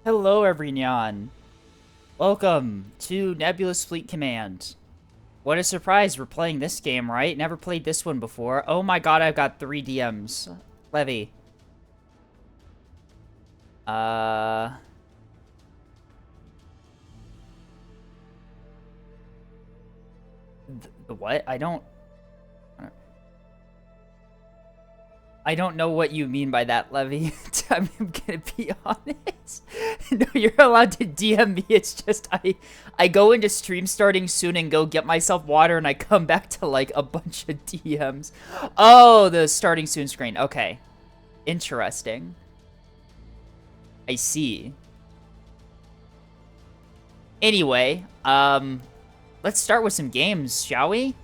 Hello, everyone. Welcome to Nebulous Fleet Command. What a surprise, we're playing this game, right? Never played this one before. Oh my god, I've got 3 DMs. Levy. Uh... The what? I don't know what you mean by that, Levy. I'm gonna be honest. No, you're allowed to DM me. It's just I go into stream starting soon and go get myself water and I come back to like a bunch of DMs. Oh, the starting soon screen. Okay. Interesting. I see. Anyway, let's start with some games, shall we?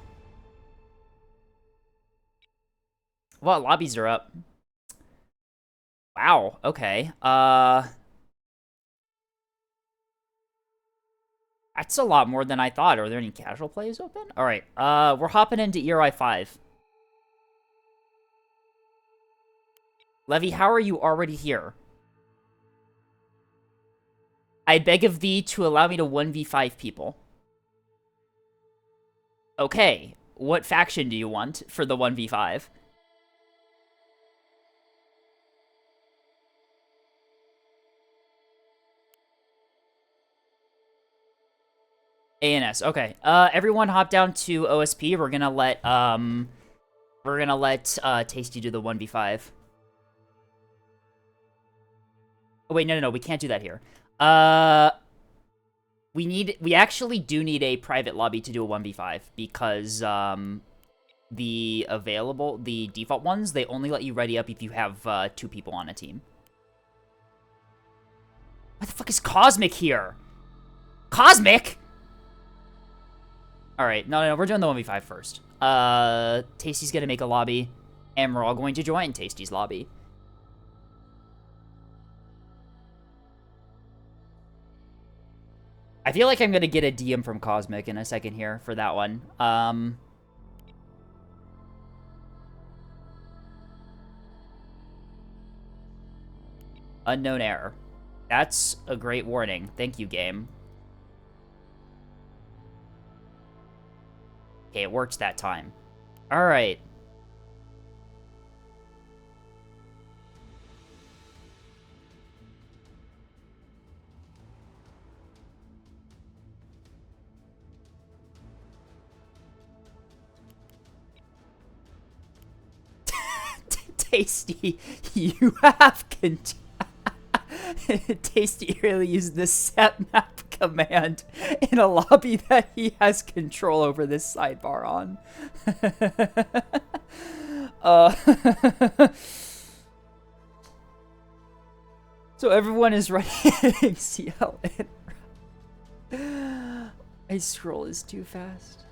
What lobbies are up? Wow, okay. That's a lot more than I thought. Are there any casual plays open? All right. We're hopping into ERI 5. Levy, how are you already here? I beg of thee to allow me to 1v5 people. Okay. What faction do you want for the 1v5? ANS. Okay. Everyone hop down to OSP. We're gonna let Tasty do the 1v5. Oh wait, no, we can't do that here. We actually do need a private lobby to do a 1v5 because the default ones, they only let you ready up if you have 2 people on a team. Why the fuck is Cosmic here? Cosmic? Alright, no, we're doing the 1v5 first. Tasty's gonna make a lobby, and we're all going to join Tasty's lobby. I feel like I'm gonna get a DM from Cosmic in a second here for that one. Unknown error. That's a great warning. Thank you, game. Okay, it works that time. Alright. Tasty, you have Tasty really used the set map command in a lobby that he has control over this sidebar on. So everyone is running CL. My scroll is too fast.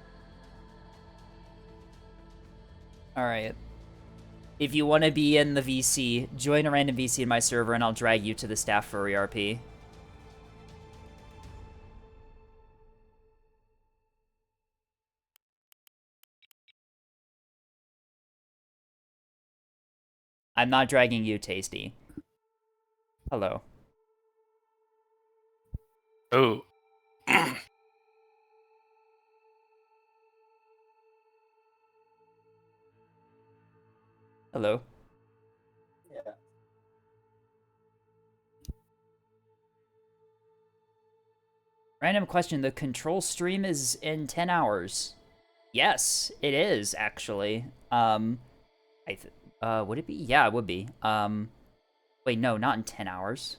Alright. If you want to be in the VC, join a random VC in my server and I'll drag you to the staff for ERP. I'm not dragging you, Tasty. Hello. Oh. Hello. Yeah. Random question, the control stream is in 10 hours. Yes, it is, actually. Would it be? Yeah, it would be. Wait, no, not in 10 hours.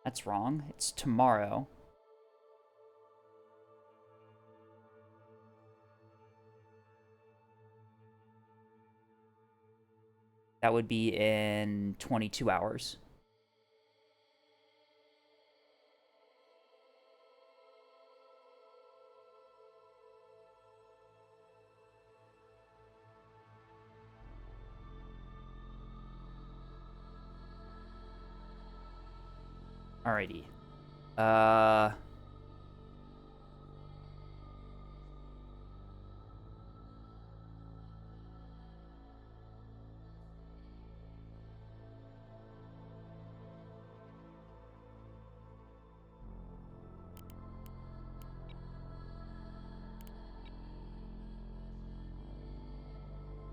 That's wrong. It's tomorrow. That would be in 22 hours. Alrighty.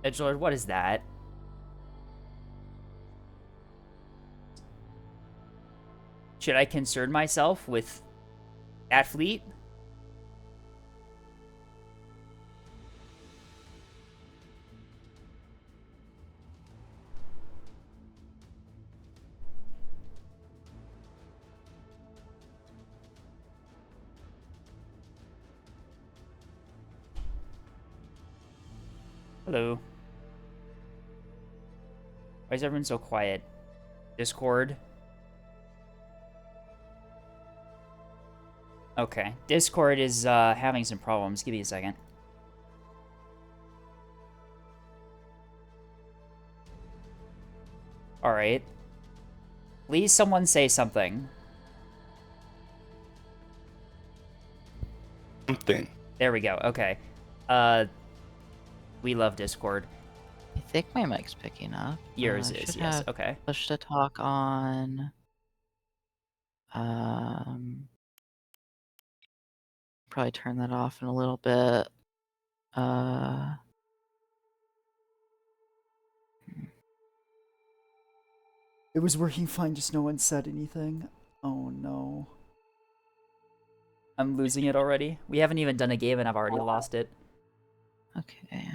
Edgelord, what is that? Should I concern myself with that fleet? Hello. Why is everyone so quiet? Discord? Okay. Discord is having some problems. Give me a second. Alright. Please someone say something. Something. There we go. Okay. We love Discord. I think my mic's picking up. Yours I is, should yes. have Okay. push to talk on. Probably turn that off in a little bit. It was working fine, just no one said anything. Oh no. I'm losing it already. We haven't even done a game and I've already lost it. Okay.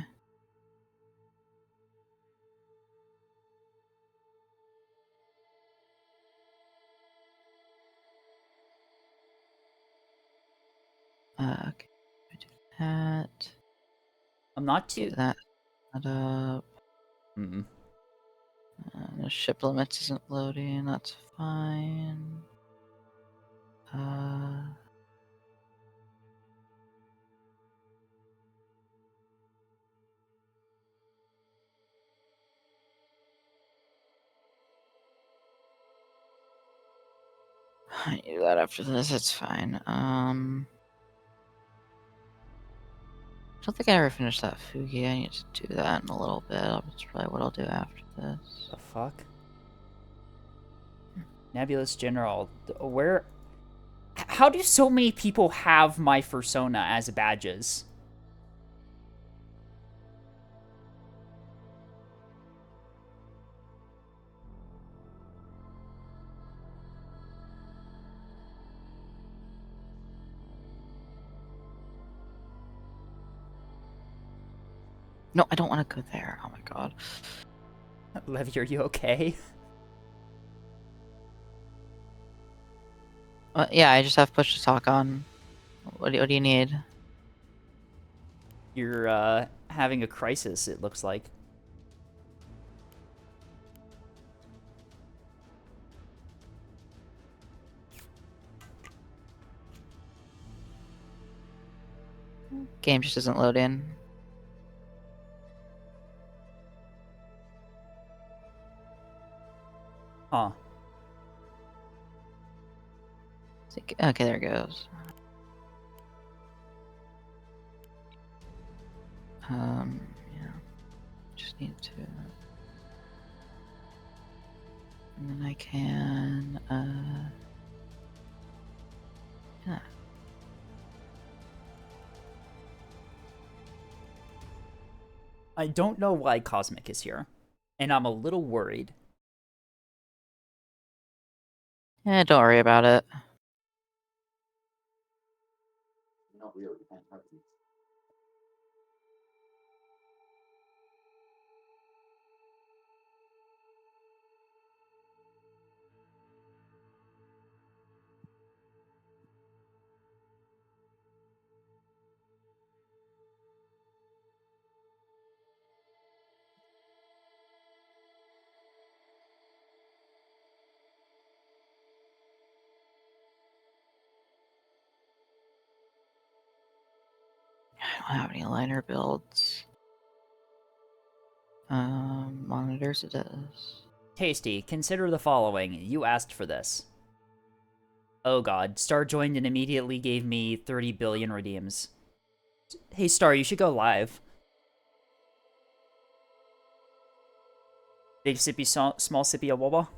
Okay. Do that. I'm not too... Get that up. Mm-mm. The ship limits isn't loading. That's fine. I do that after this. It's fine. I don't think I ever finished that Fugi. I need to do that in a little bit. That's probably what I'll do after this. The fuck? Nebulous General. Where... How do so many people have my persona as badges? No, I don't want to go there. Oh my god. Levy, are you okay? Yeah, I just have push to talk on. What do you need? You're, having a crisis, it looks like. Game just doesn't load in. Huh. Okay, there it goes. Yeah. Just need to. And then I can, yeah. I don't know why Cosmic is here, and I'm a little worried. Yeah, don't worry about it. Not really. Can't have these. I don't have any liner builds. Monitors it is. Tasty, consider the following. You asked for this. Oh god, Star joined and immediately gave me 30 billion redeems. Hey Star, you should go live. Big sippy, small sippy, a wawa.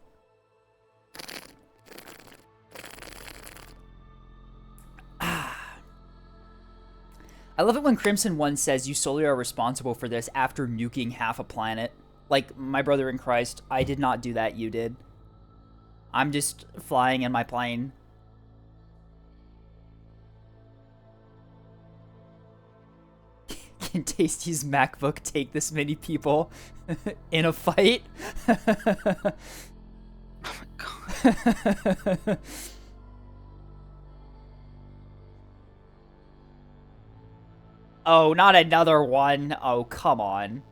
I love it when Crimson One says you solely are responsible for this after nuking half a planet. Like, my brother in Christ, I did not do that, you did. I'm just flying in my plane. Can Tasty's MacBook take this many people in a fight? Oh my god. Oh, not another one. Oh, come on.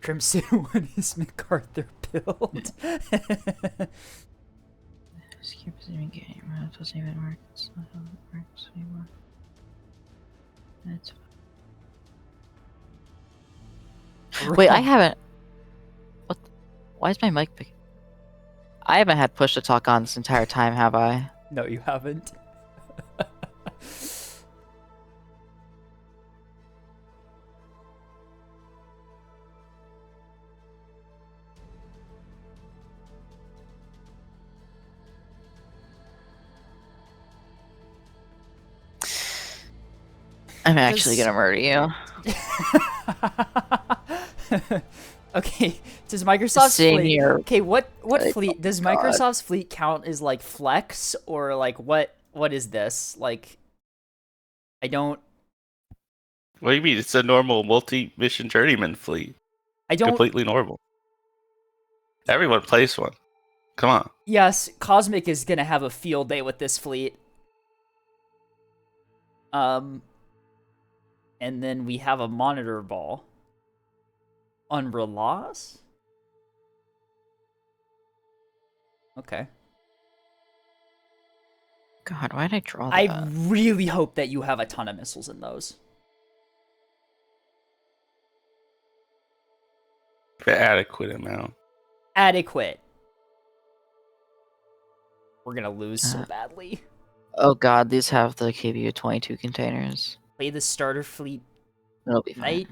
Crimson One is MacArthur build. Skip isn't even getting around. It doesn't even work. It's not how it works anymore. That's Wait, I haven't. What? Why is my mic big? I haven't had push to talk on this entire time, have I? No, you haven't. I'm actually gonna murder you. Okay, does Microsoft's Sitting fleet? here, Okay, what like, fleet does God. Microsoft's fleet count as like flex or like what? What is this like? I don't. What do you mean? It's a normal multi-mission journeyman fleet. I don't. Completely normal. Everyone plays one. Come on. Yes, Cosmic is gonna have a field day with this fleet. And then we have a monitor ball. Unrelas? Okay. God, why did I draw that? I really hope that you have a ton of missiles in those. The adequate amount. Adequate. We're gonna lose so badly. Oh god, these have the KBU-22 containers. Play the starter fleet It'll be fine. night.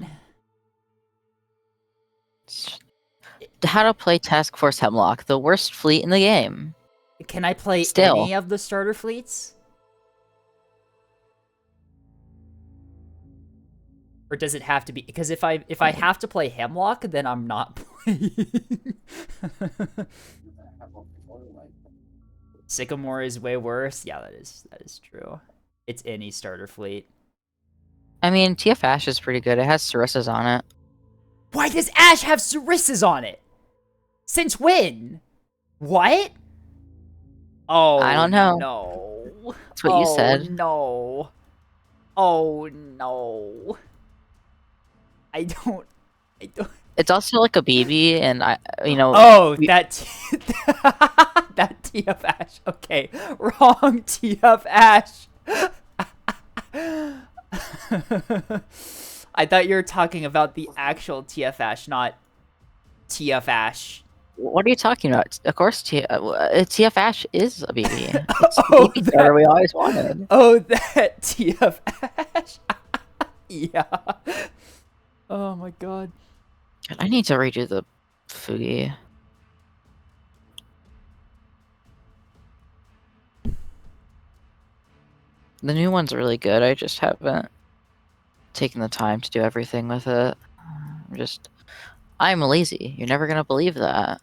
How to play Task Force Hemlock, the worst fleet in the game. Can I play Still. any of the starter fleets? Or does it have to be? Because if I have to play Hemlock, then I'm not playing. Sycamore is way worse. Yeah, that is true. It's any starter fleet. I mean, TF Ash is pretty good. It has Sarissas on it. Why does Ash have Sarissas on it? Since when? What? Oh, I don't know. No. That's what you said. No. Oh no. I don't. It's also like a baby, and Oh, that TF Ash. Okay, wrong TF Ash. I thought you were talking about the actual TF Ash, not TF Ash. What are you talking about? Of course, TF Ash is a baby. It's Oh, the baby star we always wanted. Oh, that TF Ash. Yeah. Oh my god. God, I need to redo the Fugi. The new one's really good. I just haven't taken the time to do everything with it. I'm lazy. You're never gonna believe that.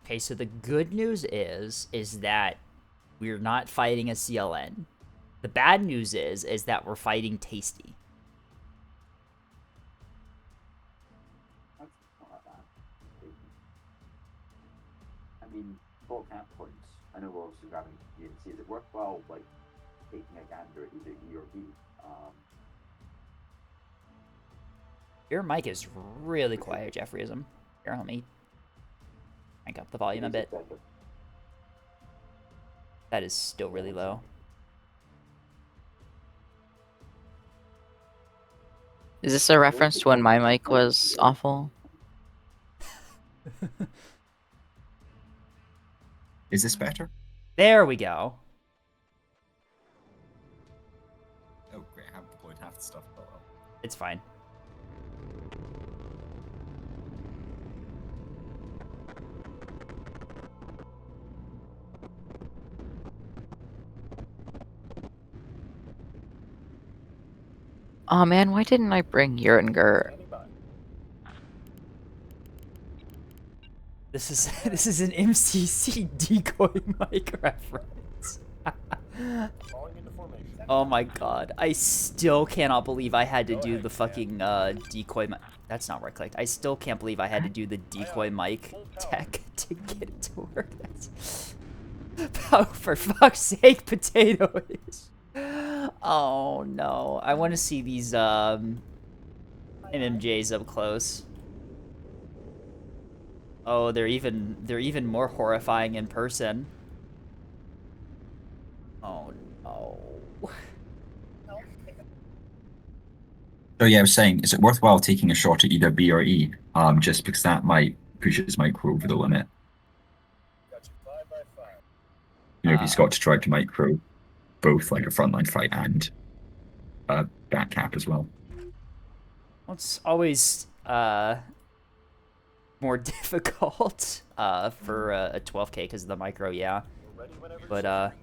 Okay, so the good news is that we're not fighting a CLN. The bad news is that we're fighting Tasty. That's not that bad. I mean, both camp points. I know we're obviously grabbing DNC. Is it worthwhile, like, taking a gander at either E or B? Your mic is really quiet, Jeffreyism. Here, let me crank up the volume a bit. That is still really low. Is this a reference to when my mic was awful? Is this better? There we go. Oh, great. I haven't deployed half the stuff. Oh, well. It's fine. Oh man, why didn't I bring Uringer? This is this is an MCC decoy mic reference. Oh my god, I still cannot believe I had to do the fucking decoy mic. That's not right clicked. I still can't believe I had to do the decoy mic tech to get it to work. That's... Oh, for fuck's sake, potatoes. Oh no, I want to see these MMJs up close. Oh, they're even more horrifying in person. Oh no. So yeah, I was saying, is it worthwhile taking a shot at either B or E? Just because that might push his micro over the limit. You know, if he's got to try to micro both like a frontline fight and back cap as well. Well, it's always more difficult for a 12K because of the micro, yeah. But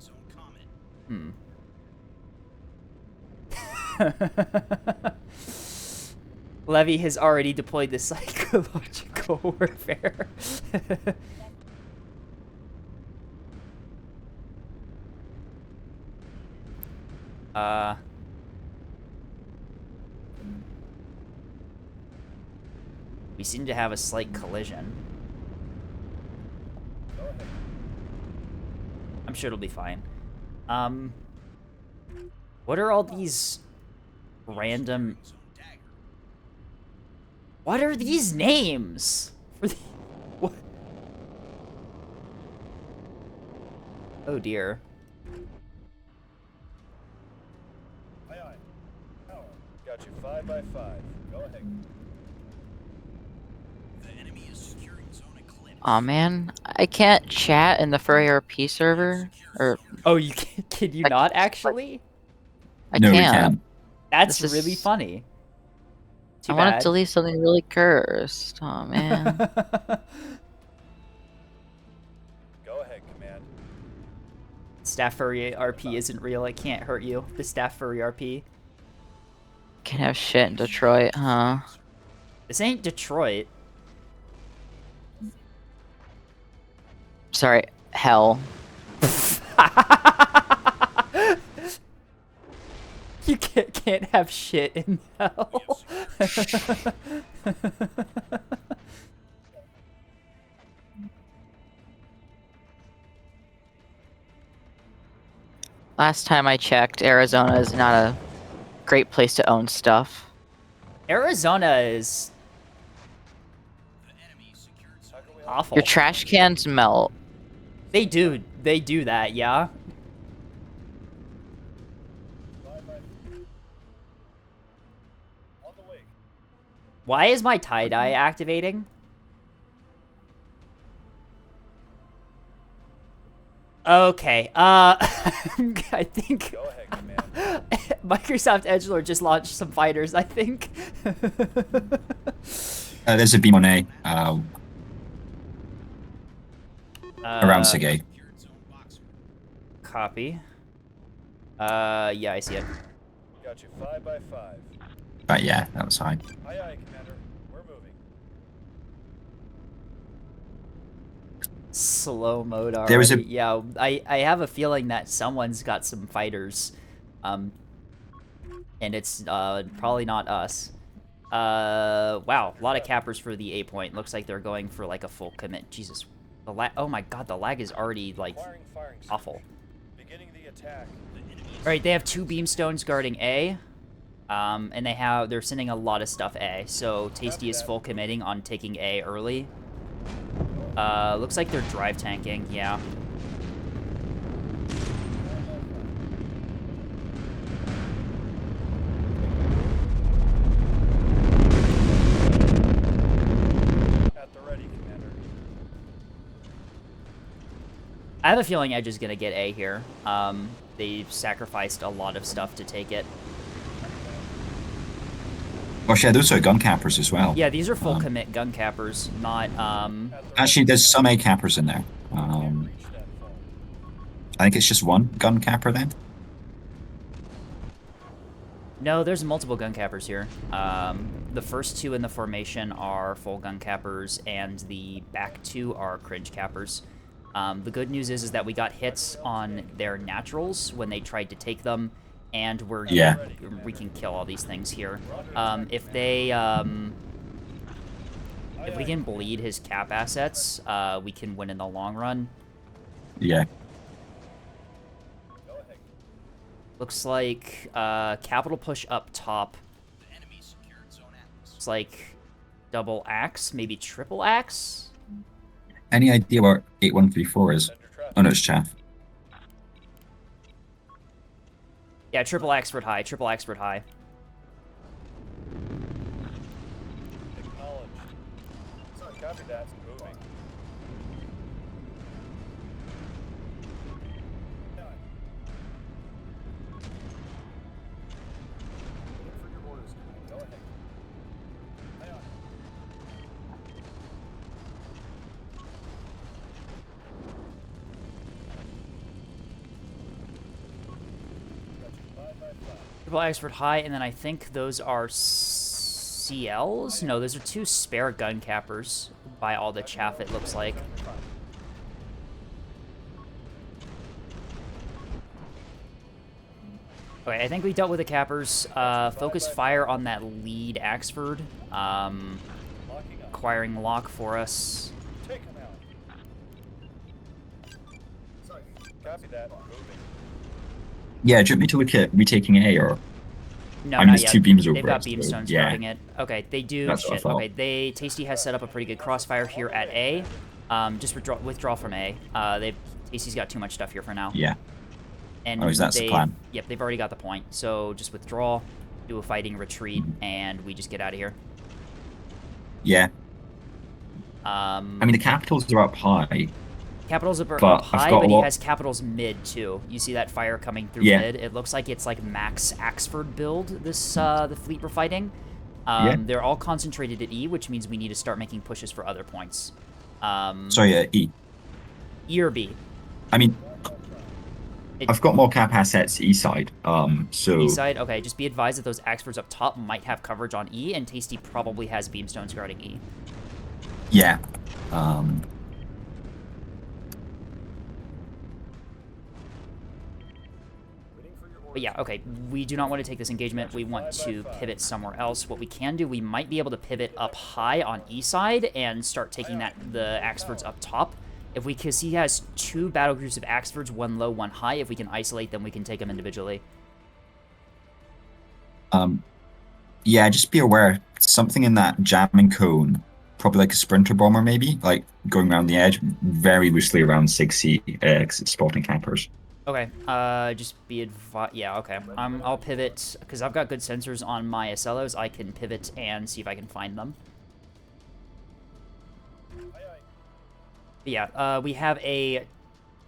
Levy has already deployed the psychological warfare. We seem to have a slight collision. I'm sure it'll be fine. What are all these random... What are these names? For the... What? Oh dear. Aye, aye. Tower. Got you 5 by 5. Go ahead. The enemy is securing zone eclipse. Aw man, I can't chat in the Furry RP server. Or Oh, you can you not actually? I No, we can't. can't. That's This really is- funny. Too I wanted bad. to leave something really cursed. Oh man. Go ahead, command. Staff Furry RP isn't real. It can't hurt you. The Staff Furry RP. Can't have shit in Detroit, huh? This ain't Detroit. Sorry, hell. You can't have shit in hell. Last time I checked, Arizona is not a great place to own stuff. Arizona is awful. Your trash cans melt. They do that, yeah. On the way. Why is my tie-dye activating? Okay, I think Go ahead, command. Microsoft Edgelord just launched some fighters, I think. There's a beam on A around Uh, Sigay. Copy. Yeah, I see it. Got you 5 by 5. But yeah, that was high. Aye, aye, commander. We're moving. Slow mode already. There was a- Yeah, I have a feeling that someone's got some fighters, and it's probably not us. Wow, a lot of cappers for the A point. Looks like they're going for like a full commit. Jesus, the lag. Oh my God, the lag is already like Firing. awful. Beginning the attack. All right, they have 2 beamstones guarding A, and they're sending a lot of stuff A. So Tasty is full committing on taking A early. Looks like they're drive tanking, yeah. At the ready, commander. I have a feeling Edge is gonna get A here. They've sacrificed a lot of stuff to take it. Gosh, yeah, those are gun cappers as well. Yeah, these are full commit gun cappers, not Actually, there's some A cappers in there. Reach that phone. I think it's just one gun capper then. No, there's multiple gun cappers here. The first two in the formation are full gun cappers, and the back two are cringe cappers. The good news is that we got hits on their naturals when they tried to take them, and we can kill all these things here. If we can bleed his cap assets, we can win in the long run. Yeah. Looks like capital push up top. It's like double axe, maybe triple axe. Any idea what 8134 is? Oh no, it's chaff. Yeah, triple expert high, triple expert high. Acknowledged. Copy that. Moving. Waiting for your orders. Go ahead. Aye, aye. Triple expert high, and then I think those are CLs? No, those are two spare gun cappers by all the chaff, it looks like. Okay, I think we dealt with the cappers. Focus fire on that lead Axford. Acquiring lock for us. Take him out. Sorry. Copy that. Moving. Yeah, do you want me to look at retaking A or? No, I mean, not there's yet. two beams over They've got it, so, beamstones yeah. guarding it. Okay, they do. That's what I Shit. thought. Okay, Tasty has set up a pretty good crossfire here at A. Just withdraw from A. Tasty's got too much stuff here for now. Yeah. And Oh, that's the plan. Yep, they've already got the point. So just withdraw, do a fighting retreat, and we just get out of here. Yeah. I I mean, the capitals are up high. Capitals are But up I've high, got but a he lot- has capitals mid too. You see that fire coming through Yeah. mid? It looks like it's like max Axford build. This the fleet we're fighting. Yeah. They're all concentrated at E, which means we need to start making pushes for other points. Sorry, E. E or B. I mean, I've got more cap assets E side. So E side. Okay, just be advised that those Axfords up top might have coverage on E, and Tasty probably has beamstones guarding E. yeah. But yeah, okay, we do not want to take this engagement. We want to pivot somewhere else. What we can do, we might be able to pivot up high on E side and start taking the Axfords up top. If we, because he has two battle groups of Axfords, one low, one high. If we can isolate them, we can take them individually. Yeah, just be aware. Something in that jamming cone, probably like a sprinter bomber, maybe, like going around the edge, very loosely around 6C, spotting cappers. Okay, just be advised. Yeah, okay. I'll pivot because I've got good sensors on my SLOs. I can pivot and see if I can find them. But yeah, we have a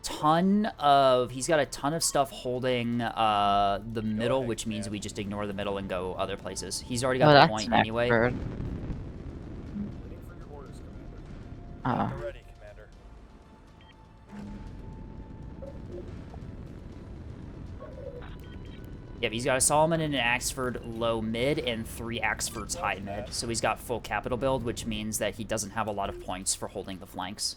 ton of. He's got a ton of stuff holding the middle, which means we just ignore the middle and go other places. He's already got the that's point an anyway. Axford. Waiting for your orders, Commander. Oh. Ready, Commander. Yep, he's got a Solomon and an Axford low mid and 3 Axfords high mid. So he's got full capital build, which means that he doesn't have a lot of points for holding the flanks.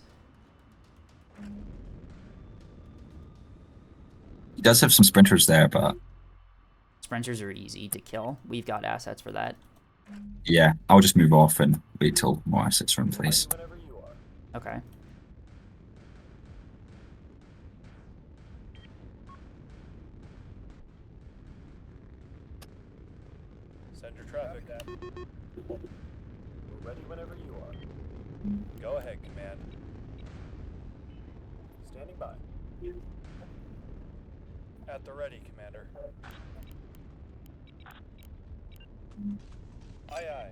He does have some sprinters there, but Sprinters are easy to kill. We've got assets for that. yeah, I'll just move off and wait till more assets are in place. Whenever you are. Okay. Send your traffic. We're ready whenever you are. Go ahead, Command. Standing by. At the ready, Commander. Aye, aye.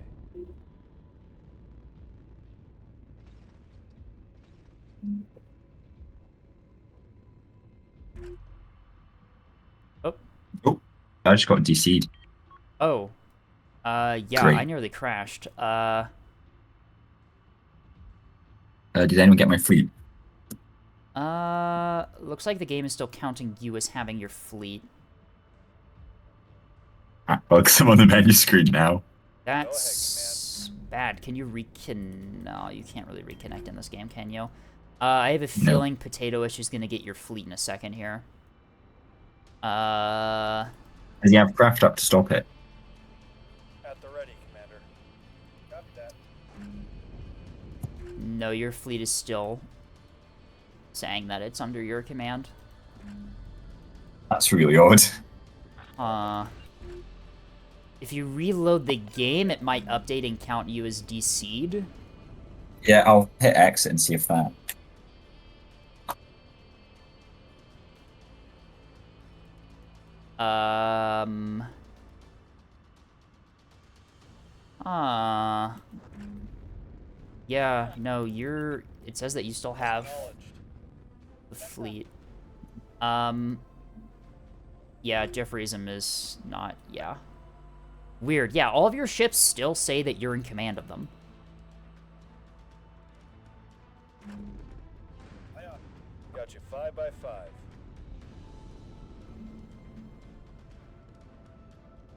Oh. Oh, I just got DC'd. Oh. Yeah, Great. I nearly crashed. Did anyone get my fleet? Looks like the game is still counting you as having your fleet. Because I'm on the menu screen now. That's bad. Can you No, you can't really reconnect in this game, can you? I have a No. feeling Potato-ish is gonna get your fleet in a second here. Does he have craft up to stop it? At the ready, Commander. Copy that. No, your fleet is still saying that it's under your command. That's really odd. If you reload the game, it might update and count you as DC'd. Yeah, I'll hit exit and see if that. Yeah, no, it says that you still have Acknowledged. the fleet. Yeah, Jeffreysm is not, yeah. Weird. Yeah, all of your ships still say that you're in command of them. Aye, aye. Got you 5 by 5.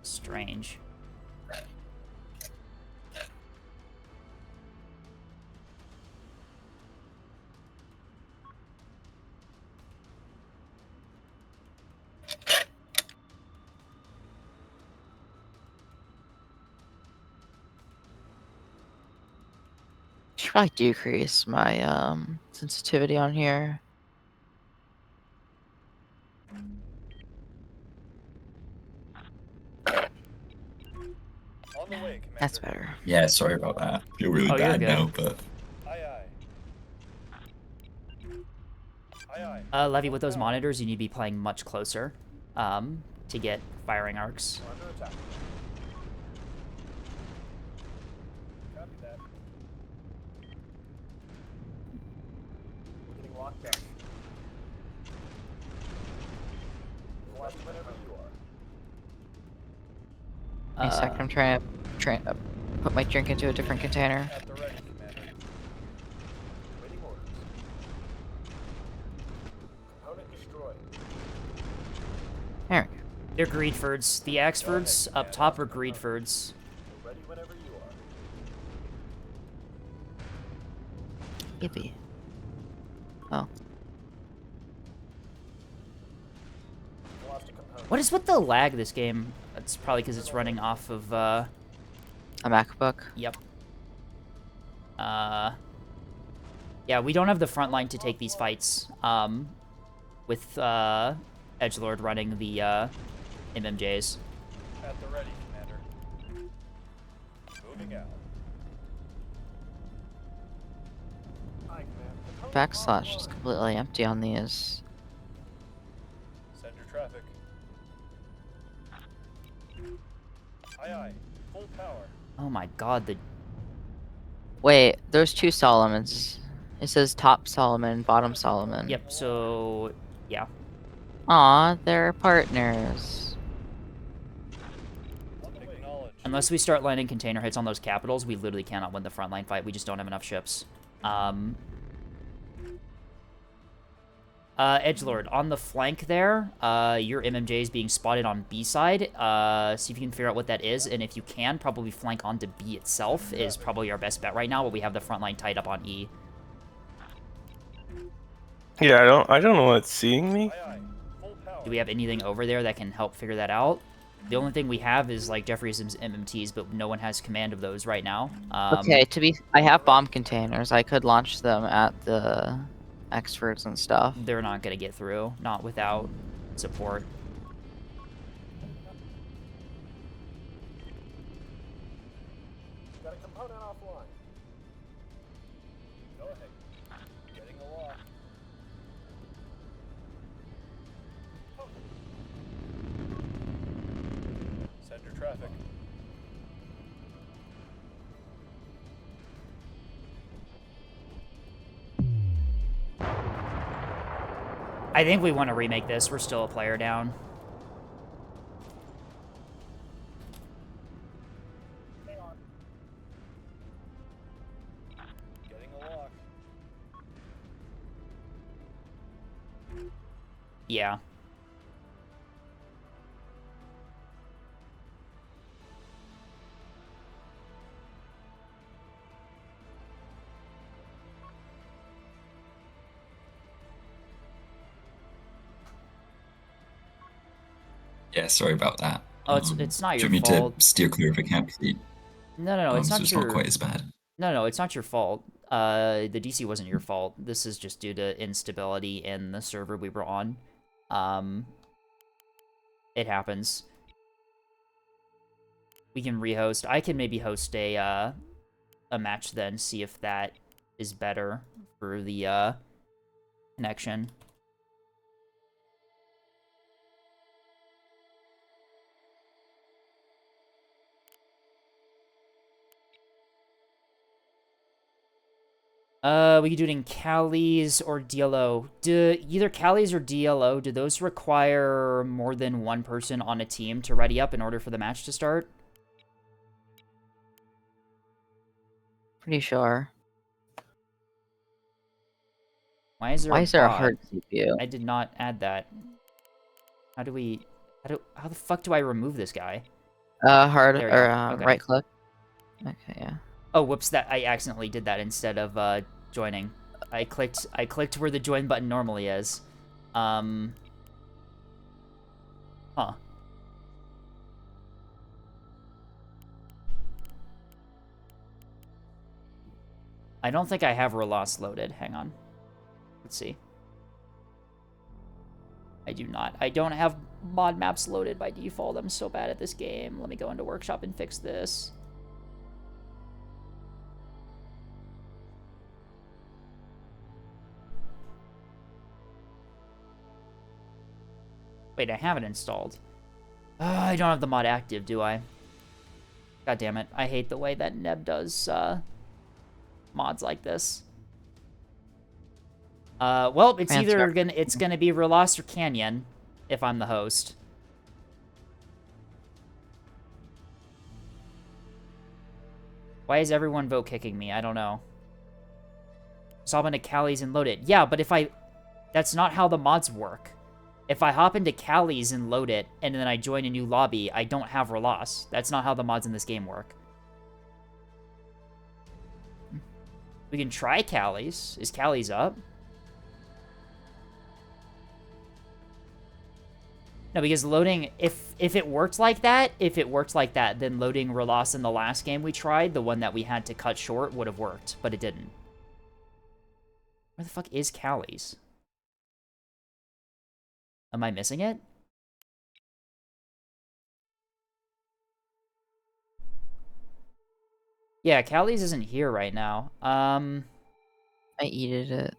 Strange. Should probably decrease my sensitivity on here. On the way, Commander. That's better. Yeah, sorry about that. I feel really Oh, you're bad good. now, but Aye, aye. Aye, aye. Levy, with those monitors, you need to be playing much closer, to get firing arcs. We're under attack. Copy that. We're getting locked up. Left whenever you are. Wait a sec, I'm trying to put my drink into a different container. At the ready, Commander. Waiting orders. Component destroyed. There we go. They're Greedfords. The Axfords up top are Greedfords. We're ready whenever you are. Yippee. Oh. Lost a component. What is with the lag this game? That's probably because it's running off of, A MacBook. yep. Yeah, we don't have the front line to take these fights, with, Edgelord running the, MMJs. At the ready, Commander. Moving out. Aye, Commander. Backslash is completely empty on these. Send your traffic. Aye, aye. Full power. Oh my god, the Wait, there's two Solomons. It says top Solomon, bottom Solomon. Yep, so yeah. Aw, they're partners. Acknowledged. Unless we start landing container hits on those capitals, we literally cannot win the frontline fight. We just don't have enough ships. Edgelord, on the flank there, your MMJ is being spotted on B side. See if you can figure out what that is, and if you can, probably flank onto B itself is probably our best bet right now, but we have the front line tied up on E. Yeah, I don't know what's seeing me. Aye, aye. Full power. Do we have anything over there that can help figure that out? The only thing we have is, like, Jeffreyson's MMTs, but no one has command of those right now. Okay, I have bomb containers. I could launch them at the experts and stuff. They're not going to get through, not without support. Got a component offline. Go ahead. Getting a lock. Send your traffic. I think we want to remake this. We're still a player down. Getting a lock. Yeah. Yeah, sorry about that. Oh, it's not Do your you want me fault. to steer clear if I can't, please? No, it's So not it's your. not quite as bad. No, it's not your fault. The DC wasn't your fault. This is just due to instability in the server we were on. It happens. We can rehost. I can maybe host a match then, see if that is better for the connection. We could do it in Callies or DLO. Do either Callies or DLO, do those require more than one person on a team to ready up in order for the match to start? Pretty sure. Why is there Why a is there a bot? hard CPU? I did not add that. How do we... How the fuck do I remove this guy? Hard There we or go. Okay. right click. Okay, yeah. Oh, whoops, that I accidentally did that instead of joining. I clicked where the join button normally is. Huh. I don't think I have Relos loaded. Hang on. Let's see. I do not. I don't have mod maps loaded by default. I'm so bad at this game. Let me go into Workshop and fix this. Wait, I have it installed. I don't have the mod active, do I? God damn it. I hate the way that Neb does mods like this. Well, it's either gonna be Relost or Canyon if I'm the host. Why is everyone vote kicking me? I don't know. So hop into Callies and load it. Yeah, but if I... That's not how the mods work. If I hop into Callies and load it, and then I join a new lobby, I don't have Relos. That's not how the mods in this game work. We can try Callies. Is Callies up? No, because loading, if it worked like that, then loading Relos in the last game we tried, the one that we had to cut short, would have worked, but it didn't. Where the fuck is Callies? Am I missing it? Yeah, Callies isn't here right now. I eated it.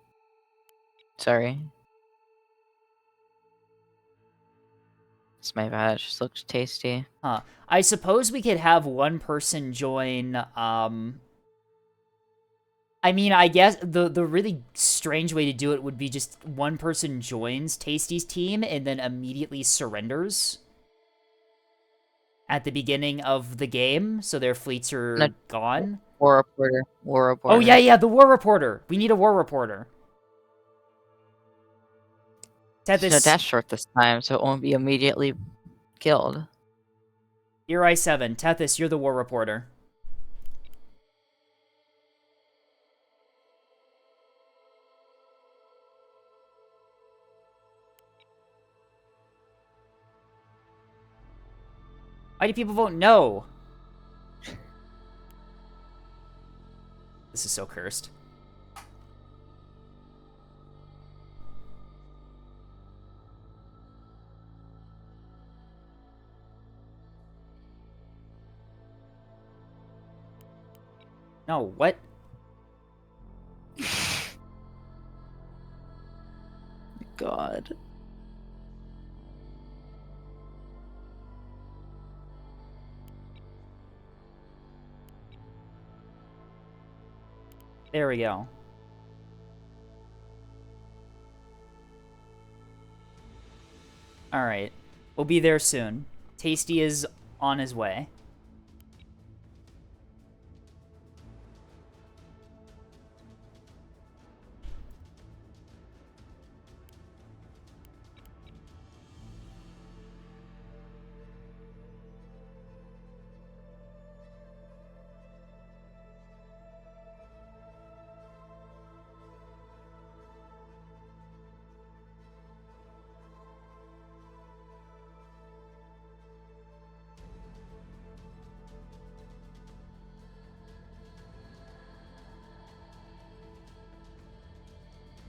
Sorry. It's my bad. It just looked tasty. Huh. I suppose we could have one person join, I mean, I guess the really strange way to do it would be just one person joins Tasty's team and then immediately surrenders at the beginning of the game, so their fleets are gone. War reporter. War reporter. Oh, yeah, the war reporter. We need a war reporter. There's no dash short this time, so it won't be immediately killed. You're I7. Tethys, you're the war reporter. Why do people vote no? This is so cursed. No, what? God. There we go. Alright. We'll be there soon. Tasty is on his way.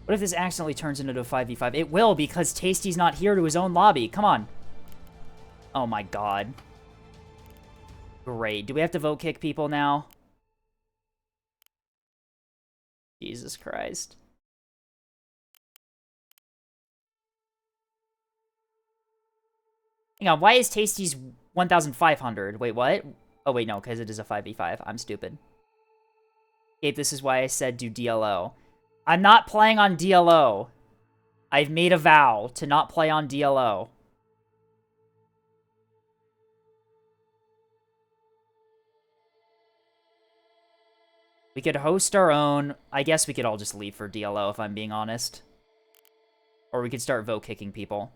What if this accidentally turns into a 5v5? It will, because Tasty's not here to his own lobby. Come on. Oh my god. Great. Do we have to vote kick people now? Jesus Christ. Hang on, why is Tasty's 1,500? Wait, what? Oh, wait, no, because it is a 5v5. I'm stupid. Gabe, this is why I said do DLO. I'm not playing on DLO. I've made a vow to not play on DLO. We could host our own. I guess we could all just leave for DLO if I'm being honest. Or we could start vote kicking people.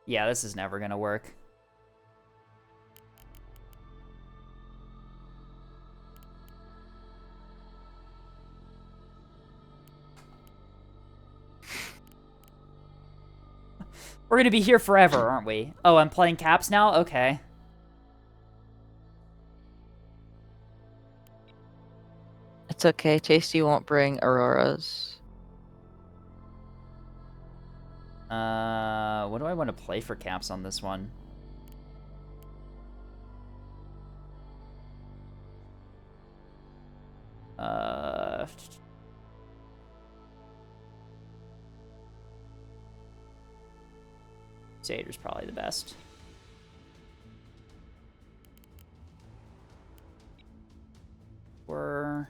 Yeah, this is never gonna work. We're gonna be here forever, aren't we? Oh, I'm playing caps now? Okay. It's okay. Tasty won't bring Auroras. What do I want to play for caps on this one? Satyrs probably the best. We're...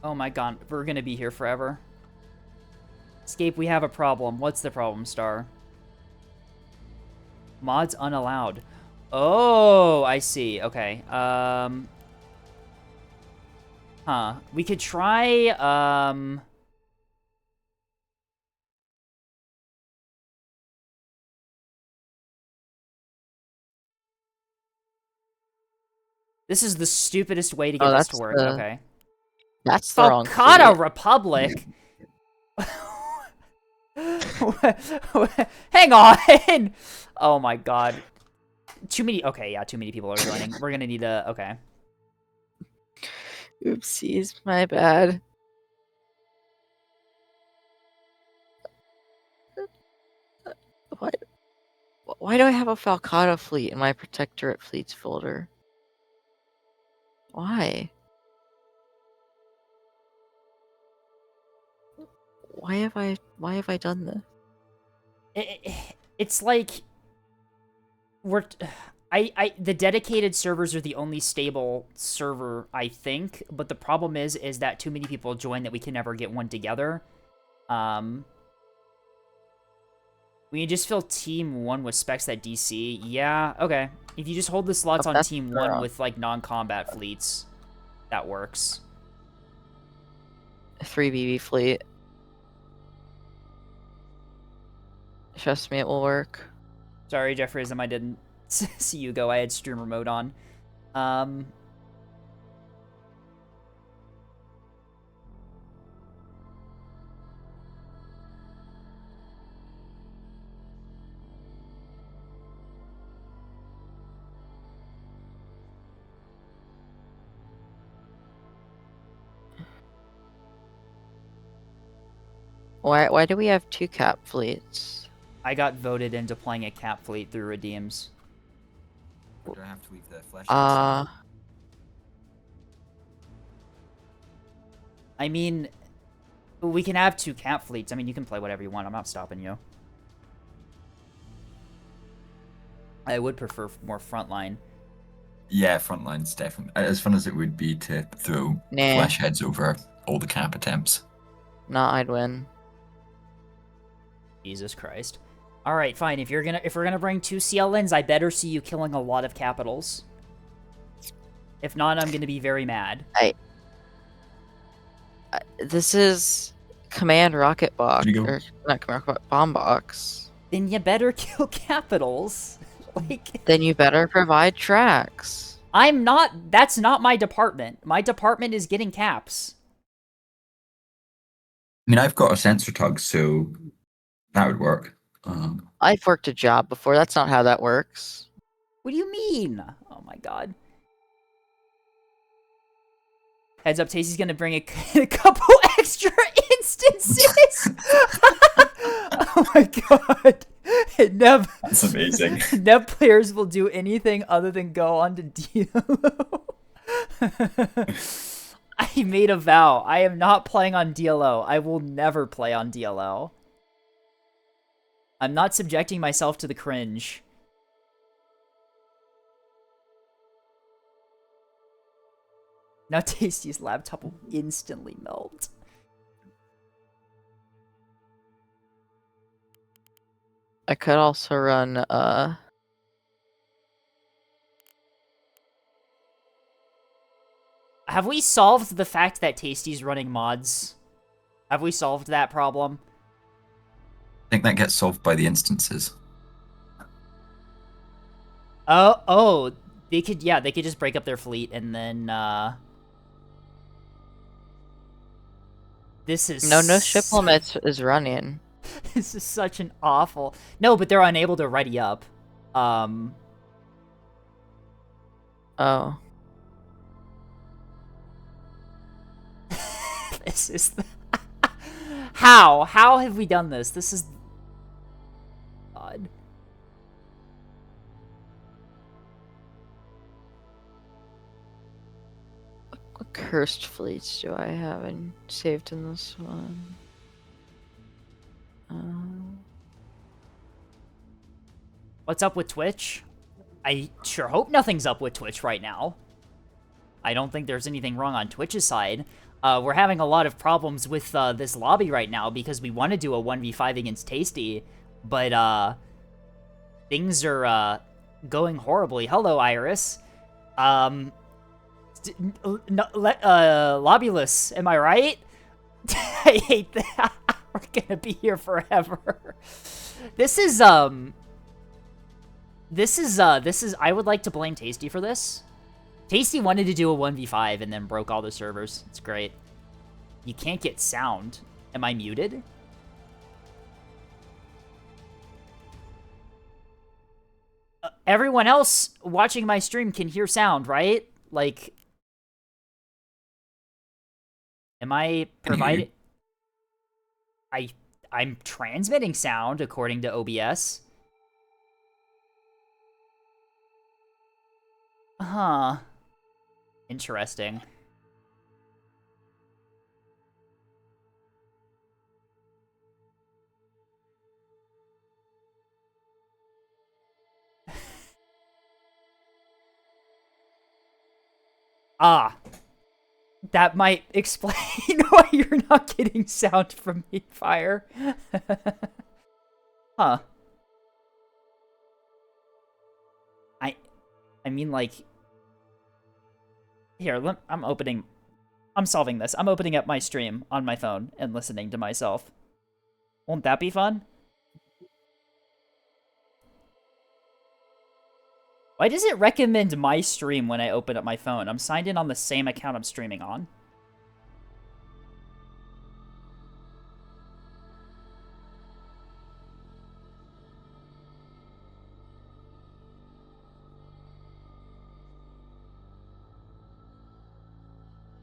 Oh my god, we're gonna be here forever. Escape, we have a problem. What's the problem, Star? Mods unallowed. Oh, I see. Okay. Huh. We could try, This is the stupidest way to get this to work. Okay. That's the wrong Falcata fleet. Republic? Hang on! Oh my god. Too many... Okay, yeah, too many people are joining. We're gonna need a... Okay. Oopsies, my bad. Why do I have a Falcata fleet in my Protectorate fleets folder? Why? Why have I done this? It's like... the dedicated servers are the only stable server, I think, but the problem is that too many people join that we can never get one together. We can just fill Team 1 with specs at DC. Yeah, okay. If you just hold the slots on Team 1 with, like, non-combat fleets, that works. 3BB fleet. Trust me, it will work. Sorry, Jeffrism, I didn't see you go. I had streamer mode on. Why do we have 2 cap fleets? I got voted into playing a cap fleet through redeems. Do I have to leave the flesh? I mean, we can have 2 cap fleets. I mean, you can play whatever you want. I'm not stopping you. I would prefer more frontline. Yeah, frontline's definitely as fun as it would be to throw Nah. flash heads over all the cap attempts. Nah, I'd win. Jesus Christ. All right, fine. If we're gonna bring 2 CLNs, I better see you killing a lot of capitals. If not, I'm gonna be very mad. This is Command Rocket Box, There you go. or not Command Rocket Bomb Box. Then you better kill capitals. Like, Then you better provide tracks. I'm not. That's not my department. My department is getting caps. I mean, I've got a sensor tug, so that would work. I've worked a job before. That's not how that works. What do you mean? Oh my god. Heads up, Tasty's gonna bring a couple extra instances. Oh my god. Nev, That's amazing. Nev players will do anything other than go on to DLO. I made a vow. I am not playing on DLO. I will never play on DLO. I'm not subjecting myself to the cringe. Now Tasty's laptop will instantly melt. I could also run Have we solved the fact that Tasty's running mods? Have we solved that problem? I think that gets solved by the instances. Oh, they could just break up their fleet and then, this is... no ship limits is running. This is such an awful... No, but they're unable to ready up. Oh. This is the... How? How have we done this? This is... God. What cursed fleets do I have saved in this one? What's up with Twitch? I sure hope nothing's up with Twitch right now. I don't think there's anything wrong on Twitch's side. We're having a lot of problems with this lobby right now because we want to do a 1v5 against Tasty, but things are going horribly. Hello, Iris. Lobbyless, am I right? I hate that. We're gonna be here forever. This is, I would like to blame Tasty for this. Tasty wanted to do a 1v5 and then broke all the servers. It's great. You can't get sound. Am I muted? Everyone else watching my stream can hear sound, right? Like, am I providing... I'm transmitting sound according to OBS. Huh. Interesting. Ah. That might explain why you're not getting sound from me, Fire. Huh. I mean, like... Here, I'm solving this. I'm opening up my stream on my phone and listening to myself. Won't that be fun? Why does it recommend my stream when I open up my phone? I'm signed in on the same account I'm streaming on.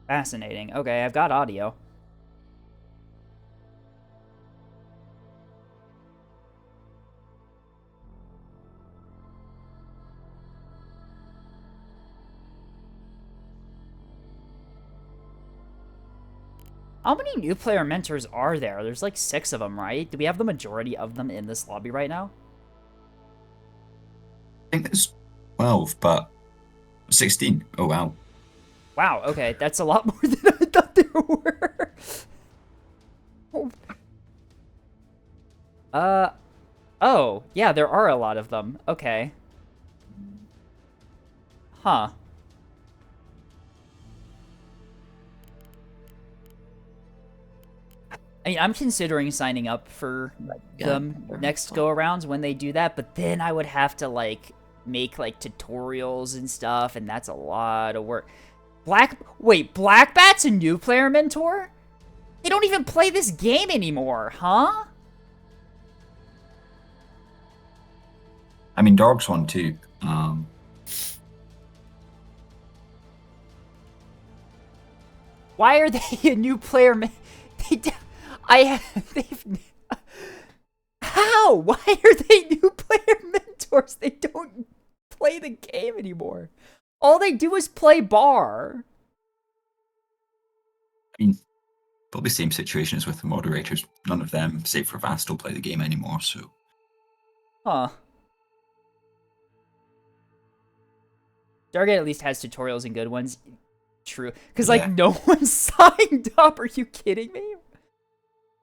Fascinating. Okay, I've got audio. How many new player mentors are there? There's like 6 of them, right? Do we have the majority of them in this lobby right now? I think there's 12, but 16. Oh wow. Wow, okay, that's a lot more than I thought there were. Oh, yeah, there are a lot of them. Okay. Huh. I mean, I'm considering signing up for them next go-arounds when they do that, but then I would have to, like, make, like, tutorials and stuff, and that's a lot of work. Wait, Blackbat's a new player mentor? They don't even play this game anymore, huh? I mean, Dog's one too. Why are they a new player? They've. How? Why are they new player mentors? They don't play the game anymore. All they do is play bar. I mean, probably same situation as with the moderators. None of them, save for Vastal, play the game anymore. So. Huh. Dargate at least has tutorials and good ones. True. Because, like, no one signed up. Are you kidding me?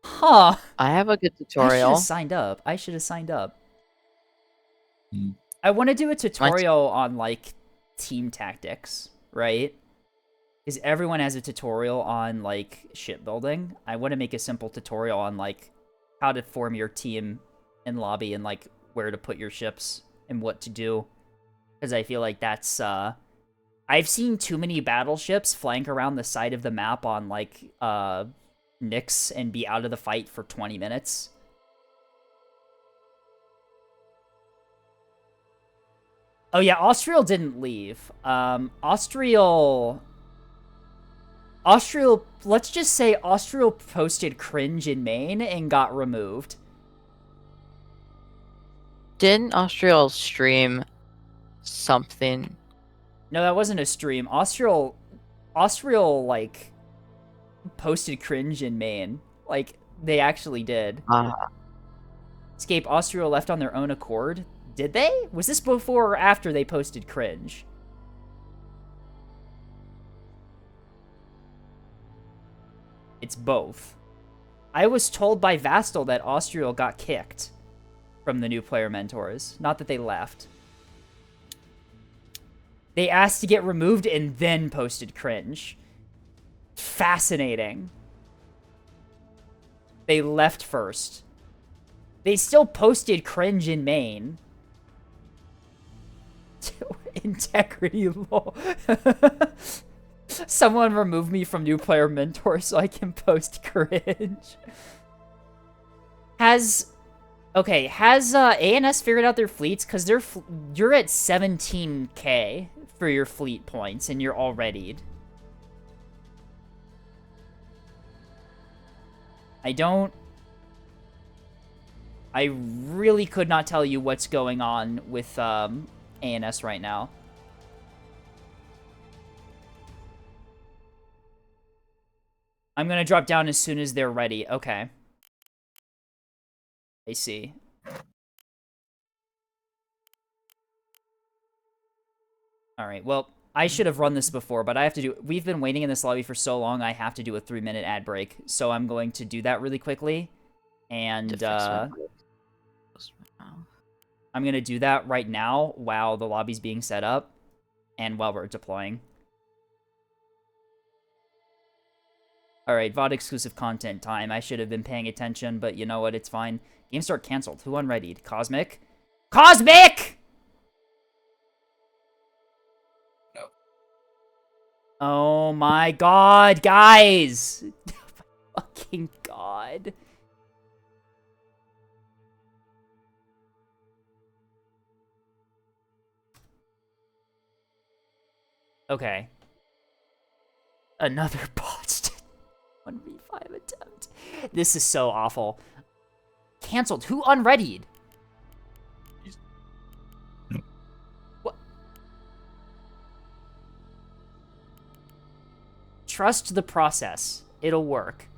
Huh. I have a good I should tutorial. have signed up. I should have signed up. Hmm. I want to do a tutorial on, like, team tactics, right? Because everyone has a tutorial on, like, shipbuilding. I want to make a simple tutorial on, like, how to form your team in lobby and, like, where to put your ships and what to do. Because I feel like that's, I've seen too many battleships flank around the side of the map on, like, Nyx and be out of the fight for 20 minutes. Oh yeah, Austrial didn't leave. Austrial, let's just say Austrial posted cringe in main and got removed. Didn't Austrial stream something? No, that wasn't a stream. Austrial, like, posted cringe in main. Like, they actually did. Escape Austria left on their own accord. Did they? Was this before or after they posted cringe? It's both. I was told by Vastal that Austria got kicked from the new player mentors. Not that they left. They asked to get removed and then posted cringe. Fascinating. They left first. They still posted cringe in main. Integrity law. Someone remove me from new player mentor so I can post cringe. Has ANS figured out their fleets? Because you're at 17k for your fleet points and you're all readied. I really could not tell you what's going on with ANS right now. I'm gonna drop down as soon as they're ready. Okay. I see. Alright, well, I should have run this before, but I have to do... We've been waiting in this lobby for so long, I have to do a 3-minute ad break. So I'm going to do that really quickly. And, I'm going to do that right now while the lobby's being set up and while we're deploying. Alright, VOD exclusive content time. I should have been paying attention, but you know what? It's fine. Game start canceled. Who unreadied? Cosmic? Cosmic! No. Oh my god, guys! Oh my fucking god. Okay. Another botched 1v5 attempt. This is so awful. Cancelled. Who unreadied? What? Trust the process. It'll work.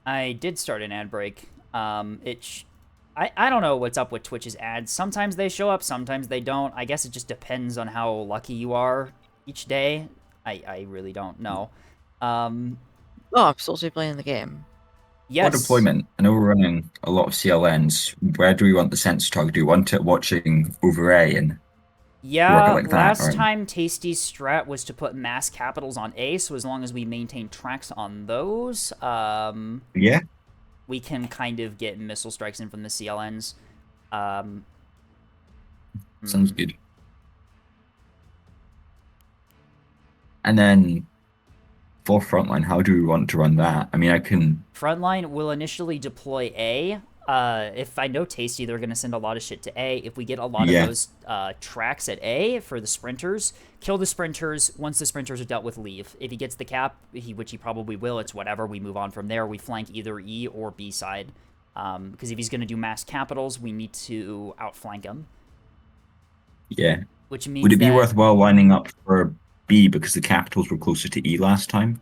I did start an ad break. I don't know what's up with Twitch's ads. Sometimes they show up, sometimes they don't. I guess it just depends on how lucky you are each day. I really don't know. Oh, I'm still playing the game. Yes. For deployment, I know we're running a lot of CLNs. Where do we want the sensor target? Do we want it watching over A and Yeah, like that, last or- time Tasty's strat was to put mass capitals on A, so as long as we maintain tracks on those, yeah? we can kind of get missile strikes in from the CLNs. Sounds good. And then for frontline, how do we want to run that? I mean, I can. Frontline will initially deploy A. If I know Tasty, they're going to send a lot of shit to A. If we get a lot Yeah. of those tracks at A for the sprinters, kill the sprinters. Once the sprinters are dealt with, leave. If he gets the cap, which he probably will, it's whatever. We move on from there. We flank either E or B side. Because if he's going to do mass capitals, we need to outflank him. Yeah. Which means Would it be that, worthwhile lining up for B because the capitals were closer to E last time?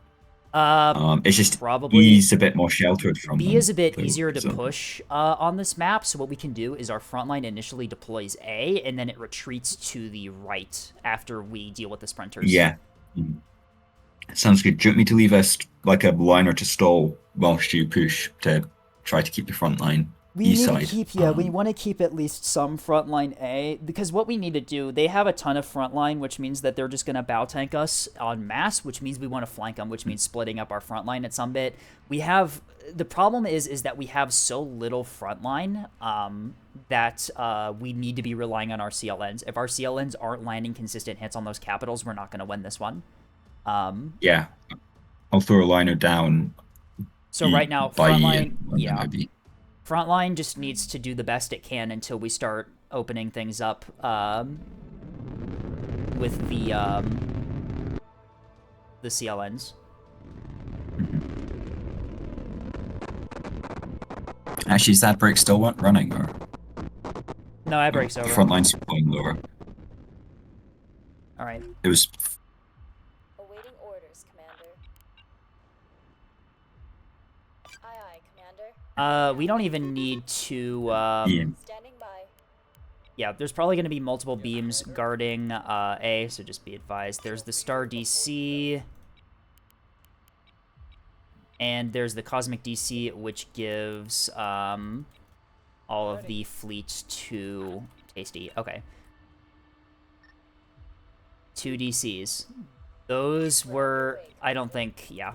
It's just probably E's a bit more sheltered from B them, is a bit so- easier to so- push on this map, so what we can do is our front line initially deploys A, and then it retreats to the right after we deal with the sprinters. Yeah. Sounds good. Do you want me to leave us like a liner to stall whilst you push to try to keep the front line We E need side? to keep, we want to keep at least some frontline A, because what we need to do, they have a ton of frontline, which means that they're just going to bow tank us en masse, which means we want to flank them, which means splitting up our frontline at some bit. We have, the problem is that we have so little frontline that we need to be relying on our CLNs. If our CLNs aren't landing consistent hits on those capitals, we're not going to win this one. Yeah. I'll throw a liner down. So right now, by E frontline, and one yeah. by B. Frontline just needs to do the best it can until we start opening things up with the CLNs. Actually, is that break still running, or No, that breaks over. front line's going lower? All right. It was. Awaiting orders, Commander. Aye, aye, Commander. We don't even need to. Yeah. Standing by. Yeah, there's probably going to be multiple beams guarding A, so just be advised. There's the Star DC. And there's the Cosmic DC, which gives all of the fleet to Tasty. Okay. 2 DCs. Those were, I don't think, yeah.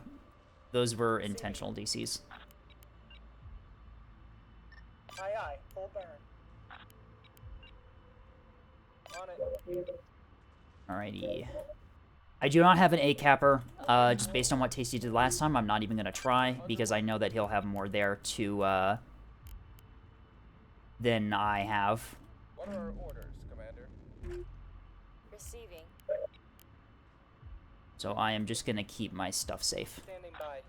Those were intentional DCs. Aye, aye. Full burn. On it. Alrighty. I do not have an A capper, just based on what Tasty did last time. I'm not even going to try, because I know that he'll have more there to, than I have. What are our orders, Commander? Receiving. So I am just going to keep my stuff safe. Standing by.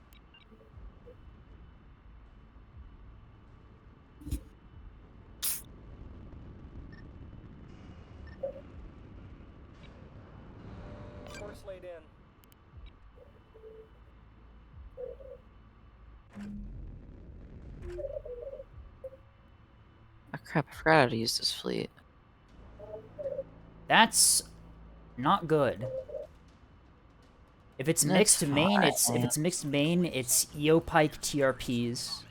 Course laid in. Oh crap, I forgot how to use this fleet. That's not good. If it's That's mixed main, if fine. it's mixed main, it's Eopike TRPs.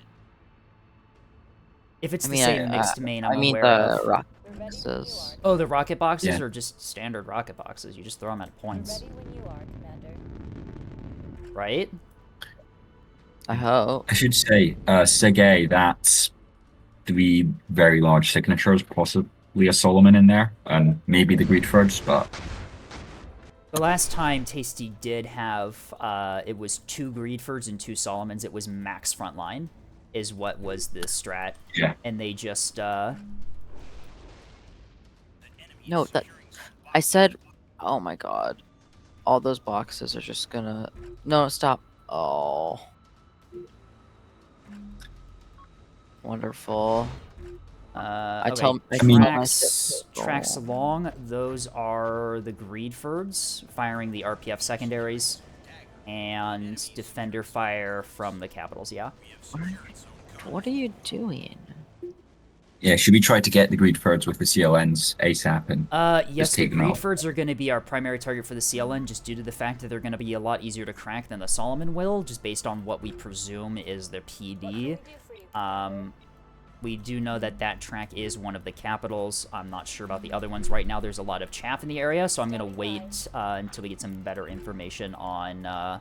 If it's I the mean, same mixed main, I'm I mean aware the of. rock We're ready when you boxes. are. Oh, the rocket boxes Yeah. are just standard rocket boxes. You just throw them at We're points, ready when you are, Commander. right? I hope. I should say, Sig A, that's 3 very large signatures, possibly a Solomon in there, and maybe the Greedfords, but The last time Tasty did have, it was 2 Greedfords and 2 Solomons. It was max frontline, is what was the strat. yeah. And they just, No, that I said. Oh my god, all those boxes are just gonna. No, stop. Oh, wonderful. okay, I mean- tracks along, those are the Greedfords firing the RPF secondaries. and defender fire from the capitals. Yeah. What are you doing? Yeah, should we try to get the greed thirds with the CLNs ASAP and Yes, the take them out? Greedfords are going to be our primary target for the CLN, just due to the fact that they're going to be a lot easier to crack than the Solomon will, just based on what we presume is their PD. We do know that that track is one of the capitals. I'm not sure about the other ones right now. There's a lot of chaff in the area, so I'm going to wait until we get some better information on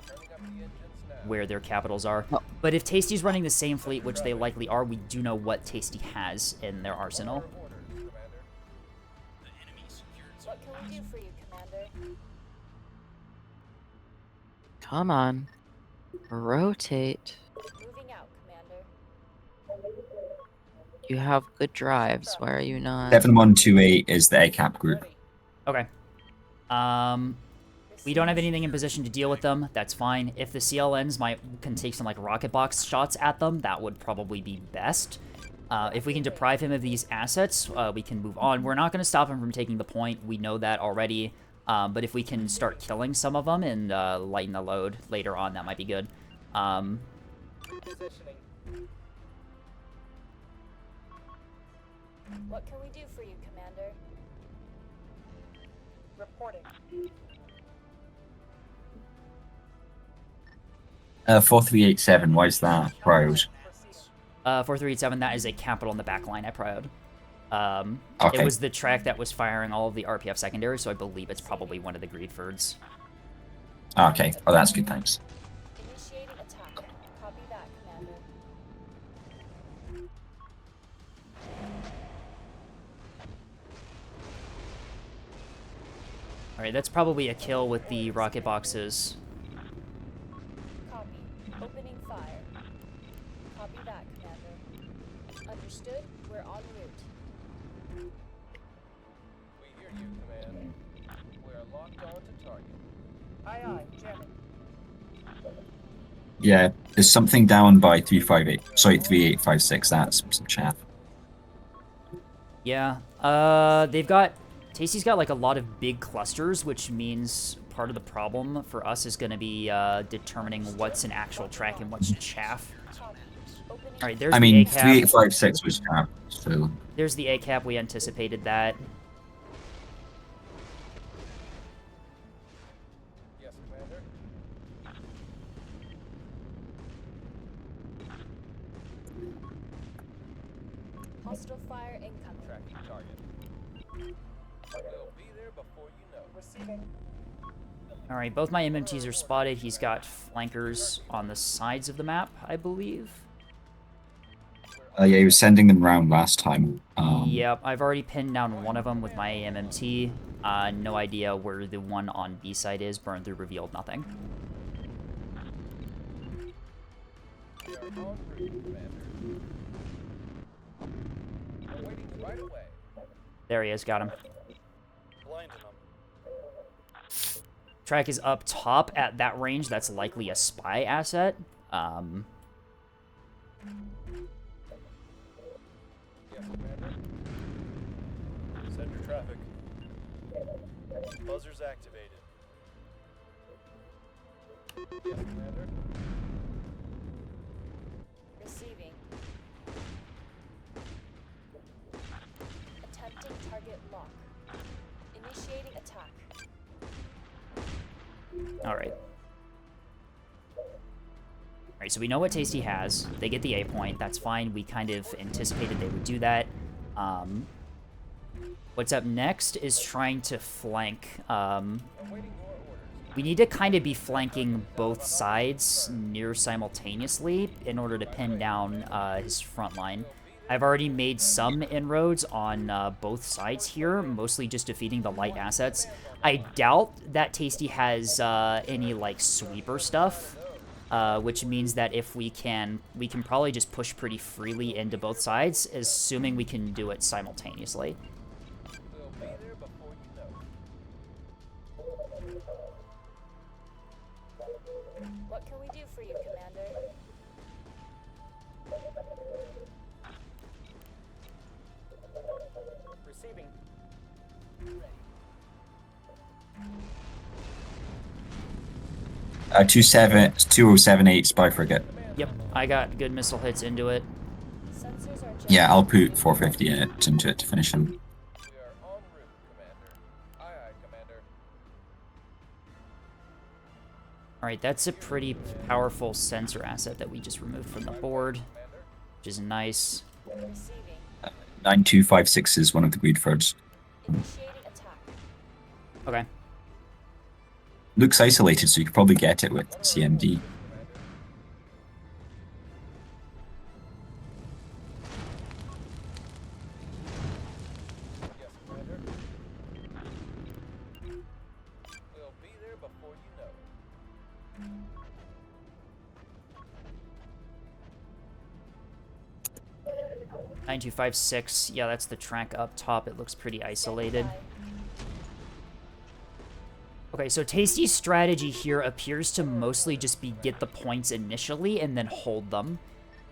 where their capitals are. But if Tasty's running the same fleet, which they likely are, we do know what Tasty has in their arsenal. What can we do for you, Commander? Come on. Rotate. Moving out, Commander. You have good drives. Why are you not? 7128 is the ACAP group. Okay. We don't have anything in position to deal with them. That's fine. If the CLNs can take some like rocket box shots at them, that would probably be best. If we can deprive him of these assets, we can move on. We're not going to stop him from taking the point. We know that already. But if we can start killing some of them and lighten the load later on, that might be good. What can we do for you, Commander? Reporting. 4387, why is that? Pros. 4387, that is a capital in the back line at Priode. Okay. It was the track that was firing all of the RPF secondaries, so I believe it's probably one of the Greedfords. Okay, well that's good, thanks. Initiating attack. Copy that, Commander. Alright, that's probably a kill with the rocket boxes. Copy. Opening fire. Copy that, Commander. Understood. We're en route. We hear you, Command. We're locked on to target. Aye, aye, jamming. Yeah, there's something down by 3856, that's some chaff. Yeah, Tasty's got like a lot of big clusters, which means part of the problem for us is going to be determining what's an actual track and what's chaff. Alright, there's I mean, the ACAP. 3856 was chaff, so... There's the ACAP, we anticipated that. Yes, Commander. Hostile fire incoming. Tracking target. We'll be there before you know. Receiving. Alright, both my MMTs are spotted. He's got flankers on the sides of the map, I believe. yeah, he was sending them round last time. Yep, I've already pinned down one of them with my MMT. No idea where the one on B side is. Burn through revealed nothing. We are en route, Commander. Awaiting right away. There he is, got him. Blinding them. Track is up top at that range. That's likely a spy asset. Yes, Commander. Send your traffic. Buzzers activated. Yes, Commander. Receiving. Attempting target lock. Initiating attack. Alright. Alright, so we know what Tasty has. They get the A point. That's fine. We kind of anticipated they would do that. What's up next is trying to flank. Awaiting your orders. We need to kind of be flanking both sides near simultaneously in order to pin down his front line. I've already made some inroads on both sides here, mostly just defeating the light assets. I doubt that Tasty has any like sweeper stuff, which means that if we can probably just push pretty freely into both sides, assuming we can do it simultaneously. We'll be there before you know. What can we do for you, Commander? Receiving. 2078 spy frigate. Yep, I got good missile hits into it. Sensors are Yeah, I'll put 450 into it to finish him. We are en route, Commander. Aye, aye, Commander. Alright, that's a pretty powerful sensor asset that we just removed from the board, which is nice. receiving. 9256 is one of the Weedfords. Initiating attack. Okay. Looks isolated, so you could probably get it with CMD. Yes, Commander. We'll be there before you know it. Nine two five six. Yeah, that's the track up top. It looks pretty isolated. Okay, so Tasty's strategy here appears to mostly just be get the points initially and then hold them.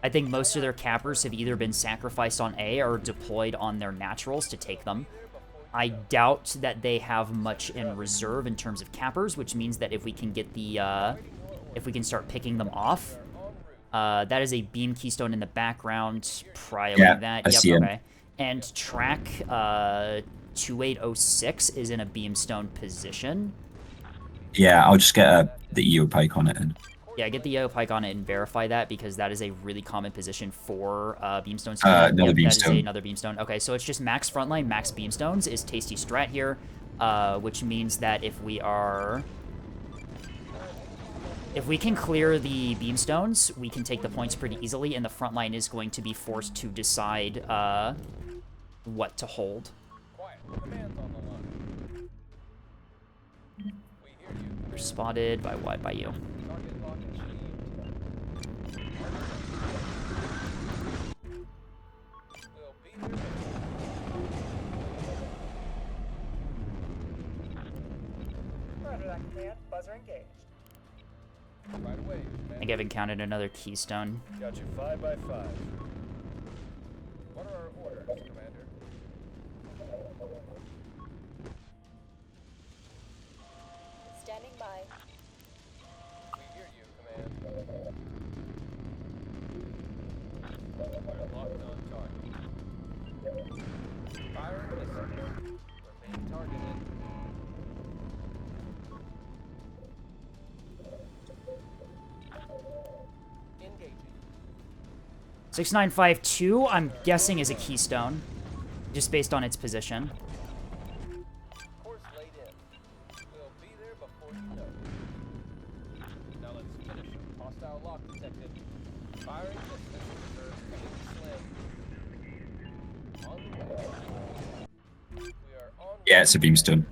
I think most of their cappers have either been sacrificed on A or deployed on their naturals to take them. I doubt that they have much in reserve in terms of cappers, which means that if we can get the, if we can start picking them off, that is a beam keystone in the background, prioing Yeah, that. I see it. Okay. And track 2806 is in a beamstone position. Yeah, I'll just get the EO pike on it. And Yeah, get the yellow pike on it and verify that because that is a really common position for beamstones. Another That is beamstone. another beamstone. Okay, so it's just max frontline, max beamstones is Tasty strat here, which means that if we can clear the beamstones, we can take the points pretty easily, and the front line is going to be forced to decide what to hold. Quiet. Command's on the line. We hear you. We're spotted by what? By you. Target lock achieved. We'll be there. Roger that, command. Buzzer engaged. Right away, I man. think I've encountered another keystone. Got you 5 by 5. What are our orders, Commander? Standing by. We hear you, Command. We're locked on target. Firing missiles. We're being targeted. Engaging. 6952, I'm guessing is a keystone, just based on its position. Course laid in. We'll be there before you know. Now let's finish him. Hostile lock detected. Firing distance reserves being slim. On the way. We are on. yeah, it's a beamstone.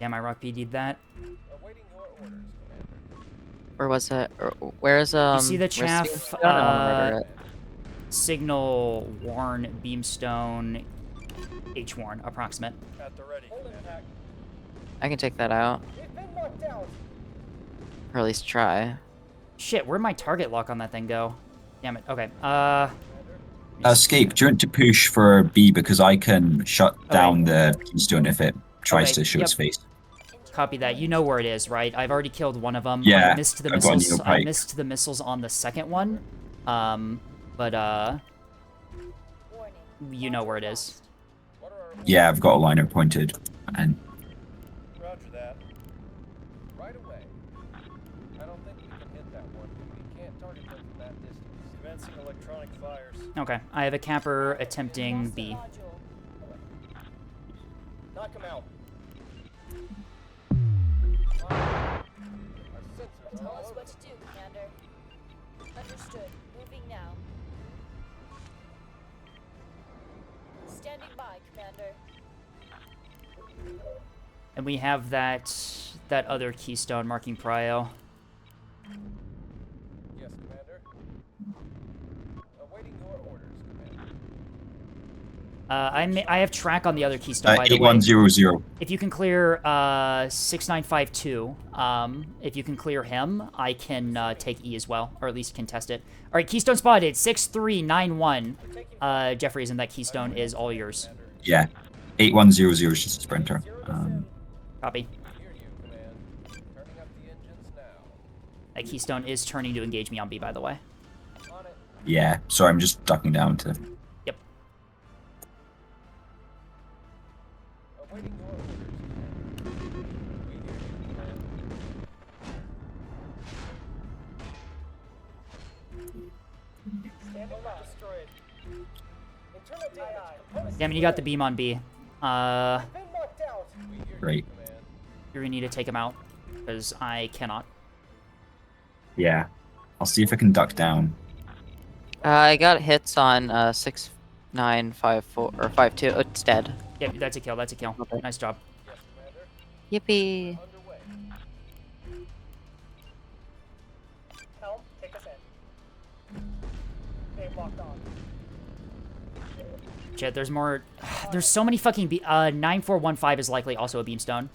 Yeah, my rock PD'd that. Awaiting your orders, Commander. Or was it? Or, where's You see the where's chaff, Stevenstone? I wanna murder it. Signal, Warn, Beamstone, H Warn, approximate. At the ready, Commander. I can take that out, We've been knocked down. or at least try. Shit, where'd my target lock on that thing go? Damn it. Okay. Escape, do you want to push for B because I can shut down the keystone if it tries Okay, to show its yep. face? Copy that. You know where it is, right? I've already killed one of them. Yeah, I missed the I've got a missiles. Neo I Pike. missed the missiles on the second one. But Warning. you know where it is. What are our Yeah, I've got a liner pointed. And Roger that. Right away. I don't think we can hit that one. We can't target them from that distance. Commencing electronic fires. Okay. I have a capper attempting B. Module. Knock him out. Our sensors are Tell all us over. what to do, Commander. Understood. Moving now. Standing by, Commander. And we have that other keystone marking prio. Yes, Commander. Awaiting your orders, Commander. I have track on the other keystone, by the way. 8100. If you can clear 6952, if you can clear him, I can take E as well, or at least contest it. All right, keystone spotted, 6391. Jeffries, and that keystone is all yours. Yeah, 8100 is just a sprinter. Copy. Hear you, Command. Turning That Keystone is turning to engage me on B, by the way. On it. Yeah, sorry, I'm just ducking down to. Yep. Awaiting your orders. We hear you, command. Stand by. Destroyed. Internal damage. Components Damn it, you got the beam on B. been marked out. We hear Great. you, command. You're gonna need to take him out, because I cannot. Yeah. I'll see if I can duck down. I got hits on 6954 or 52. It's dead. Yep, that's a kill, that's a kill. Okay. Nice job. Yes, commander. Yippee. Underway. Helm, take us in. They've locked on. Shit, there's more. There's so many fucking 9415 is likely also a beamstone.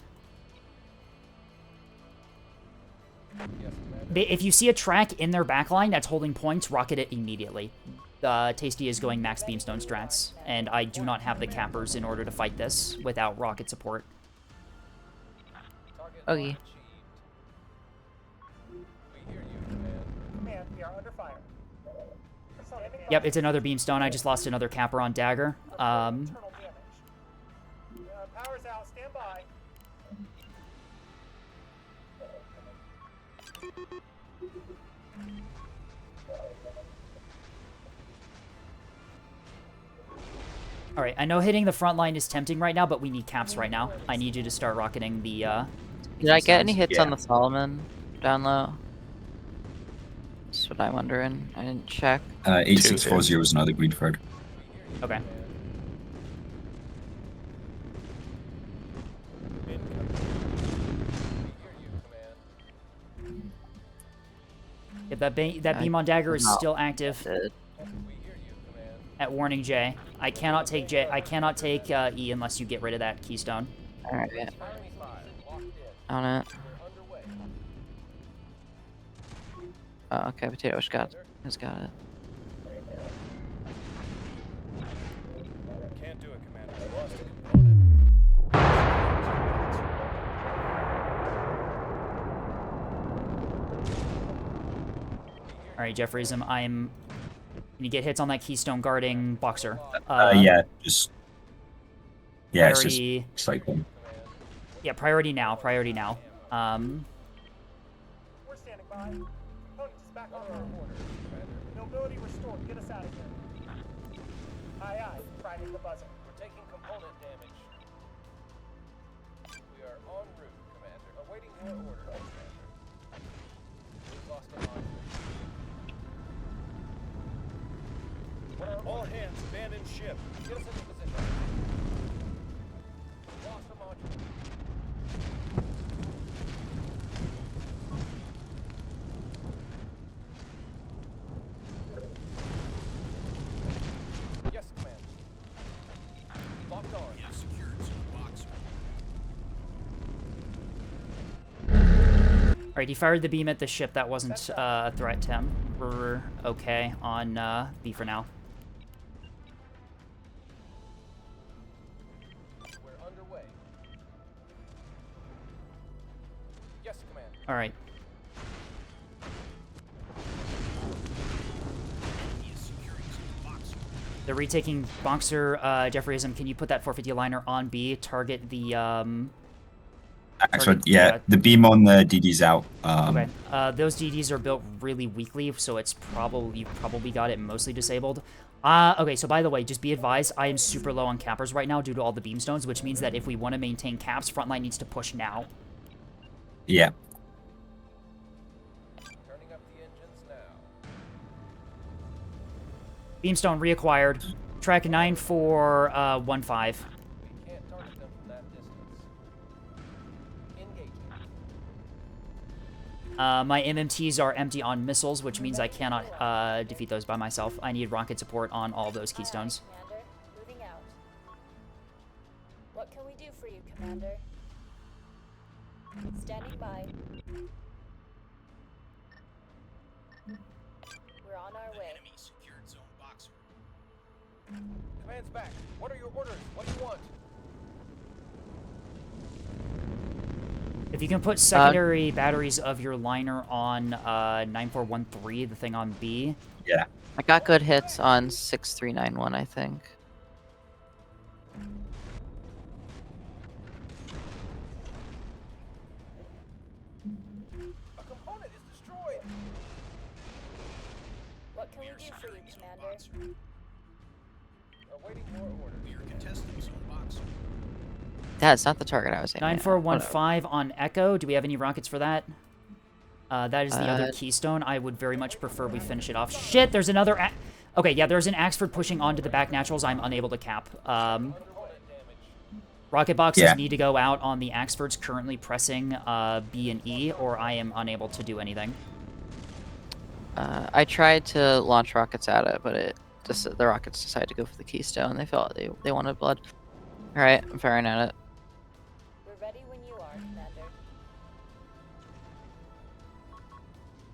Yes, commander. If you see a track in their backline that's holding points, rocket it immediately. Tasty is going max beamstone strats, and I do not have the cappers in order to fight this without rocket support. Target Okay. lock achieved. We hear you, command. Command, we are under fire. Standing by. Yep, it's another beamstone. I just lost another capper on dagger. Internal damage. Power's out. Stand by. All right, I know hitting the front line is tempting right now, but we need caps right now. I need you to start rocketing the. Did I get any hits on Yeah. the Solomon down low? That's what I'm wondering. I didn't check. 8640 is another green thread. Okay. Incoming. We hear you, command. If that beam on dagger is No. still active Dead. We hear you, command. at warning J. I cannot take J. I cannot take E unless you get rid of that keystone. Alright, Firing fire. Locked in. on it. We're underway. Oh, okay, Potato has got it. Can't do it, commander. We lost a component. All right, Jeffreysm, I'm. Can you get hits on that keystone guarding boxer? Yeah, just. Yeah, it's just Priority. cycling. Yeah, priority now. Priority now. We're standing by. Components is back on our order. Nobility restored. Get us out of here. Aye, aye. Priming the buzzer. We're taking component damage. We are en route, commander. Awaiting your orders, commander. We've lost a module. All hands, abandon ship. Get us into position. We've lost a module. Yes, command. Locked on. All right, he fired the beam at the ship. That wasn't a threat to him. We're okay on B for now. We're underway. Yes, command. All right. They're retaking Boxer. Jeffreysm, can you put that 450 liner on B? Target the. Actually, Target- yeah, the beam on the DD's out. Okay. Those DDs are built really weakly, so it's probably you probably got it mostly disabled. Okay, so by the way, just be advised, I am super low on cappers right now due to all the beamstones, which means that if we want to maintain caps, frontline needs to push now. Yeah. Turning up the engines now. Beamstone reacquired. Track 9415. We can't target them from that distance. Engaging. My MMTs are empty on missiles, which means I cannot defeat those by myself. I need rocket support on all those keystones. Commander, moving out. What can we do for you, Commander? Standing by. We're on our way. Command's back. What are your orders? What do you want? If you can put secondary batteries of your liner on 9413, the thing on B. Yeah. I got good hits on 6391, I think. A component is destroyed. What can we do for you, Commander? Awaiting more orders. That's not the target I was aiming at. 9415 on Echo. Do we have any rockets for that? That is the other Uh, keystone. I would very much prefer we finish it off. Shit, there's another... Okay, yeah, there's an Axford pushing onto the back naturals I'm unable to cap. Rocket boxes Yeah. need to go out on the Axfords currently pressing B and E, or I am unable to do anything. I tried to launch rockets at it, but the rockets decided to go for the keystone. They felt they wanted blood. All right, I'm firing at it. We're ready when you are, Commander.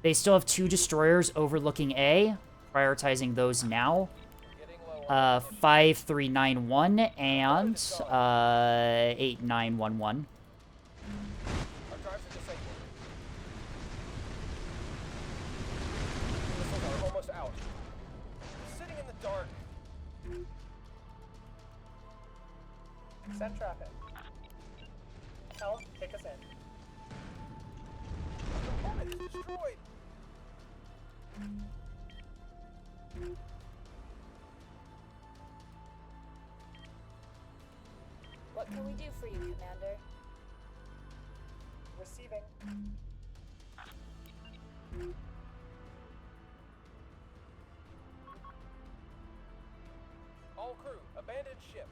They still have 2 destroyers overlooking A. Prioritizing those now. 5391 and 8911. Our drives are disabled. Missiles are almost out. Sitting in the dark. Send traffic. Helm, take us in. A component is destroyed. What can we do for you, Commander? Receiving. All crew, abandon ship.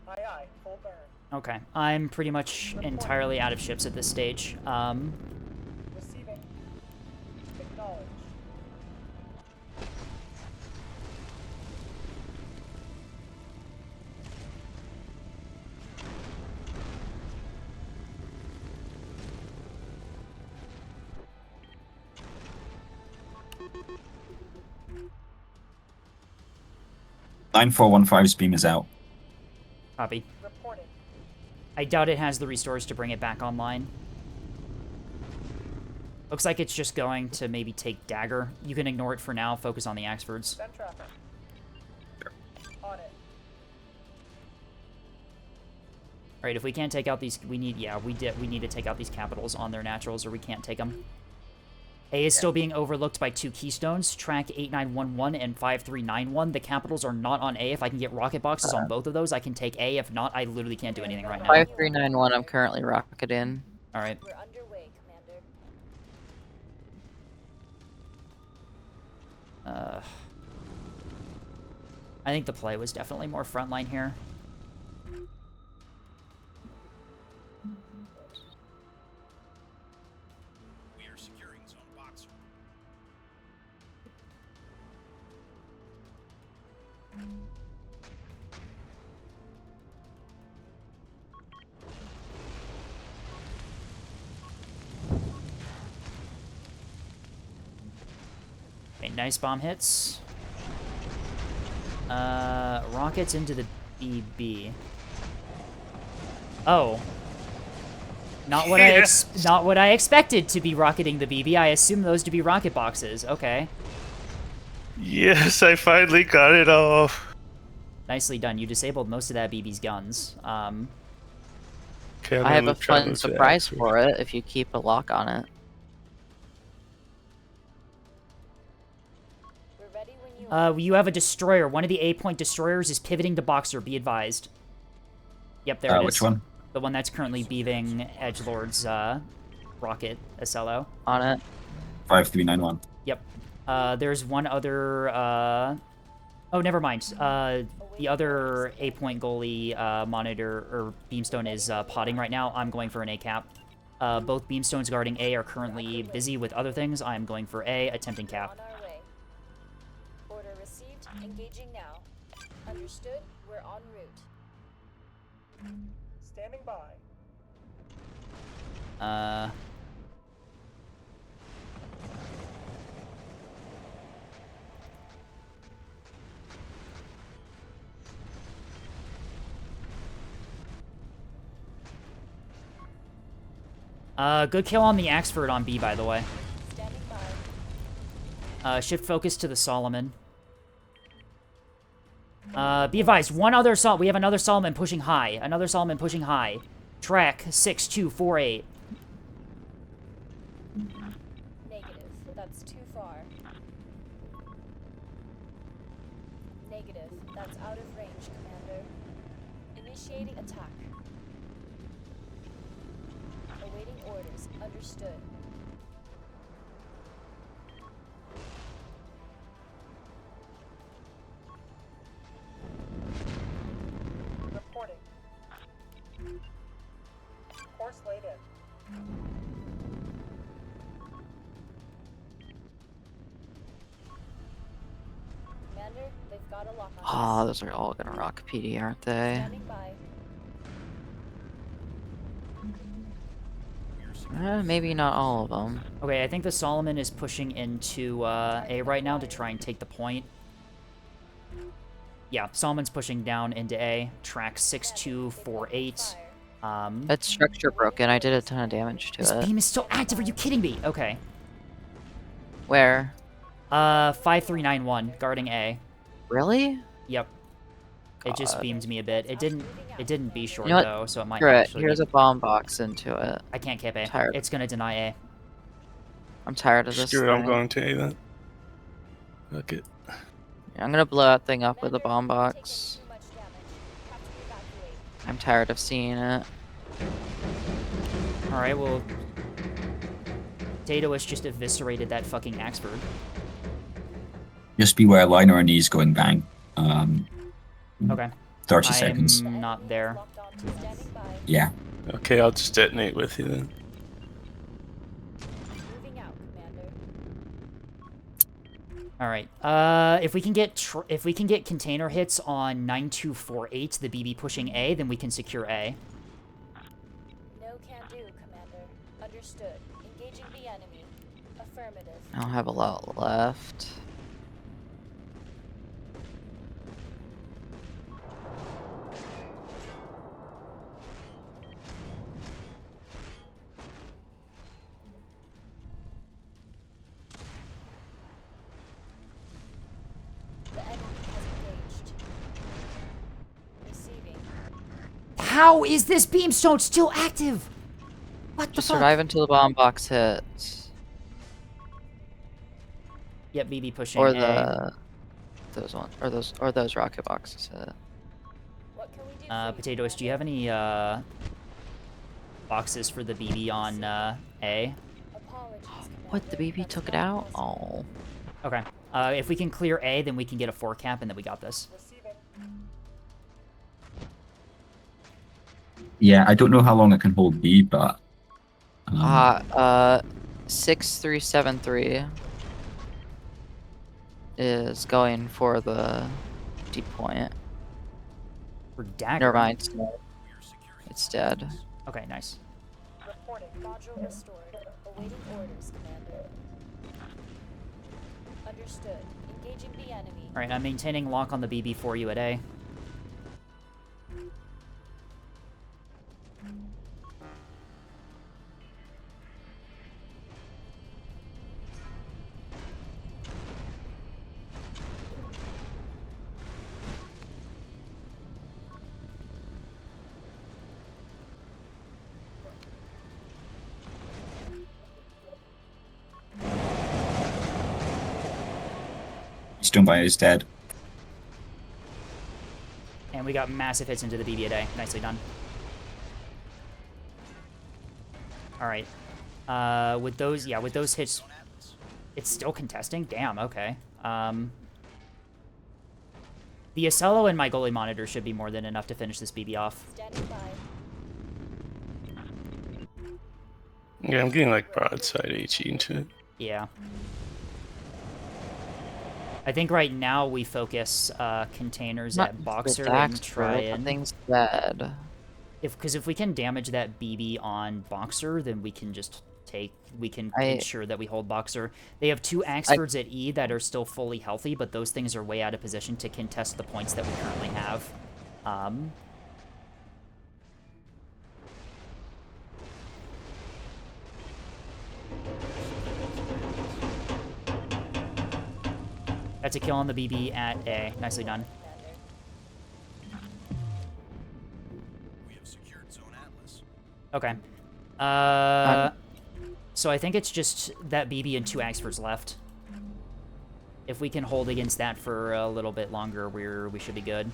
Aye aye, full burn. Okay, I'm pretty much entirely out of ships at this stage. Receiving. Acknowledged. Nine 9415's beam is out. Copy. Reporting. I doubt it has the restores to bring it back online. Looks like it's just going to maybe take Dagger. You can ignore it for now, focus on the Axfords. Send traffic. On it. Alright, if we can't take out these... We need to take out these capitals on their naturals, or we can't take them. A is still being overlooked by 2 keystones, track 8911 and 5391. The capitals are not on A. If I can get rocket boxes on both of those, I can take A. If not, I literally can't do anything right now. 5391, I'm currently rocket in. Alright. We're underway, Commander. I think the play was definitely more frontline here. We are securing zone boxer. Okay, nice bomb hits. Rockets into the BB. Oh. Not what not what I expected to be rocketing the BB. I assumed those to be rocket boxes. Okay. Yes, I finally got it off. Nicely done. You disabled most of that BB's guns. I have a fun surprise for it if you keep a lock on it. We're ready when you You have a destroyer. One of the A-point destroyers is pivoting to Boxer. Be advised. Yep, there it is. Which one? The one that's currently beaving Edgelord's rocket, Acello. On it. 5391. Yep. There's one other... Oh, never mind. The other A-point goalie monitor, or Beamstone, is potting right now. I'm going for an A-cap. Both Beamstones guarding A are currently busy with other things. I'm going for A, attempting cap. on our way. Order received. Engaging now. Understood. We're en route. Standing by. Good kill on the Axford on B, by the way. Standing by. Shift focus to the Solomon. Be advised, one other we have another Solomon pushing high. Another Solomon pushing high. Track 6248. Negative. That's too far. Negative. That's out of range, Commander. Initiating attack. Awaiting orders. Understood. Reporting. Course laid in. Commander, they've got a lock on Oh, us. those are all gonna rock PD, aren't they? Standing by. Maybe not all of them. Okay, I think the Solomon is pushing into A right now to try and take the point. Yeah, Solomon's pushing down into A. Track 6248. That structure broken. I did a ton of damage to This it. beam is still active. Are you kidding me? Okay. Where? 5391, guarding A. Really? Yep. It just God. beamed me a bit. It didn't be short You know what? though, so it might Screw it. actually Here's be... a bomb box into it. I can't cap A. Tired. It's gonna deny A. I'm tired of this Screw it, I'm thing. going to A then. Fuck it. I'm gonna blow that thing up with a bomb Commander, box. taking too much damage. Have to evacuate. I'm tired of seeing it. Alright, well... Daedalus just eviscerated that fucking Axford. Just beware, liner and E's going bang. Okay. 30 I'm seconds. not there. Locked on to standing by. Yeah. Okay, I'll just detonate with you then. Moving out, Commander. All right. If we can get container hits on 9248, the BB pushing A, then we can secure A. No can do, Commander. Understood. Engaging the enemy. Affirmative. I don't have a lot left. The enemy has engaged. Receiving. How is this beamstone still active? What the Just fuck? survive until the bomb box hits. Yep, BB pushing Or A. those rocket boxes hit. What can we do for you, Potatoes, do you have any boxes for the BB on A? Apologies, What, the Commander. BB That's took it not out? possible. Oh. Okay. If we can clear A, then we can get a 4 cap, and then we got this. Receiving. Yeah, I don't know how long it can hold B, but... 6373 is going for the deep point. For dagger. Never mind. It's dead. Okay, nice. Reporting. Module restored. Awaiting orders, Commander. Understood. Engaging the enemy. All right, I'm maintaining lock on the BB for you at A. Stone Fire is dead. And we got massive hits into the BB at A. Nicely done. All right. With those hits, it's still contesting. Damn. Okay. The Acello and my goalie monitor should be more than enough to finish this BB off. Standing by. Yeah, I'm getting like broadside HE into it. Yeah. I think right now we focus containers at Boxer and try and Thing's dead. because if we can damage that BB on Boxer, then we can just ensure that we hold Boxer. They have 2 Axfords at E that are still fully healthy, but those things are way out of position to contest the points that we currently have. That's a kill on the BB at A. Nicely done. We have secured Zone Atlas. Okay. So I think it's just that BB and 2 Axfords left. If we can hold against that for a little bit longer, we should be good.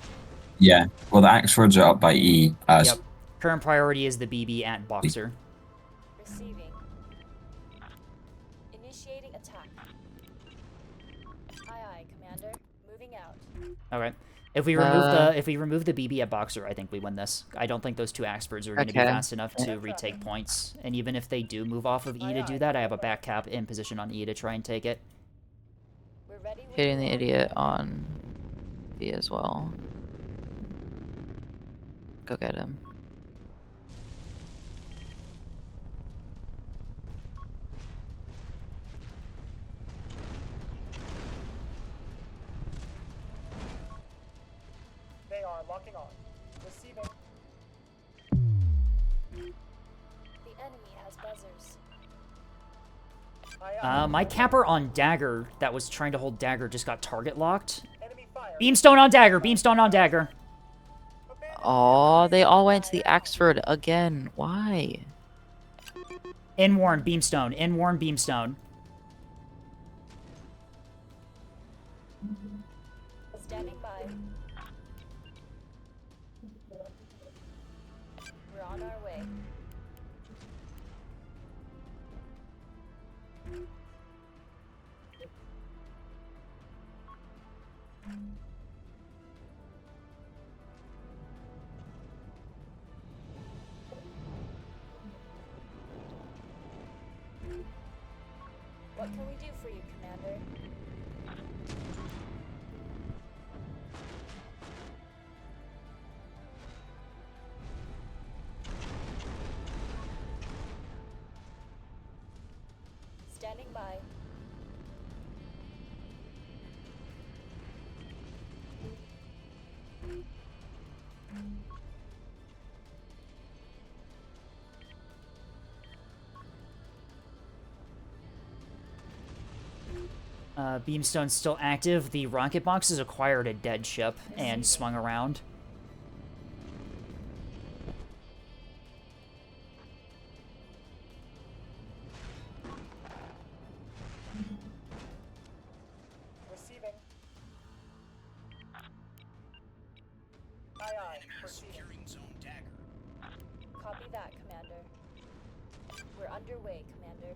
Yeah. Well, the Axfords are up by E. Yep. Current priority is the BB at Boxer. Receiving. Initiating attack. Aye, Commander. Moving out. Okay. If we remove the BB at Boxer, I think we win this. I don't think those 2 Axfords are going to be Okay. fast enough to retake points. And even if they do move off of E to do that, I have a back cap in position on E to try and take it. We're ready with Hitting the your idiot on B as well. Go get him. They are locking on. Receiving. The enemy has buzzers. Aye, aye. My capper on Dagger that was trying to hold Dagger just got target locked. Enemy fire. Beamstone on Dagger! Beamstone on Dagger! Oh, they all went to the Axford again. Why? Inwarn, Beamstone. Inwarn, Beamstone. Standing by. We're on our way. What can we do for you, Commander? Standing by. Beamstone's still active. The rocket boxes acquired a dead ship and swung around. Receiving. Aye, aye. Proceeding. Securing Zone Dagger. Copy that, Commander. We're underway, Commander.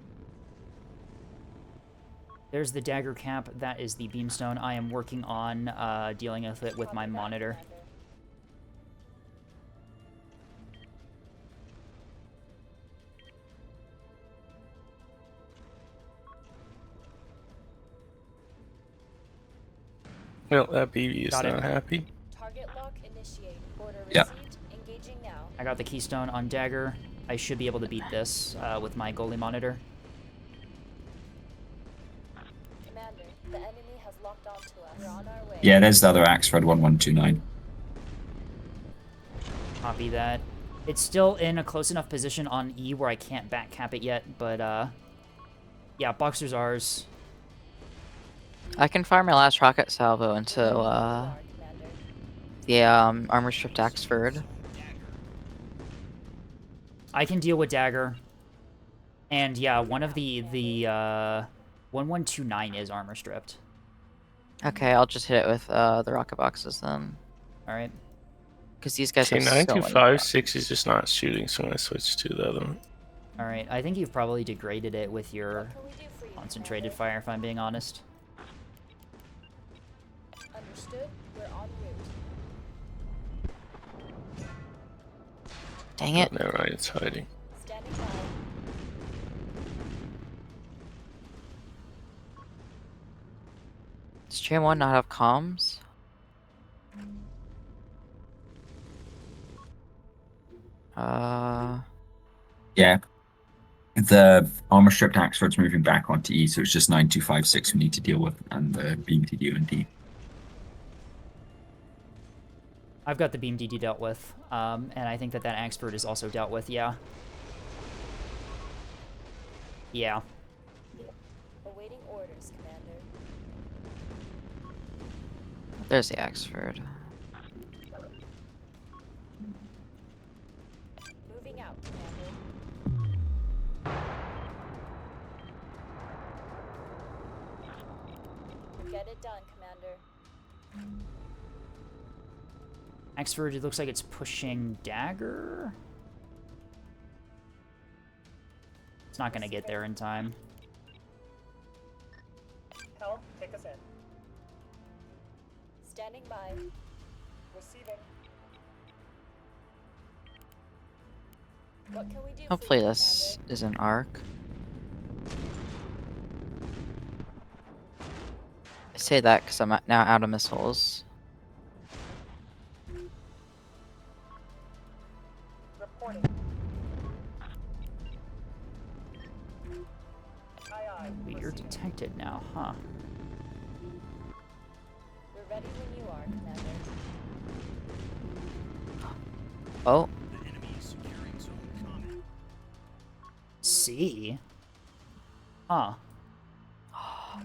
There's the Dagger cap. That is the Beamstone. I am working on dealing with it with my Copy that, monitor. Commander. Well, that BB is Got it. not happy. Target lock initiate. Order Yep. received. Engaging now. I got the Keystone on Dagger. I should be able to beat this with my goalie monitor. Commander, the enemy has locked onto us. We're on our way. Yeah, there's the other Axford 1129. Copy that. It's still in a close enough position on E where I can't back cap it yet, but yeah, Boxer's ours. I can fire my last rocket salvo into Commander. the armor stripped Axford. I can deal with Dagger. And yeah, one of the 1129 is armor stripped. Okay, I'll just hit it with the rocket boxes then. Alright. Because these guys Okay, have so many 9256 is just not shooting, so I'm gonna switch to the other one. Alright, I think you've probably degraded it with your What can we do for you, concentrated Commander? fire, if I'm being honest. Understood. We're en route. Dang it. Oh, never mind, it's hiding. Standing by. Does Stream 1 not have comms? Yeah. The armor stripped Axford's moving back onto E, so it's just 9256 we need to deal with, and the beam TD and D. I've got the Beam DD dealt with, and I think that Axford is also dealt with, yeah. Yeah. Awaiting orders, Commander. There's the Axford. Moving out, Commander. Get it done, Commander. Axford, it looks like it's pushing Dagger. It's not gonna get there in time. Helm, take us in. Standing by. Receiving. What can we do? Hopefully for you, this is an arc. I say that because I'm now out of missiles. Reporting. Aye, aye. Wait, you're detected now, huh? We're ready when you are, Commander. Oh, C? Huh. oh,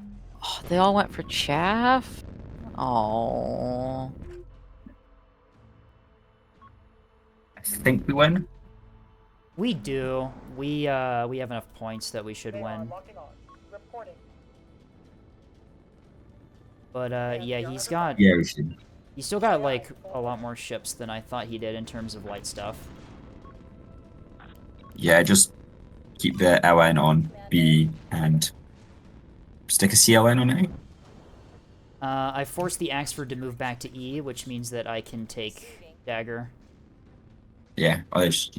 they all went for chaff? Oh. I think we win. We do. We have enough points that we should They are win. locking on. Reporting. But yeah, he's Yeah, we should. still got like a lot more ships than I thought he did in terms of light stuff. Yeah, just keep the LN on B and stick a CLN on A. I forced the Axford to move back to E, which means that I can take Dagger. Yeah, I'll just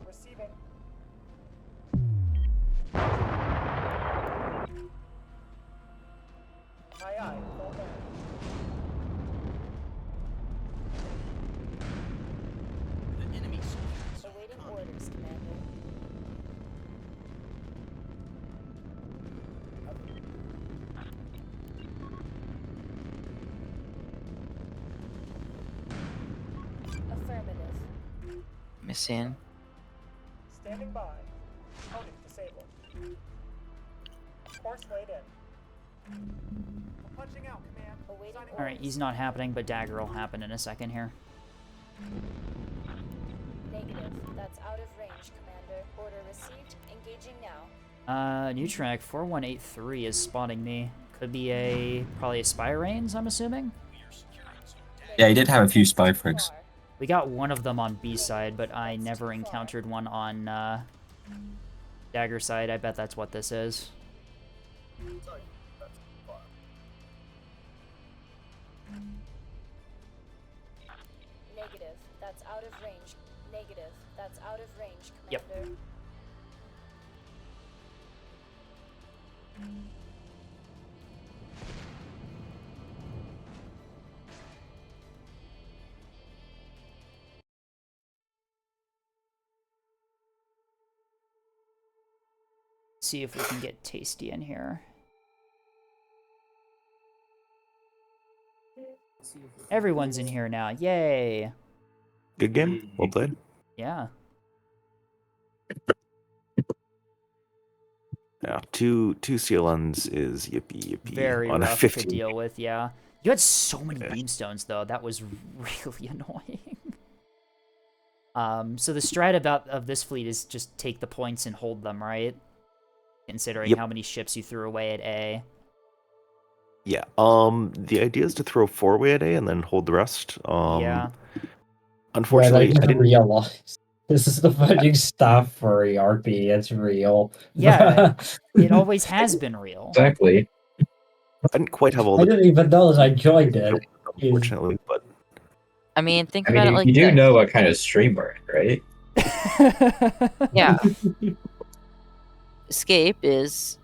Receiving. Aye, aye. Full bearing. Awaiting orders, Commander. Affirmative. Missing. Standing by. Opponent disabled. Course laid in. I'm punching out, command. Awaiting Signing Alright, orders. he's not happening, but Dagger will happen in a second here. Negative. That's out of range, Commander. Order received. Engaging now. New track 4183 is spotting me. Could be probably a spy reigns, I'm assuming. Yeah, he did have a few spy frigs. We got one of them on B side, but I never encountered one on Dagger side. I bet that's what this is. Negative. That's out of range. Negative. That's out of range, Yep. Commander. See if we can get Tasty in here. Everyone's in here now. Yay! Good game. Well played. Yeah. Yeah, two CLNs is yippee yippee Very on a rough 15. to deal with, yeah. You had so many beamstones, though. That was really annoying. So the strat of this fleet is just take the points and hold them, right? Considering Yep. how many ships you threw away at A. Yeah. The idea is to throw 4-way at A and then hold the rest. Yeah. Unfortunately, I didn't. realize this is the fucking stuff for ERP. It's real. Yeah, it always has been real. Exactly. I didn't quite have all I the. didn't even know as I joined it. Unfortunately, but I mean, think I about mean, it like you do this. know what kind of stream we're in, right? Yeah. Escape is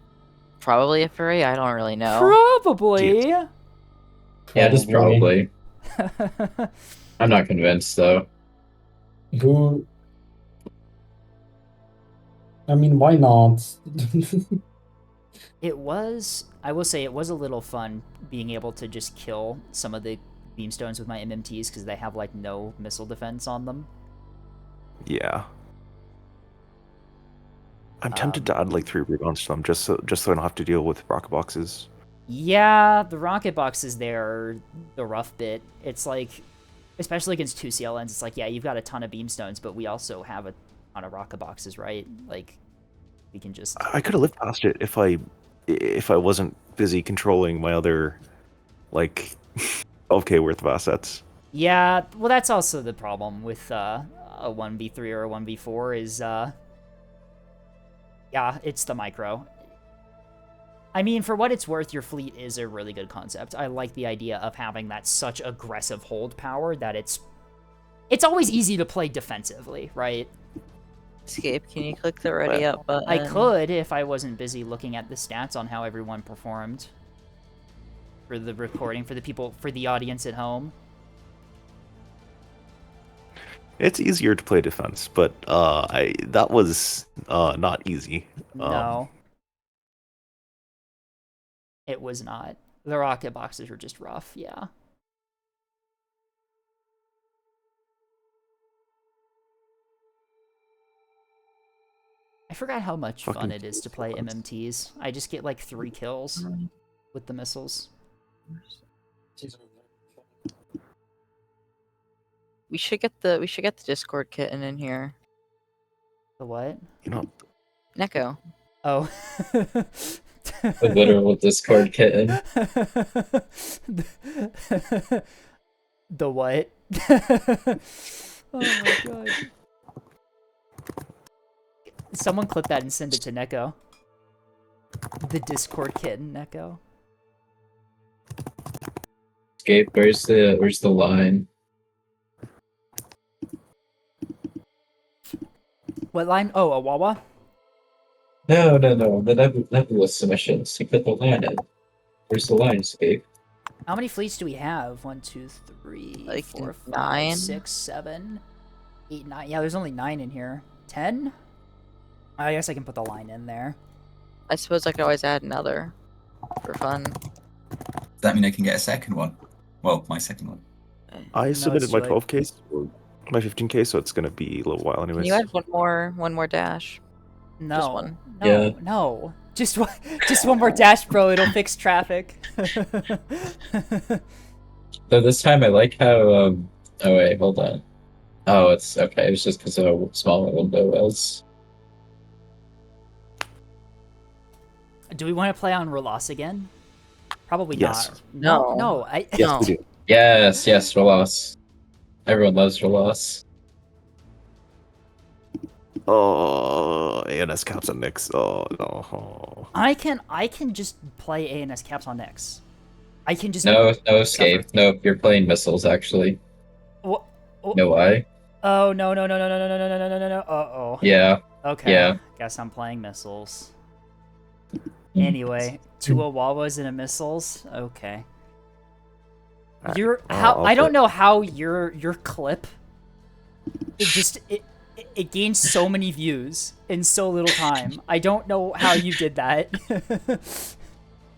probably a furry. I don't really know. Probably. Yeah, just probably. I'm not convinced though. Who? I mean, why not? It was, I will say, it was a little fun being able to just kill some of the beamstones with my MMTs because they have like no missile defense on them. yeah. I'm tempted to add like 3 rebounds to them just so I don't have to deal with rocket boxes. Yeah, the rocket boxes there are the rough bit. It's like, especially against 2 CLNs, it's like, yeah, you've got a ton of beamstones, but we also have a ton of rocket boxes, right? Like, we can just... I could have lived past it if I wasn't busy controlling my other, like, 12k worth of assets. Yeah, well, that's also the problem with a 1v3 or a 1v4 is, yeah, it's the micro. I mean, for what it's worth, your fleet is a really good concept. I like the idea of having that such aggressive hold power that it's always easy to play defensively, right? Escape, can you click the ready up button? I could if I wasn't busy looking at the stats on how everyone performed for the recording, for the people, for the audience at home. It's easier to play defense, but that was not easy. No. It was not. The rocket boxes were just rough, yeah. I forgot how much fun it is to play MMTs. I just get like 3 kills with the missiles. We should get the Discord kitten in here. The what? You know, Neko. Oh. The literal Discord kitten. The what? Oh my god. Someone clip that and send it to Neko. The Discord kitten, Neko. Escape, where's the line? What line? Oh, a Wawa? No. The Nebula submissions. You put the line in. Where's the line, Escape? How many fleets do we have? 1, 2, 3, Like 4, 5, 9? 6, 7, 8, 9. Yeah, there's only 9 in here. 10? I guess I can put the line in there. I suppose I could always add another for fun. Does that mean I can get a second one? Well, my second one. I submitted my it's like- 12k, or my 15k, so it's gonna be a little while anyways. Can you add one more dash? No. Just one. No, Yeah. no. Just one more dash, bro. It'll fix traffic. So this time I like how oh wait, hold on. Oh, it's okay. It's just because of how small my window was. Do we want to play on Rolas again? Probably Yes. not. No. Yes, No. we do. Yes, Rolas. Everyone loves Rolas. Oh, ANS caps on Nyx. Oh no. I can just play ANS caps on Nyx. I can just No Escape. No, you're playing missiles actually. What? No why? Oh no. Uh-oh. Yeah. Okay. Yeah. Guess I'm playing missiles. Anyway, 2 Awawas and a missiles. Okay. I don't know how your clip it gained so many views in so little time. I don't know how you did that.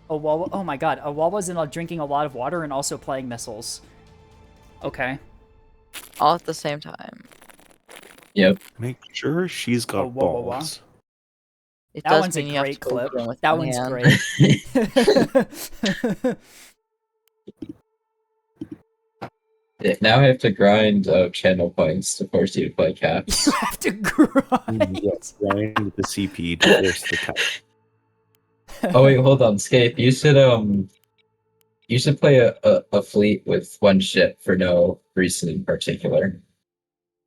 Awawa, oh my god, Awawa's in drinking a lot of water and also playing missiles. Okay. All at the same time. Yep. Make sure she's got whoa, whoa, whoa. balls. It That does one's a mean you have great to go clip. in with That one one's hand. great. Now I have to grind channel points to force you to play caps. You have to grind. Yes, grind with the CP to force the cap. Oh wait, hold on, Scape. You should play a fleet with one ship for no reason in particular.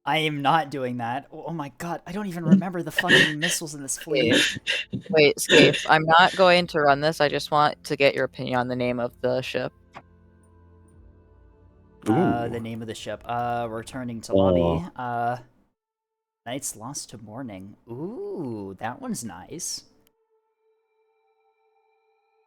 I am not doing that. Oh my god, I don't even remember the fucking missiles in this fleet. Wait, Scape, I'm not going to run this. I just want to get your opinion on the name of the ship. The name of the ship. Returning to lobby. Nights Lost to Morning. Ooh, that one's nice.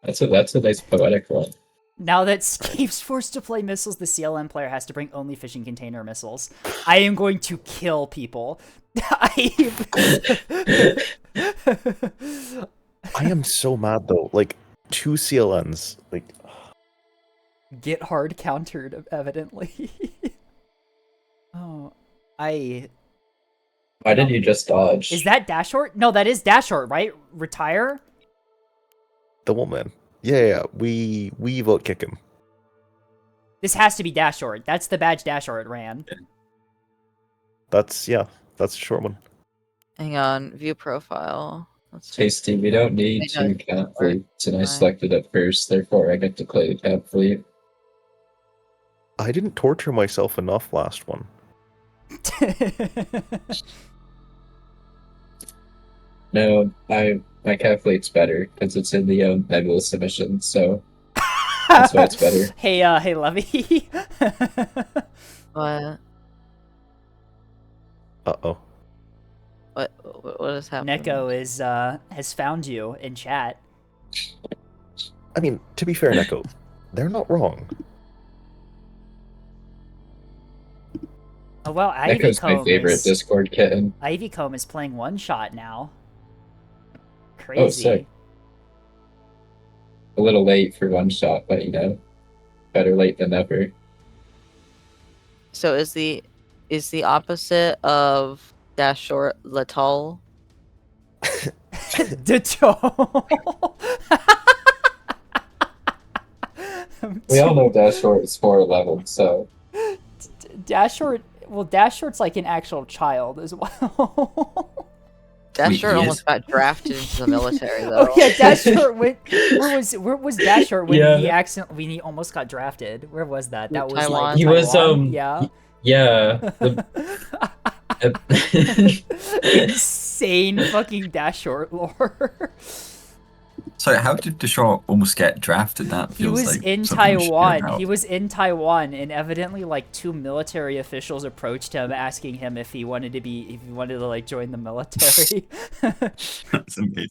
That's a nice poetic one. Now that Scape's forced to play missiles, the CLM player has to bring only fishing container missiles. I am going to kill people. I am so mad though. Like 2 CLNs. Like Get hard countered, evidently. Oh, Why did you just dodge? Is that Dashort? No, that is Dashort, right? Retire? the woman. Yeah, we vote kick him. This has to be Dashort. That's the badge Dashort ran. That's a short one. Hang on, view profile. Let's see. Tasty, we don't need I know two cat fleets, and I Fine. selected it first, therefore I get to play the cat fleet. I didn't torture myself enough last one. No, my cat fleet's better because it's in the nebula submission, so that's why it's better. Hey, Levy. What? Uh-oh. What is happening? Neko is has found you in chat. I mean, to be fair, Neko, they're not wrong. Oh well, Ivy Neko's my Comb favorite is Discord kitten. Ivy Comb is playing one shot now. Oh, Crazy. sick. A little late for one shot, but you know, better late than never. So is the opposite of dash short Latal? Ditto. We all know Dash Short is 4'11", so Dashort. Well, Dashort's like an actual child as well. Dash Wait, short he almost is? got drafted into the military though. Oh yeah, Dashort went. Where was Dashort when Yeah. he almost got drafted? Where was that? That was Taiwan. like he was Taiwan? Yeah. yeah. Insane fucking Dashort lore. So how did Deshaw almost get drafted? That He feels was like in something we should hear Taiwan. about. He was in Taiwan, and evidently, like, two military officials approached him, asking him if he wanted to like join the military. That's amazing.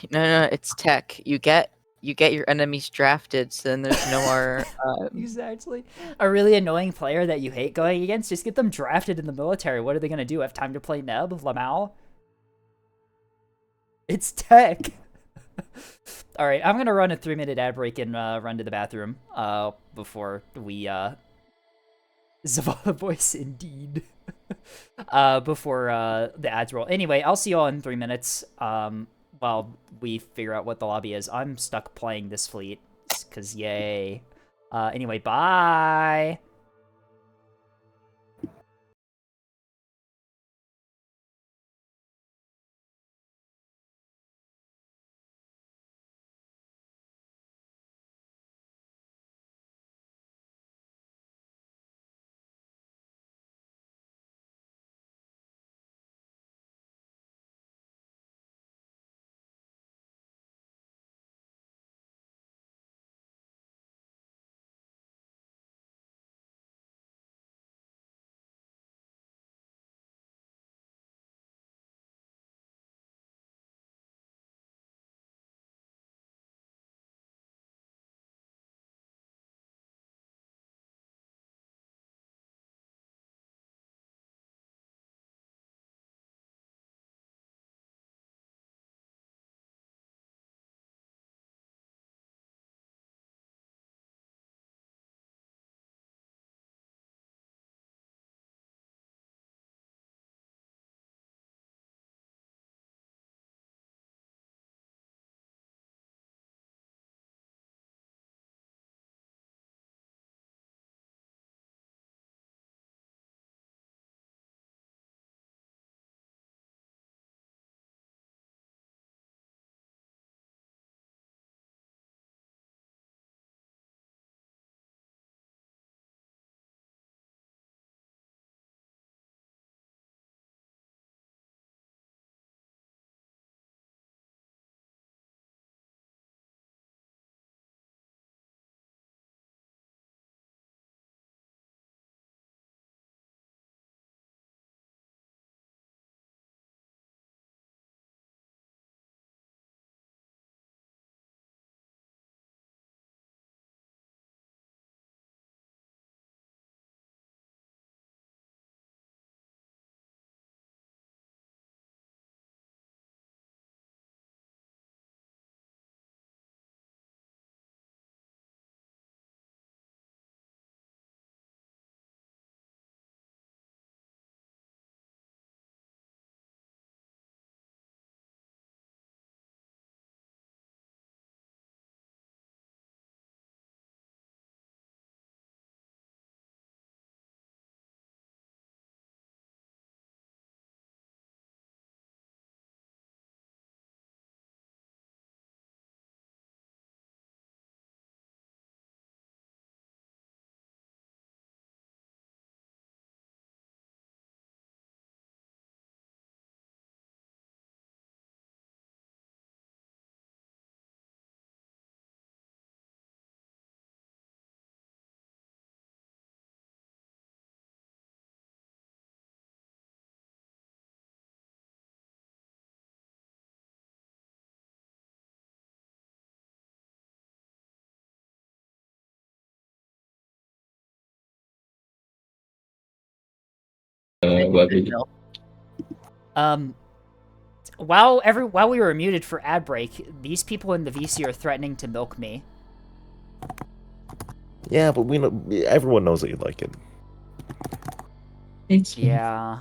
No, it's tech. You get your enemies drafted, so then there's no more. Exactly. A really annoying player that you hate going against, just get them drafted in the military. What are they gonna do? Have time to play Neb, Lamau? It's tech. All right, I'm gonna run a 3-minute ad break and run to the bathroom. Before we Zavala voice indeed. Before the ads roll. Anyway, I'll see you all in 3 minutes. While we figure out what the lobby is. I'm stuck playing this fleet, cause yay. Anyway, bye. Levy. No. While we were muted for ad break, these people in the VC are threatening to milk me. Yeah, but we know everyone knows that you like it. Yeah.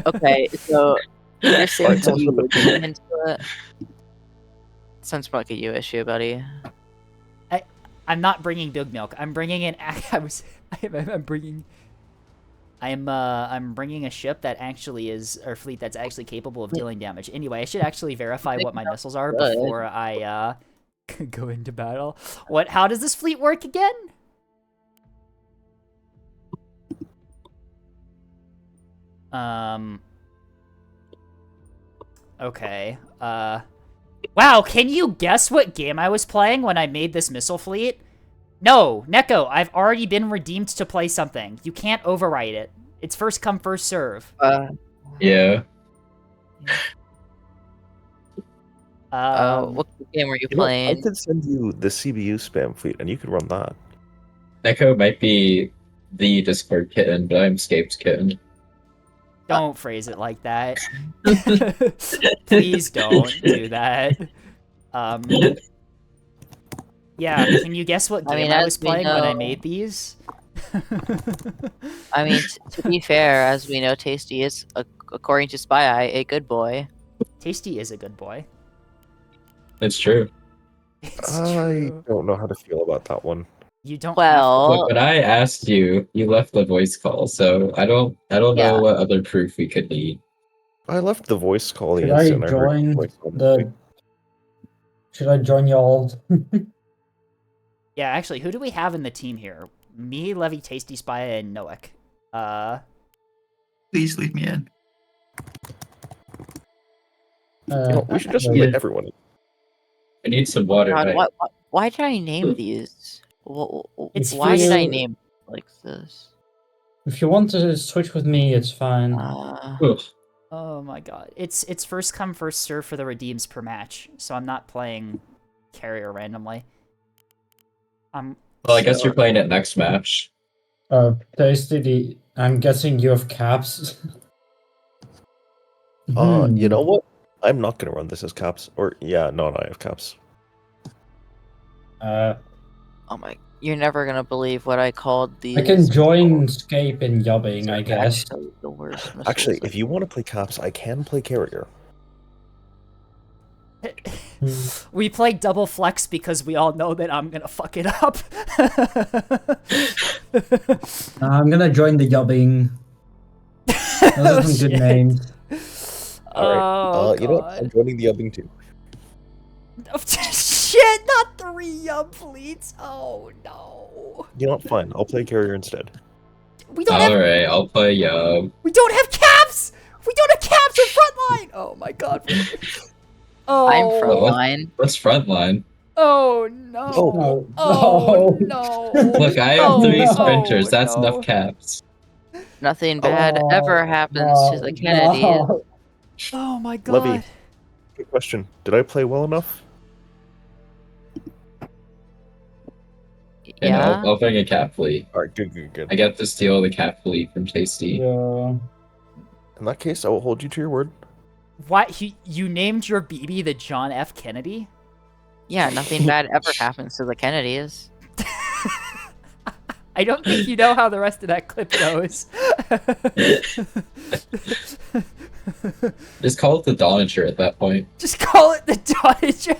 Okay, so you're saying Alright, tell us you what would the- get into it? Sounds more like a you issue, buddy. I'm not bringing Big Milk. I'm bringing an. I'm bringing a ship that actually is, or fleet that's actually capable of dealing damage. Anyway, I should actually verify what my missiles are Good. before I go into battle. What? How does this fleet work again? Okay. Wow, can you guess what game I was playing when I made this missile fleet? No, Neko, I've already been redeemed to play something. You can't overwrite it. It's first come, first serve. Yeah. What game were you You know, I playing? could send you the CBU spam fleet, and you could run that. Neko might be the Discord kitten, but I'm Scape's kitten. Don't phrase it like that. Please don't do that. Yeah, can you guess what I game mean, I as was we playing when I know- made these? I mean, to be fair, as we know, Tasty is, according to Spy Eye, a good boy. Tasty is a good boy. It's true. It's I true. don't know how to feel about that one. You don't. Well, But when I asked you, you left the voice call, so I don't Yeah. know what other proof we could need. I left the voice call the Should I instant I heard join your voice on the? Should I join y'all? Yeah, actually, who do we have in the team here? Me, Levy, Tasty, Spy, and Noek. Please leave me in. You know, we should just wait. let everyone in. I need some water. God, mate. why did I name these? It's Why did I free- name like this? If you want to switch with me, it's fine. Ugh. Oh my god. It's first come, first serve for the redeems per match, so I'm not playing carrier randomly. Well, I guess you're playing it next match. Tasty, I'm guessing you have caps. You know what? I'm not gonna run this as caps. Or yeah, no, I have caps. Oh my! You're never gonna believe what I called these. I can join Scape in yubbing, I guess. Actually, the worst Actually, missiles if you want to play caps, I can play carrier. We play double flex because we all know that I'm gonna fuck it up. I'm gonna join the yubbing. Those are some good Shit. names. Alright. Oh, You know what? God. I'm joining the yubbing too. Shit, not 3 yub fleets. Oh no. You know what? Fine. I'll play carrier instead. We don't have Alright, I'll play we don't have caps. We don't have caps or frontline. Oh my god. Oh. I'm frontline. What's frontline? Oh no. Oh, Oh no. no. Look, I have Oh, 3 no, sprinters. That's no. enough caps. Nothing bad ever happens to the Kennedys. No. Oh my god. Levy, good question. Did I play well enough? And Yeah. I'll bring a cap fleet. Alright, good. I get to steal the cap fleet from Tasty. Yeah. In that case, I will hold you to your word. Why you named your BB the John F. Kennedy? Yeah, nothing bad ever happens to the Kennedys. I don't think you know how the rest of that clip goes. Just call it the Donager at that point. Just call it the Dodge.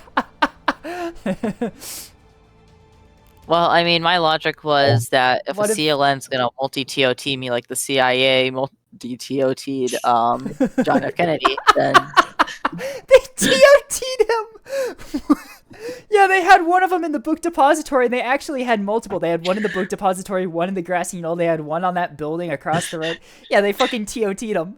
Well, I mean, my logic was that if What a if- CLN's gonna multi-TOT me like the CIA multi-TOT'd John F. Kennedy, then They TOT'd him. Yeah, they had one of them in the book depository, and they actually had multiple. They had one in the book depository, one in the grassy knoll. They had one on that building across the road. Yeah, they fucking TOT'd him.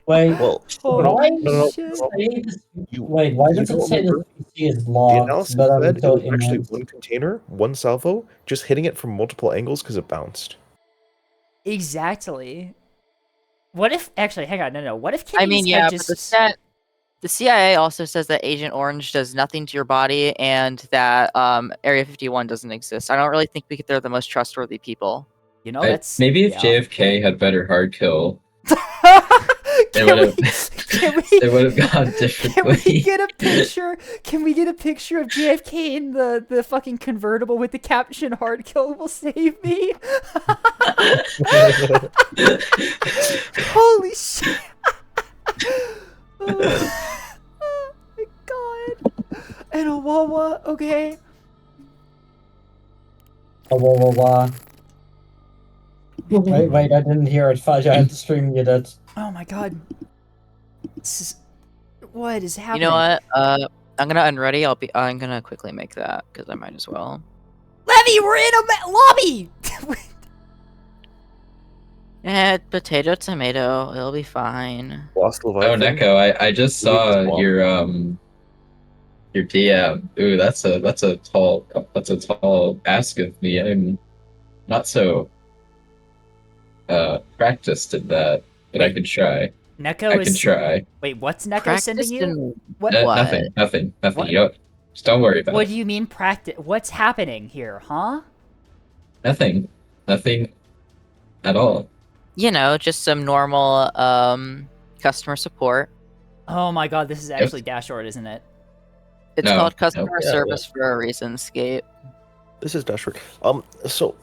Wait, Well, why no, does it no. say this? You- Wait, why does you it don't say remember? the PC is The locked? analysis But I'm said it still was actually immense? one container, one salvo, just hitting it from multiple angles because it bounced. Exactly. What if actually? Hang on, no. What if I Kennedy's mean, yeah, had but just the CIA also says that Agent Orange does nothing to your body and that Area 51 doesn't exist. I don't really think they're the most trustworthy people. You know, that's Maybe if yeah. JFK had better hard kill, it Can would we, have can we, it would have gone can we differently. get a picture? Can we get a picture of JFK in the fucking convertible with the caption "Hard kill will save me"? Holy shit! Oh my god! And a Wawa, okay. Wait, I didn't hear it. Fudge, I had to stream mute it. Oh my god. This is... What is happening? You know what? I'm gonna unready. I'm gonna quickly make that because I might as well. Levy, we're in a lobby! Potato, tomato. It'll be fine. Lost Oh, Leviathan. Neko, I just saw your DM. Ooh, that's a tall ask of me. I'm not so practiced in that, but I could try. Neko I is... can try. Wait, what's Neko sending you? What? Nothing. What? You don't, just don't worry about What it. do you mean practice? What's happening here, huh? Nothing at all. You know, just some normal customer support. Oh my god, this is actually Dashboard, isn't it? It's No, called customer no, yeah, service for a reason, Skate. This is Dashboard. So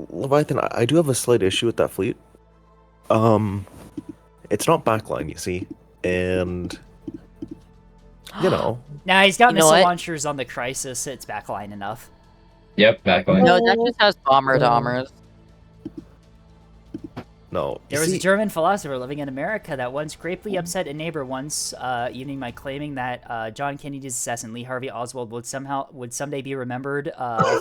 Leviathan, I do have a slight issue with that fleet. It's not backline, you see, and you know. Nah, he's got You know missile what? launchers on the Crisis. It's backline enough. Yep, backline. No, that just has bomber domers. No, There was a German philosopher living in America that once gravely upset a neighbor once evening by claiming that John Kennedy's assassin Lee Harvey Oswald would someday be remembered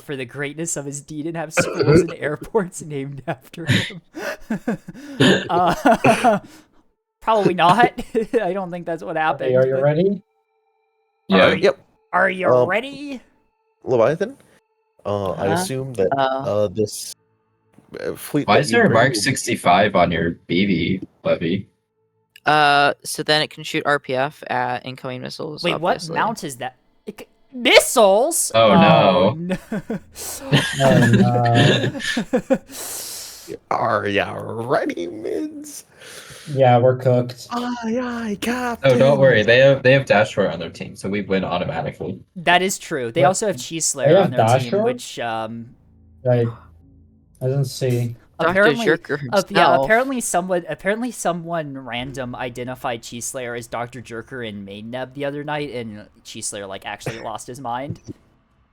for the greatness of his deed and have schools and airports named after him. Probably not. I don't think that's what happened. Okay, are you ready? Yeah. Yep. Are you ready? Leviathan. I assume that this fleet. Why that is you there a bring Mark will- 65 on your BB, Levy? So then it can shoot RPF at incoming missiles. Wait, obviously. what mount is that? Missiles? Oh, no. Are ya ready, mids? Yeah, we're cooked. Aye, aye, Captain. Oh, don't worry. They have Dashore on their team, so we win automatically. That is true. They What? also have Cheese Slayer They on have their team, Dashore? which Right. I didn't see. apparently, Dr. Jerker yeah, himself. apparently someone random identified Cheese Slayer as Dr. Jerker in Main Neb the other night, and Cheese Slayer like actually lost his mind.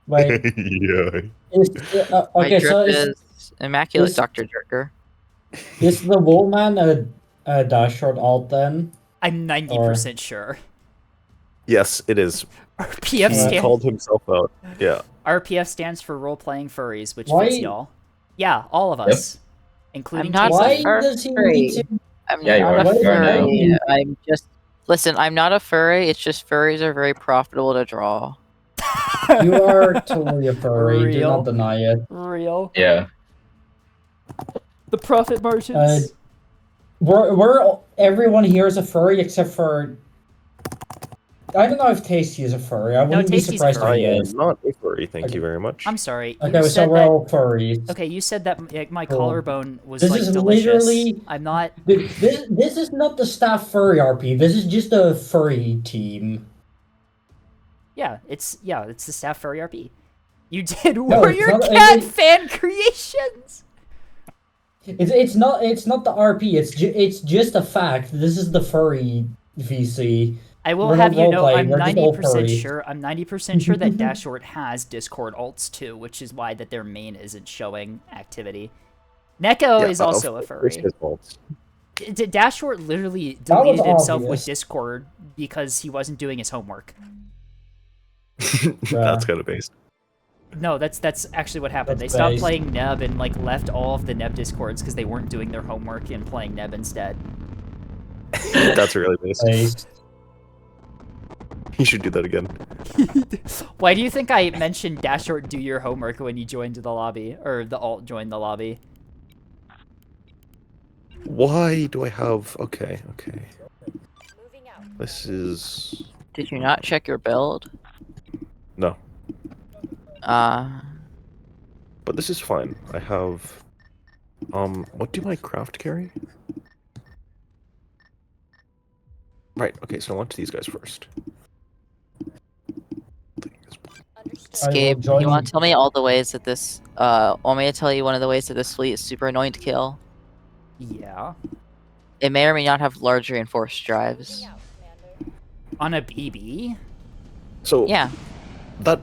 Wait. Yeah. My Okay, so drip is immaculate, is- Dr. Jerker. is the Woolman a dash short alt then? I'm 90% sure. Yes, it is. RPF He stands. called himself out. Yeah. RPF stands for Role Playing Furries, which Why- fits y'all. Yeah, all of us, including. I'm not Cheese Why Slayer. Furry. does he need to? I'm Yeah, you not are. a You are now. furry. I'm just listen. I'm not a furry. It's just furries are very profitable to draw. You are totally a furry. Do Real. not deny it. Real. Yeah. The profit margins. We're everyone here is a furry except for. I don't know if Tasty is a furry. I wouldn't be Tasty's surprised if I he am is. not a furry, thank you very much. I'm sorry. Okay, you so said we're that. all furries. Okay, you said that my Cool. collarbone was This like is delicious. literally- I'm not. This is not the staff furry RP. This is just a furry team. Yeah, it's the staff furry RP. You did No, Warrior it's not- Cat it- fan creations. It's not the RP. It's just a fact. This is the furry VC. I will We're have not you know, I'm role-playing, we're just all 90% furries. sure. I'm 90% sure that Dashort has Discord alts too, which is why that their main isn't showing activity. Neko is also a furry. Dashort literally That was deleted himself with obvious. Discord because he wasn't doing his homework. That's kind of based. No, that's actually what happened. That's They stopped based. playing Neb and like left all of the Neb Discords because they weren't doing their homework and playing Neb instead. That's really based. Based. You should do that again. Why do you think I mentioned Dashort do your homework when you joined the lobby or the alt joined the lobby? Why do I have... Okay. Moving out. This is... Did you not check your build? No. Uh, But this is fine. I have What do my craft carry? Right. Okay, so I want these guys first. Escape. join You want you. to tell me all the ways that this? Want me to tell you one of the ways that this fleet is super annoying to kill? Yeah. It may or may not have large reinforced drives. On a BB? So Yeah. that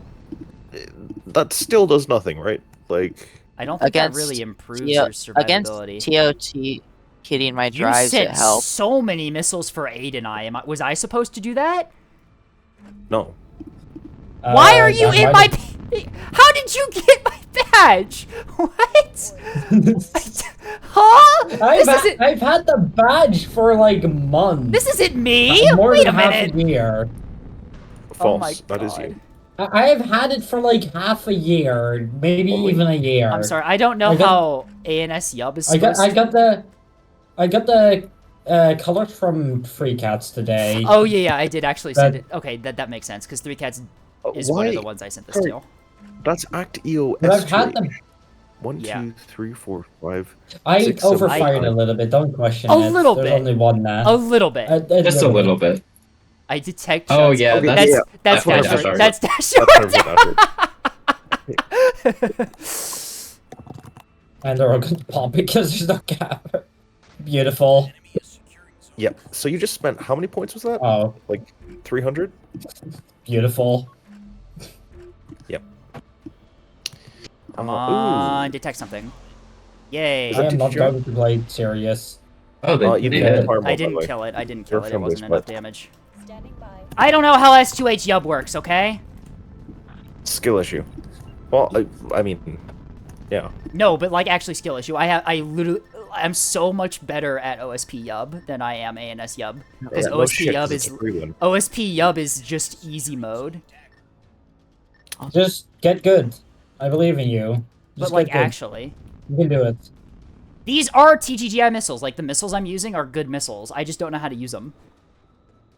still does nothing, right? Like I don't think Against that really improves TO your against survivability. TOT kitting my You drives, it sent helps. so many missiles for Aid and I. Was I supposed to do that? no. Why are you that in might my... How did you get my badge? What? Huh? I've had the badge for like months. This isn't me? More Wait a than half minute. a year. Oh my False. That is you. I have had it for like half a year, maybe even a year. I'm sorry, I don't know I got- how ANS Yub is I got supposed I got the colors from Free Cats today. Oh yeah, I did actually That- send it. Okay, that makes sense because 3 Cats is one of the Why- ones I sent this sorry, to. That's Act EO But I've had S2. them. 1, Yeah. 2, 3, 4, 5. I 6, 7, overfired 8. a little bit. Don't question A it. little There's bit. only one now. A little bit. Just a little bit. I detect Oh shots. yeah, Okay, that's yeah. That's I- I- Dasher. sorry. That's Dasher. And they're all gonna pop because there's no cap. Beautiful. Yep. So you just spent how many points was that? Oh, Like 300? beautiful. Yep. Come Ooh. on, detect something. Yay. Is I that am not teacher? going to play serious. Oh, they, You they can did. farm I all didn't that way. kill it. I didn't You're kill it. It from wasn't this enough map. damage. Standing by. I don't know how S2H Yub works, okay? Skill issue. Well, I mean, yeah. No, but like actually skill issue. I'm so much better at OSP Yub than I am ANS Yub. Because Yeah, no OSP shit, 'cause Yub it's is a free one. OSP Yub is just easy mode. Just get good. I believe in you. But Just like get good. actually. You can do it. These are TGGI missiles. Like the missiles I'm using are good missiles. I just don't know how to use them.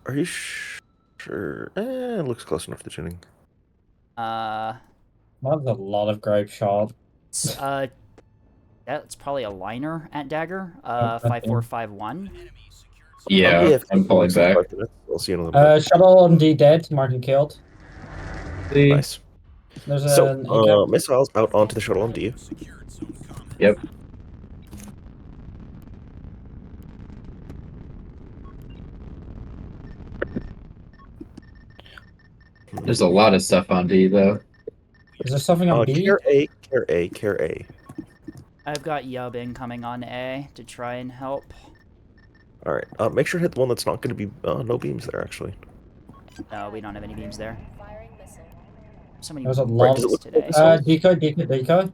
Are you sure? It looks close enough to tuning. That's a lot of grape shot. That's probably a liner at Dagger. Okay. 5451. Yeah, if I'm pulling back. I'll see you in a little bit. Shuttle on D dead. Martin killed. Nice. There's So, an ACAP. missiles out onto the shuttle on D. Yep. There's a lot of stuff on D though. Is there something on B? Care A, care A, care A. I've got Yub incoming on A to try and help. All right. Make sure to hit the one that's not going to be no beams there. Actually. No, we don't have any beams there. Firing missile. So many There's a beams lot does it look today. like Decoy.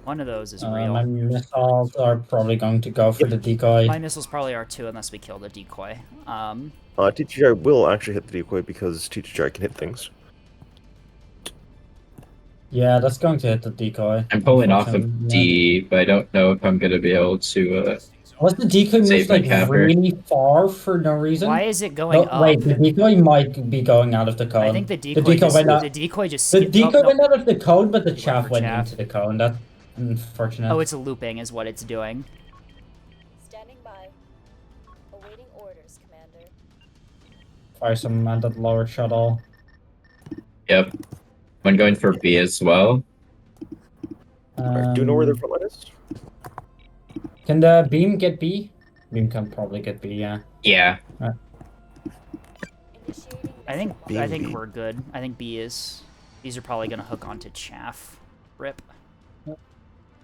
One of those is My real. missiles are probably going to go for the decoy. My missiles probably are too, unless we kill the decoy. TTGI will actually hit the decoy because TTGI can hit things. Yeah, that's going to hit the decoy. I'm pulling off of Unfortunately, D, but I don't know if I'm gonna be able to. Was the decoy Save moved my like capper. really far for no reason? Why is it going No, up? wait, the decoy might be going out of the cone. I think the decoy, just, went out. the decoy just The skipped. decoy Oh, no. went out of the cone, but the Went chaff for went chaff. into the cone. That's unfortunate. Oh, it's looping is what it's doing. Standing by. Awaiting orders, Commander. Fire some at that lower shuttle. Yep. I'm going for B as well. Alright, do you know where their front line is? Can the beam get B? Beam can probably get B, yeah. Yeah. Initiating I think B. we're good. I think B is. These are probably gonna hook onto chaff. Rip.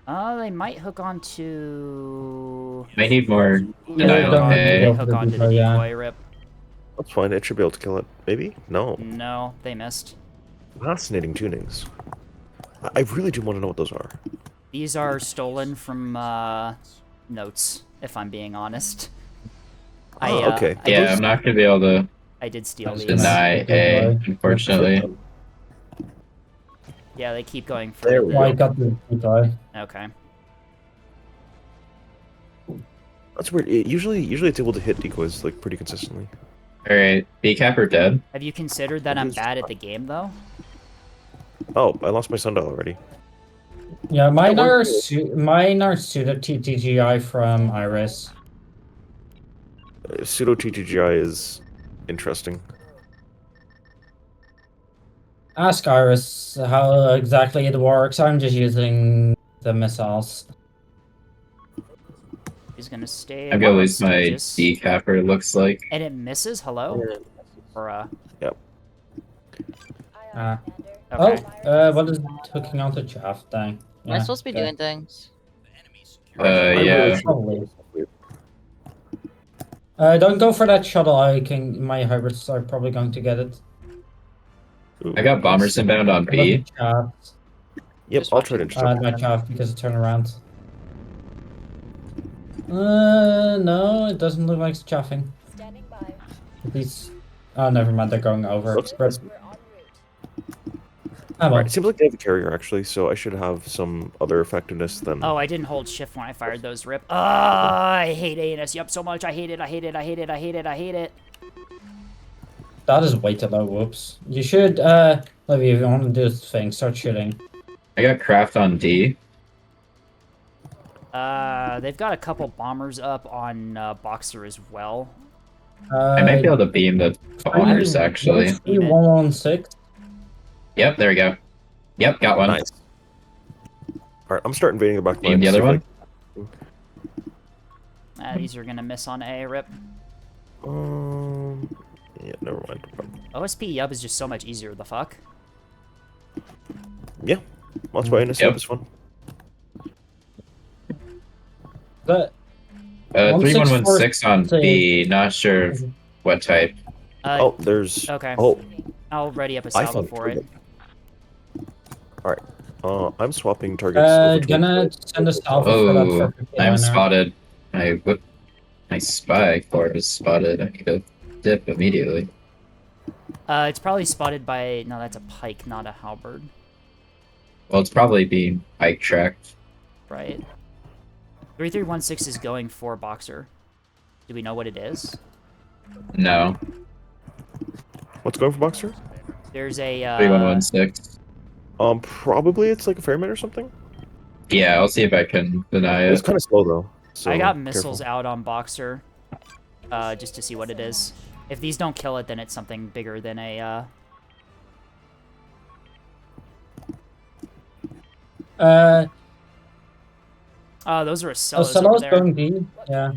They might hook onto. I need more Yeah, denial. don't They go Okay. for hook the onto the decoy, yeah. decoy. Rip. That's fine. It should be able to kill it. Maybe? No. No, they missed. Fascinating tunings. I really do want to know what those are. These are stolen from notes. If I'm being honest. Okay. I Yeah, did, I'm not gonna be able to I did steal these. deny A, unfortunately. Yeah, they keep going for. There we Oh, I go. got the decoy. Okay. That's weird. Usually it's able to hit decoys like pretty consistently. Alright, B cap are dead. Have you considered that I'm bad at the game though? Oh, I lost my sundial already. Yeah, mine we're are good. mine are pseudo TTGI from Iris. Pseudo TTGI is interesting. Ask Iris how exactly it works. I'm just using the missiles. He's gonna stay. I'm one gonna of lose them's my Stages. decapper, it looks like. And it misses. Hello. Or Yep. Ah. Okay. What is hooking onto chaff thing? Am I supposed to be okay. doing things? Yeah. Probably. Don't go for that shuttle. My hybrids are probably going to get it. I got bombers inbound on B. Yep, I'll try to intercept. Not chaff because it turned around. No, it doesn't look like it's chaffing. Standing by. These. Oh, never mind. They're going over. Looks Rip. We're en route. Ah, well. Alright, it seems like they have a carrier actually, so I should have some other effectiveness than. Oh, I didn't hold shift when I fired those. Rip. I hate ANS. Yup, so much. I hate it. I hate it. I hate it. I hate it. I hate it. That is way too low. Whoops. You should, Levy, if you want to do this thing, start shooting. I got craft on D. They've got a couple bombers up on Boxer as well. I might be able to beam the bombers, actually. 116. Yep, there we go. Yep, got one. Nice. Alright, I'm starting invading the back Beam line. the other one? These are gonna miss on A. Rip. Yeah, never mind. OSP Yup is just so much easier. The fuck? Yeah, that's why NSF is fun. But 3116 on B, not sure what type. Oh, there's. Okay. Oh, I'll ready up a I salvo found for it. Alright. I'm swapping targets. over to Gonna send a salvo for that Oh, perfect I'm liner. spotted. My spy core is spotted. I need to dip immediately. It's probably spotted by. No, that's a pike, not a halberd. Well, it's probably being pike tracked. Right. 3316 is going for Boxer. Do we know what it is? No. What's going for Boxer? There's a 3116. Probably it's like a ferryman or something. Yeah, I'll see if I can deny it. It's kind of slow though. So I got careful. missiles out on Boxer, just to see what it is. If these don't kill it, then it's something bigger than a. Oh, those are Acellos over there. going D. Yeah.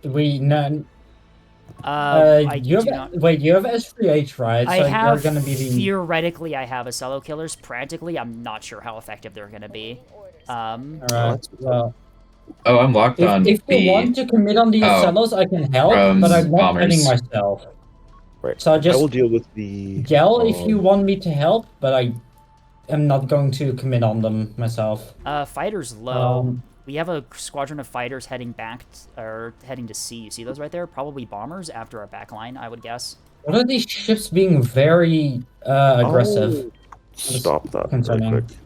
We none. You have wait. You have S3H, right? I have You're gonna be the. Theoretically, I have Acello killers. Practically, I'm not sure how effective they're gonna be. Alright. Well. Oh, I'm locked on If B. you want to commit on the Acellos, I can help, From but I'm not bombers. hitting myself. Right. So I will deal with the. Yell if you want me to help, but I am not going to commit on them myself. Fighters low. We have a squadron of fighters heading back, or heading to C. You see those right there? Probably bombers after our back line, I would guess. What are these ships being very aggressive? Oh, stop that. Concerning. Right quick.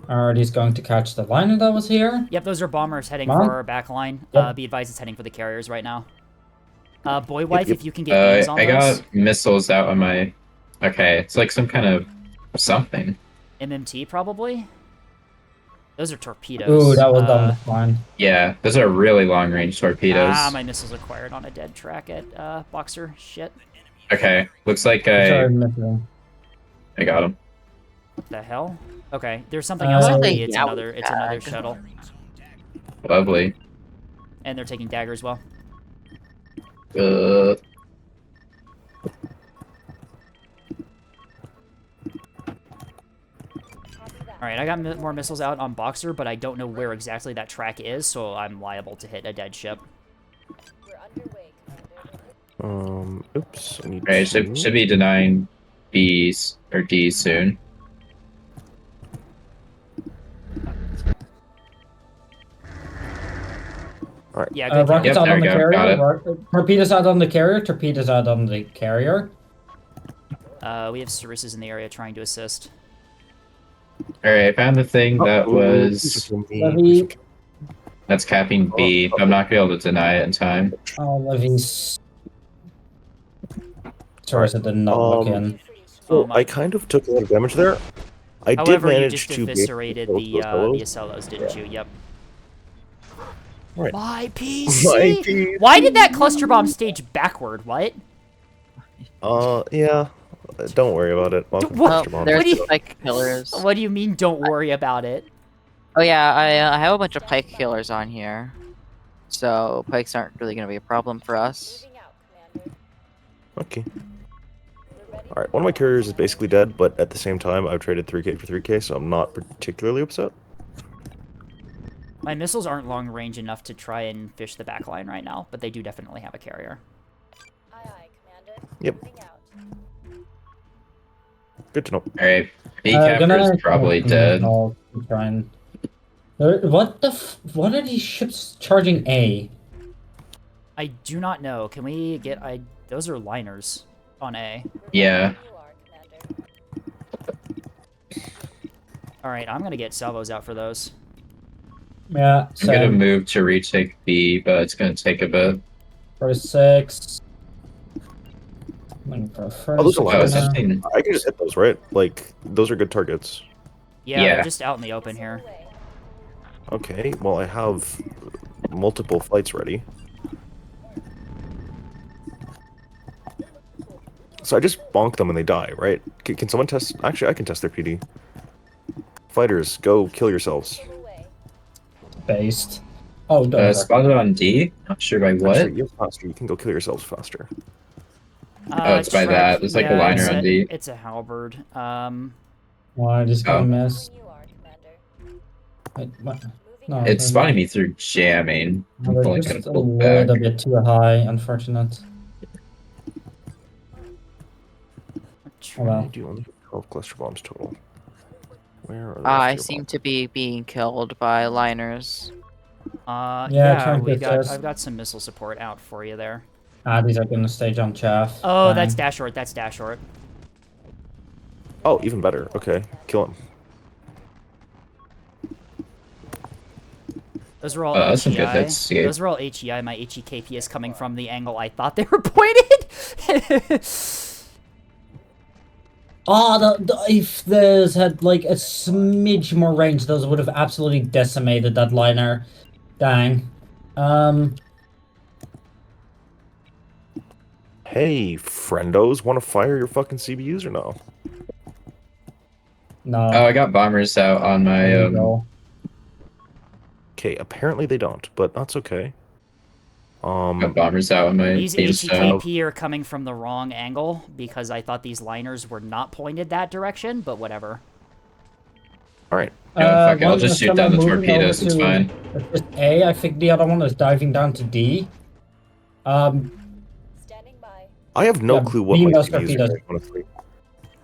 Alright, he's going to catch the liner that was here. Yep, those are bombers heading Come on. for our back line. Yep. Be advised, it's heading for the carriers right now. Boy Wife, if you can get names on I those. got missiles out on my. Okay, it's like some kind of something. MMT, probably? Those are torpedoes. Ooh, that was on the line. Yeah, those are really long range torpedoes. Ah, my missiles acquired on a dead track at Boxer. Shit. Okay, looks like Sorry, I missing. got him. What the hell? Okay, there's something else on B. It's yeah, another shuttle. Lovely. And they're taking dagger as well. Alright, I got more missiles out on Boxer, but I don't know where exactly that track is, so I'm liable to hit a dead ship. Oops. I need Right, to... should be denying B's or D soon. Alright. Yeah, good rockets out there on the we go, got carrier. Torpedoes out on the carrier. Torpedoes out on the carrier. We have Cerissus in the area trying to assist. Alright, I found the thing that was. Levy. That's capping B. I'm not gonna be able to deny it in time. Oh, Levy's. Sorry, I did not look in. So Oh my. I kind of took a lot of damage there. I did However, you manage just to eviscerated kill the those fellows. Acellos, didn't you? Yep. Right. My My PC. PC. Why did that cluster bomb stage backward? What? Yeah. Don't worry about it. Welcome, what- Mr. Bomb. There's do you- pike killers. What do you mean? Don't worry about it. Oh yeah, I have a bunch of pike killers on here, so pikes aren't really gonna be a problem for us. Moving out, Commander. Okay. We're ready. Alright, one of my carriers is basically dead, but at the same time, I've traded 3k for 3k, so I'm not particularly upset. My missiles aren't long range enough to try and fish the back line right now, but they do definitely have a carrier. Aye, aye, Commander. Yep. Moving out. Good to know. Alright, B-Capper's probably dead. I'll try and... What are these ships charging A? I do not know. Can we get... Those are liners on A. Yeah. You are, Commander. Alright, I'm gonna get salvos out for those. Yeah, I'm gonna same. move to retake B, but it's gonna take a bit. For 6. Oh, those are Oh, liners. something. I can just hit those, right? Like, those are good targets. Yeah, Yeah. they're just out in the open here. Away. Okay, well, I have multiple flights ready. So I just bonk them and they die, right? Can someone test? Actually, I can test their PD. Fighters, go kill yourselves. Away. Based. Oh, don't. Spotted on D? Not sure by what? Actually, you're faster. You can go kill yourselves faster. Oh, it's by that. There's like a liner it's on D. It's a halberd. Why is gonna Oh. miss? You are, Commander. Wait, what? Moving No, out. It's spotting me through jamming. I'm They're only just gonna a pull back. little bit too high, unfortunate. I do only have 12 cluster bombs total. Where are the I rest of your seem to be being killed by liners. Yeah, Yeah, trying to we get got. this. I've got some missile support out for you there. Ah, these are gonna stage on chaff. Oh, Fine. that's Dashort. That's Dashort. Oh, even better. Okay, kill him. Those were all that's some good HEI. hits, yeah. Those were all HEI. My HEKP is coming from the angle I thought they were pointed. Oh, if those had like a smidge more range, those would have absolutely decimated that liner. Dang. Hey, friendos, want to fire your fucking CBUs or no? No. Oh, I got bombers out on my There you go. Okay, apparently they don't, but that's okay. got bombers out on my These base style. HEKP are coming from the wrong angle because I thought these liners were not pointed that direction, but whatever. All right. Yeah, fuck it, I'll one just is shoot down the moving torpedoes, over it's to- fine. it's just A, I think the other one is diving down to D. Standing by. I have no Yeah, clue what beam my those CBUs are torpedoes. doing, honestly.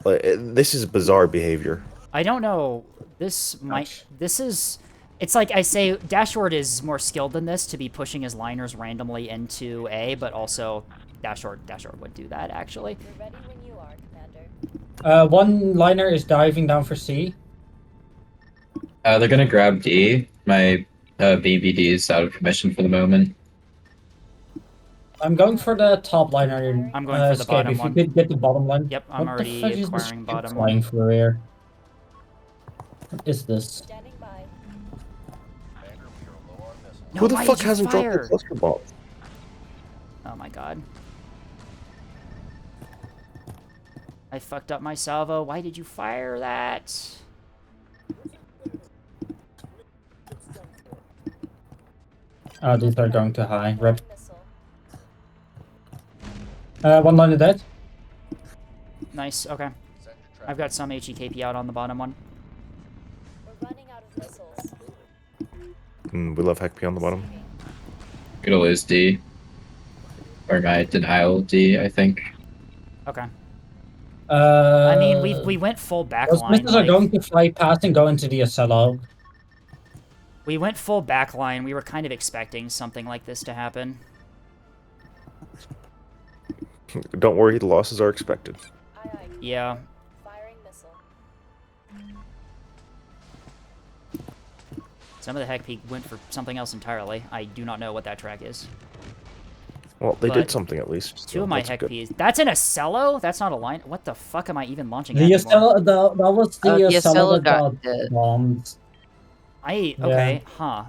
Like, this is bizarre behavior. I don't know. This might. This is. It's like I say, Dashort is more skilled than this to be pushing his liners randomly into A, but also Dashort would do that actually. We're ready when you are, Commander. One liner is diving down for C. They're gonna grab D. My BBD is out of commission for the moment. I'm going for the top liner. I'm going for the Escape. bottom If one. you could get the bottom line. Yep, I'm What the already fuck is this acquiring ship bottom flying one. through here? What is this? Standing by. Commander, we are low on missiles. No, Who the why fuck did you hasn't dropped fire? the cluster bomb? Oh my god. I fucked up my salvo. Why did you fire that? Oh, these are going too high. Rip. Missile. One liner dead. Nice, okay. Set your trap. I've got some HEKP out on the bottom one. We're running out of missiles. We love HEKP on the bottom. Gonna lose D. Or my denial D, I think. Okay. I I mean, we went full Those backline. missiles are like- going to fly past and go into the SLO. We went full backline. We were kind of expecting something like this to happen. Don't worry, the losses are expected. Aye, aye. Yeah. Firing missile. Some of the HEKP went for something else entirely. I do not know what that track is. Well, they But did something at least. Two so of my that's heck good. Peas. That's an Acello? That's not a line. What the fuck am I even launching The at anymore? Acela, that was the the Acela Acela that got got hit. bombed. Okay, huh.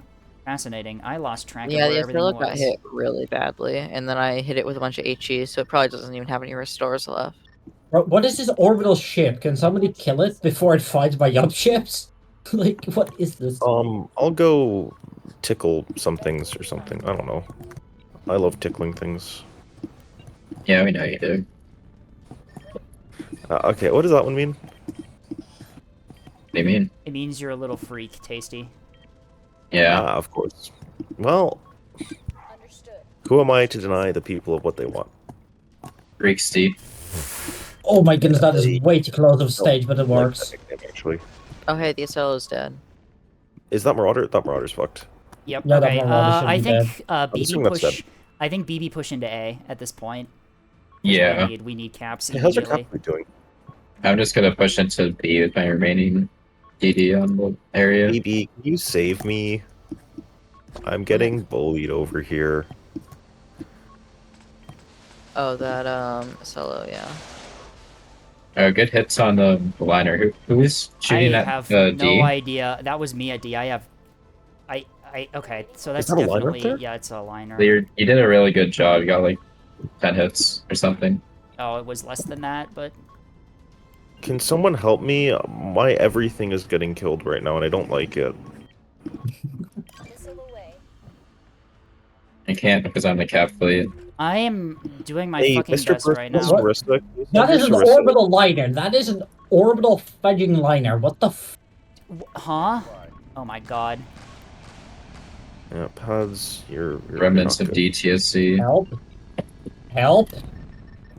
Fascinating. I lost track Yeah, of the where everything Acela got was. hit really badly, and then I hit it with a bunch of HE, so it probably doesn't even have any restores left. Bro, what is this orbital ship? Can somebody kill it before it fights my yup ships? Like, what is this? I'll go tickle some things or something. I don't know. I love tickling things. Yeah, we know you do. Okay, what does that one mean? What do you mean? It means you're a little freak, Tasty. Yeah. Of course. Well, who am I to deny the people of what they want? Greek Steve. Oh my goodness, that is way too close of stage, but it works. Actually, Oh hey, the Acelo's dead. is that Marauder? That Marauder's fucked. Yep. Yeah, that okay. Marauder should I be think I'm BB assuming that's push. dead. I think BB push into A at this point. Yeah. We need caps Hey, how's your immediately. cavalry doing? I'm just gonna push into B with my remaining DD on the area. BB, can you save me? I'm getting bullied over here. Oh, that Acelo, yeah. Good hits on the liner. Who is shooting I at have D? no idea. That was me at D. I have. Okay. So that's that a liner up definitely there? yeah. It's a liner. You did a really good job. You got like 10 hits or something. Oh, it was less than that, but Can someone help me? My everything is getting killed right now, and I don't like it. I can't because I'm the cap fleet. I am doing my Hey, fucking Mr. best right now. Sarista, That is an Sarista. orbital liner. That is an orbital fudging liner. What the f? Huh? Oh my god. Yeah, pads. You're Remnants not of good. DTSC. Help. Help.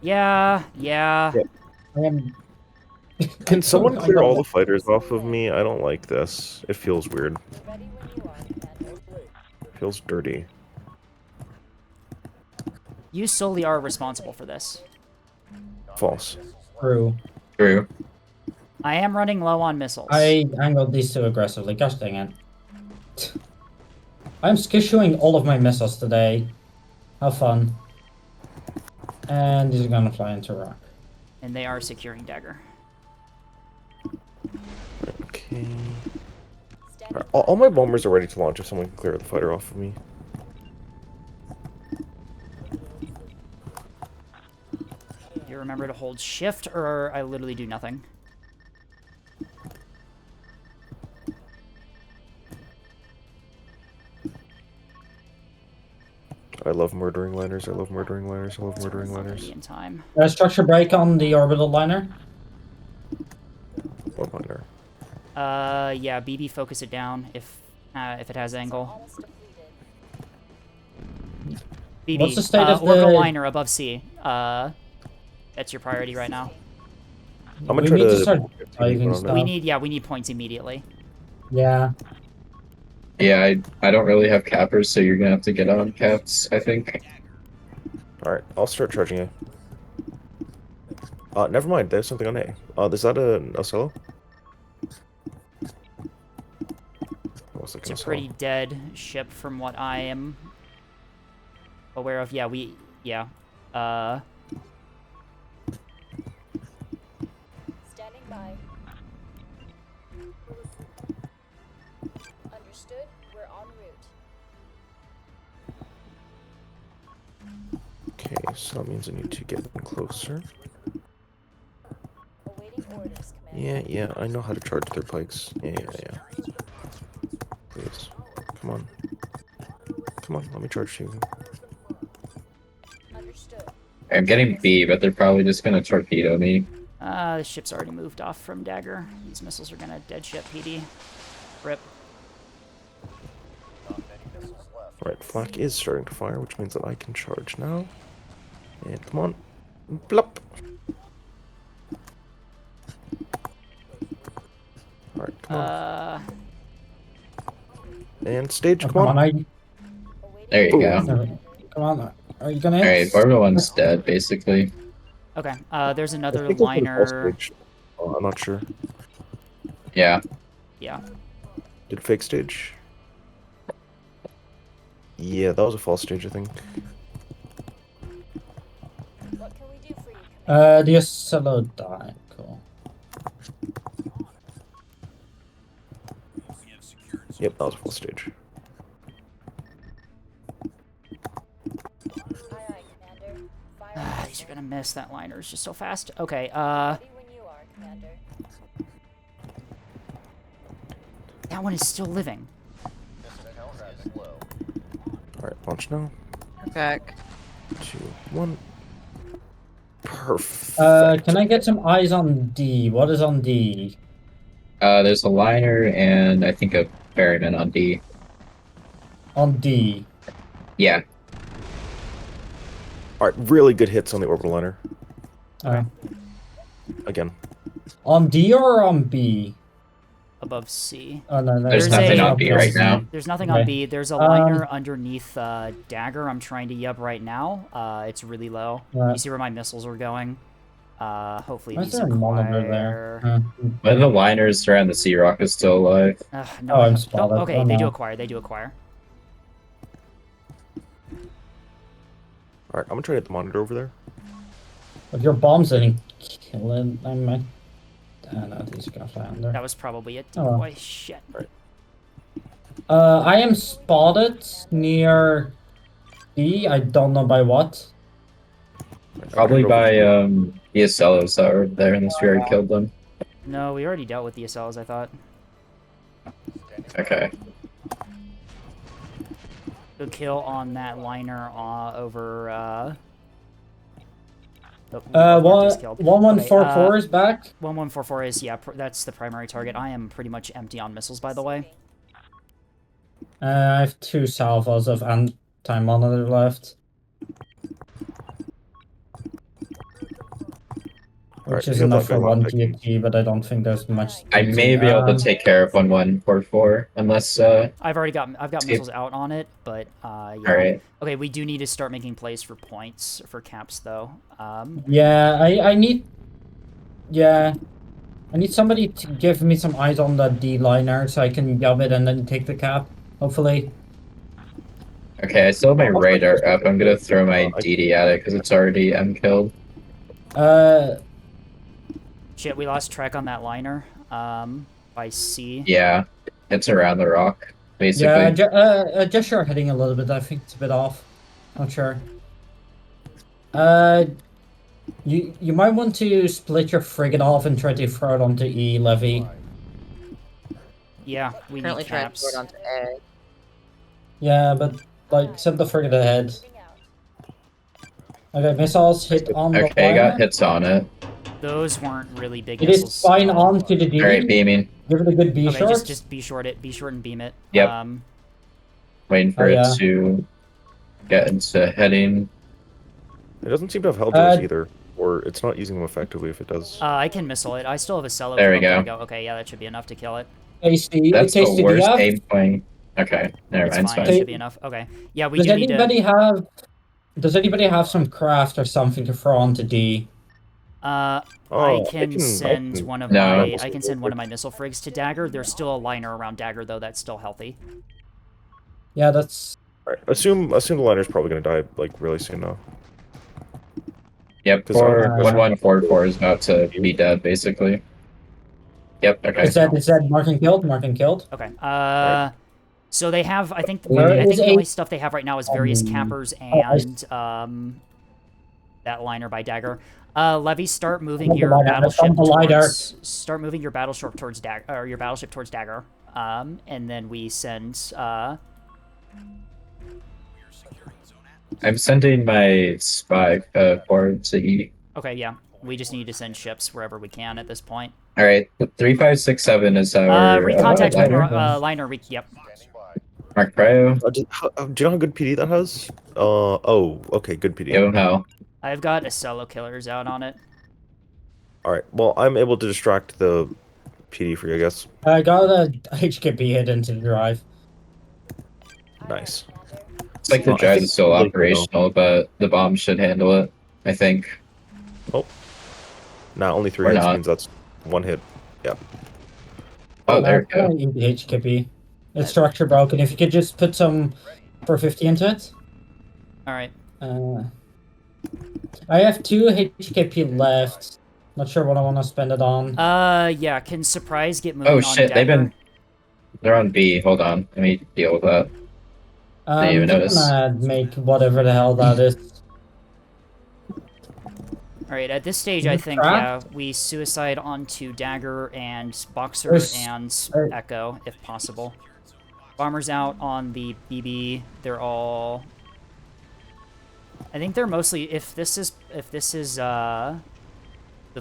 Yeah. I am... Can someone I clear don't all know. the fighters off of me? I don't like this. It feels weird. It feels dirty. You solely are responsible for this. False. True. True. I am running low on missiles. I angled these too aggressively. Gosh dang it. I'm skishuing all of my missiles today. Have fun. And these are gonna fly into rock. And they are securing dagger. Okay. Alright, all my bombers are ready to launch if someone can clear the fighter off of me. You remember to hold shift, or I literally do nothing. I love murdering liners. I love murdering liners. I love murdering liners. In time. Structure break on the orbital liner. What liner? Yeah. BB, focus it down if it has angle. BB, What's the state of orbital the- liner above C. That's your priority right now. I'm gonna We try need to to start put diving on it. stuff. We need points immediately. Yeah. Yeah, I don't really have cappers, so you're gonna have to get on caps, I think. Alright, I'll start charging A. Never mind, there's something on A. Is that an Ocello? Looks like It's an a Ocello. pretty dead ship from what I am aware of. Yeah, Standing by. Understood. We're en route. Okay, so that means I need to get them closer. Awaiting orders, Commander. Yeah, I know how to charge their pikes. Yeah. Please. Come on. Come on, let me charge you. Understood. I'm getting B, but they're probably just gonna torpedo me. the ship's already moved off from dagger. These missiles are gonna dead ship PD. Rip. Right, flak is starting to fire, which means that I can charge now. And come on. Plop. Alright, come on. And stage, come on. There you Boom. go. Come on. Are you gonna Alright, orbital one's dead, basically. Okay, there's I another think it's a false liner. stage. Oh, I'm not sure. Yeah. Yeah. Did fake stage? Yeah, that was a false stage, I think. The Ocello died. Cool. Yep, that was full stage. Aye, aye, Commander. Fire These are gonna miss. That liner is just so fast. Okay, ready when you are, Commander. that one is still living. Missile count is low. Alright, launch now. Back. 2, 1. Perfect. Can I get some eyes on D? What is on D? There's a liner and I think a ferryman on D. On D. Yeah. Alright, really good hits on the orbital liner. Okay. Again. On D or on B? Above C. Oh no, There's nothing on B right now. There's nothing Okay. on B. There's a liner underneath Dagger I'm trying to yub right now. It's really low. Right. You see where my missiles are going? Hopefully Why is these there a monitor acquire... there? One of the liners around the Sea Rock is still alive. No, Oh, I'm don't- spotted. Okay, Oh, they do no. acquire. They do acquire. Alright, I'm gonna try to hit the monitor over there. If your bombs didn't kill it, I might. No, these are gonna fly under. That was probably a Oh, well. decoy. Shit. I am spotted near D. I don't know by what. Probably by the Ocellos that were there in the sphere and killed them. No, we already dealt with the SLs, I thought. Okay. Good kill on that liner over, the One just killed. 1144 is back. 1144 is, yeah, that's the primary target. I am pretty much empty on missiles, by the way. I have 2 salvos of anti-monitor left. Which is you got enough that for good one luck, Vicky. TFT, but I don't think there's much. I may be able to take care of 1144 unless I've got Escape. missiles out on it, but yeah. Alright. Okay, we do need to start making plays for points for caps though. Yeah, I need. Yeah, I need somebody to give me some eyes on the D liner so I can yub it and then take the cap. Hopefully. Okay, I still have my radar up. I'm gonna throw my DD at it because it's already killed. Shit, we lost track on that liner. By C. Yeah, it's around the rock, basically. Yeah, just sure heading a little bit. I think it's a bit off. Not sure. You might want to split your frigate off and try to throw it onto E levy. Yeah, we Currently need trying to caps. throw it onto A. Yeah, but like send the frigate ahead. Okay, missiles hit on the Okay, liner. got hits on it. Those weren't really big It is missiles. fine on to the D. Alright, beaming. Give it a good B Okay, short. just be short it. Be short and beam it. Yep. Waiting for Oh, it yeah. to get into heading. It doesn't seem to have Helljaws either, or it's not using them effectively if it does. I can missile it. I still have a cello. There we kill. go. Okay, yeah, that should be enough to kill it. AC, That's Casey, the do you worst have- aim point. Okay, never It's mind. fine. It's It fine. should be enough. Okay. Yeah, we Does do need anybody to. have? Does anybody have some craft or something to throw onto D? I I can can- send I can- one of No. my. I can send one of my missile frigs to Dagger. There's still a liner around Dagger though. That's still healthy. Yeah, that's. Alright, assume the liner's probably gonna die like really soon now. Yep, 'Cause I- 1144 is about to be dead, basically. Yep, okay. Is that mark and killed? Mark and killed. Okay. So they have. I think. Where I is think the only a- stuff they have right now is various cappers I and that liner by Dagger. Levy, start moving On the your liner, battleship on the liner. towards. Start moving your battleship towards Dagger, or your battleship towards Dagger. And then we send. I'm sending my spy forward to E. Okay, yeah. We just need to send ships wherever we can at this point. Alright, 3567 is our Recontact with liner. liner. Yep. Mark Pryo. Do you know how good PD that has? Oh, okay, good PD. Yo, no. I've got Ocello killers out on it. Alright, well, I'm able to distract the PD for you, I guess. I got a HKP hit into the drive. Nice. It's like the Well, I drive think is still they will. operational, but the bomb should handle it, I think. Oh. Nah, only 3 Or hits not. means that's 1 hit. Yeah. Oh, there we go. The HKP. It's structure broken. If you could just put some 450 into it. All right. I have 2 HKP left. Not sure what I want to spend it on. Yeah, can Surprise get moving Oh on shit, Dagger? they're on B. Hold on, let me deal with that. Didn't even They're notice. gonna make whatever the hell that is. Alright, at this stage, Is I it think, trapped? yeah, we suicide onto Dagger and Boxer There's- and uh, Echo, if possible. Bomber's out on the BB. They're all... I think they're mostly... If this is the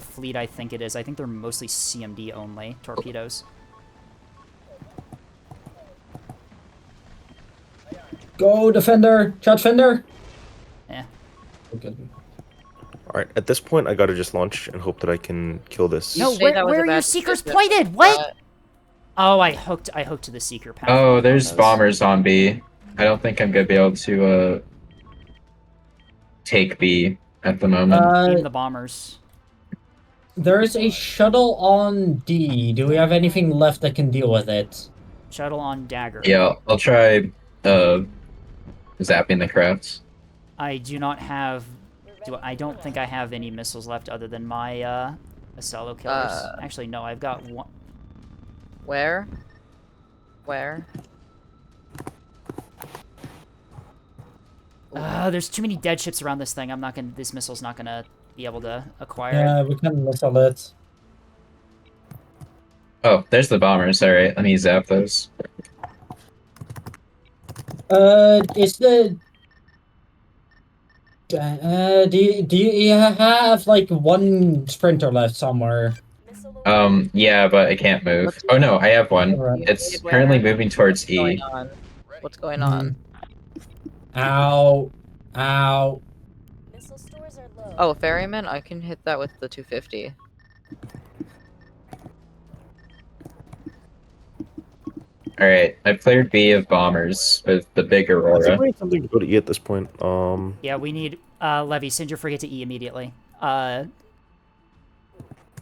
fleet I think it is, I think they're mostly CMD only, torpedoes. Go, defender! Shot defender! Eh. Okay. Alright, at this point, I gotta just launch and hope that I can kill this. No, say that was where a are your bad seekers decision, pointed? What? but- Oh, I hooked to the seeker path. Oh, on there's those. bombers on B. I don't think I'm gonna be able to take B at the moment. Aim the bombers. There's a shuttle on D. Do we have anything left that can deal with it? Shuttle on Dagger. Yeah, I'll try zapping the crafts. I do not have... I don't think I have any missiles left other than my, Acello killers. Actually, no, I've got one... Where? Where? There's too many dead ships around this thing. I'm not gonna... This missile's not gonna be able to acquire Yeah, it. we can missile it. Oh, there's the bombers. Alright, let me zap those. Is the... do you have, like, 1 sprinter left somewhere? Yeah, but I can't move. Oh no, I have one. Alright. It's currently moving towards What's going E. on? What's going on? Ow. Ow. Missile stores are low. Oh, ferryman? I can hit that with the 250. Alright, I've cleared B of bombers with the big I Aurora. think we need something to go to E at this point. Yeah, we need... Levy, send your frigate to E immediately.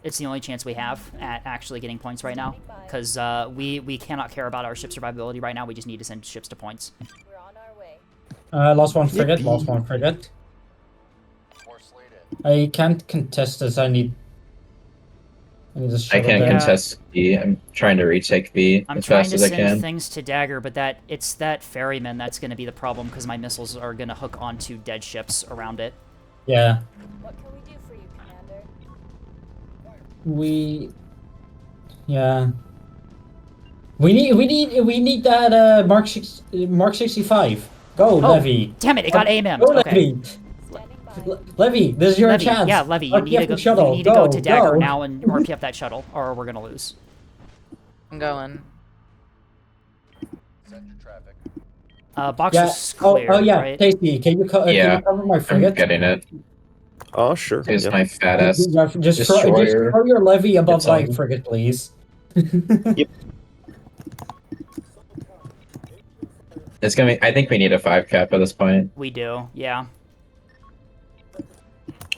It's the only chance we have at actually getting points right now. Because, we cannot care about our ship survivability right now. We just need to send ships to points. We're on our way. Lost 1 frigate, lost 1 frigate. I can't contest this, I need this I shuttle can't there. contest B. I'm trying to retake B I'm as trying fast to as I send can. things to Dagger, but it's that ferryman that's going to be the problem because my missiles are going to hook onto dead ships around it. Yeah. What can we do for you, Commander? Yeah. We need that Mark 65. Go, Oh, Levy. damn it, it got AMM'd. Go, Okay. Levy. Levy, this is your Levy, chance. yeah, Levy, you need to RPF go. the shuttle. You need to go Go, to Dagger go. now and RP up that shuttle, or we're gonna lose. I'm going. Send your traffic. Boxer's Yeah. clear, Oh yeah, right? Tasty. Can you cover my I'm frigate? getting it. Oh, sure. Here's yeah. my fat ass Just throw destroyer. your levy above It's my on. frigate, please. It's gonna be, I think we need a 5 cap at this point. We do, yeah.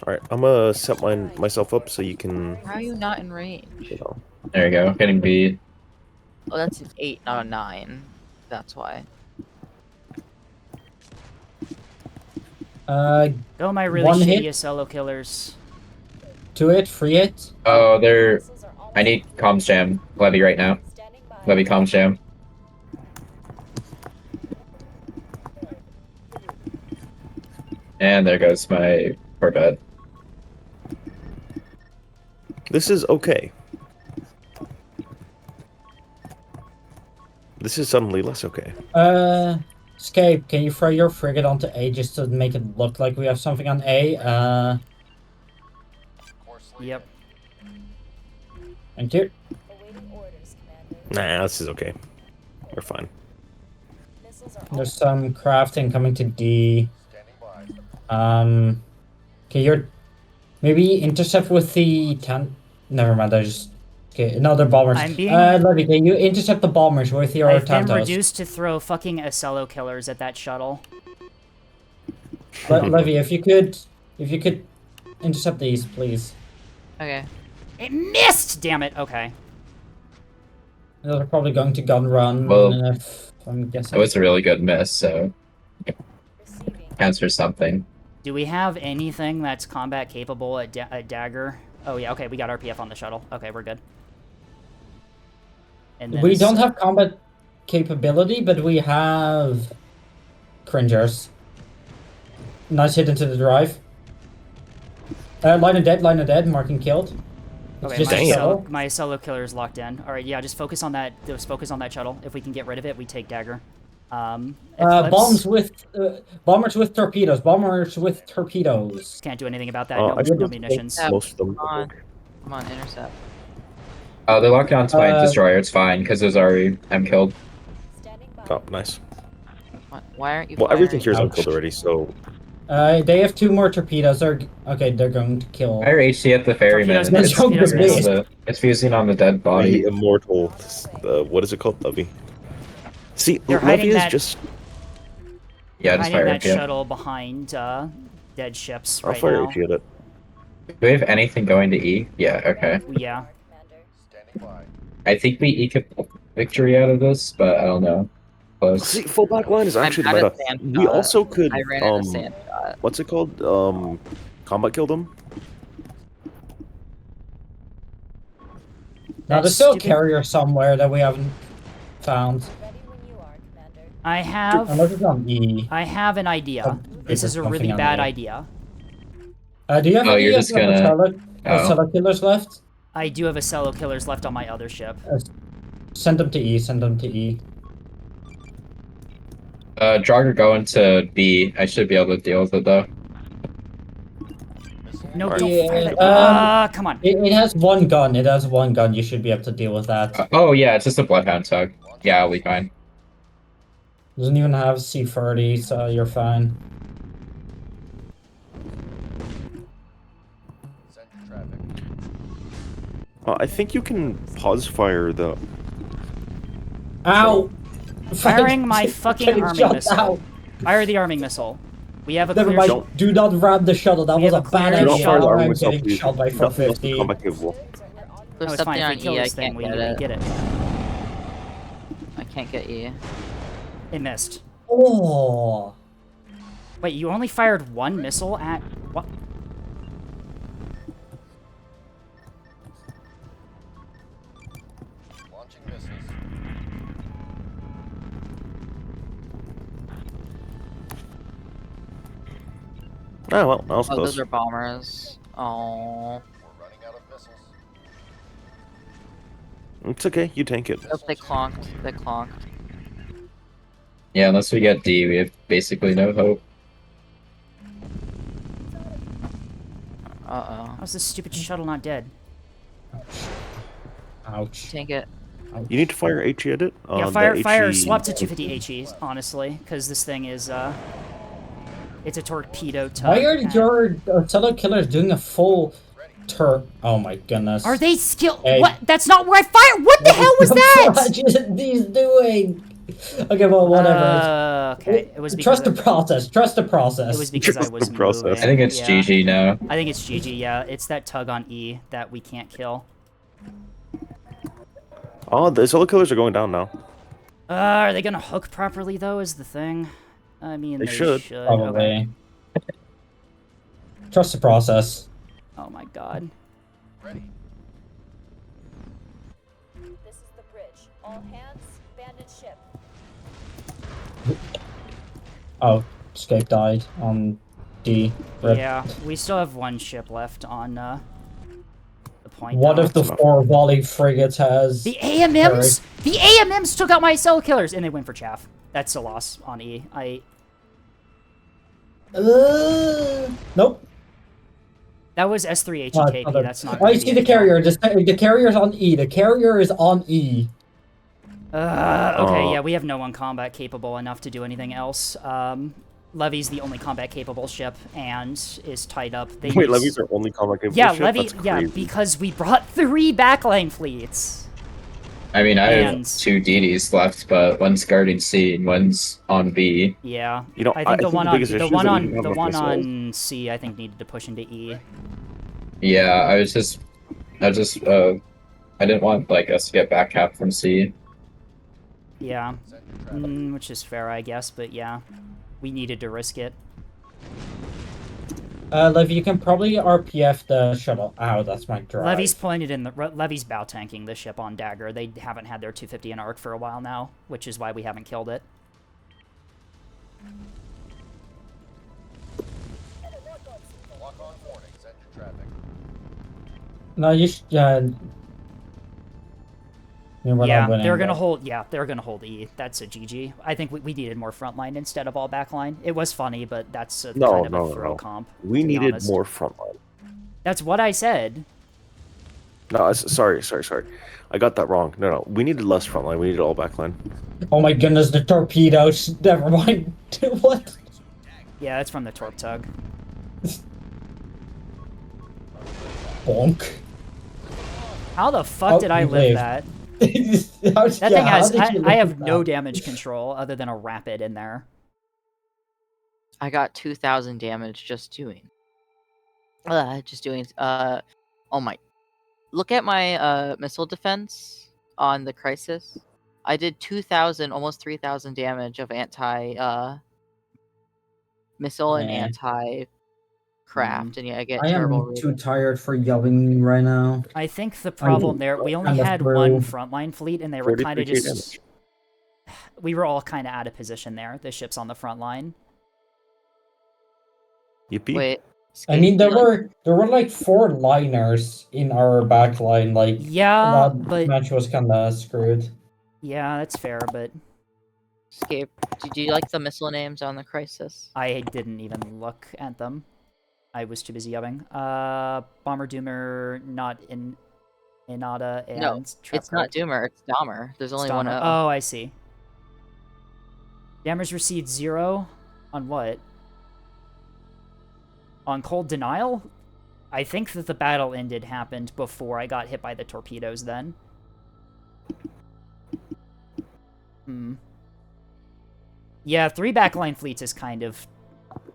Alright, I'm gonna set myself up so you can, How are you not in range? you know. There you go, getting beat. Oh, that's an 8, not a 9. That's why. Go, my really One shitty hit. Acello killers. To it, free it. Oh, I need comms jam. Levy right now. Levy comms jam. And there goes my Corvette. This is okay. This is suddenly less okay. Escape, can you throw your frigate onto A just to make it look like we have something on A? Yep. Thank you. Awaiting orders, Commander. Nah, this is okay. We're fine. Missiles are There's some crafting coming to D. Standing by. Okay, you're maybe intercept with the Never mind, I just okay. Another bombers. I'm being- Levy, can you intercept the bombers with your I've been Tantos? reduced to throw fucking Acello killers at that shuttle. Levy, if you could intercept these, please. Okay. It missed! Damn it, okay. They're probably going to gun run. Well, if I'm guessing. That was a really good miss, so receiving. counts for something. Do we have anything that's combat capable at, at Dagger? Oh yeah, okay, we got RPF on the shuttle. Okay, we're good. And then We don't have combat capability, but we have cringers. Nice hit into the drive. Line of dead, marking killed. It's Okay, just my a shuttle. my solo killer is locked in. All right, yeah, just focus on that. Just focus on that shuttle. If we can get rid of it, we take Dagger. Eclipse. Bombers with torpedoes. Bombers with torpedoes. Can't do anything about that. I No, should no just munitions. take most of them. Come on, intercept. Oh, they're locking onto my destroyer. It's fine because there's already I'm killed. Oh, nice. Why aren't you? Well, everything firing? here is unkilled already, so They have 2 more torpedoes. They're going to kill. Fire HC at the ferryman. Torpedoes missed, torpedoes missed. It's fusing on the dead body. the immortal. What is it called? Levy. See, They're Levy hiding is that- just. Yeah, just Hiding fire that it. shuttle behind dead ships I'll right fire now. HE at it. Do we have anything going to E? Yeah, okay. Yeah. I think we eke a victory out of this, but I don't know. Close. See, full back line is actually the out of meta. sand We shot. also could I ran out of sand shot. what's it called? Combat kill them. Now, there's That's still a stupid. carrier somewhere that we haven't found. I have. Unless it's on E. I have an idea. This is a something really on bad E. idea. Do you have Oh, any you're just gonna- Oh. cellar killers left? I do have a cello killers left on my other ship. Send them to E. Send them to E. Draugr going to B. I should be able to deal with it though. No, Alright. don't fire that. Yeah, Come on. It has 1 gun. It has 1 gun. You should be able to deal with that. Oh yeah, it's just a bloodhound tug. Yeah, I'll be fine. Doesn't even have C30, so you're fine. I think you can pause fire though. Ow! Firing my fucking Getting arming shot missile. out. Fire the arming missile. We have a Never clear mind. Do not ram the shuttle. That We was a have a clear bad Do not idea. fire the armor I'm myself, getting please. shot by Nothing else is 450. combat capable. There's No, it's fine. something If on we kill E. I this thing, can't we get it. get it. I can't get E. It missed. Oh. Wait, you only fired 1 missile at what? Launching missiles. Oh well, that was Oh, close. those are bombers. Oh. We're running out of missiles. It's okay, you tank it. Oh, they clonked. They clonked. Yeah, unless we get D, we have basically no hope. Uh-oh. How's this stupid shuttle not dead? Ouch. Tank it. You need to fire HE at it. Yeah, The fire, HE swap to 250 HEs, honestly, because this thing is, it's a torpedo tug. Why are and- your cello killers doing a full Oh my goodness. Are they skill? Hey. What? That's not where I fired. What the hell was that? What he's doing? Okay, well, whatever. Okay, it was because Trust the process. Trust the process. it was because I Trust was the process. moving. I think it's yeah. GG now. I think it's GG. Yeah, it's that tug on E that we can't kill. Oh, the solo killers are going down now. Are they gonna hook properly though? Is the thing. I mean, They they should. Okay. Probably. Trust the process. Oh my god. Ready. This is the bridge. All hands, bandit ship. Oh, Escape died on D. Rip. Yeah, we still have 1 ship left on the point. What now. if the 4 volley frigates has... The AMMs? The AMMs took out my cell killers and they went for chaff. That's a loss on E. Nope. That was S3 Oh, HEKP. other- That's not. Oh, I gonna see be the a kill. carrier. The carrier's on E. The carrier is on E. Okay, yeah, we have no one combat capable enough to do anything else. Levy's the only combat capable ship and is tied up. They Wait, use- Levy's our only combat capable Yeah, ship? Levy. That's Yeah, crazy. because we brought 3 backline fleets. I mean, I have And- 2 DDs left, but one's guarding C and one's on B. Yeah, You know, I think the one on biggest the issue is one that we on don't have the enough one missiles. on C. I think needed to push into E. Yeah, I didn't want like us to get back cap from C. Yeah, which is fair, I guess. But yeah, we needed to risk it. Levy, you can probably RPF the shuttle. Ow, that's my drive. Levy's pointed in the Levy's bow tanking the ship on Dagger. They haven't had their 250 in arc for a while now, which is why we haven't killed it. Lock on warnings. Enter traffic. No, you should. We're Yeah, not winning, they're gonna but- hold. Yeah, they're gonna hold E. That's a GG. I think we needed more frontline instead of all backline. It was funny, but that's a No, kind of no, a throw no. comp. We to be needed honest. more frontline. That's what I said. No, sorry. I got that wrong. No. We needed less frontline. We needed all backline. Oh my goodness, the torpedoes. Never mind. What? Yeah, that's from the Torp Tug. Bonk. How the fuck Oh, did I you live lived. that? How- That yeah, thing how has. did you I live have no that? damage control other than a rapid in there. I got 2,000 damage just doing. Oh my. Look at my missile defense on the Crisis. I did 2,000, almost 3,000 damage of anti missile and Yeah. anti craft, and yeah, I get I terrible. am too tired for yelling right now. I think the problem there, we only kind of had one through. frontline fleet, and they were kind of 43K just. We were all kind of out of position there. The ships on the front line. Yippee. Wait. I mean, there were like 4 liners in our back line. Like, Yeah, that but match was kind of screwed. yeah, that's fair. But Escape. Did you like the missile names on the Crisis? I didn't even look at them. I was too busy yubbing. Bomber Doomer, not in Inada, and No, Trap it's not Card. Doomer. It's Dahmer. There's only one Stomach. O. Oh, I see. Damage received 0 on what? On Cold Denial? I think that the battle ended happened before I got hit by the torpedoes then. Yeah, 3 backline fleets is kind of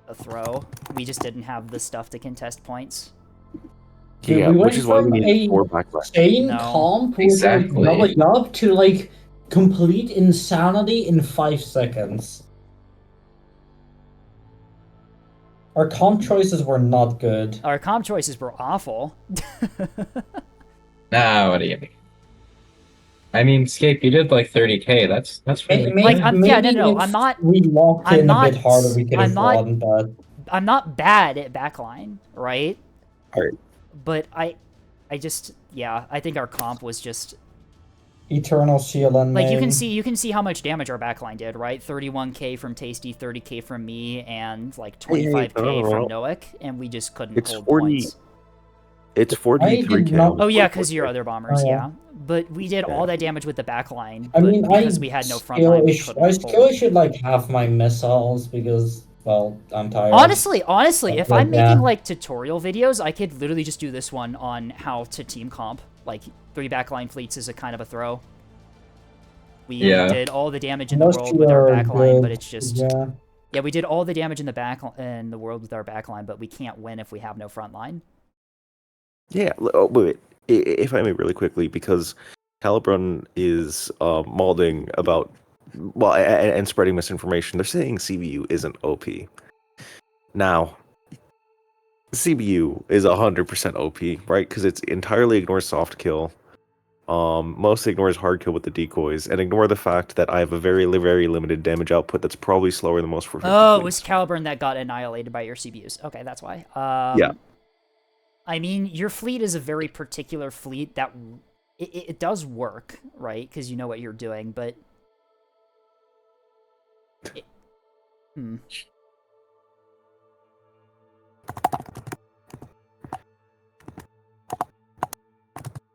a throw. We just didn't have the stuff to contest points. Dude, Yeah, we which went is why we from need a 4 backline. Sane No. comp with Exactly. like doubling up to like complete insanity in 5 seconds. Our comp choices were not good. Our comp choices were awful. Nah, what do you mean? I mean, Scape, you did like 30K. That's really Maybe, Like, I'm- yeah, maybe no, if I'm not- we locked I'm in not- a bit harder, we could I'm have not- won, but I'm not bad at backline, right? Alright. But I just, yeah, I think our comp was just Eternal Seal and like you main. can see how much damage our backline did, right? 31k from Tasty, 30k from me, and like 25k from Noak, and we just couldn't It's hold 40 points. It's I did 43K. not- Oh yeah, because your other bombers, Oh, yeah. yeah. But we did all that damage with the backline, I but mean, because we had no front line, we couldn't I hold. still should like have my missiles because, well, I'm tired. Honestly, if I'm Yeah. making like tutorial videos, I could literally just do this one on how to team comp. Like 3 backline fleets is a kind of a throw. We Yeah. did all the damage in Most the world with our are backline, good, but it's just yeah. we did all the damage in the world with our backline, but we can't win if we have no front line. Yeah, wait. If I may really quickly, because Calibrun is mauling about, well, and spreading misinformation. They're saying CBU isn't OP. Now, CBU is 100% OP, right? Because it's entirely ignores soft kill. Mostly ignores hard kill with the decoys, and ignore the fact that I have a very, very limited damage output that's probably slower than most for 50 Oh, it fleets. was Caliburn that got annihilated by your CBUs. Okay, that's why. Yeah. I mean, your fleet is a very particular fleet that it does work, right? Because you know what you're doing, but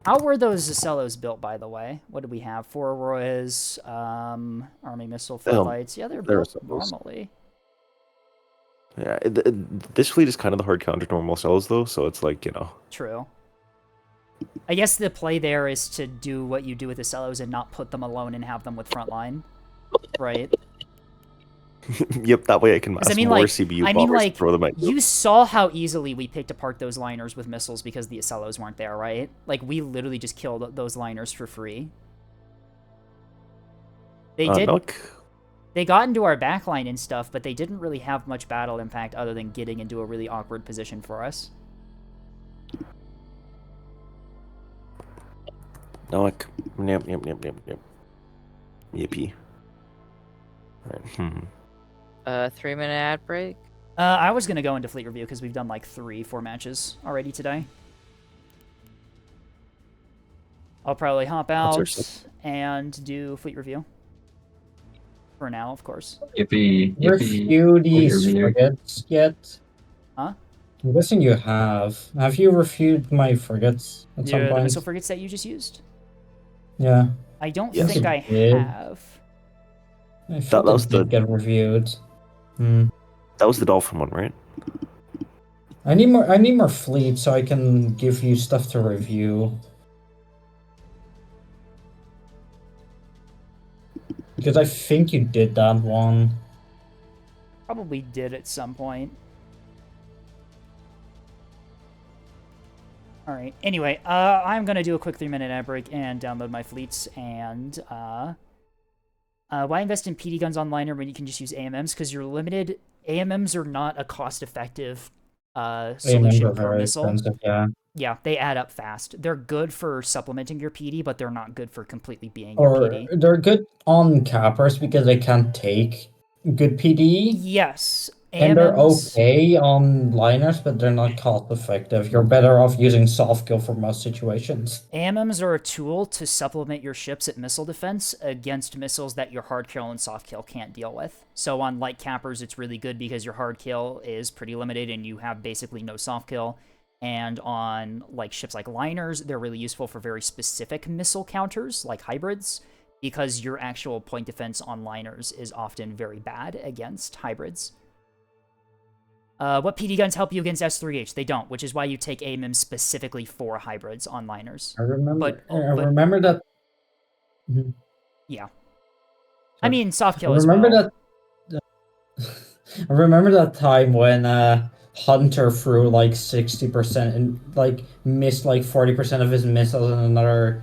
How were those Zacellos built, by the way? What did we have? 4 Auroras, Army missile floodlights. Yeah, they're built normally. Yeah, this fleet is kind of the hard counter to normal cells, though, so it's like, you know. True. I guess the play there is to do what you do with the Cellos and not put them alone and have them with frontline, right? Yep, that way I can 'Cause mass I mean, more like, CBU I mean, bombers like, and throw them at you saw how easily we picked apart those liners with missiles because the Cellos weren't there, right? Like, we literally just killed those liners for free. They did. Nook, They got into our backline and stuff, but they didn't really have much battle impact other than getting into a really awkward position for us. No, like, yep. Yippee. Alright, 3-minute ad break. I was gonna go into fleet review because we've done like 3-4 matches already today. I'll probably hop out and do fleet review. For now, of course. Yippee. Review these frigates yet? Huh? I'm guessing you have. Have you reviewed my frigates at some The point? missile frigates that you just used? Yeah. I don't Yes. think I Did. have. I thought that was did get reviewed. Hmm. That was the Dolphin one, right? I need more fleet so I can give you stuff to review. Because I think you did that one. Probably did at some point. Alright, anyway, I'm gonna do a quick 3-minute ad break and download my fleets, and, why invest in PD guns online when you can just use AMMs? Because you're limited. AMMs are not a cost-effective, solution per missile. Expensive, yeah. Yeah, they add up fast. They're good for supplementing your PD, but they're not good for completely being your Or PD. they're good on cappers because they can't take good PD. Yes. And they're AMMs okay on liners, but they're not cost effective. You're better off using soft kill for most situations. AMMs are a tool to supplement your ships at missile defense against missiles that your hard kill and soft kill can't deal with. So on light cappers, it's really good because your hard kill is pretty limited and you have basically no soft kill. And on like ships like liners, they're really useful for very specific missile counters, like hybrids, because your actual point defense on liners is often very bad against hybrids. What PD guns help you against S3H? They don't, which is why you take AMM specifically for hybrids on liners. I remember. But remember that. Mhm. Yeah. I mean, soft I kill as remember well. that. I remember that time when Hunter threw like 60% and like missed like 40% of his missiles, and another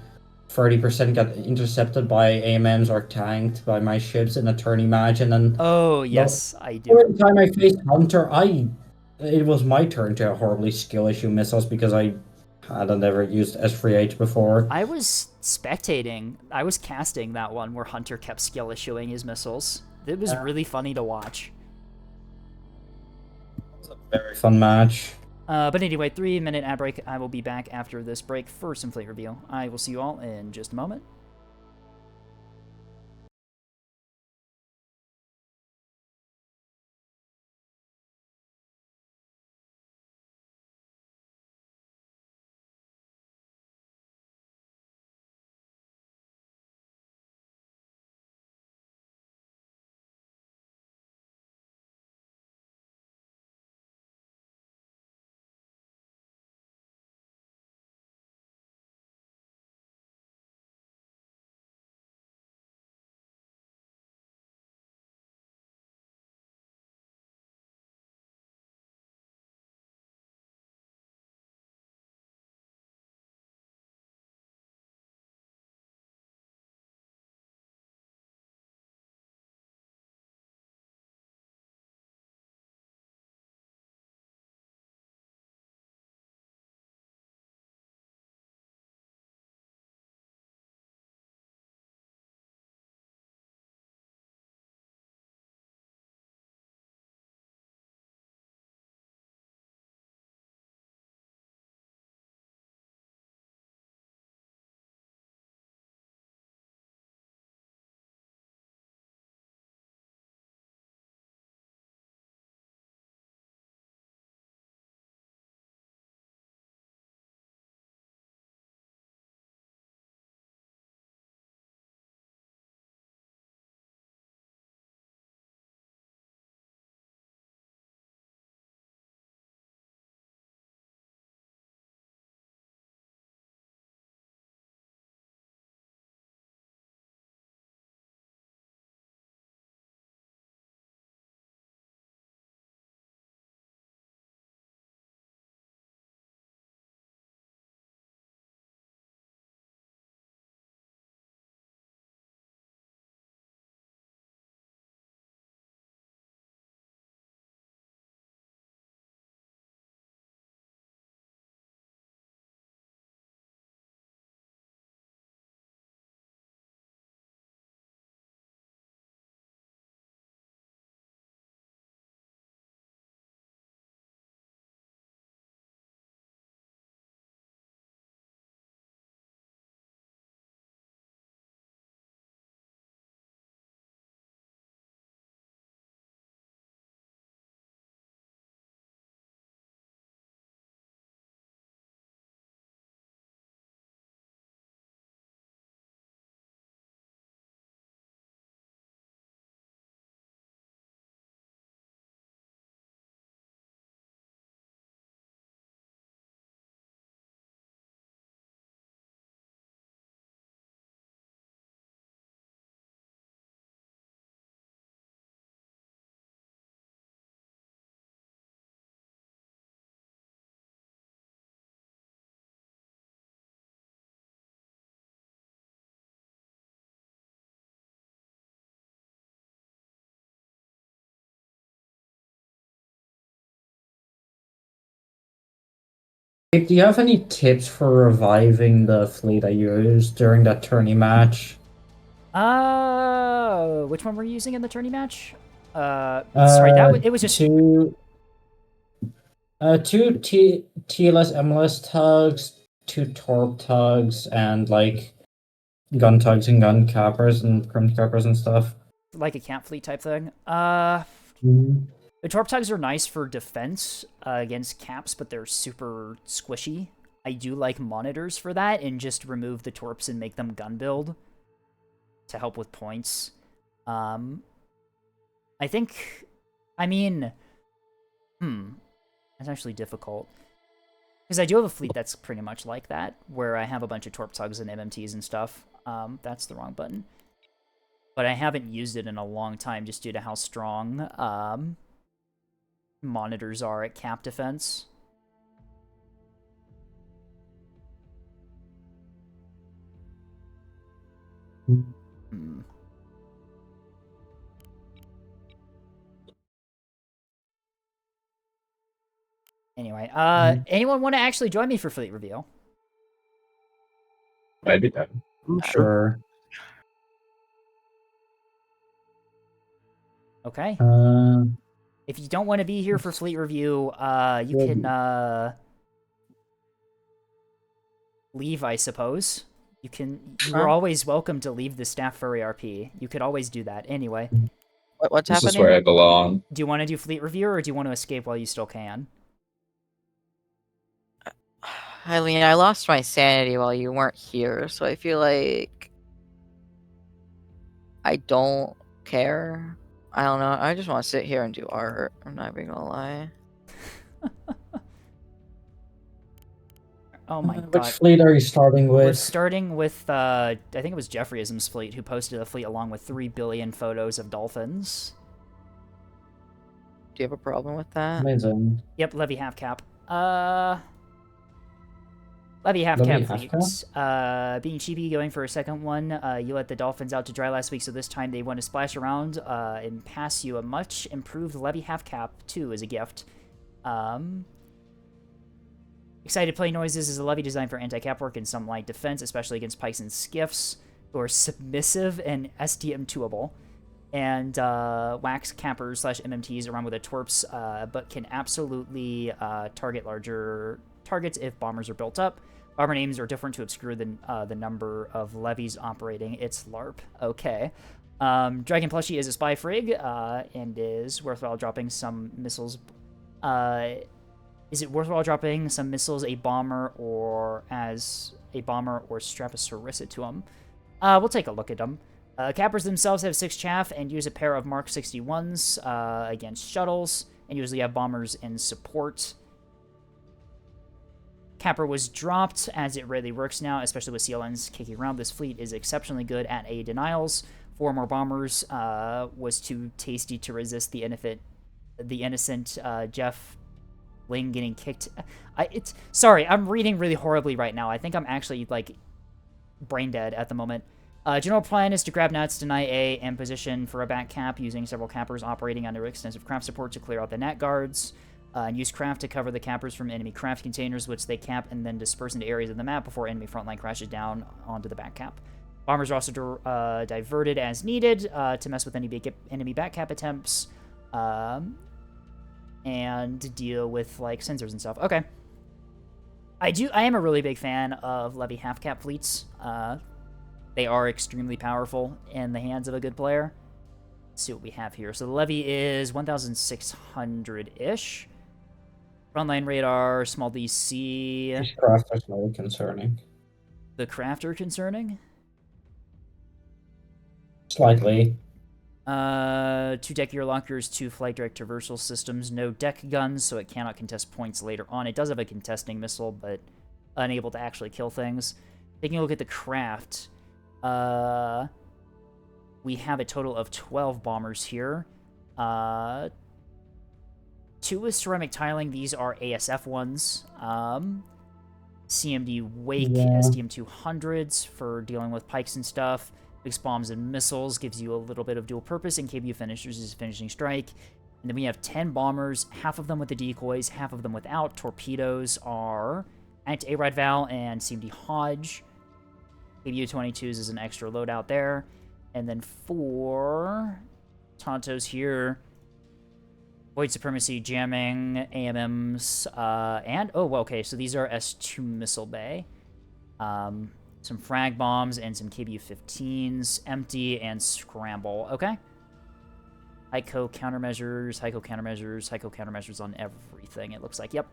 30% got intercepted by AMMs or tanked by my ships in a tourney match, and then Oh yes, I do. every time I faced Hunter, it was my turn to horribly skill issue missiles because I hadn't ever used S3H before. I was spectating. I was casting that one where Hunter kept skill issuing his missiles. It was really funny to watch. Very fun match. But anyway, 3-minute ad break. I will be back after this break for some fleet review. I will see you all in just a moment. Gabe, do you have any tips for reviving the fleet I used during that tourney match? Which one were you using in the tourney match? Sorry, it was just two TLS MLS tugs, 2 torp tugs, and like gun tugs and gun cappers and crim cappers and stuff. like a camp fleet type thing. Mhm. The torp tugs are nice for defense against caps, but they're super squishy. I do like monitors for that, and just remove the torps and make them gun build to help with points. I think, I mean, that's actually difficult. Because I do have a fleet that's pretty much like that, where I have a bunch of torp tugs and MMTs and stuff. That's the wrong button. But I haven't used it in a long time just due to how strong monitors are at cap defense. Anyway, anyone want to actually join me for fleet review? I'd be down. Sure. Okay. Uh, If you don't want to be here for fleet review, you can leave, I suppose. You're always welcome to leave the staff furry RP. You could always do that. Anyway. What's This happening? is where I belong. Do you want to do fleet review, or do you want to escape while you still can? Eileen, I lost my sanity while you weren't here, so I feel like I don't care. I don't know. I just want to sit here and do art. I'm not even gonna lie. Oh my which god. fleet are you starting with? We're starting with, I think it was Jeffreyism's fleet, who posted a fleet along with 3 billion photos of dolphins. Do you have a problem with that? Amazing. Yep, Levy half cap. Levy half Levy cap half fleets. Being cheapy, going for a second one. You let the dolphins out to dry last week, so this time they want to splash around and pass you a much improved Levy half cap too as a gift. Excited Play Noises is a levy designed for anti-cap work and some light defense, especially against pikes and skiffs, who are submissive and SDM-2able. And wax cappers / MMTs around with the torps, but can absolutely target larger targets if bombers are built up. Bomber names are different to obscure the number of levies operating. It's LARP. Okay. Dragon Plushie is a spy frig and is worthwhile dropping some missiles. Is it worthwhile dropping some missiles, a bomber, or strap a Sarissa to them? We'll take a look at them. Cappers themselves have 6 chaff and use a pair of Mark 61s against shuttles, and usually have bombers in support. Capper was dropped, as it rarely works now, especially with CLNs kicking around. This fleet is exceptionally good at A denials. 4 more bombers was too tasty to resist the innocent Jeff Ling getting kicked. Sorry, I'm reading really horribly right now. I think I'm actually, like, brain dead at the moment. General plan is to grab nuts, deny A, and position for a back cap using several cappers operating under extensive craft support to clear out the net guards. And use craft to cover the cappers from enemy craft containers, which they cap and then disperse into areas of the map before enemy frontline crashes down onto the back cap. Bombers are also diverted as needed to mess with any big enemy back cap attempts and deal with, like, sensors and stuff. Okay. I am a really big fan of Levy half cap fleets. They are extremely powerful in the hands of a good player. Let's see what we have here. So the Levy is 1,600-ish. Frontline radar, small DC. These craft are really concerning. The craft are concerning? Slightly. 2 deck gear lockers, 2 flight direct traversal systems, no deck guns, so it cannot contest points later on. It does have a contesting missile, but unable to actually kill things. Taking a look at the craft, we have a total of 12 bombers here. 2 with ceramic tiling. These are ASF ones. CMD Wake SDM-200s for dealing with pikes and stuff. Fixed bombs and missiles gives you a little bit of dual purpose, and KBU finishers is finishing strike. And then we have 10 bombers, half of them with the decoys, half of them without. Torpedoes are Anti-A-Rad Val and CMD Hodge. KBU-22s is an extra loadout there. And then for Tontos here, Void Supremacy, Jamming, AMMs, and... Oh, well, okay, so these are S2 Missile Bay. Some Frag Bombs and some KBU-15s, Empty, and Scramble. Okay. Hyco countermeasures, Hyco countermeasures, Hyco countermeasures on everything, it looks like. Yep.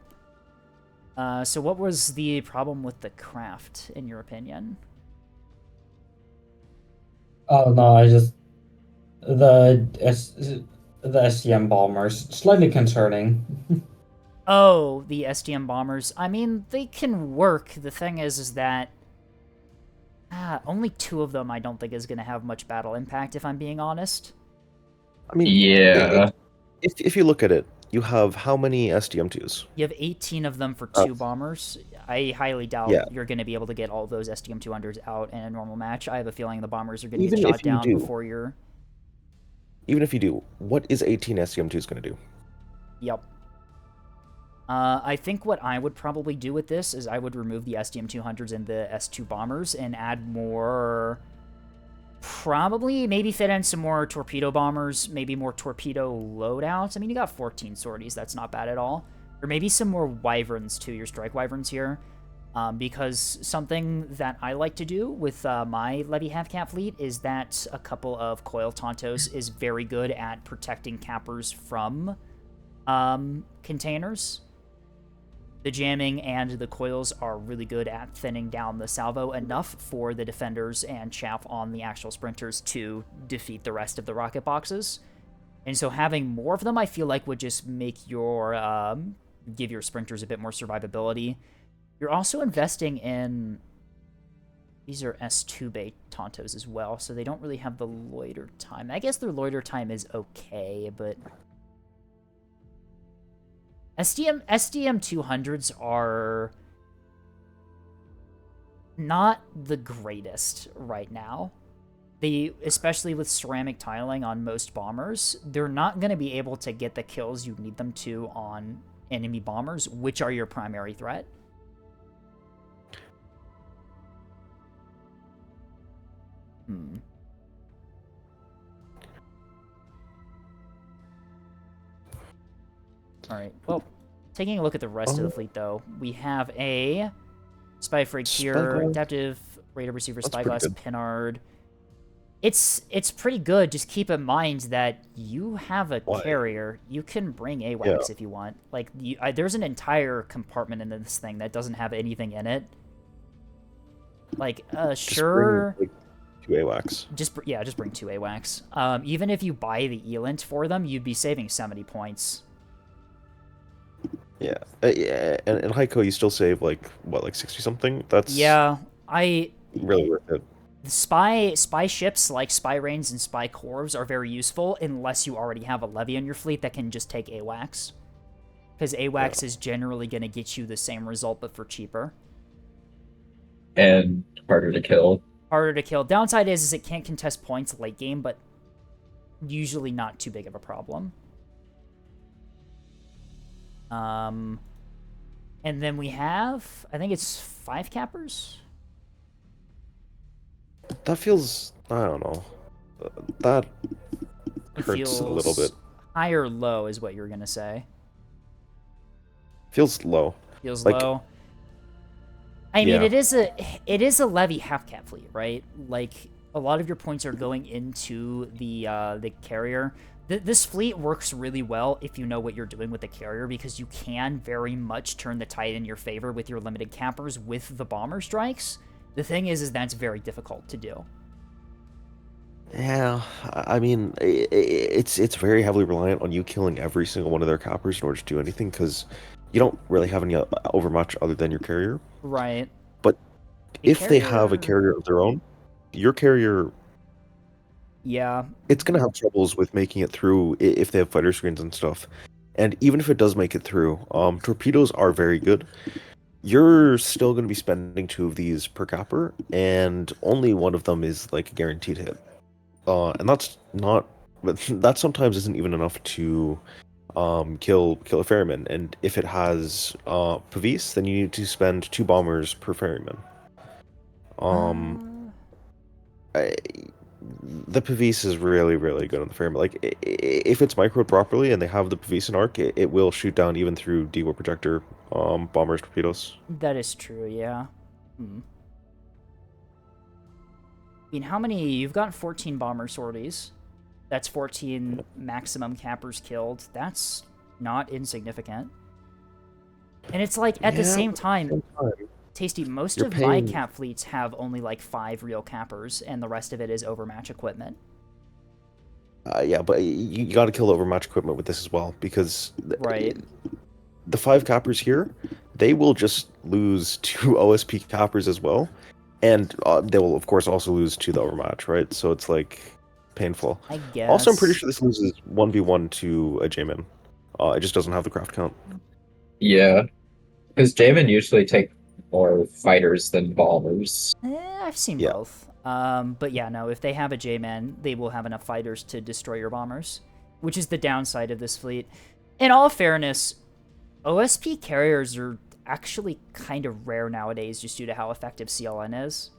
So what was the problem with the craft, in your opinion? Oh no, I just the STM bombers slightly concerning. Oh, the STM bombers. I mean, they can work. The thing is that only 2 of them I don't think is going to have much battle impact, if I'm being honest. I mean, Yeah. If you look at it, you have how many SDM2s? You have 18 of them for 2 bombers. I highly doubt you're going to be able to get all those SDM-200s out in a normal match. I have a feeling the bombers are going to get shot down before you're... Even if you do, what is 18 SDM2s going to do? Yep. I think what I would probably do with this is I would remove the SDM-200s and the S2 bombers and add more... Probably, maybe fit in some more torpedo bombers, maybe more torpedo loadouts. I mean, you got 14 sorties, that's not bad at all. Or maybe some more wyverns too, your strike wyverns here. Because something that I like to do with my Levy half-cap fleet is that a couple of coil Tontos is very good at protecting cappers from containers. The jamming and the coils are really good at thinning down the salvo enough for the defenders and chaff on the actual sprinters to defeat the rest of the rocket boxes. And so having more of them, I feel like, would just make your give your sprinters a bit more survivability. You're also investing in... These are S2 Bay Tontos as well, so they don't really have the loiter time. I guess their loiter time is okay, but... SDM-200s are not the greatest right now. They, especially with ceramic tiling on most bombers, they're not going to be able to get the kills you need them to on enemy bombers, which are your primary threat. Alright, well, taking a look at the rest of the fleet, though, we have a Spy Frig here, Adaptive Radar Receiver, Spyglass, Pinard. It's pretty good. Just keep in mind that you have a carrier. You can bring AWACS if you want. Like, there's an entire compartment in this thing that doesn't have anything in it. Like, sure... Bring, like, 2 AWACS. Just bring 2 AWACS. Even if you buy the ELINT for them, you'd be saving 70 points. Yeah, and in Hyco you still save like 60 something. That's really worth it. Spy ships like Spy Rains and Spy Corvs are very useful unless you already have a Levy in your fleet that can just take AWACS, because AWACS is generally going to get you the same result but for cheaper and harder to kill. Harder to kill. Downside is it can't contest points late game, but usually not too big of a problem. And then we have, I think it's 5 cappers. That feels, I don't know. That hurts a little bit. High or low is what you're gonna say. Feels low. Feels low. I mean, it is a Levy half cap fleet, right? Like, a lot of your points are going into the carrier. This fleet works really well if you know what you're doing with the carrier, because you can very much turn the tide in your favor with your limited cappers with the bomber strikes. The thing is that's very difficult to do. Yeah, I mean, it's very heavily reliant on you killing every single one of their cappers in order to do anything, because you don't really have any overmuch other than your carrier. Right. But if they have a carrier of their own, your carrier... Yeah. It's going to have troubles with making it through if they have fighter screens and stuff. And even if it does make it through, torpedoes are very good. You're still going to be spending 2 of these per capper, and only one of them is like a guaranteed hit. And that's not... That sometimes isn't even enough to kill a ferryman, and if it has Pavis, then you need to spend 2 bombers per ferryman. The Pavis is really, really good on the ferryman. Like, if it's microed properly and they have the Pavis and arc, it will shoot down even through decoy projector bombers torpedoes. That is true, yeah. I mean, how many? You've got 14 bomber sorties. That's 14 maximum cappers killed. That's not insignificant. And it's like, at the same time, Tasty, most of my cap fleets have only like 5 real cappers, and the rest of it is overmatch equipment. Yeah, but you got to kill overmatch equipment with this as well, because Right. the 5 cappers here, they will just lose 2 OSP cappers as well, and they will of course also lose to the overmatch, right? So it's like painful. I guess. Also, I'm pretty sure this loses 1v1 to a J-Min. It just doesn't have the craft count. Yeah, because Jamin usually take more fighters than bombers. I've seen both. But yeah, no, if they have a J-Man, they will have enough fighters to destroy your bombers, which is the downside of this fleet. In all fairness, OSP carriers are actually kind of rare nowadays just due to how effective CLN is.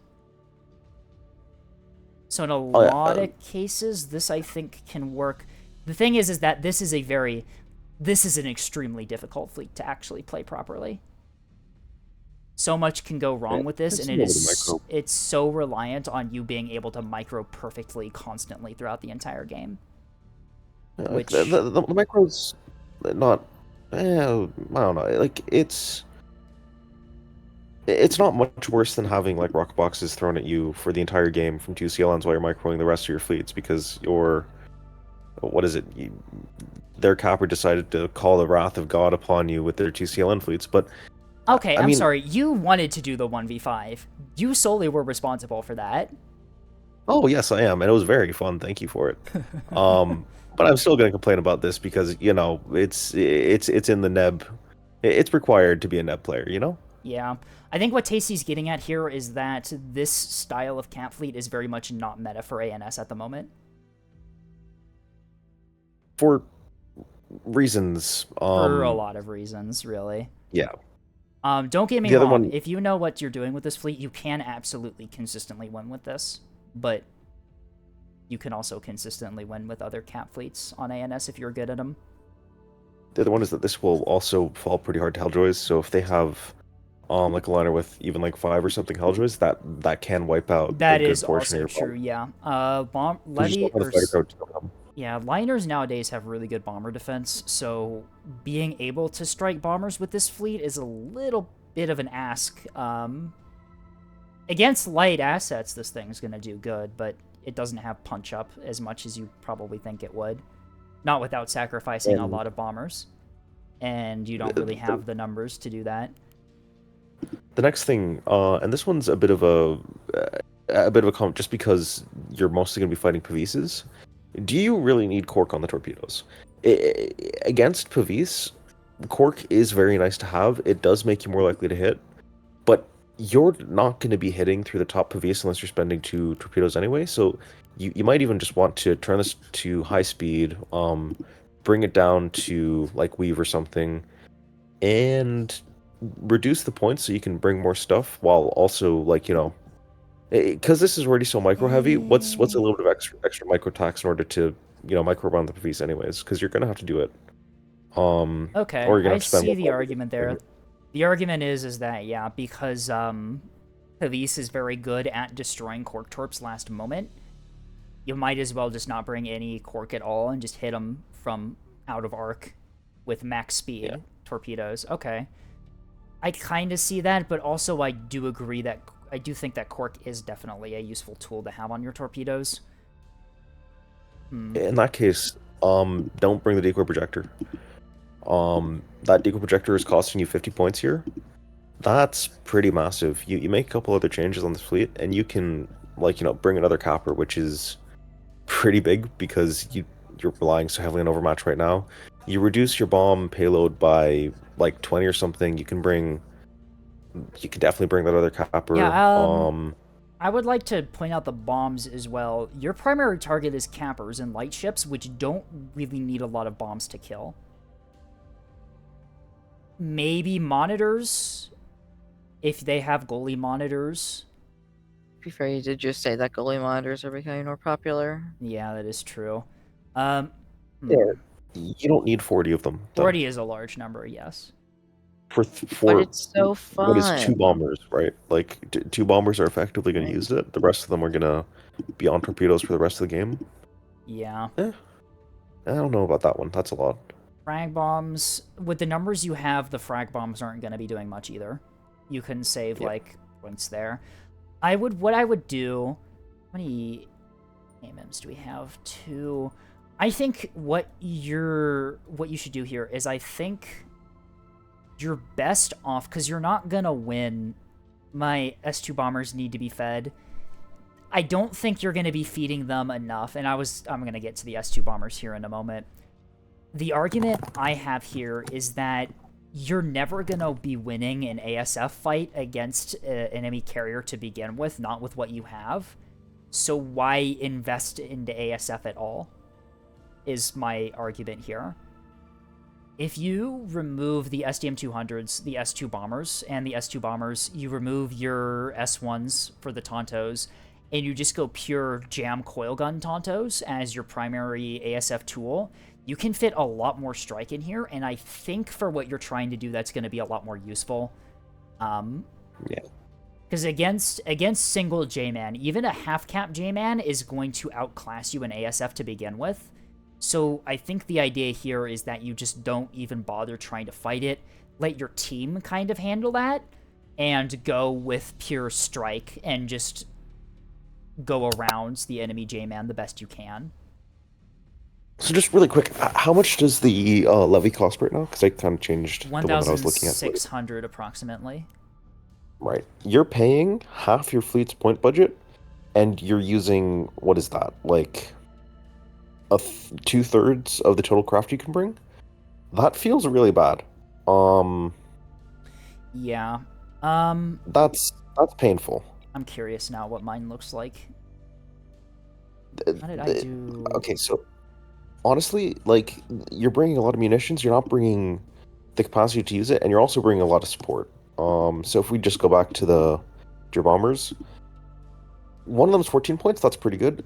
So in a lot of cases, this I think can work. The thing is that this is an extremely difficult fleet to actually play properly. So much can go wrong with this, and it's so reliant on you being able to micro perfectly constantly throughout the entire game. Which The micro's not. I don't know. Like, it's not much worse than having like rocket boxes thrown at you for the entire game from 2 CLNs while you're microing the rest of your fleets, because their capper decided to call the wrath of God upon you with their 2 CLN fleets, but. Okay, I'm sorry. You wanted to do the 1v5. You solely were responsible for that. Oh, yes, I am, and it was very fun. Thank you for it. But I'm still going to complain about this because, you know, it's in the NEB. It's required to be a NEB player, you know? Yeah. I think what Tasty's getting at here is that this style of cap fleet is very much not meta for ANS at the moment. For reasons. For a lot of reasons, really. Yeah. Don't get me wrong. If you know what you're doing with this fleet, you can absolutely consistently win with this. But you can also consistently win with other cap fleets on ANS if you're good at them. The other one is that this will also fall pretty hard to Helljoys. So if they have like a liner with even like 5 or something Helljoys, that can wipe out that a good is portion also of your true, yeah. Levy Yeah, liners nowadays have really good bomber defense, so being able to strike bombers with this fleet is a little bit of an ask. Against light assets, this thing's going to do good, but it doesn't have punch-up as much as you probably think it would. Not without sacrificing a lot of bombers, and you don't really have the numbers to do that. The next thing, and this one's a bit of a comment, just because you're mostly going to be fighting Pavises. Do you really need Cork on the torpedoes? Against Pavis, Cork is very nice to have. It does make you more likely to hit, but you're not going to be hitting through the top Pavis unless you're spending 2 torpedoes anyway, so you might even just want to turn this to high speed, bring it down to like Weave or something, and reduce the points so you can bring more stuff while also, like, you know, because this is already so micro heavy, what's a little bit of extra micro tax in order to, you know, micro around the Pavis anyways, because you're gonna have to do it. Okay, or you're gonna I have to spend see the argument there. The argument is that, yeah, because Pavis is very good at destroying Cork Torps last moment, you might as well just not bring any Cork at all and just hit them from out of arc with max speed torpedoes. Okay. I kind of see that, but also I do agree that I do think that Cork is definitely a useful tool to have on your torpedoes. In that case, don't bring the decoy projector. That decoy projector is costing you 50 points here. That's pretty massive. You make a couple other changes on this fleet, and you can, like, you know, bring another capper, which is pretty big because you're relying so heavily on overmatch right now. You reduce your bomb payload by like 20 or something. You can definitely bring that other capper. Yeah, I would like to point out the bombs as well. Your primary target is cappers and light ships, which don't really need a lot of bombs to kill. maybe monitors, if they have goalie monitors. To be fair, you did just say that goalie monitors are becoming more popular. Yeah, that is true. Yeah. You don't need 40 of them. though. 40 is a large number, yes. For it's so what is two fun. bombers, right? Like two bombers are effectively going to use it. The rest of them are going to be on torpedoes for the rest of the game. Yeah. I don't know about that one. That's a lot. Frag bombs, with the numbers you have, the frag bombs aren't going to be doing much either. You can save like points there. What I would do, how many AMMs do we have? 2. I think what you should do here is I think you're best off, because you're not gonna win. My S2 bombers need to be fed. I don't think you're gonna be feeding them enough, and I'm gonna get to the S2 bombers here in a moment. The argument I have here is that you're never gonna be winning an ASF fight against an enemy carrier to begin with, not with what you have. So why invest into ASF at all, is my argument here. If you remove the SDM-200s, the S2 bombers, and the S2 bombers, you remove your S1s for the Tontos, and you just go pure jam coil gun Tontos as your primary ASF tool, you can fit a lot more strike in here, and I think for what you're trying to do, that's going to be a lot more useful. Yeah. Because against single J-Man, even a half-cap J-Man is going to outclass you in ASF to begin with. So I think the idea here is that you just don't even bother trying to fight it. Let your team kind of handle that, and go with pure strike, and just go around the enemy J-Man the best you can. So just really quick, how much does the levy cost right now? Because I kind of changed the one that I was looking at. 1,600 approximately. Right. You're paying half your fleet's point budget, and you're using, what is that, like 2/3 of the total craft you can bring? That feels really bad. Yeah. That's painful. I'm curious now what mine looks like. How did I do? Okay, so honestly, like, you're bringing a lot of munitions, you're not bringing the capacity to use it, and you're also bringing a lot of support. So if we just go back to your bombers, one of them's 14 points, that's pretty good.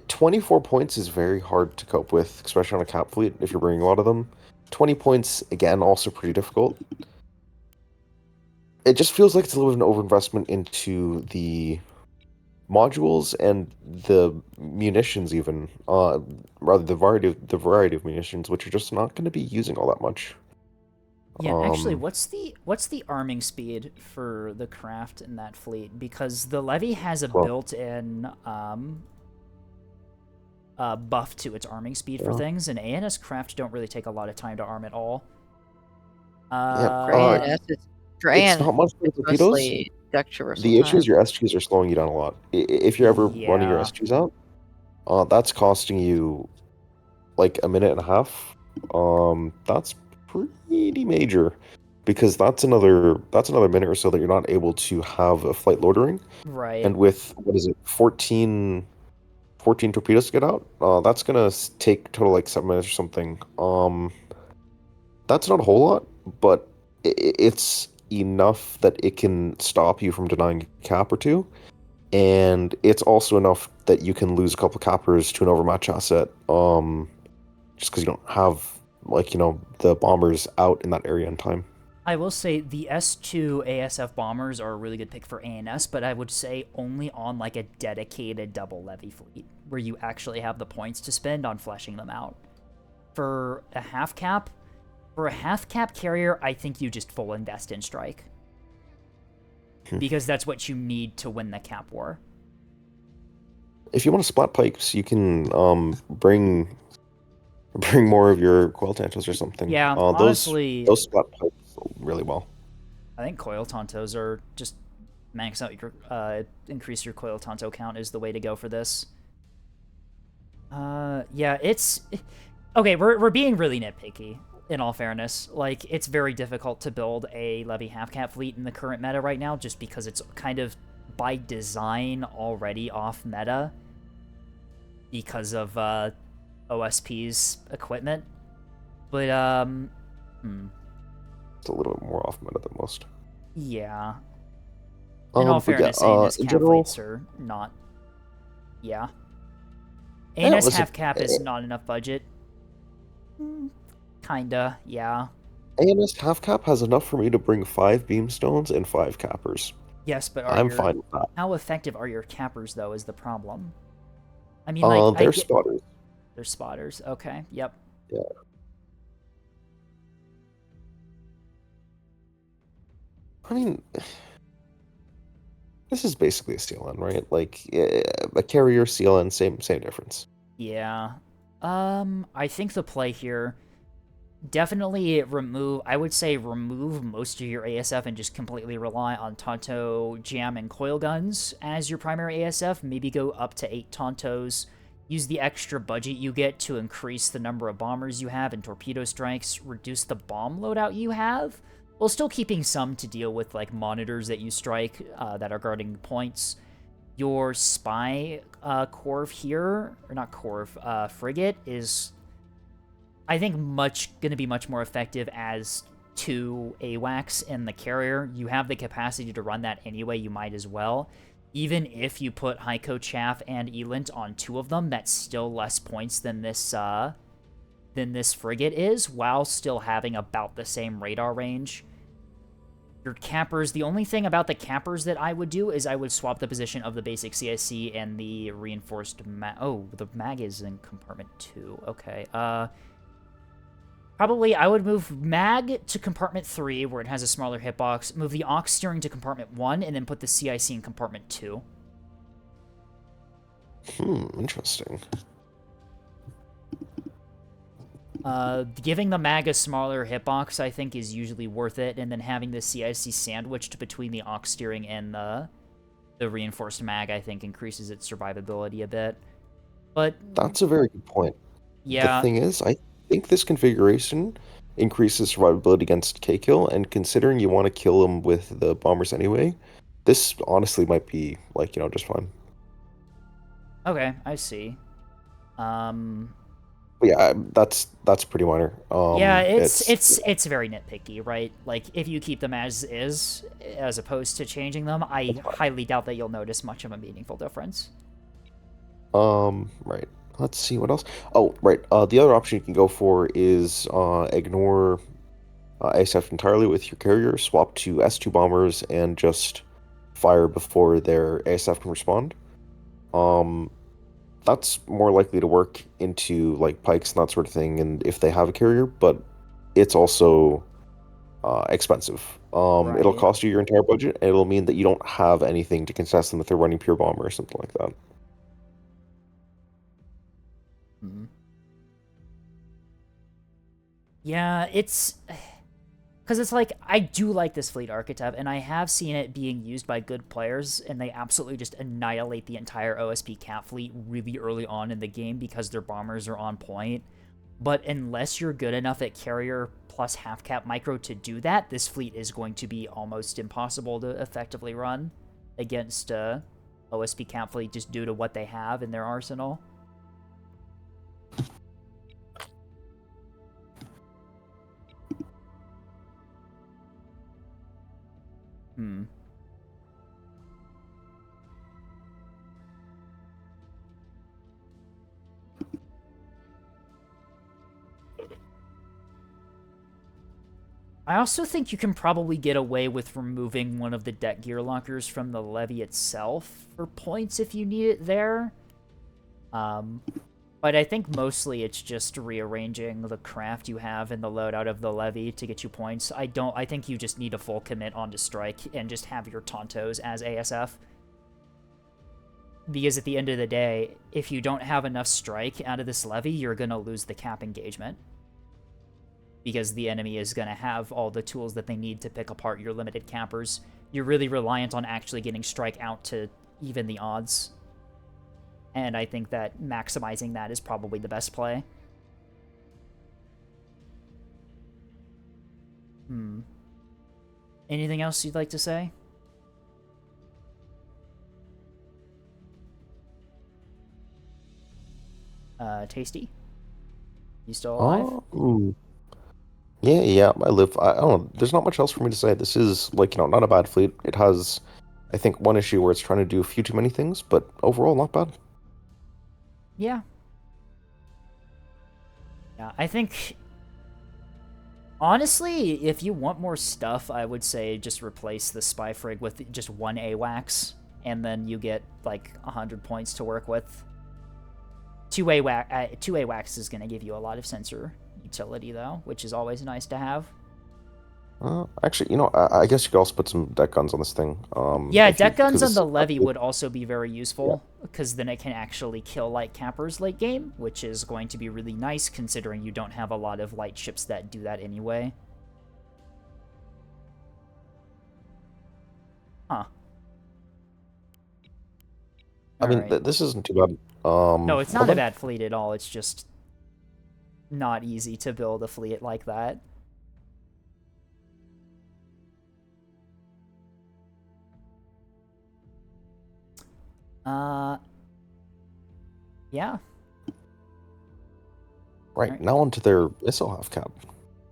24 points is very hard to cope with, especially on a cap fleet if you're bringing a lot of them. 20 points, again, also pretty difficult. It just feels like it's a little bit of an overinvestment into the modules and the munitions, even rather the variety of munitions, which are just not going to be using all that much. Yeah, actually, what's the arming speed for the craft in that fleet? Because the levy has a built-in buff to its arming speed for things, and ANS craft don't really take a lot of time to arm at all. It's not much for torpedoes. The issue is your S2s are slowing you down a lot. If you're ever running your S2s out, that's costing you like a minute and a half. That's pretty major, because that's another minute or so that you're not able to have a flight loitering. Right. And with, what is it, 14 torpedoes to get out, that's gonna take total like 7 minutes or something. That's not a whole lot, but it's enough that it can stop you from denying a cap or two, and it's also enough that you can lose a couple cappers to an overmatch asset, just because you don't have, like, the bombers out in that area in time. I will say the S2 ASF bombers are a really good pick for ANS, but I would say only on like a dedicated double levy fleet where you actually have the points to spend on fleshing them out. For a half cap carrier, I think you just full invest in strike. Because that's what you need to win the cap war. If you want to splat pikes, you can bring more of your coil tantos or something. Yeah, honestly, those splat pikes really well. I think coil tantos are just max out your increase your coil tanto count is the way to go for this. Yeah, it's okay. We're being really nitpicky. In all fairness, like, it's very difficult to build a levy half-cap fleet in the current meta right now, just because it's kind of by design already off meta because of OSP's equipment. But It's a little bit more off meta than most. Yeah. In all But yeah, fairness, ANS in cap general, fleets are not. Yeah. Yeah, ANS listen, half cap is not enough budget. Kinda, yeah. ANS half cap has enough for me to bring 5 beamstones and 5 cappers. Yes, but I'm fine with that. how effective are your cappers though? Is the problem. I mean, like They're spotters. They're spotters. Okay. Yep. Yeah. I mean, this is basically a CLN, right? Like a carrier CLN, same difference. Yeah. I think the play here, definitely I would say remove most of your ASF and just completely rely on Tonto, Jam, and Coil Guns as your primary ASF. Maybe go up to 8 Tontos. Use the extra budget you get to increase the number of bombers you have and torpedo strikes. Reduce the bomb loadout you have, while still keeping some to deal with, like, monitors that you strike that are guarding points. Your spy Corv here, or not Corv, frigate is, I think, going to be much more effective as 2 AWACS in the carrier. You have the capacity to run that anyway, you might as well. Even if you put Heiko, Chaff, and Elint on 2 of them, that's still less points than this frigate is, while still having about the same radar range. Your cappers, the only thing about the cappers that I would do is I would swap the position of the basic CIC and the reinforced oh, the mag is in compartment 2. Okay, probably I would move mag to compartment 3, where it has a smaller hitbox, move the aux steering to compartment 1, and then put the CIC in compartment 2. Interesting. Giving the mag a smaller hitbox, I think, is usually worth it, and then having the CIC sandwiched between the aux steering and the reinforced mag, I think, increases its survivability a bit. But that's a very good point. Yeah. The thing is, I think this configuration increases survivability against K-Kill, and considering you want to kill him with the bombers anyway, this honestly might be, like, just fine. Okay, I see. Yeah, that's pretty minor. Yeah, it's very nitpicky, right? Like, if you keep them as is, as opposed to changing them, I highly doubt that you'll notice much of a meaningful difference. Right. Let's see what else. Oh, right. The other option you can go for is ignore ASF entirely with your carrier, swap to S2 bombers, and just fire before their ASF can respond. That's more likely to work into, like, pikes and that sort of thing, and if they have a carrier, but it's also expensive. It'll cost you your entire budget, and it'll mean that you don't have anything to contest them if they're running pure bomber or something like that. Yeah, it's... Because it's like, I do like this fleet archetype, and I have seen it being used by good players, and they absolutely just annihilate the entire OSP cat fleet really early on in the game because their bombers are on point. But unless you're good enough at carrier plus half-cap micro to do that, this fleet is going to be almost impossible to effectively run against OSP cat fleet just due to what they have in their arsenal. I also think you can probably get away with removing one of the deck gear lockers from the levy itself for points if you need it there. But I think mostly it's just rearranging the craft you have in the loadout of the levy to get you points. I think you just need a full commit onto strike and just have your Tontos as ASF. Because at the end of the day, if you don't have enough strike out of this levy, you're going to lose the cap engagement. Because the enemy is going to have all the tools that they need to pick apart your limited cappers. You're really reliant on actually getting strike out to even the odds. And I think that maximizing that is probably the best play. Anything else you'd like to say? Tasty? You still alive? Yeah, I live. I don't know. There's not much else for me to say. This is like, not a bad fleet. It has, I think, one issue where it's trying to do a few too many things, but overall, not bad. Yeah. Yeah, I think... Honestly, if you want more stuff, I would say just replace the Spy Frig with just one AWACS, and then you get, like, 100 points to work with. Two AWACS is going to give you a lot of sensor utility, though, which is always nice to have. Actually, I guess you could also put some deck guns on this thing. Yeah, deck guns on the Levy would also be very useful, because then it can actually kill light cappers late game, which is going to be really nice, considering you don't have a lot of light ships that do that anyway. Huh. I mean, Alright. this isn't too bad. No, it's not hold a on. bad fleet at all, it's just not easy to build a fleet like that. Yeah. Right, now onto their missile half cap.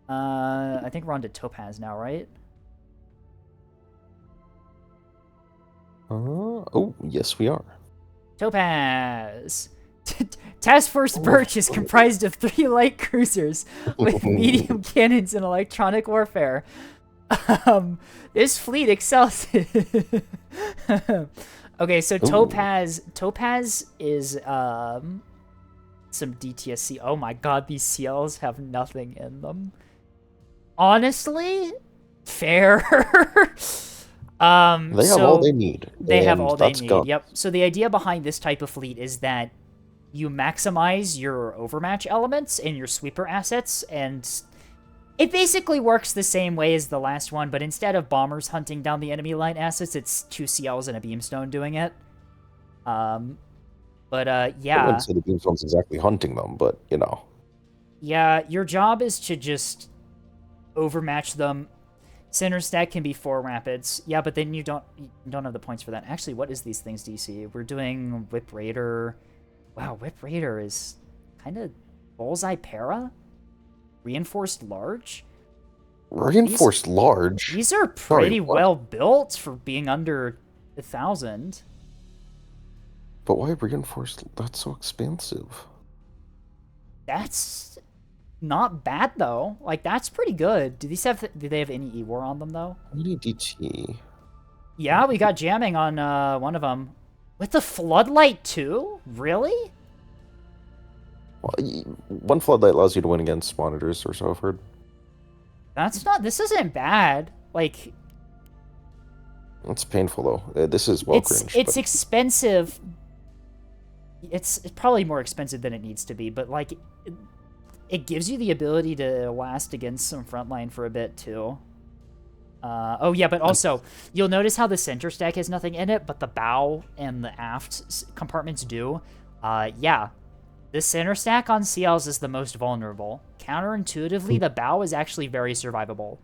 I think we're on to Topaz now, right? Oh, yes, we are. Topaz! Task Force Birch is comprised of 3 light cruisers with medium cannons in electronic warfare. This fleet excels. Okay, so Topaz is some DTSC. Oh my god, these CLs have nothing in them. Honestly, fair. They have all they need. They have and all they that's need. guns. Yep. So the idea behind this type of fleet is that you maximize your overmatch elements and your sweeper assets, and it basically works the same way as the last one, but instead of bombers hunting down the enemy line assets, it's 2 CLs and a beamstone doing it. I Yeah. wouldn't say the beamstone's exactly hunting them, but Yeah, your job is to just overmatch them. Center stack can be 4 rapids. Yeah, but then you don't have the points for that. Actually, what is these things, DC? We're doing Whip Raider. Wow, Whip Raider is kind of bullseye para? Reinforced large? Reinforced large? These are Sorry, pretty what? well built for being under 1,000. But why reinforced? That's so expensive. That's not bad though. Like that's pretty good. Do they have any E-War on them though? What do you DT? Yeah, we got jamming on one of them. With the floodlight too? Really? Well, one floodlight allows you to win against monitors, or so I've heard. This isn't bad. Like It's painful though. This is well cringed. It's expensive. It's probably more expensive than it needs to be, but like it gives you the ability to last against some frontline for a bit too. Oh yeah, but also you'll notice how the center stack has nothing in it, but the bow and the aft compartments do. Yeah, the center stack on CLs is the most vulnerable. Counterintuitively, the bow is actually very survivable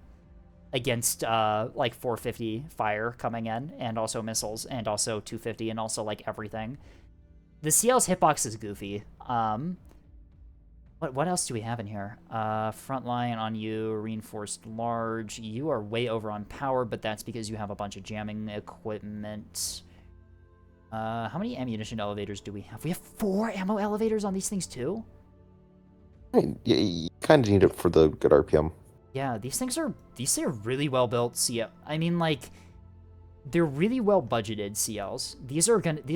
against like 450 fire coming in, and also missiles, and also 250, and also like everything. The CL's hitbox is goofy. What else do we have in here? Frontline on you, reinforced large. You are way over on power, but that's because you have a bunch of jamming equipment. How many ammunition elevators do we have? We have 4 ammo elevators on these things too? Yeah, you kind of need it for the good RPM. Yeah, these are really well built CL. I mean, like, they're really well budgeted CLs. These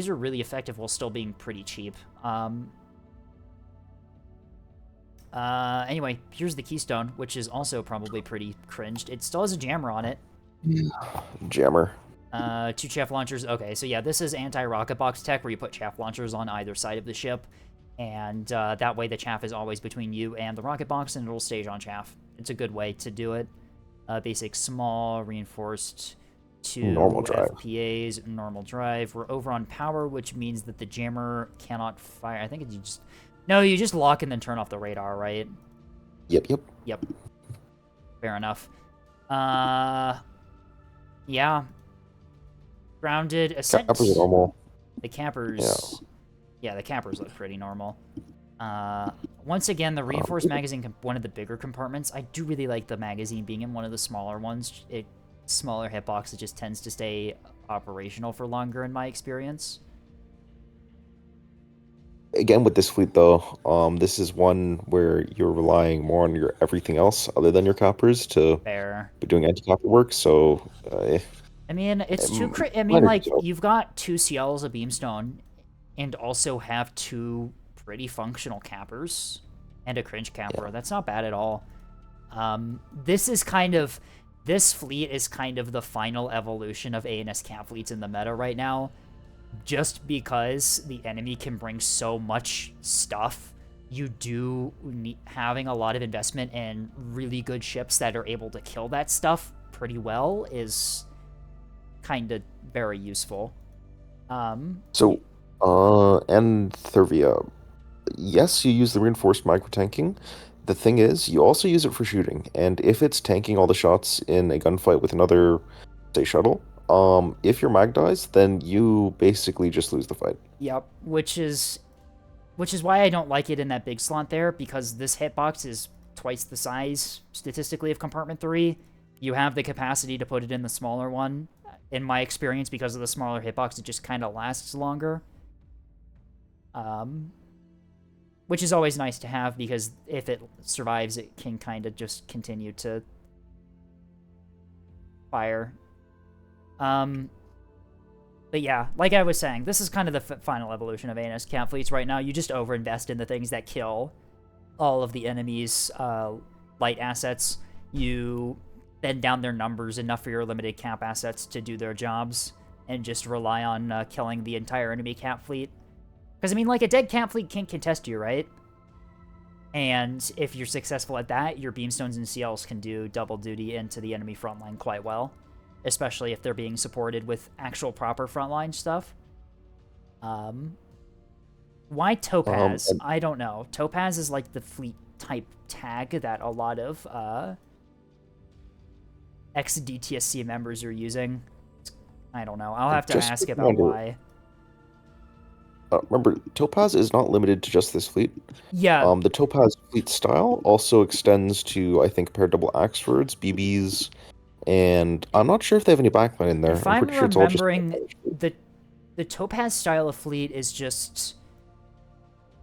are really effective while still being pretty cheap. Anyway, here's the Keystone, which is also probably pretty cringed. It still has a jammer on it. Jammer. 2 chaff launchers. Okay, so yeah, this is anti-rocket box tech where you put chaff launchers on either side of the ship, and that way the chaff is always between you and the rocket box, and it'll stage on chaff. It's a good way to do it. Basic small, reinforced 2 normal drive. FPAs, normal drive. We're over on power, which means that the jammer cannot fire. I think you just... No, you just lock and then turn off the radar, right? Yep. Fair enough. Yeah. Grounded, ascent. Cappers are normal. The cappers... Yeah, the cappers look pretty normal. once again, the reinforced magazine, one of the bigger compartments. I do really like the magazine being in one of the smaller ones. Smaller hitbox, it just tends to stay operational for longer in my experience. Again, with this fleet though, this is one where you're relying more on your everything else other than your coppers to Fair. be doing anti-copper work. So, I mean, it's too. I mean, minor like detail. you've got 2 CLs of Beamstone, and also have 2 pretty functional cappers and a cringe capper. Yeah. That's not bad at all. This fleet is kind of the final evolution of ANS cap fleets in the meta right now. Just because the enemy can bring so much stuff, you do need having a lot of investment in really good ships that are able to kill that stuff pretty well is kind of very useful. So, and Thervia, yes, you use the reinforced micro-tanking. The thing is, you also use it for shooting, and if it's tanking all the shots in a gunfight with another, say, shuttle, if your mag dies, then you basically just lose the fight. Yep, which is why I don't like it in that big slot there, because this hitbox is twice the size, statistically, of Compartment 3. You have the capacity to put it in the smaller one. In my experience, because of the smaller hitbox, it just kind of lasts longer. Which is always nice to have, because if it survives, it can kind of just continue to fire. But yeah, like I was saying, this is kind of the final evolution of ANS cap fleets right now. You just overinvest in the things that kill all of the enemy's light assets. You bend down their numbers enough for your limited cap assets to do their jobs, and just rely on killing the entire enemy cap fleet. Because, I mean, like, a dead cap fleet can't contest you, right? And if you're successful at that, your Beamstones and CLs can do double duty into the enemy frontline quite well. Especially if they're being supported with actual proper frontline stuff. Why Topaz? I don't know. Topaz is like the fleet type tag that a lot of ex-DTSC members are using. I don't know. I'll have to Just ask a about reminder. why. Remember, Topaz is not limited to just this fleet. Yeah. The Topaz fleet style also extends to, I think, a pair of double Axfords, BBs, and I'm not sure if they have any backline in there. If I'm pretty sure it's all just remembering, the Topaz style of fleet is just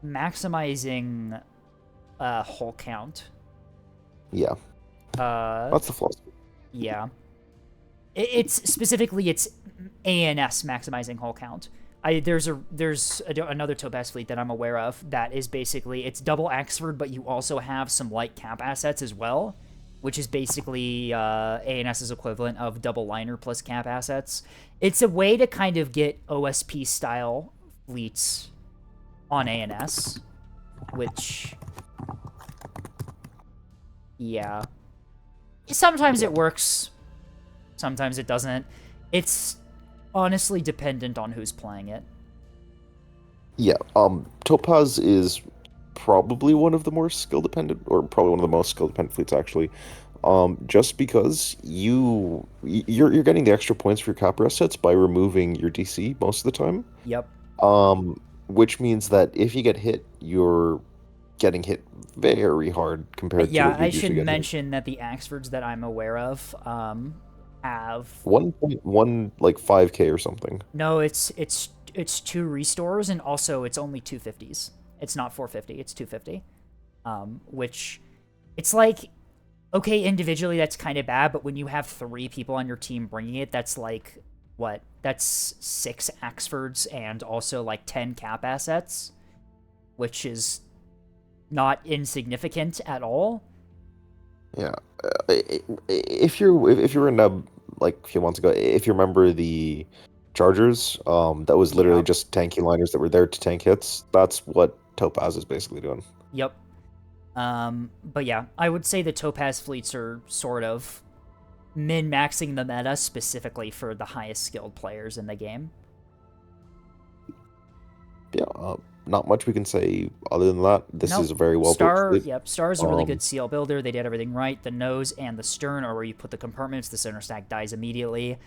maximizing hull count. Yeah. That's the philosophy. Yeah. It's specifically it's ANS maximizing hull count. There's another Topaz fleet that I'm aware of that is basically it's double Axford, but you also have some light cap assets as well, which is basically ANS's equivalent of double liner plus cap assets. It's a way to kind of get OSP style fleets on ANS, which, yeah, sometimes it works, sometimes it doesn't. It's honestly dependent on who's playing it. Yeah, Topaz is probably one of the more skill dependent, or probably one of the most skill dependent fleets actually. Just because you're getting the extra points for your copper assets by removing your DC most of the time. Yep. Which means that if you get hit, you're getting hit very hard compared to Yeah, what you I usually should get hit. mention that the Axfords that I'm aware of have 1.1 like 5k or something. no, it's 2 restores, and also it's only 250s. It's not 450, it's 250. Which it's like, okay, individually that's kind of bad, but when you have 3 people on your team bringing it, that's like what? That's 6 Axfords and also like 10 cap assets, which is not insignificant at all. Yeah, if you're in like a few months ago, if you remember the Chargers, that was literally just tanky liners that were there to tank hits. That's what Topaz is basically doing. Yep. But yeah, I would say the Topaz fleets are sort of min-maxing the meta specifically for the highest skilled players in the game. Yeah, not much we can say other than that. This Nope. is a very well Star, built fleet. yep, Star is a really Um, good CL builder. They did everything right. The nose and the stern are where you put the compartments. The center stack dies immediately.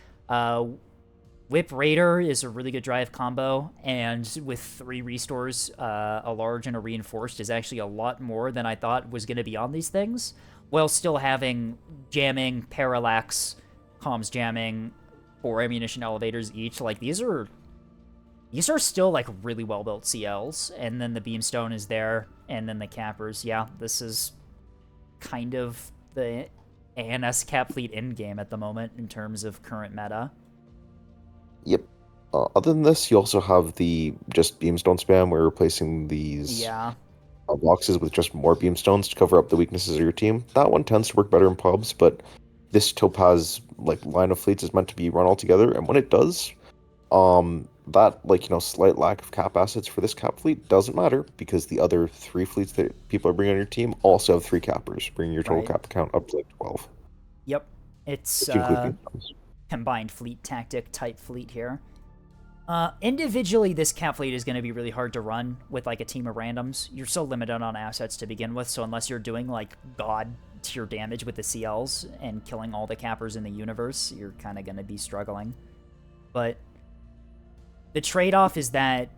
Whip Raider is a really good drive combo, and with 3 restores, a large and a reinforced is actually a lot more than I thought was going to be on these things, while still having jamming, parallax, comms jamming, 4 ammunition elevators each. Like, these are still, like, really well-built CLs, and then the Beamstone is there, and then the cappers. Yeah, this is kind of the ANS cap fleet endgame at the moment in terms of current meta. Yep. Other than this, you also have the just Beamstone spam, where you're replacing these boxes with just more Beamstones to cover up the weaknesses of your team. That one tends to work better in pubs, but this Topaz like line of fleets is meant to be run all together, and when it does, that slight lack of cap assets for this cap fleet doesn't matter, because the other 3 fleets that people are bringing on your team also have 3 cappers, bringing your total cap count up to like 12. Yep, it's combined fleet tactic type fleet here. Individually, this cap fleet is going to be really hard to run with like a team of randoms. You're so limited on assets to begin with, so unless you're doing like god tier damage with the CLs and killing all the cappers in the universe, you're kind of going to be struggling. But the trade-off is that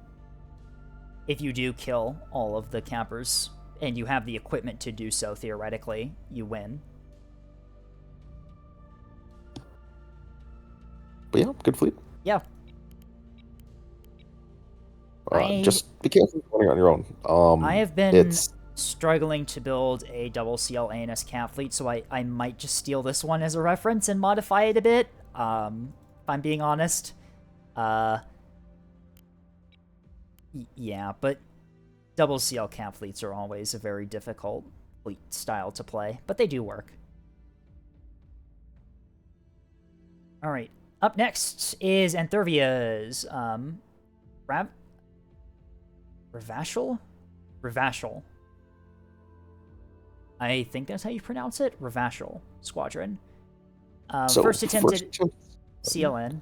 if you do kill all of the cappers, and you have the equipment to do so, theoretically, you win. But yeah, good fleet. Yeah. Just be careful running on your own. I have been struggling to build a double CL ANS cap fleet, so I might just steal this one as a reference and modify it a bit, if I'm being honest. Yeah, but double CL cap fleets are always a very difficult fleet style to play, but they do work. Alright, up next is Anthervia's, Revashal? Revashal. I think that's how you pronounce it. Revashal Squadron. First attempted CLN.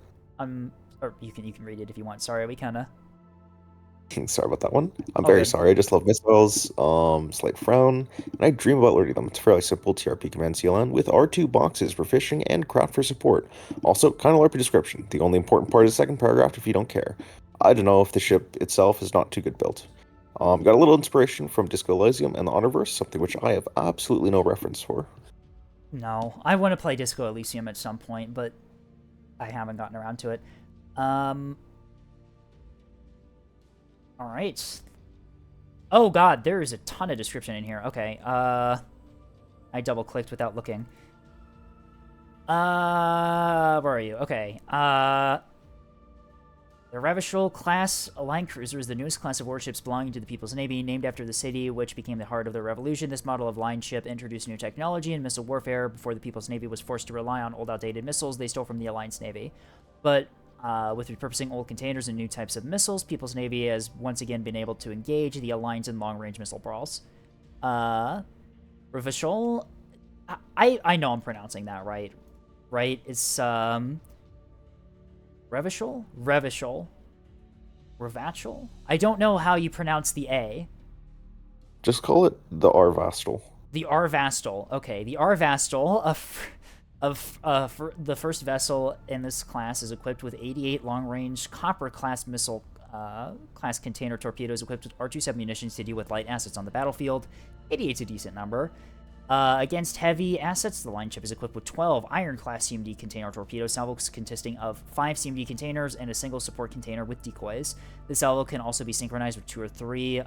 Or you can read it if you want. Sorry, we kind of... Sorry about that one. I'm very sorry. I just love missiles, slight frown, and I dream about learning them. It's a fairly simple TRP command CLN with R2 boxes for fishing and craft for support. Also, kind of LARPy description. The only important part is the second paragraph if you don't care. I don't know if the ship itself is not too good built. Got a little inspiration from Disco Elysium and the Honorverse, something which I have absolutely no reference for. No, I want to play Disco Elysium at some point, but I haven't gotten around to it. Alright. Oh god, there is a ton of description in here. Okay, I double-clicked without looking. Where are you? Okay, the Revachol class line cruiser is the newest class of warships belonging to the People's Navy, named after the city which became the heart of the revolution. This model of line ship introduced new technology in missile warfare. Before the People's Navy was forced to rely on old outdated missiles they stole from the Alliance Navy. But with repurposing old containers and new types of missiles, People's Navy has once again been able to engage the Alliance in long-range missile brawls. Revachol? I know I'm pronouncing that right. Right? It's, Revachol? Revachol. Revachol? I don't know how you pronounce the A. Just call it the Arvastal. The Arvastal. Okay, the Arvastal for the first vessel in this class is equipped with 88 long-range Copper-class missile class container torpedoes equipped with R27 munitions to deal with light assets on the battlefield. 88's a decent number. Against heavy assets, the line ship is equipped with 12 Iron-class CMD container torpedo salvos consisting of 5 CMD containers and a single support container with decoys. The salvo can also be synchronized with 2 or 3,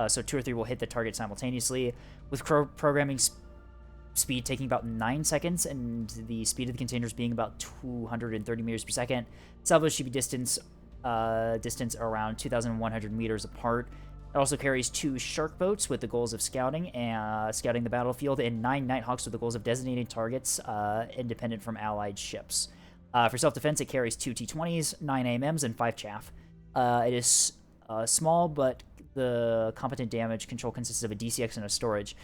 so 2 or 3 will hit the target simultaneously, with programming speed taking about 9 seconds and the speed of the containers being about 230 meters per second. Salvos should be distance around 2,100 meters apart. It also carries 2 shark boats with the goals of scouting the battlefield, and 9 Nighthawks with the goals of designating targets independent from allied ships. For self-defense, it carries 2 T-20s, 9 AMMs, and 5 chaff. It is small, but the competent damage control consists of a DCX and a storage.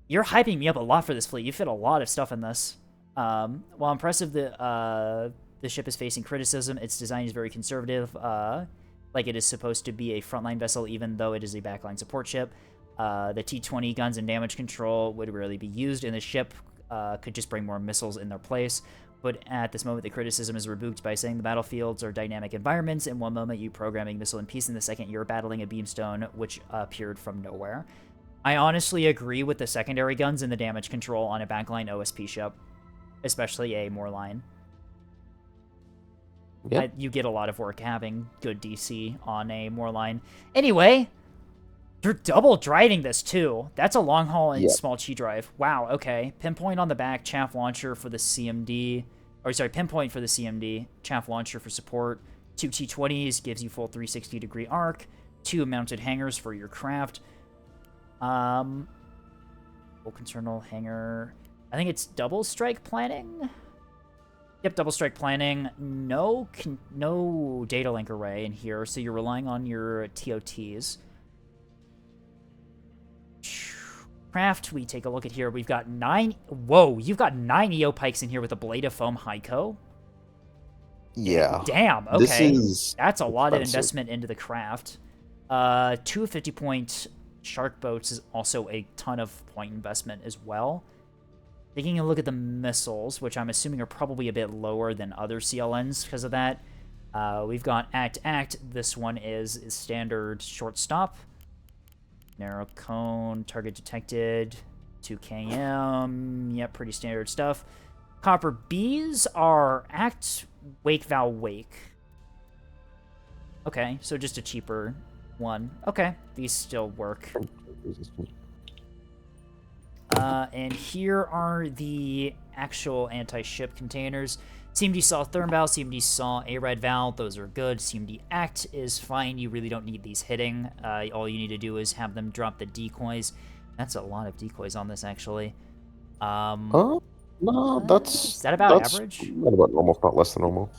You're hyping me up a lot for this fleet. You fit a lot of stuff in this. While impressive, the ship is facing criticism. Its design is very conservative. Like it is supposed to be a frontline vessel, even though it is a backline support ship. The T-20 guns and damage control would rarely be used, and the ship could just bring more missiles in their place. But at this moment, the criticism is rebuked by saying the battlefields are dynamic environments. In one moment, you programming missile in peace, in the second, you're battling a beamstone, which appeared from nowhere. I honestly agree with the secondary guns and the damage control on a backline OSP ship, especially a Moorline. Yeah. You get a lot of work having good DC on a Moorline. Anyway, you're double driving this too. That's a long haul and small chi drive. Wow, okay. Pinpoint on the back, chaff launcher for the CMD. Or sorry, pinpoint for the CMD, chaff launcher for support. 2 T20s gives you full 360-degree arc. 2 mounted hangars for your craft. Full internal hanger. I think it's double strike planning. Yep, double strike planning. No data link array in here, so you're relying on your TOTs. Craft, we take a look at here. We've got 9. Whoa, you've got 9 EO pikes in here with a blade of foam Heiko. Yeah. Damn, okay. That's a lot of expensive. investment into the craft. 2 50-point shark boats is also a ton of point investment as well. Taking a look at the missiles, which I'm assuming are probably a bit lower than other CLNs because of that. We've got Act. This one is standard short stop. Narrow cone, target detected, 2 km. Yep, pretty standard stuff. Copper Bs are Act, Wake, Vow, Wake. Okay, so just a cheaper one. Okay, these still work. And here are the actual anti-ship containers. CMD Saw Thermal, CMD Saw A-Red Val, those are good. CMD Act is fine, you really don't need these hitting. All you need to do is have them drop the decoys. That's a lot of decoys on this, actually. No, that's... Is that about average? Not about normal, not less than normal.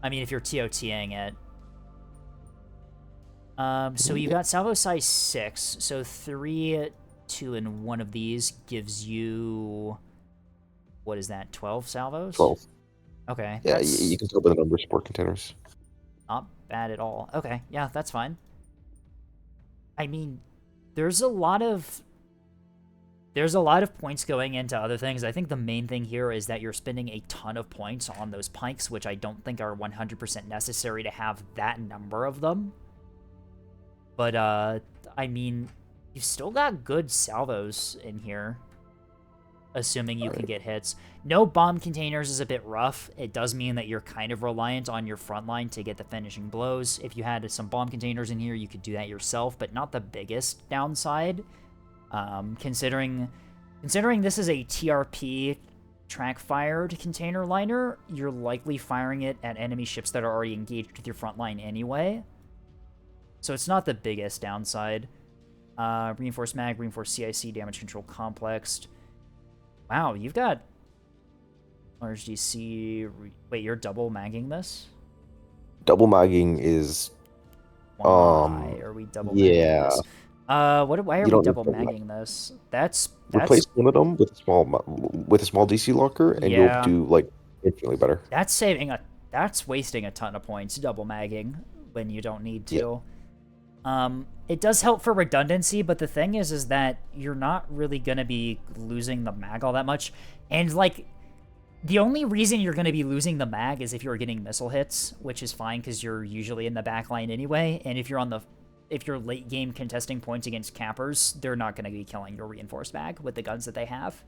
I mean, if you're TOTing it. So you've got salvo size 6, so 3, 2, and 1 of these gives you... What is that, 12 salvos? 12. Okay. Yeah, you can tell by the number of support containers. Not bad at all. Okay, yeah, that's fine. I mean, there's a lot of points going into other things. I think the main thing here is that you're spending a ton of points on those pikes, which I don't think are 100% necessary to have that number of them. But, I mean, you've still got good salvos in here, assuming you can get hits. No bomb containers is a bit rough. It does mean that you're kind of reliant on your front line to get the finishing blows. If you had some bomb containers in here, you could do that yourself, but not the biggest downside. Considering this is a TRP track-fired container liner, you're likely firing it at enemy ships that are already engaged with your front line anyway. So it's not the biggest downside. Reinforced mag, reinforced CIC, damage control complex. Wow, you've got large DC. Wait, you're double magging this? Double magging is... Why are we double magging this? Why are we double magging this? That's replace one of them with a small DC locker, and you'll do like infinitely better. That's wasting a ton of points. Double magging when you don't need to. Yeah. It does help for redundancy, but the thing is that you're not really gonna be losing the mag all that much, and like the only reason you're gonna be losing the mag is if you're getting missile hits, which is fine because you're usually in the back line anyway, and if you're late game contesting points against cappers, they're not going to be killing your reinforced mag with the guns that they have.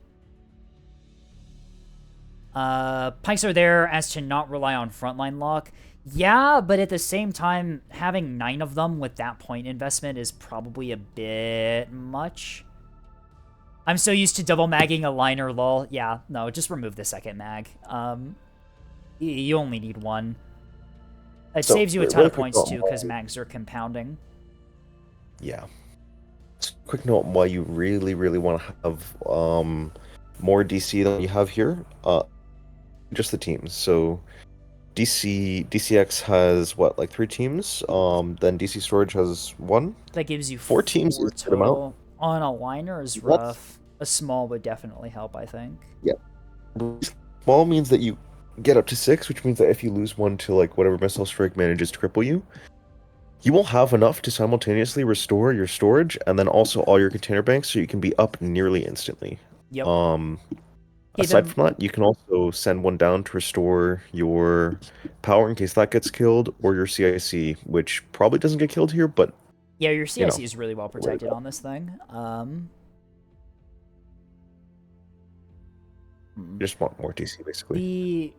Pikes are there as to not rely on frontline lock. Yeah, but at the same time, having 9 of them with that point investment is probably a bit much. I'm so used to double magging a liner, lol. Yeah, no, just remove the second mag. You only need 1. It saves you a ton of points too, because mags are compounding. Yeah. Quick note on why you really, really want to have more DC than you have here. Just the teams. So DCX has what, like 3 teams? Then DC Storage has 1. That gives you 4 teams total. On a liner is rough. A small would definitely help, I think. Yeah. Small means that you get up to 6, which means that if you lose one to like whatever missile strike manages to cripple you, you will have enough to simultaneously restore your storage and then also all your container banks, so you can be up nearly instantly. Yep. Aside from that, you can also send one down to restore your power in case that gets killed, or your CIC, which probably doesn't get killed here, but Yeah, your CIC know, is really well protected on this thing. you just want more TC basically.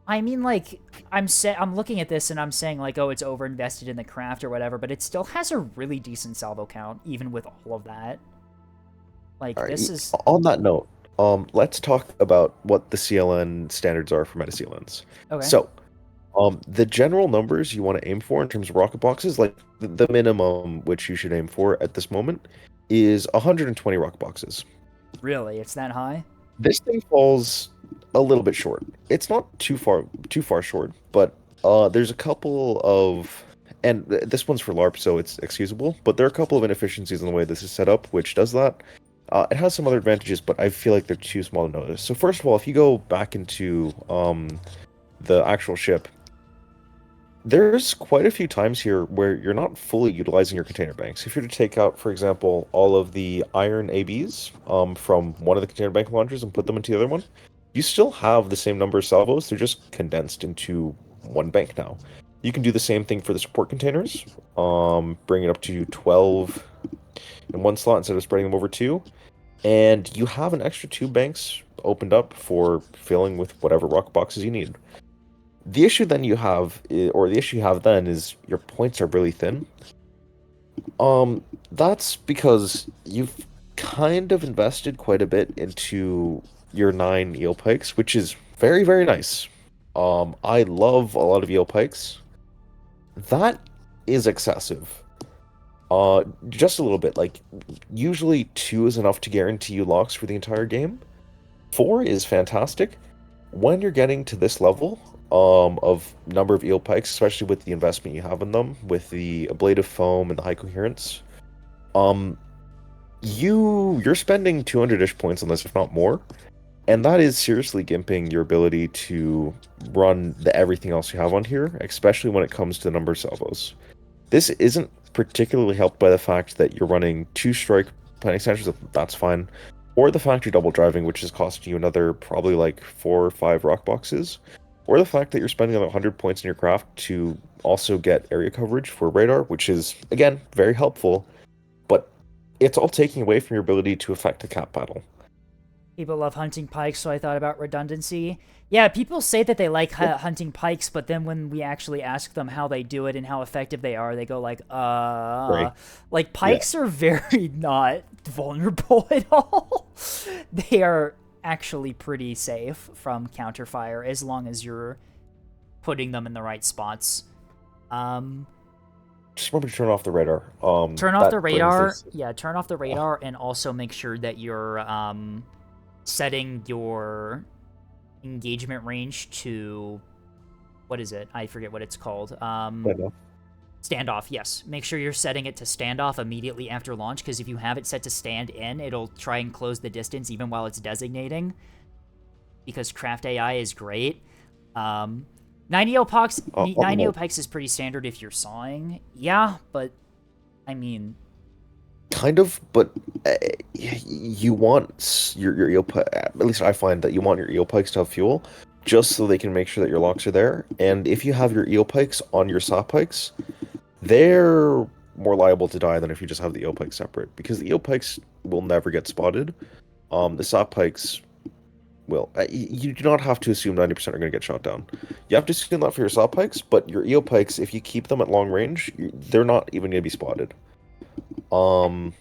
I mean, like, I'm looking at this and I'm saying, like, oh, it's overinvested in the craft or whatever, but it still has a really decent salvo count, even with all of that. Like, All right, this is... On that note, let's talk about what the CLN standards are for meta CLNs. Okay. So, the general numbers you want to aim for in terms of rocket boxes, like the minimum which you should aim for at this moment, is 120 rocket boxes. Really? It's that high? This thing falls a little bit short. It's not too far short, but there's a couple of, and this one's for LARP, so it's excusable, but there are a couple of inefficiencies in the way this is set up, which does that. It has some other advantages, but I feel like they're too small to notice. So first of all, if you go back into the actual ship, there's quite a few times here where you're not fully utilizing your container banks. If you're to take out, for example, all of the iron ABs from one of the container bank launchers and put them into the other one, you still have the same number of salvos. They're just condensed into one bank now. You can do the same thing for the support containers. Bring it up to 12 in one slot instead of spreading them over 2. And you have an extra 2 banks opened up for filling with whatever rocket boxes you need. The issue then you have, or the issue you have then, is your points are really thin. That's because you've kind of invested quite a bit into your 9 eel pikes, which is very, very nice. I love a lot of eel pikes. That is excessive. Just a little bit. Like, usually 2 is enough to guarantee you locks for the entire game. 4 is fantastic. When you're getting to this level of number of eel pikes, especially with the investment you have in them, with the ablative foam and the high coherence, you're spending 200-ish points on this, if not more, and that is seriously gimping your ability to run everything else you have on here, especially when it comes to the number of salvos. This isn't particularly helped by the fact that you're running 2 strike planning extensions, that's fine, or the factory double driving, which is costing you another probably like 4 or 5 rock boxes, or the fact that you're spending about 100 points in your craft to also get area coverage for radar, which is, again, very helpful, but it's all taking away from your ability to affect a cap battle. People love hunting pikes, so I thought about redundancy. Yeah, people say that they like hunting pikes, but then when we actually ask them how they do it and how effective they are, they go like, Right. Like, pikes are very not vulnerable at all. They are actually pretty safe from counterfire as long as you're putting them in the right spots. Just remember to turn off the radar. Turn off that the brings radar. this- Yeah, turn off the radar, and also make sure that you're setting your engagement range to, what is it? I forget what it's called. Standoff, yes. Make sure you're setting it to standoff immediately after launch, because if you have it set to stand in, it'll try and close the distance even while it's designating, because Craft AI is great. 90 Opix is pretty standard if you're sawing. Yeah, but, I mean... Kind of, but you want your eel pike, at least I find that you want your eel pikes to have fuel, just so they can make sure that your locks are there. And if you have your eel pikes on your saw pikes, they're more liable to die than if you just have the eel pikes separate, because the eel pikes will never get spotted. The saw pikes will. You do not have to assume 90% are going to get shot down. You have to assume that for your saw pikes, but your eel pikes, if you keep them at long range, they're not even going to be spotted. I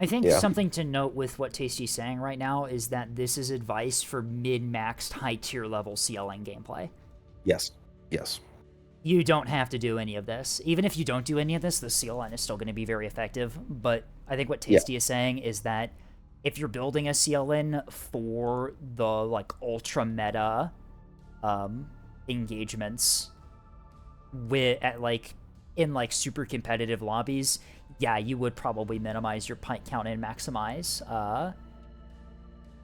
think yeah. something to note with what Tasty's saying right now is that this is advice for mid-maxed high-tier level CLN gameplay. Yes. Yes. You don't have to do any of this. Even if you don't do any of this, the CLN is still going to be very effective. But I think what Tasty is saying is that if you're building a CLN for the, like, ultra-meta engagements in super competitive lobbies, yeah, you would probably minimize your pint count and maximize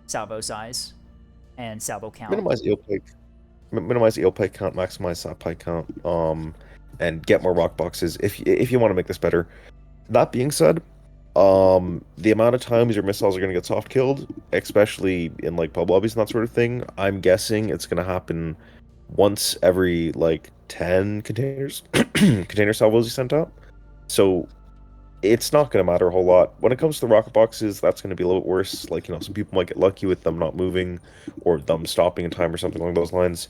salvo size and salvo count. Minimize eel pike count, maximize saw pike count, and get more rock boxes if you want to make this better. That being said, the amount of times your missiles are going to get soft killed, especially in like pub lobbies and that sort of thing, I'm guessing it's going to happen once every like 10 containers, container salvos you sent out. So it's not going to matter a whole lot. When it comes to the rocket boxes, that's going to be a little bit worse. Like, some people might get lucky with them not moving or them stopping in time or something along those lines.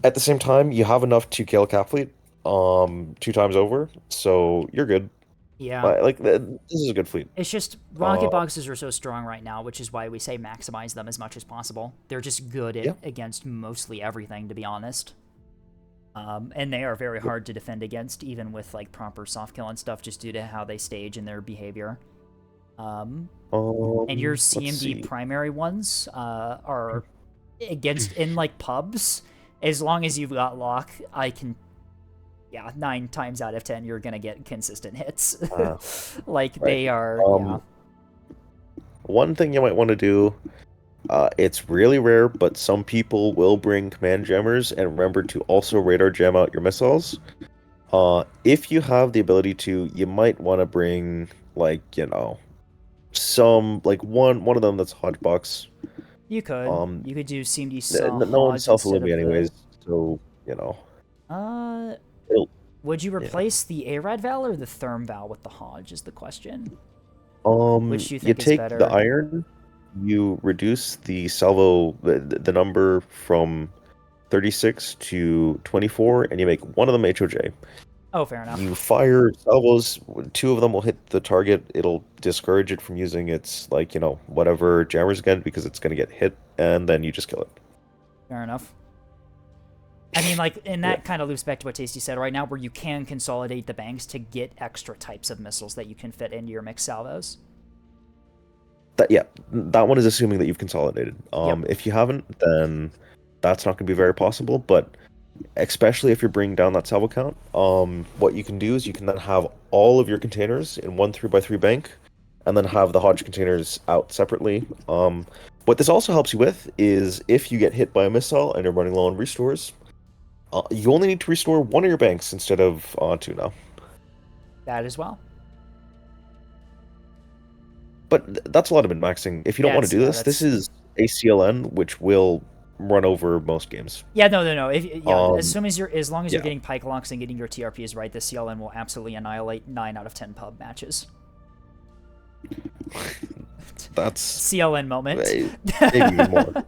At the same time, you have enough to kill a cap fleet 2 times over, so you're good. Yeah. Like, this is a good fleet. It's just rocket boxes are so strong right now, which is why we say maximize them as much as possible. They're just good against mostly everything, to be honest. And they are very hard to defend against, even with like proper soft kill and stuff, just due to how they stage and their behavior. And your CMD primary ones are against in like pubs. As long as you've got lock, yeah, 9 times out of 10 you're gonna get consistent hits. Like they are. Yeah. One thing you might want to do. It's really rare, but some people will bring command jammers, and remember to also radar jam out your missiles. If you have the ability to, you might want to bring like some like one of them that's Hodgebox. You could. You could do CMD. No one's self-illumi anyways, so Would you replace the ARAD Val or the Therm Val with the Hodge? Is the question. Which do you think you take is better? the iron. You reduce the salvo, the number from 36 to 24, and you make one of them HOJ. Oh, fair enough. You fire salvos, 2 of them will hit the target. It'll discourage it from using its, like, whatever jammers again, because it's going to get hit, and then you just kill it. Fair enough. I mean, like, and that kind of loops back to what Tasty said right now, where you can consolidate the banks to get extra types of missiles that you can fit into your mixed salvos. That one is assuming that you've consolidated. If you haven't, then that's not going to be very possible. But especially if you're bringing down that salvo count, what you can do is you can then have all of your containers in one 3x3 bank, and then have the Hodge containers out separately. What this also helps you with is if you get hit by a missile and you're running low on restores, you only need to restore 1 of your banks instead of 2 now. That as well. But that's a lot of min-maxing. If you don't want to do this, this is a CLN, which will run over most games. Yeah, no. As long as you're getting pike locks and getting your TRPs right, the CLN will absolutely annihilate 9 out of 10 pub matches. That's CLN moment. Maybe even more.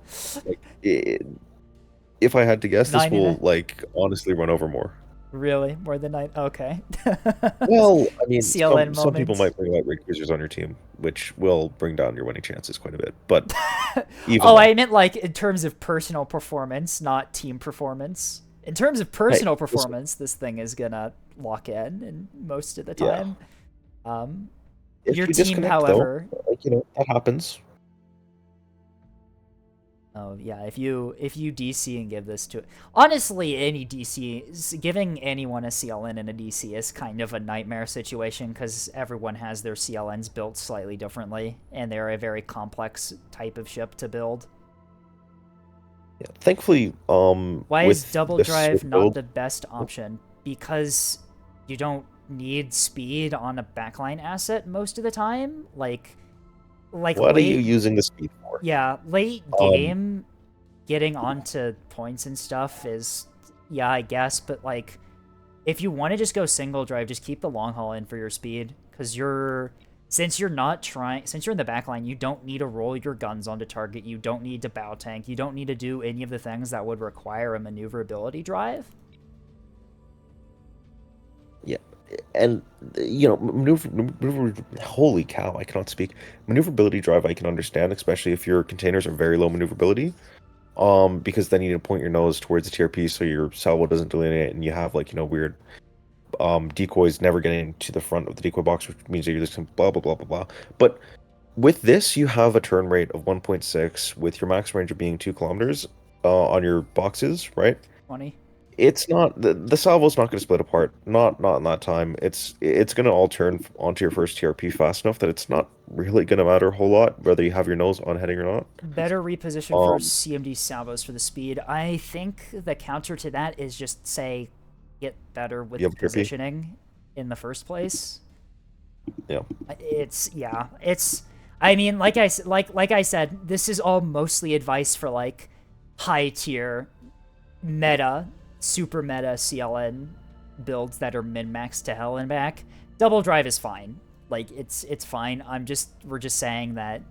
If I had to guess, this will honestly run over more. Really? More than 9? Okay. Well, I mean, CLN some people might bring lightweight cruisers on your team, which will bring down your winning chances quite a bit. But I meant like in terms of personal performance, not team performance. In terms of personal performance, this thing is gonna lock in most of the time. Your team, however, that happens. Oh yeah, if you DC and give this to, honestly, any DC, giving anyone a CLN and a DC is kind of a nightmare situation because everyone has their CLNs built slightly differently, and they're a very complex type of ship to build. Yeah, thankfully, why is double drive not the best option? Because you don't need speed on a backline asset most of the time. Like what are you using the speed for? Yeah, late game, getting onto points and stuff is, I guess, but like, if you want to just go single drive, just keep the long haul in for your speed, because since you're in the backline, you don't need to roll your guns onto target, you don't need to bow tank, you don't need to do any of the things that would require a maneuverability drive. Yeah. And holy cow, I cannot speak. Maneuverability drive I can understand, especially if your containers are very low maneuverability. Because then you need to point your nose towards the TRP so your salvo doesn't delineate, and you have weird decoys never getting to the front of the decoy box, which means that you're just blah blah blah blah blah. But with this, you have a turn rate of 1.6 with your max range of being 2 kilometers on your boxes, right? 20. It's not the salvo's not going to split apart. Not in that time. It's going to all turn onto your first TRP fast enough that it's not really going to matter a whole lot whether you have your nose on heading or not. Better reposition for CMD salvos for the speed. I think the counter to that is just get better with positioning in the first place. It's I mean, like I said, this is all mostly advice for like high tier meta, super meta CLN builds that are min-max to hell and back. Double drive is fine. Like it's fine. We're just saying that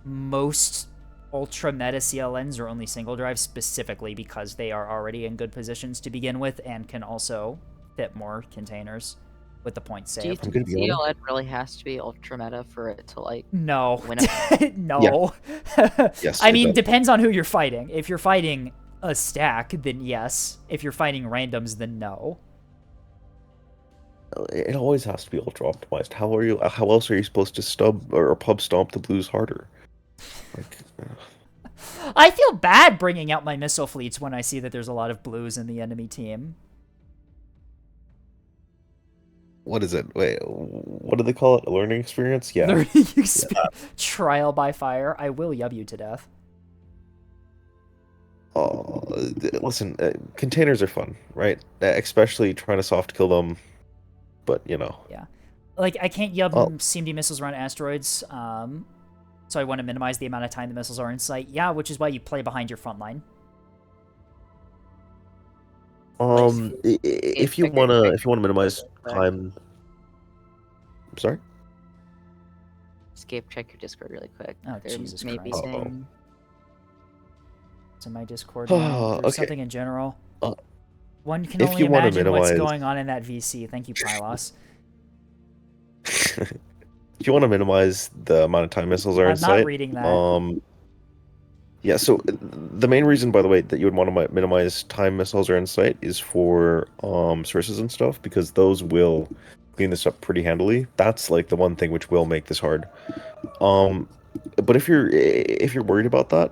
most ultra meta CLNs are only single drive specifically because they are already in good positions to begin with and can also fit more containers with the point Do you saved. think CLN really has to be ultra meta for it to like No. win a No. Yes, I it mean, does. depends on who you're fighting. If you're fighting a stack, then yes. If you're fighting randoms, then no. It always has to be ultra optimized. How else are you supposed to stub or pub stomp the blues harder? Like, I feel bad bringing out my missile fleets when I see that there's a lot of blues in the enemy team. what is it? Wait, what do they call it? A learning experience? Yeah. Trial by fire. I will yub you to death. Listen, containers are fun, right? Especially trying to soft kill them, but you know. Yeah. Like, I can't yub CMD missiles around asteroids, so I want to minimize the amount of time the missiles are in sight. Yeah, which is why you play behind your front line. If you wanna minimize time. I'm sorry. Escape check your Discord really quick. Oh, There Jesus may be Christ. some- It's in my Discord now. There's Okay. something in general. One can if only you wanna imagine what's minimize- going on in that VC. Thank you, Pylos. If you want to minimize the amount of time missiles are in I'm not sight, reading that. yeah. So the main reason, by the way, that you would want to minimize time missiles are in sight is for sources and stuff, because those will clean this up pretty handily. That's like the one thing which will make this hard. But if you're worried about that,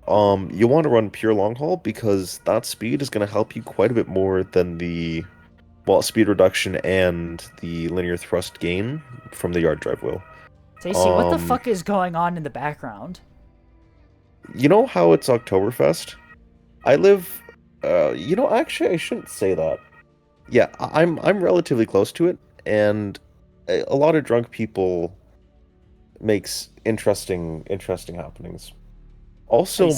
you want to run pure long haul, because that speed is going to help you quite a bit more than the speed reduction and the linear thrust gain from the yard drive will. Tasty, what the fuck is going on in the background? You know how it's Oktoberfest? I live actually I shouldn't say that. Yeah, I'm relatively close to it, and a lot of drunk people makes interesting happenings. Also,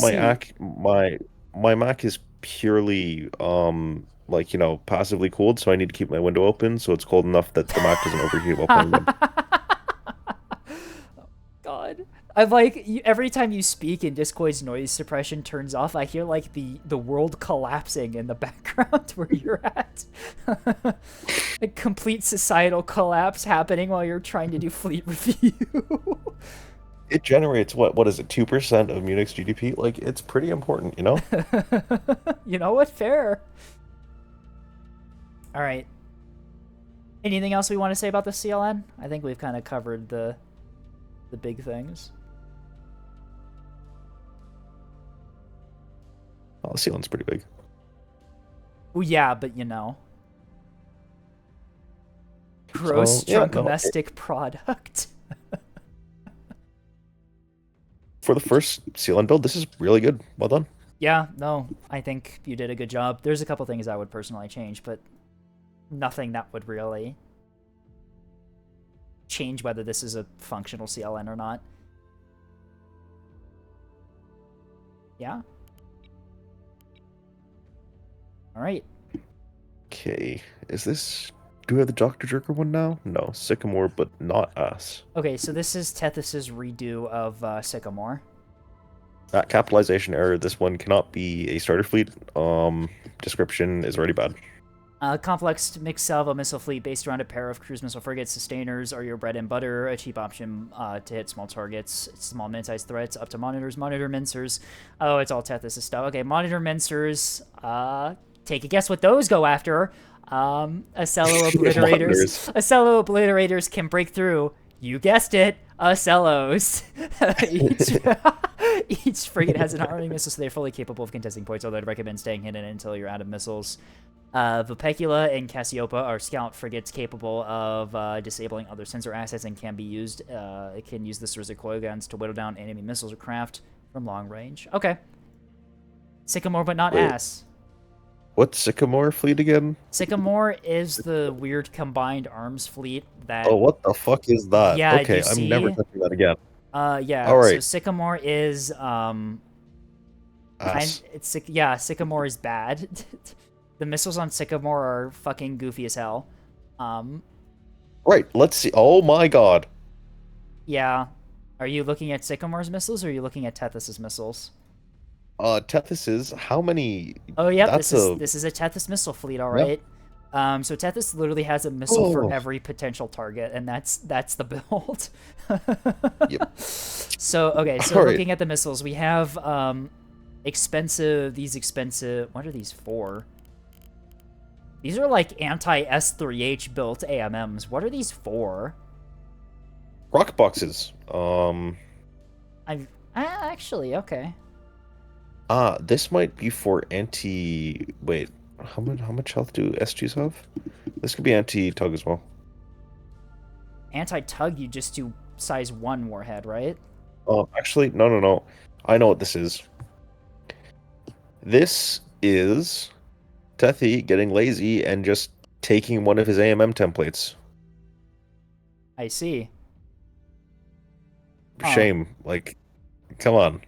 my Mac is purely passively cooled, so I need to keep my window open so it's cold enough that the Mac doesn't overheat while playing them. God. I'm like, every time you speak and Discord's noise suppression turns off, I hear like the world collapsing in the background where you're at. A complete societal collapse happening while you're trying to do fleet review. It generates what is it, 2% of Munich's GDP? Like, it's pretty important, you know? You know what? Fair. All right. Anything else we want to say about the CLN? I think we've kind of covered the big things. Oh, the CLN's pretty big. Well, yeah, but you know. Gross drunk domestic product. For the first CLN build, this is really good. Well done. Yeah, no, I think you did a good job. There's a couple things I would personally change, but nothing that would really change whether this is a functional CLN or not. Yeah? Alright. Okay, do we have the Dr. Jerker one now? No, Sycamore, but not us. Okay, so this is Tethys's redo of Sycamore. That capitalization error, this one cannot be a starter fleet. Description is already bad. Complex mixed salvo missile fleet based around a pair of cruise missile frigates. Sustainers are your bread and butter, a cheap option to hit small targets, small mid-sized threats, up to monitors, monitor mincers. Oh, it's all Tethys' stuff. Okay, monitor mincers. Take a guess what those go after. Acello obliterators. Acello obliterators can break through. You guessed it. Acellos. Each frigate has an arming missile, so they're fully capable of contesting points, although I'd recommend staying hidden until you're out of missiles. Vipecula and Cassiopeia are scout frigates capable of disabling other sensor assets and can be used. It can use this as coil guns to whittle down enemy missiles or craft from long range. Okay. Sycamore, but not ass. What's Sycamore fleet again? Sycamore is the weird combined arms fleet that. Oh, what the fuck is that? Yeah, do Okay, you I'm never see? touching that again. Yeah. All So right. Sycamore is Ass. Sycamore is bad. The missiles on Sycamore are fucking goofy as hell. Right. Let's see. Oh my god. Yeah. Are you looking at Sycamore's missiles, or are you looking at Tethys's missiles? Tethys's. How many? Oh, yeah. That's This is a Tethys missile fleet, all right. So Tethys literally has a missile for every potential target, and that's the build. Yep. So okay, so All right. looking at the missiles, we have expensive. What are these for? These are like anti-S3H built AMMs. What are these for? Rock boxes. Actually, okay. This might be for anti. Wait, how much health do S2s have? This could be anti-tug as well. Anti-tug, you just do size 1 warhead, right? Actually, no. I know what this is. This is Tethy getting lazy and just taking one of his AMM templates. I see. Oh. Shame. Like, come on.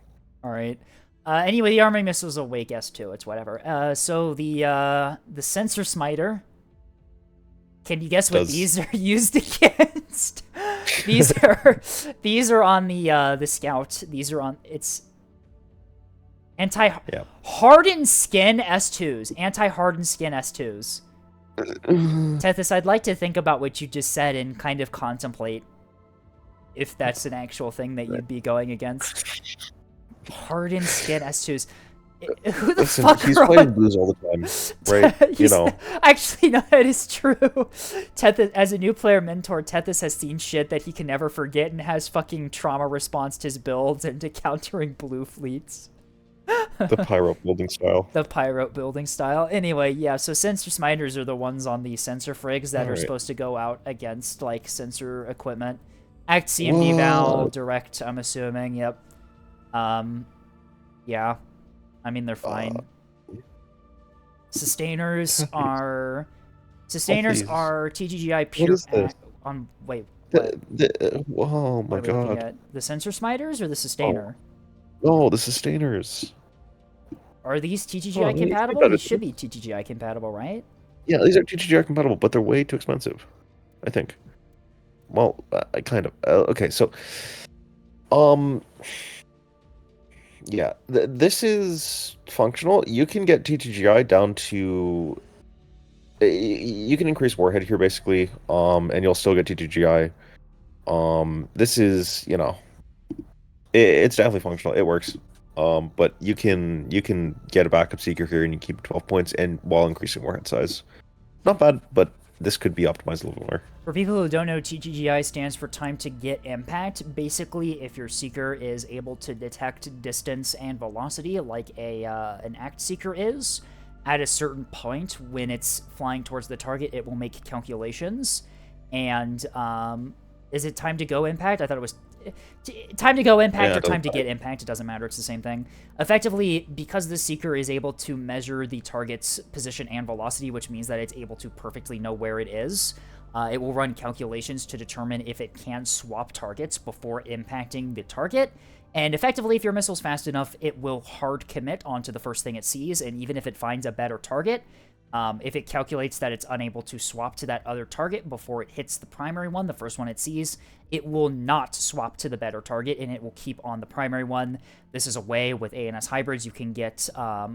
All right. Anyway, the arming missile's a Wake S2. It's whatever. So the sensor smiter. Can you guess what these are used against? these are on the Scout. These are on anti-hardened skin S2s. Anti-hardened skin S2s. Tethys, I'd like to think about what you just said and kind of contemplate if that's an actual thing that you'd be going against. Hardened skin S2s. Who the fuck he's are playing blues all the time, right? You know. Actually, no, that is true. Tethys, as a new player mentor, Tethys has seen shit that he can never forget and has fucking trauma response to his builds and to countering blue fleets. The pyro building style. The pyro building style. Anyway, yeah, so sensor smiters are the ones on the sensor frigs that are supposed to go out against, like, sensor equipment. Act CMD valve, direct, I'm assuming, yep. Yeah. I mean, they're fine. Sustainers are TGGI pure. Wait. Oh my god. The sensor smiters or the sustainer? Oh, the sustainers. Are these TGGI compatible? These should be TGGI compatible, right? Yeah, these are TGGI compatible, but they're way too expensive, I think. Well, I kind of. Okay, so, yeah, this is functional. You can get TTGI down to. You can increase warhead here basically, and you'll still get TTGI. This is, you know, it's definitely functional. It works. But you can get a backup seeker here and you keep 12 points and while increasing warhead size. Not bad, but this could be optimized a little more. For people who don't know, TGGI stands for time to get impact. Basically, if your seeker is able to detect distance and velocity like an act seeker is, at a certain point when it's flying towards the target, it will make calculations. And is it time to go impact? I thought it was time to go impact or time to get impact. It doesn't matter. It's the same thing. Effectively, because the seeker is able to measure the target's position and velocity, which means that it's able to perfectly know where it is, it will run calculations to determine if it can swap targets before impacting the target. And effectively, if your missile's fast enough, it will hard commit onto the first thing it sees, and even if it finds a better target, if it calculates that it's unable to swap to that other target before it hits the primary one, the first one it sees, it will not swap to the better target, and it will keep on the primary one. This is a way with ANS hybrids you can get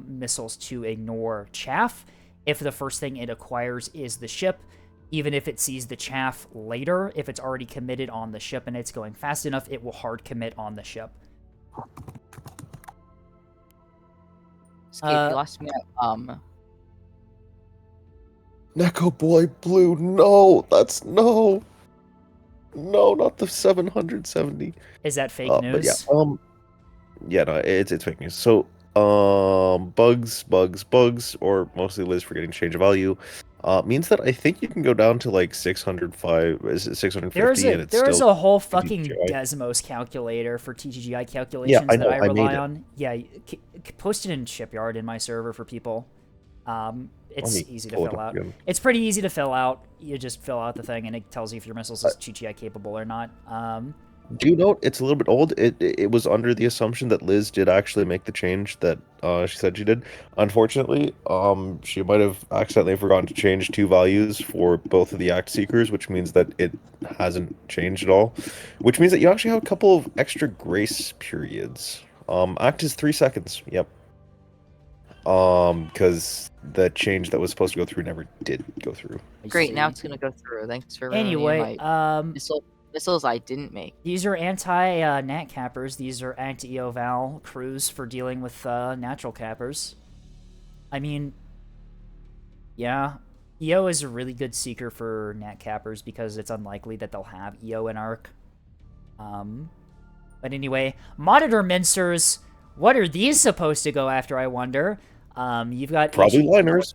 missiles to ignore chaff. If the first thing it acquires is the ship, even if it sees the chaff later, if it's already committed on the ship and it's going fast enough, it will hard commit on the ship. Escape, you lost me at, Neko Boy Blue, no, that's no, not the 770. Is that fake news? But yeah, no, it's fake news. So, bugs, or mostly Liz forgetting change of value, means that I think you can go down to like 605, 650, there's a whole fucking Desmos calculator for TGGI calculations that I rely on. Yeah, post it in Shipyard in my server for people. It's Let me easy to pull it fill up out. again. It's pretty easy to fill out. You just fill out the thing, and it tells you if your missiles is GGI capable or not. Do you note it's a little bit old? It was under the assumption that Liz did actually make the change that she said she did. Unfortunately, she might have accidentally forgotten to change 2 values for both of the Act Seekers, which means that it hasn't changed at all. Which means that you actually have a couple of extra grace periods. Act is 3 seconds. Yep. Because the change that was supposed to go through never did go through. Great, now it's gonna go through. Thanks for ruining Anyway, my missiles I didn't make. These are anti-nat cappers. These are anti-EO Val crews for dealing with natural cappers. I mean, yeah, EO is a really good seeker for nat cappers because it's unlikely that they'll have EO in Arc. But anyway, monitor mincers. What are these supposed to go after, I wonder? You've got Probably liners.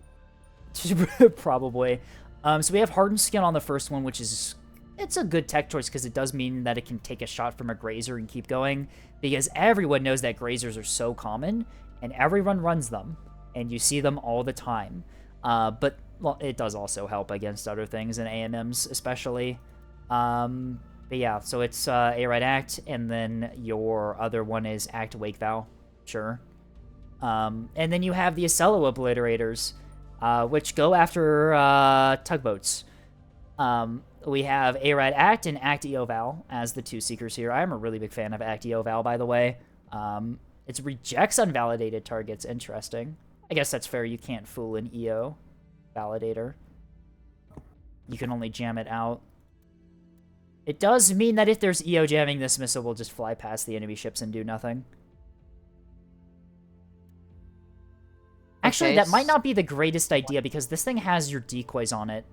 Probably. So we have hardened skin on the first one, which is it's a good tech choice because it does mean that it can take a shot from a grazer and keep going, because everyone knows that grazers are so common and everyone runs them and you see them all the time. But well, it does also help against other things and AMMs especially. But yeah, so it's A-Right Act, and then your other one is Act Wake Vow. Sure. And then you have the Acello Obliterators, which go after tugboats. We have A-Right Act and Act EO Val as the 2 seekers here. I'm a really big fan of Act EO Val, by the way. It rejects unvalidated targets. Interesting. I guess that's fair. You can't fool an EO validator. You can only jam it out. It does mean that if there's EO jamming, this missile will just fly past the enemy ships and do nothing. Actually, that might not be the greatest idea because this thing has your decoys on it.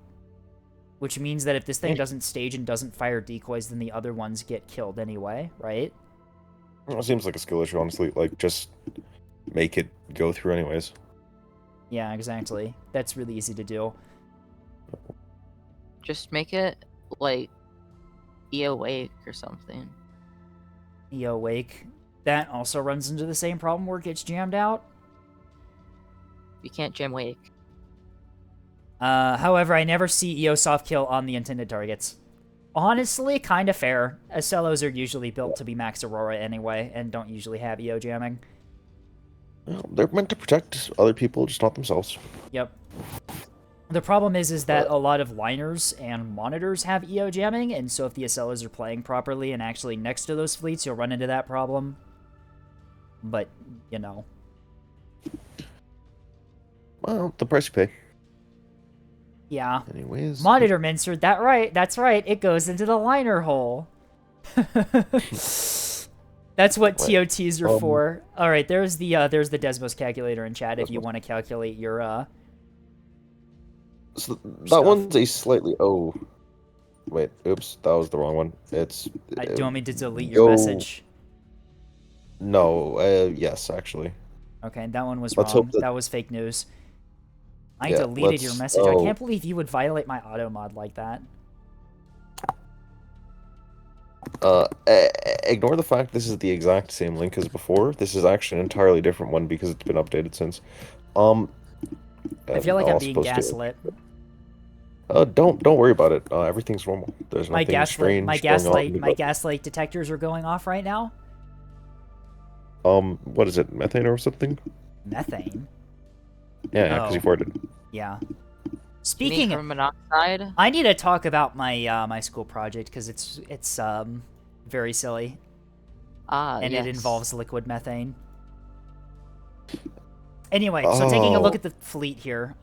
Which means that if this thing doesn't stage and doesn't fire decoys, then the other ones get killed anyway, right? It seems like a skill issue, honestly. Like, just make it go through anyways. Yeah, exactly. That's really easy to do. Just make it, like, EO Wake or something. EO Wake. That also runs into the same problem where it gets jammed out. You can't jam Wake. However, I never see EO soft kill on the intended targets. Honestly, kind of fair. Acellos are usually built to be Max Aurora anyway, and don't usually have EO jamming. Well, they're meant to protect other people, just not themselves. Yep. The problem is that a lot of liners and monitors have EO jamming, and so if the Acellos are playing properly and actually next to those fleets, you'll run into that problem. But, you know. Well, the price you pay. Yeah. Anyways. Monitor mincer, that's right. It goes into the liner hole. That's what TOTs are for. All right, there's the Desmos calculator in chat if you want to calculate your So that one's a slightly wait, oops, that was the wrong one. It's do you want me to delete your message? No, yes, actually. Okay, that one was Let's wrong. hope that- That was fake news. I Yeah, deleted your let's- message. I can't believe you would violate my auto mod like that. Ignore the fact this is the exact same link as before. This is actually an entirely different one because it's been updated since. I feel like I'm I'll being supposed to- gaslit. Don't worry about it. Everything's normal. There's My nothing strange going on. my gaslight detectors are going off right now. What is it? Methane or something? Methane. Yeah, because you farted. Yeah. Speaking of monoxide, I need to talk about my my school project because it's very silly. And yes. it involves liquid methane. Anyway, so taking a look at the fleet here,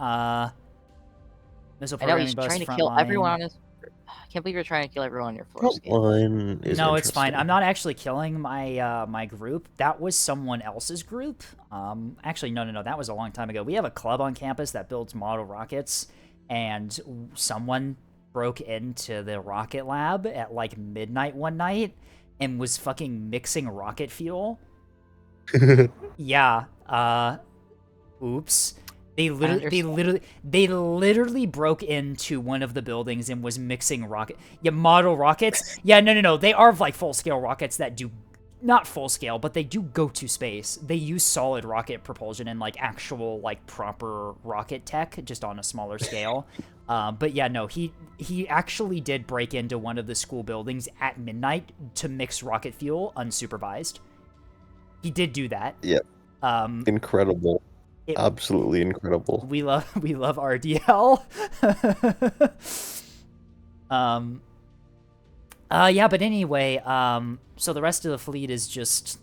missile I know programming he's bus trying to front kill line. everyone on his. I can't believe you're trying to kill everyone on your floor. One is No, it's fine. interesting. I'm not actually killing my my group. That was someone else's group. Actually, no. That was a long time ago. We have a club on campus that builds model rockets, and someone broke into the rocket lab at like midnight one night and was fucking mixing rocket fuel. Yeah. Oops. They literally broke into one of the buildings and was mixing model rockets. Yeah, no. They are like full-scale rockets that do not full scale, but they do go to space. They use solid rocket propulsion and like actual like proper rocket tech, just on a smaller scale. But yeah, no, he actually did break into one of the school buildings at midnight to mix rocket fuel unsupervised. He did do that. Yep. Incredible. Absolutely incredible. We love RDL. Yeah, but anyway, so the rest of the fleet is just,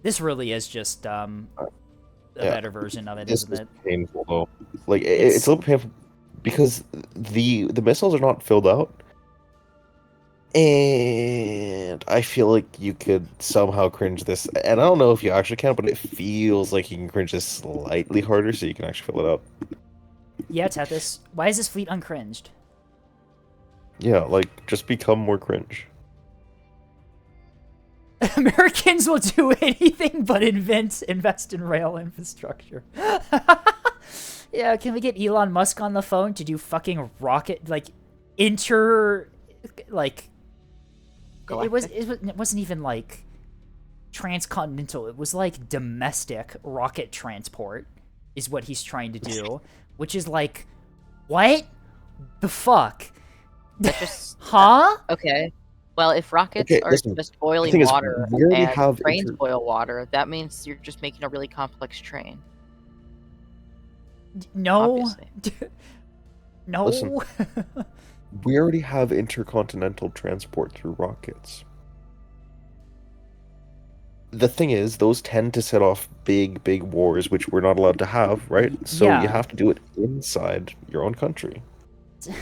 this really is just a better version of it, isn't it? Painful though. Like it's a little painful because the missiles are not filled out, and I feel like you could somehow cringe this. And I don't know if you actually can, but it feels like you can cringe this slightly harder, so you can actually fill it out. Yeah, Tethys, why is this fleet uncringed? Yeah, like just become more cringe. Americans will do anything but invest in rail infrastructure. Yeah, can we get Elon Musk on the phone to do fucking rocket, like, it wasn't even, like, transcontinental. It was, like, domestic rocket transport is what he's trying to do, which is, like, what the fuck? Huh? Okay. Well, if rockets are just boiling water and trains boil water, that means you're just making a really complex train. No. No. Listen, we already have intercontinental transport through rockets. The thing is, those tend to set off big wars, which we're not allowed to have, right? So you have to do it inside your own country. Oh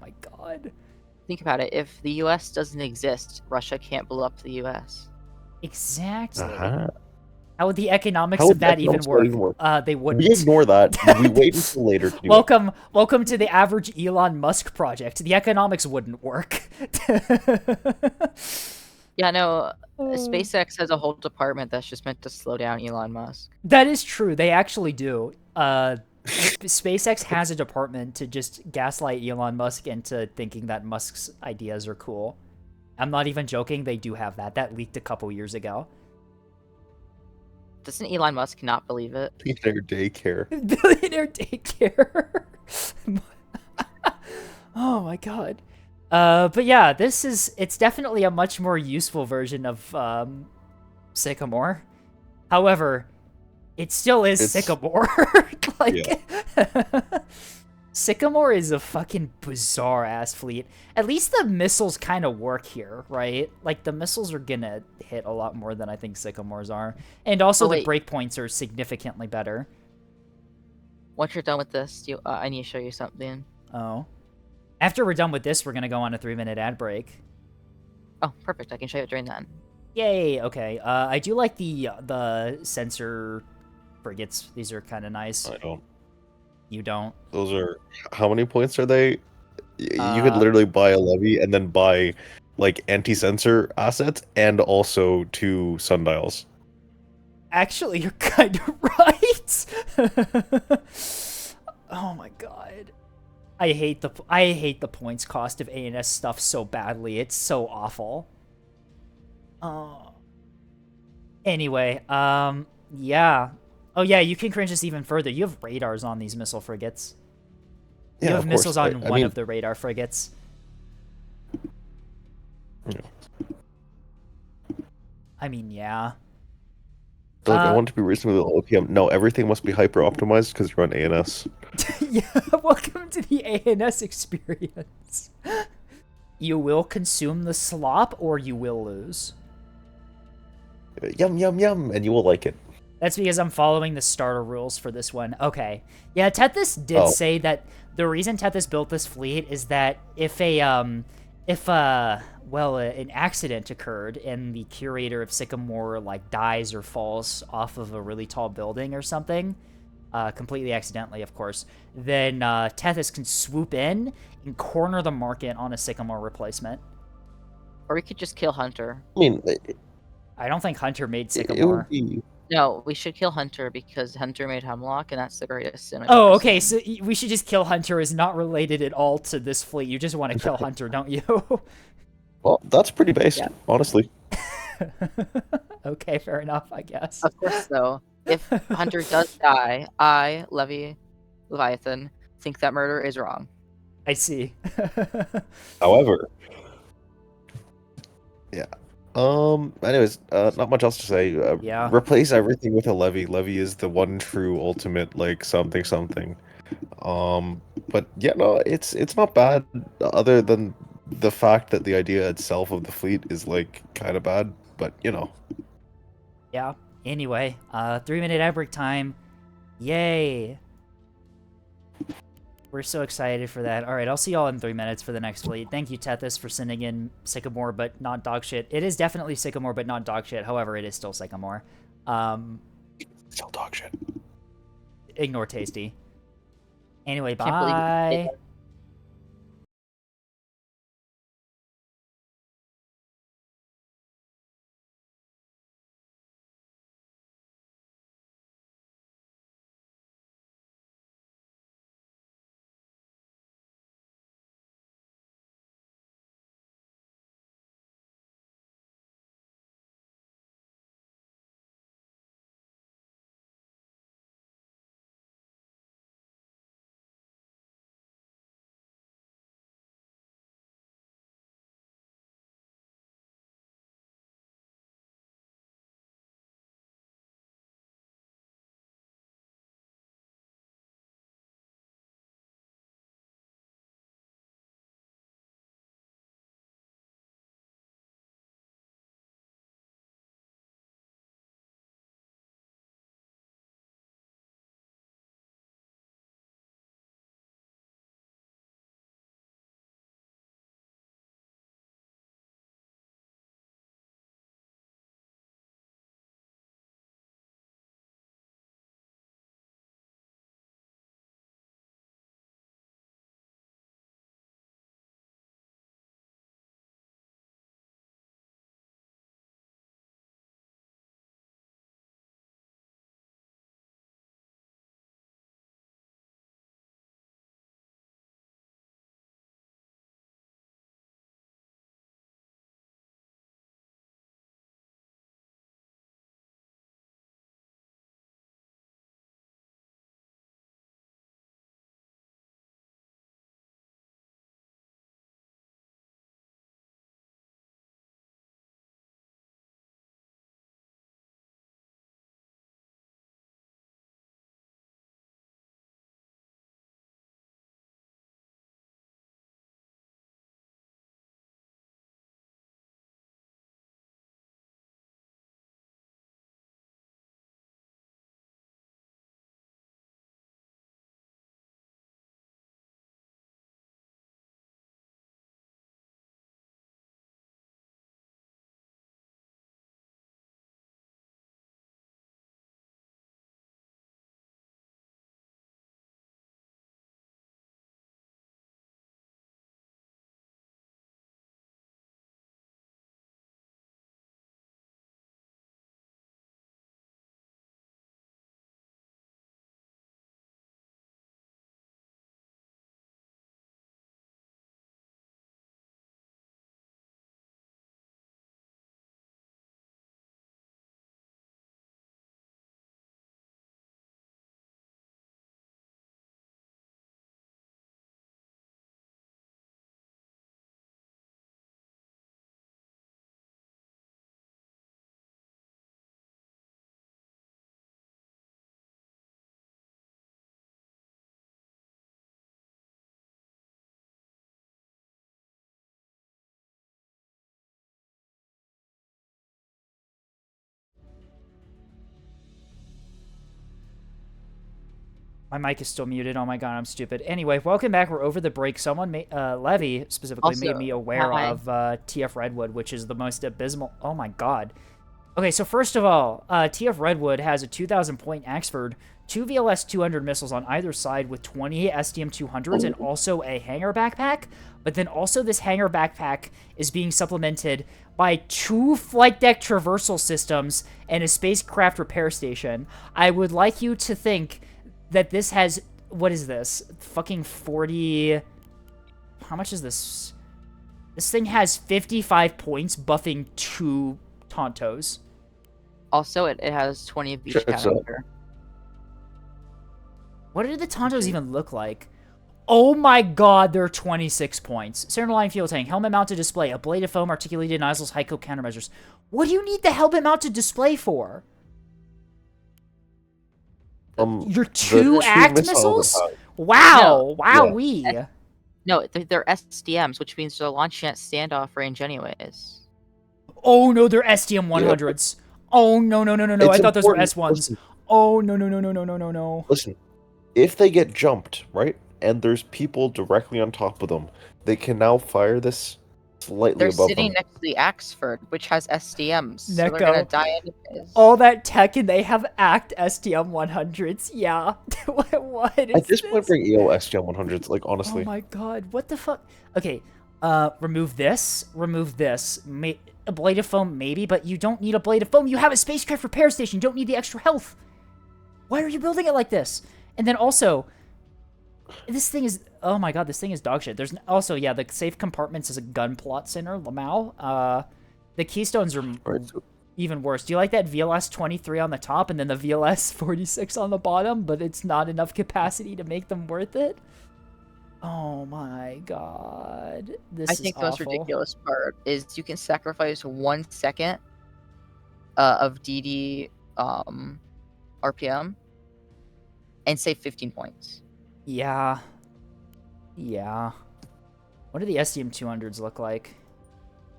my god. Think about it. If the U.S. doesn't exist, Russia can't blow up the U.S. Exactly. Uh-huh. How would the economics of that even work? They wouldn't. We ignore that. We wait until later to do Welcome to the average Elon Musk project. The economics wouldn't work. Yeah, no. SpaceX has a whole department that's just meant to slow down Elon Musk. That is true. They actually do. SpaceX has a department to just gaslight Elon Musk into thinking that Musk's ideas are cool. I'm not even joking. They do have that. That leaked a couple years ago. Doesn't Elon Musk not believe it? Billionaire daycare. Billionaire daycare. Oh my god. But yeah, it's definitely a much more useful version of Sycamore. However, it still is Sycamore. Sycamore is a fucking bizarre ass fleet. At least the missiles kind of work here, right? Like the missiles are gonna hit a lot more than I think Sycamores are, and also the breakpoints are significantly better. Once you're done with this, I need to show you something. Oh, after we're done with this, we're gonna go on a 3-minute ad break. Oh, perfect! I can show you it during that. Yay! Okay. I do like the sensor frigates. These are kind of nice. I don't. You don't? Those are... How many points are they? You could literally buy a levy and then buy, like, anti-sensor assets and also 2 sundials. Actually, you're kind of right! Oh my god. I hate the points cost of ANS stuff so badly. It's so awful. Anyway, yeah. Oh yeah, you can cringe this even further. You have radars on these missile frigates. You have missiles on one of the radar frigates. Yeah. I mean, yeah. Look, I want to be reasonably low OPM. No, everything must be hyper-optimized because you're on ANS. Yeah, welcome to the ANS experience. You will consume the slop or you will lose. Yum, yum, yum, and you will like it. That's because I'm following the starter rules for this one. Okay. Yeah, Tethys did say that the reason Tethys built this fleet is that if an accident occurred and the curator of Sycamore, like, dies or falls off of a really tall building or something, completely accidentally, of course, then Tethys can swoop in and corner the market on a Sycamore replacement. Or we could just kill Hunter. I mean... I don't think Hunter made Sycamore. No, we should kill Hunter because Hunter made Hemlock, and that's the greatest sin. Oh, okay, so we should just kill Hunter is not related at all to this fleet. You just want to kill Hunter, don't you? Well, that's pretty basic, honestly. Okay, fair enough, I guess. Of course, though, if Hunter does die, Leviathan, think that murder is wrong. I see. However, yeah. Anyways, not much else to say. Yeah. Replace everything with a Levy. Levy is the one true ultimate, like, something something. But yeah, no, it's not bad. Other than the fact that the idea itself of the fleet is like kind of bad. But you know. Yeah. Anyway, 3-minute ad break time. Yay. We're so excited for that. All right, I'll see y'all in 3 minutes for the next fleet. Thank you, Tethys, for sending in Sycamore, but not dog shit. It is definitely Sycamore, but not dog shit. However, it is still Sycamore. Still dog shit. Ignore Tasty. Anyway, Can't believe you did bye. that. My mic is still muted. Oh my god, I'm stupid. Anyway, welcome back. We're over the break. Someone, Levy specifically, made Also, me aware hi. of TF Redwood, which is the most abysmal. Oh my god. Okay, so first of all, TF Redwood has a 2,000 point Axford, 2 VLS 200 missiles on either side with 20 SDM 200s and also a hangar backpack. But then also this hangar backpack is being supplemented by 2 flight deck traversal systems and a spacecraft repair station. I would like you to think that this has, what is this? Fucking 40, how much is this? This thing has 55 points buffing 2 Tontos. Also, it has 20 of each Check this out. character. What do the Tontos even look like? Oh my god, they're 26 points. Center line fuel tank, helmet mounted display, a blade of foam, articulated nozzles, high coat countermeasures. What do you need the helmet mounted display for? Your The two act missile missiles? design. Wow, No. wowee. No, they're SDMs, which means they're launching at standoff range anyways. Oh no, they're STM 100s. Oh no, no, no, no, no. I It's thought those were important. S1s. Oh no, no, no, no, no, no, no, no. Listen, if they get jumped, right, and there's people directly on top of them, they can now fire this slightly They're above sitting them. next to the Axford, which has SDMs. So they're Neko. gonna die anyways. All that tech and they have ACT STM 100s. Yeah. What is At this point, bring EO STM 100s, like, honestly. Oh my god, what the fuck? Okay, remove this, a blade of foam maybe, but you don't need a blade of foam. You have a spacecraft repair station. You don't need the extra health. Why are you building it like this? And then also, this thing is, oh my god, this thing is dog shit. There's also, yeah, the safe compartments is a gun plot center, Lamau. The keystones are even worse. Do you like that VLS 23 on the top and then the VLS 46 on the bottom, but it's not enough capacity to make them worth it? Oh my god. This I is think the most awful. ridiculous part is you can sacrifice 1 second of DD RPM and save 15 points. Yeah. Yeah. What do the STM 200s look like?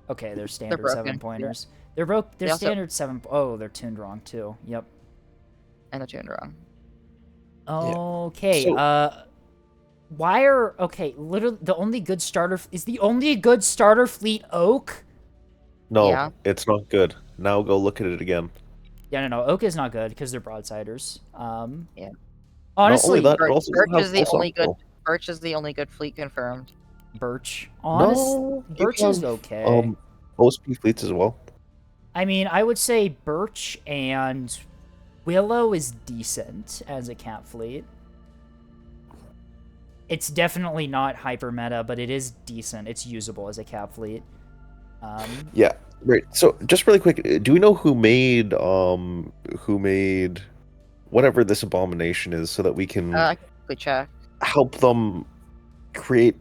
Okay, they're standard broken, 7-pointers. They're broke. They're They also- standard 7. Oh, they're tuned wrong too. Yep. And they're tuned wrong. Okay. So- Why are literally the only good starter is the only good starter fleet Oak? No, Yeah. it's not good. Now go look at it again. Yeah, no, Oak is not good because they're broadsiders. Yeah. Honestly, that, Birch, also Birch has is the pulse only good. optical. Birch is the only good fleet confirmed. Birch. Honestly, No, you Birch is have, okay. OSP fleets as well. I mean, I would say Birch and Willow is decent as a cat fleet. It's definitely not hyper meta, but it is decent. It's usable as a cap fleet. Yeah, right. So just really quick, do we know who made whatever this abomination is, so that we can I can quickly check. help them create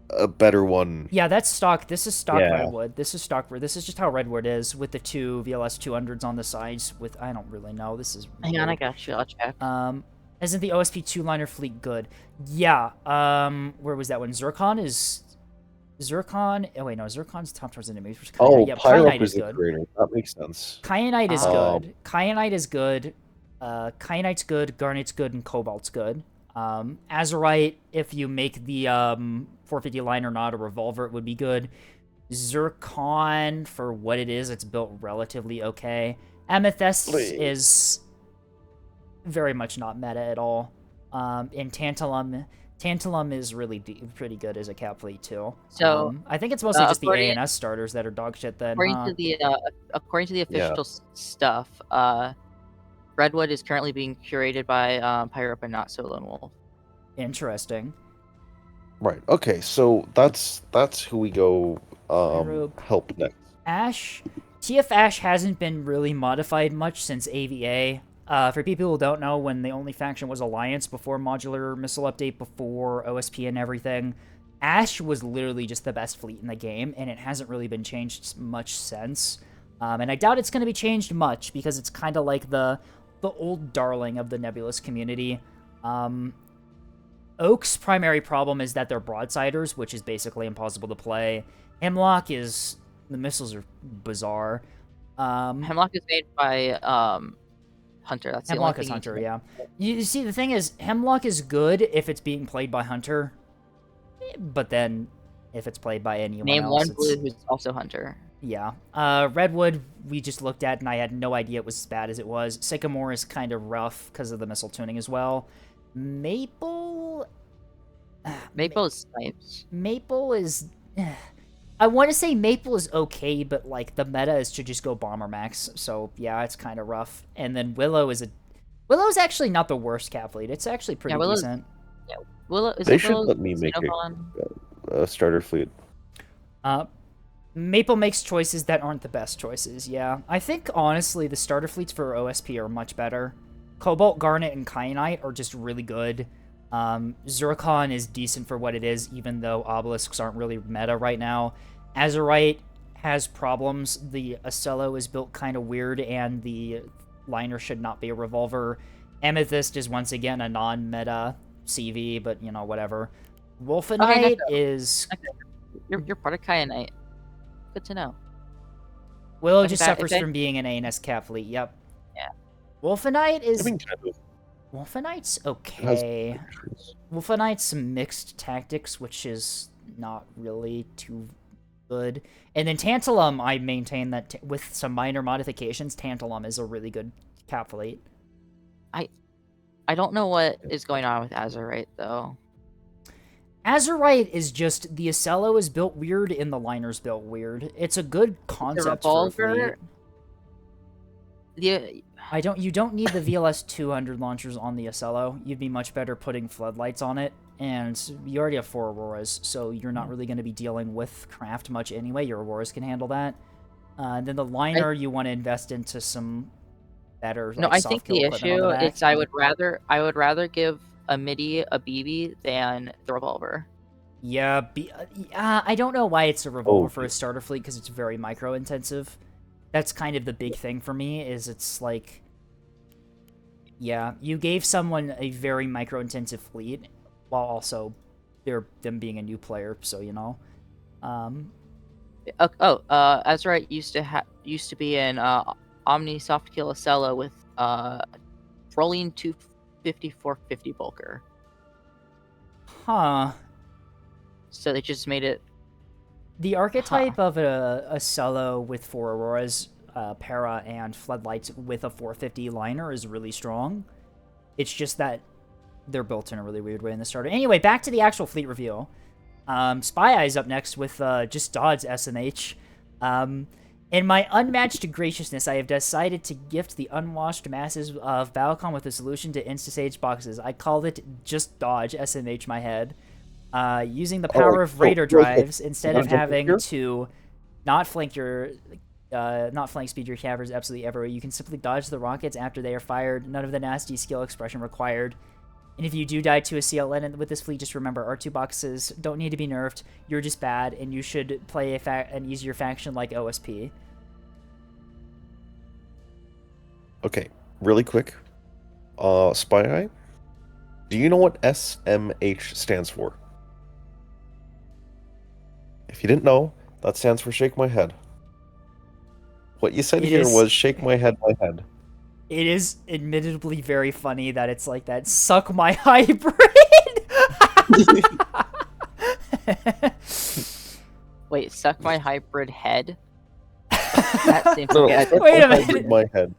a better one? Yeah, that's stock. This is stock Yeah. Redwood. This is stock. This is just how Redwood is with the two VLS 200s on the sides. With I don't really know. This is Hang on, I weird. got you. I'll check. Isn't the OSP 2-liner fleet good? Yeah. Where was that one? Zircon. Oh wait, no. Zircon's top towards enemies. Oh, yeah, Pyro Kyanite is is the good. creator. That makes sense. Kyanite is Um, good. Kyanite is good. Kyanite's good. Garnet's good, and Cobalt's good. Azurite, if you make the 450 liner not a revolver, it would be good. Zircon, for what it is, it's built relatively okay. Amethyst Please. is very much not meta at all. And Tantalum is really pretty good as a cap fleet too. So, I think it's mostly just the according- ANS starters that are dog shit. Then, According huh? to the official Yeah. stuff, Redwood is currently being curated by Pyro and not so Lone Wolf. Interesting. Right. Okay. So that's who we go Pyro- help next. Ash, TF Ash hasn't been really modified much since AVA. For people who don't know, when the only faction was Alliance before Modular Missile Update, before OSP and everything, Ash was literally just the best fleet in the game, and it hasn't really been changed much since. And I doubt it's going to be changed much, because it's kind of like the old darling of the Nebulous community. Oak's primary problem is that they're broadsiders, which is basically impossible to play. Hemlock is... the missiles are bizarre. Hemlock is made by Hunter. That's the Hemlock only is thing Hunter, yeah. You see, the thing is, Hemlock is good if it's being played by Hunter, but then if it's played by anyone Name else, one blue who's also Hunter. yeah. Redwood, we just looked at, and I had no idea it was as bad as it was. Sycamore is kind of rough because of the missile tuning as well. Maple... Maple is snipes. Maple is... I want to say Maple is okay, but, like, the meta is to just go Bomber Max, so, yeah, it's kind of rough. And then Willow is Willow's actually not the worst cap fleet. It's actually pretty Willow's- decent. Willow is They it should Willow's let me make Xenophon? a starter fleet. Maple makes choices that aren't the best choices, yeah. I think, honestly, the starter fleets for OSP are much better. Cobalt, Garnet, and Kyanite are just really good. Zircon is decent for what it is, even though obelisks aren't really meta right now. Azurite has problems. The Acello is built kind of weird, and the liner should not be a revolver. Amethyst is, once again, a non-meta CV, but, you know, whatever. Wolfenite is... You're part of Kyanite. Good to know. Willow Like, just if that- suffers if that- from being an ANS cap fleet, yep. Yeah. Wolfenite is... I mean, kind of. Wolfenite's It has okay. issues. Wolfenite's mixed tactics, which is not really too good. And then Tantalum, I maintain that with some minor modifications, Tantalum is a really good cap fleet. I don't know what is going on with Azurite though. Azurite is just, the Acello is built weird and the liner's built weird. It's a good concept for a fleet. revolver. You don't need the VLS 200 launchers on the Acello. You'd be much better putting floodlights on it, and you already have 4 Auroras, so you're not really going to be dealing with craft much anyway. Your Auroras can handle that. Then the liner, you want to invest into some better. No, like, I soft think kill the equipment on issue the back. is I would rather give a MIDI a BB than the revolver. Yeah, I don't know why it's a revolver Oh, for a starter fleet, because it's very micro intensive. That's kind of the big thing for me, is it's like, yeah, you gave someone a very micro intensive fleet, while also them being a new player, so you know. Azurite used to be an Omni Soft Kill Acello with rolling 250 450 Bulker. Huh. So they just made it. The archetype of a Cello with 4 Auroras, Para, and Floodlights with a 450 liner is really strong. It's just that they're built in a really weird way in the starter. Anyway, back to the actual fleet review. Spy Eye's up next with just Dodd's SMH. In my unmatched graciousness, I have decided to gift the unwashed masses of Balcon with a solution to Instasage boxes. I called it Just Dodge SMH my head. Using the power of Raider drives, instead of having to not flank speed your cappers absolutely everywhere, you can simply dodge the rockets after they are fired. None of the nasty skill expression required. And if you do die to a CLN with this fleet, just remember, R2 boxes don't need to be nerfed. You're just bad, and you should play an easier faction like OSP. Okay, really quick. Spy Eye, do you know what SMH stands for? If you didn't know, that stands for Shake My Head. What you said here was Shake My Head, my head. It is admittedly very funny that it's like that. Suck my hybrid! Wait, suck my hybrid head? That seems No, like Wait a hybrid minute. my head.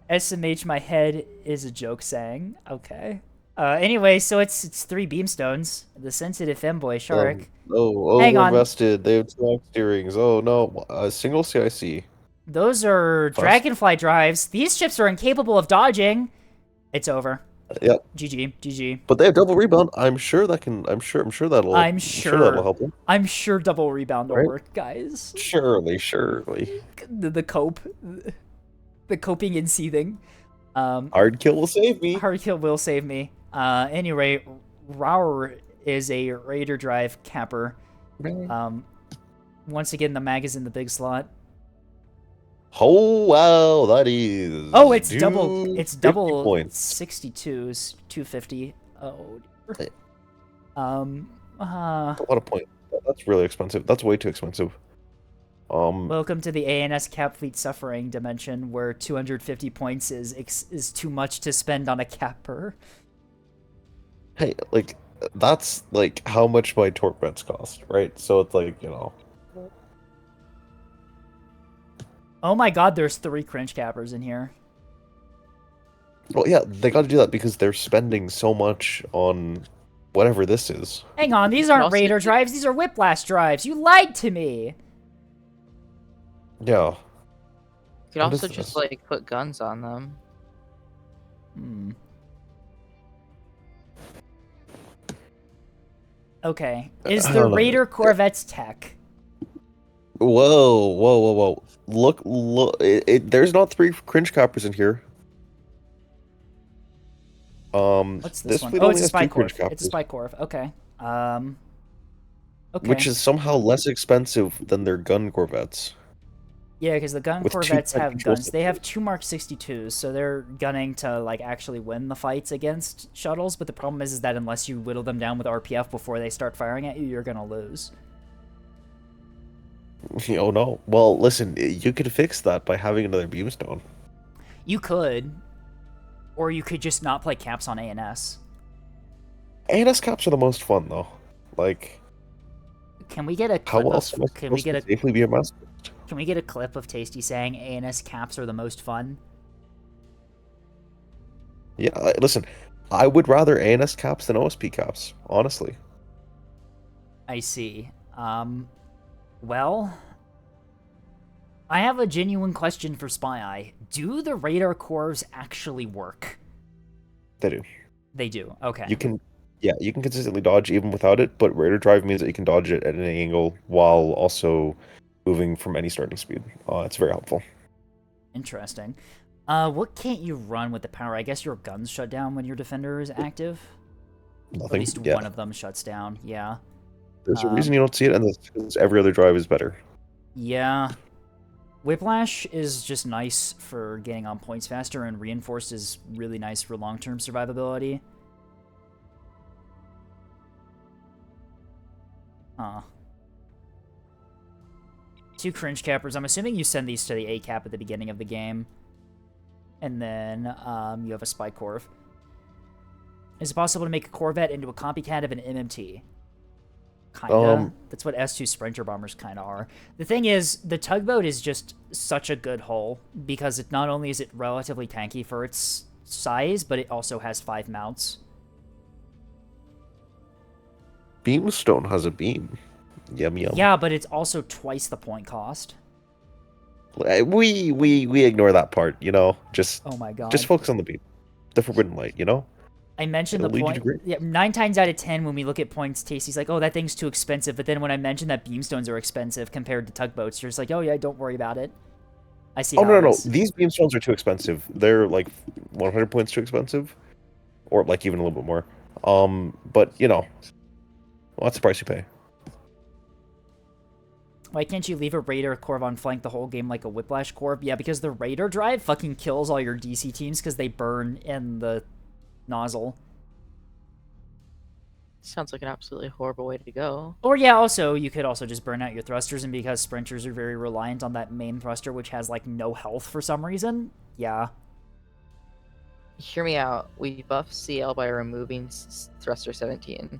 SMH my head is a joke saying. Okay. Anyway, so it's 3 beamstones. The sensitive femboy shark. Hang Hang we're on. invested. They have 2 steerings. Oh no, a single CIC. Those are Fast. dragonfly drives. These ships are incapable of dodging. It's over. Yep. GG. But they have double rebound. I'm sure that'll. I'm that'll sure. help them. I'm sure double rebound will Right? work, guys. Surely. The cope. The coping and seething. Hard kill will save me. Hard kill will save me. Anyway, Rower is a Raider drive capper. Once again, the mag is in the big slot. Oh wow, that is. Oh, it's double 50 points. 62s, 250. Oh. Dear. A lot of points. That's really expensive. That's way too expensive. Welcome to the ANS cap fleet suffering dimension, where 250 points is too much to spend on a capper. Hey, like that's like how much my torque bets cost, right? So it's like, you know. Oh my god, there's 3 cringe cappers in here. Well, yeah, they got to do that because they're spending so much on whatever this is. Hang on, these aren't Raider drives, these are Whiplash drives. You lied to me. Yeah. You could What also is just this? like put guns on them. Okay. Is I the don't know. Raider Corvette's tech? Whoa. Look. There's not 3 cringe cappers in here. What's this one? fleet Oh, only it's a has 2 Spike cringe Corv. It's a cappers, Spike Corv. Okay. Okay. which is somehow less expensive than their gun corvettes. Yeah, because the gun with 2 Corvettes tank have control guns. They have systems. 2 Mark 62s, so they're gunning to like actually win the fights against shuttles. But the problem is that unless you whittle them down with RPF before they start firing at you, you're gonna lose. Oh no. Well, listen, you could fix that by having another beamstone. You could, or you could just not play caps on ANS. ANS caps are the most fun though. Like, Can we get a how clip else of, am I can we supposed get to a safely be a master? Can we get a clip of Tasty saying ANS caps are the most fun? Yeah, listen, I would rather ANS caps than OSP caps, honestly. I see. Well, I have a genuine question for Spy Eye. Do the radar cores actually work? They do. They do. Okay. You can consistently dodge even without it, but radar drive means that you can dodge it at any angle while also moving from any starting speed. It's very helpful. Interesting. What can't you run with the power? I guess your guns shut down when your defender is active? Or Nothing. at least Yeah. one of them shuts down, yeah. There's a reason you don't see it, and that's because every other drive is better. Yeah. Whiplash is just nice for getting on points faster, and Reinforced is really nice for long-term survivability. Huh. 2 cringe cappers. I'm assuming you send these to the A cap at the beginning of the game. And then you have a Spy Corv. Is it possible to make a Corvette into a copycat of an MMT? Kinda. That's what S2 Sprinter Bombers kinda are. The thing is, the tugboat is just such a good hull, because it not only is it relatively tanky for its size, but it also has 5 mounts. Beamstone has a beam. Yum yum. Yeah, but it's also twice the point cost. We ignore that part, you know. Just Oh my god. just focus on the beam, the forbidden light, you know. I mentioned It'll the lead you to point. great- Yeah, 9 times out of 10 when we look at points, Tasty's like, "Oh, that thing's too expensive." But then when I mention that beamstones are expensive compared to tugboats, you're just like, "Oh yeah, don't worry about it." I see. Oh how no, it no, is. these beamstones are too expensive. They're like 100 points too expensive, or like even a little bit more. But you know, well, that's the price you pay. Why can't you leave a Raider Corv on flank the whole game like a Whiplash Corv? Yeah, because the Raider drive fucking kills all your DC teams because they burn in the nozzle. Sounds like an absolutely horrible way to go. Or yeah, also, you could also just burn out your thrusters, and because sprinters are very reliant on that main thruster, which has, like, no health for some reason, yeah. Hear me out. We buff CL by removing thruster 17.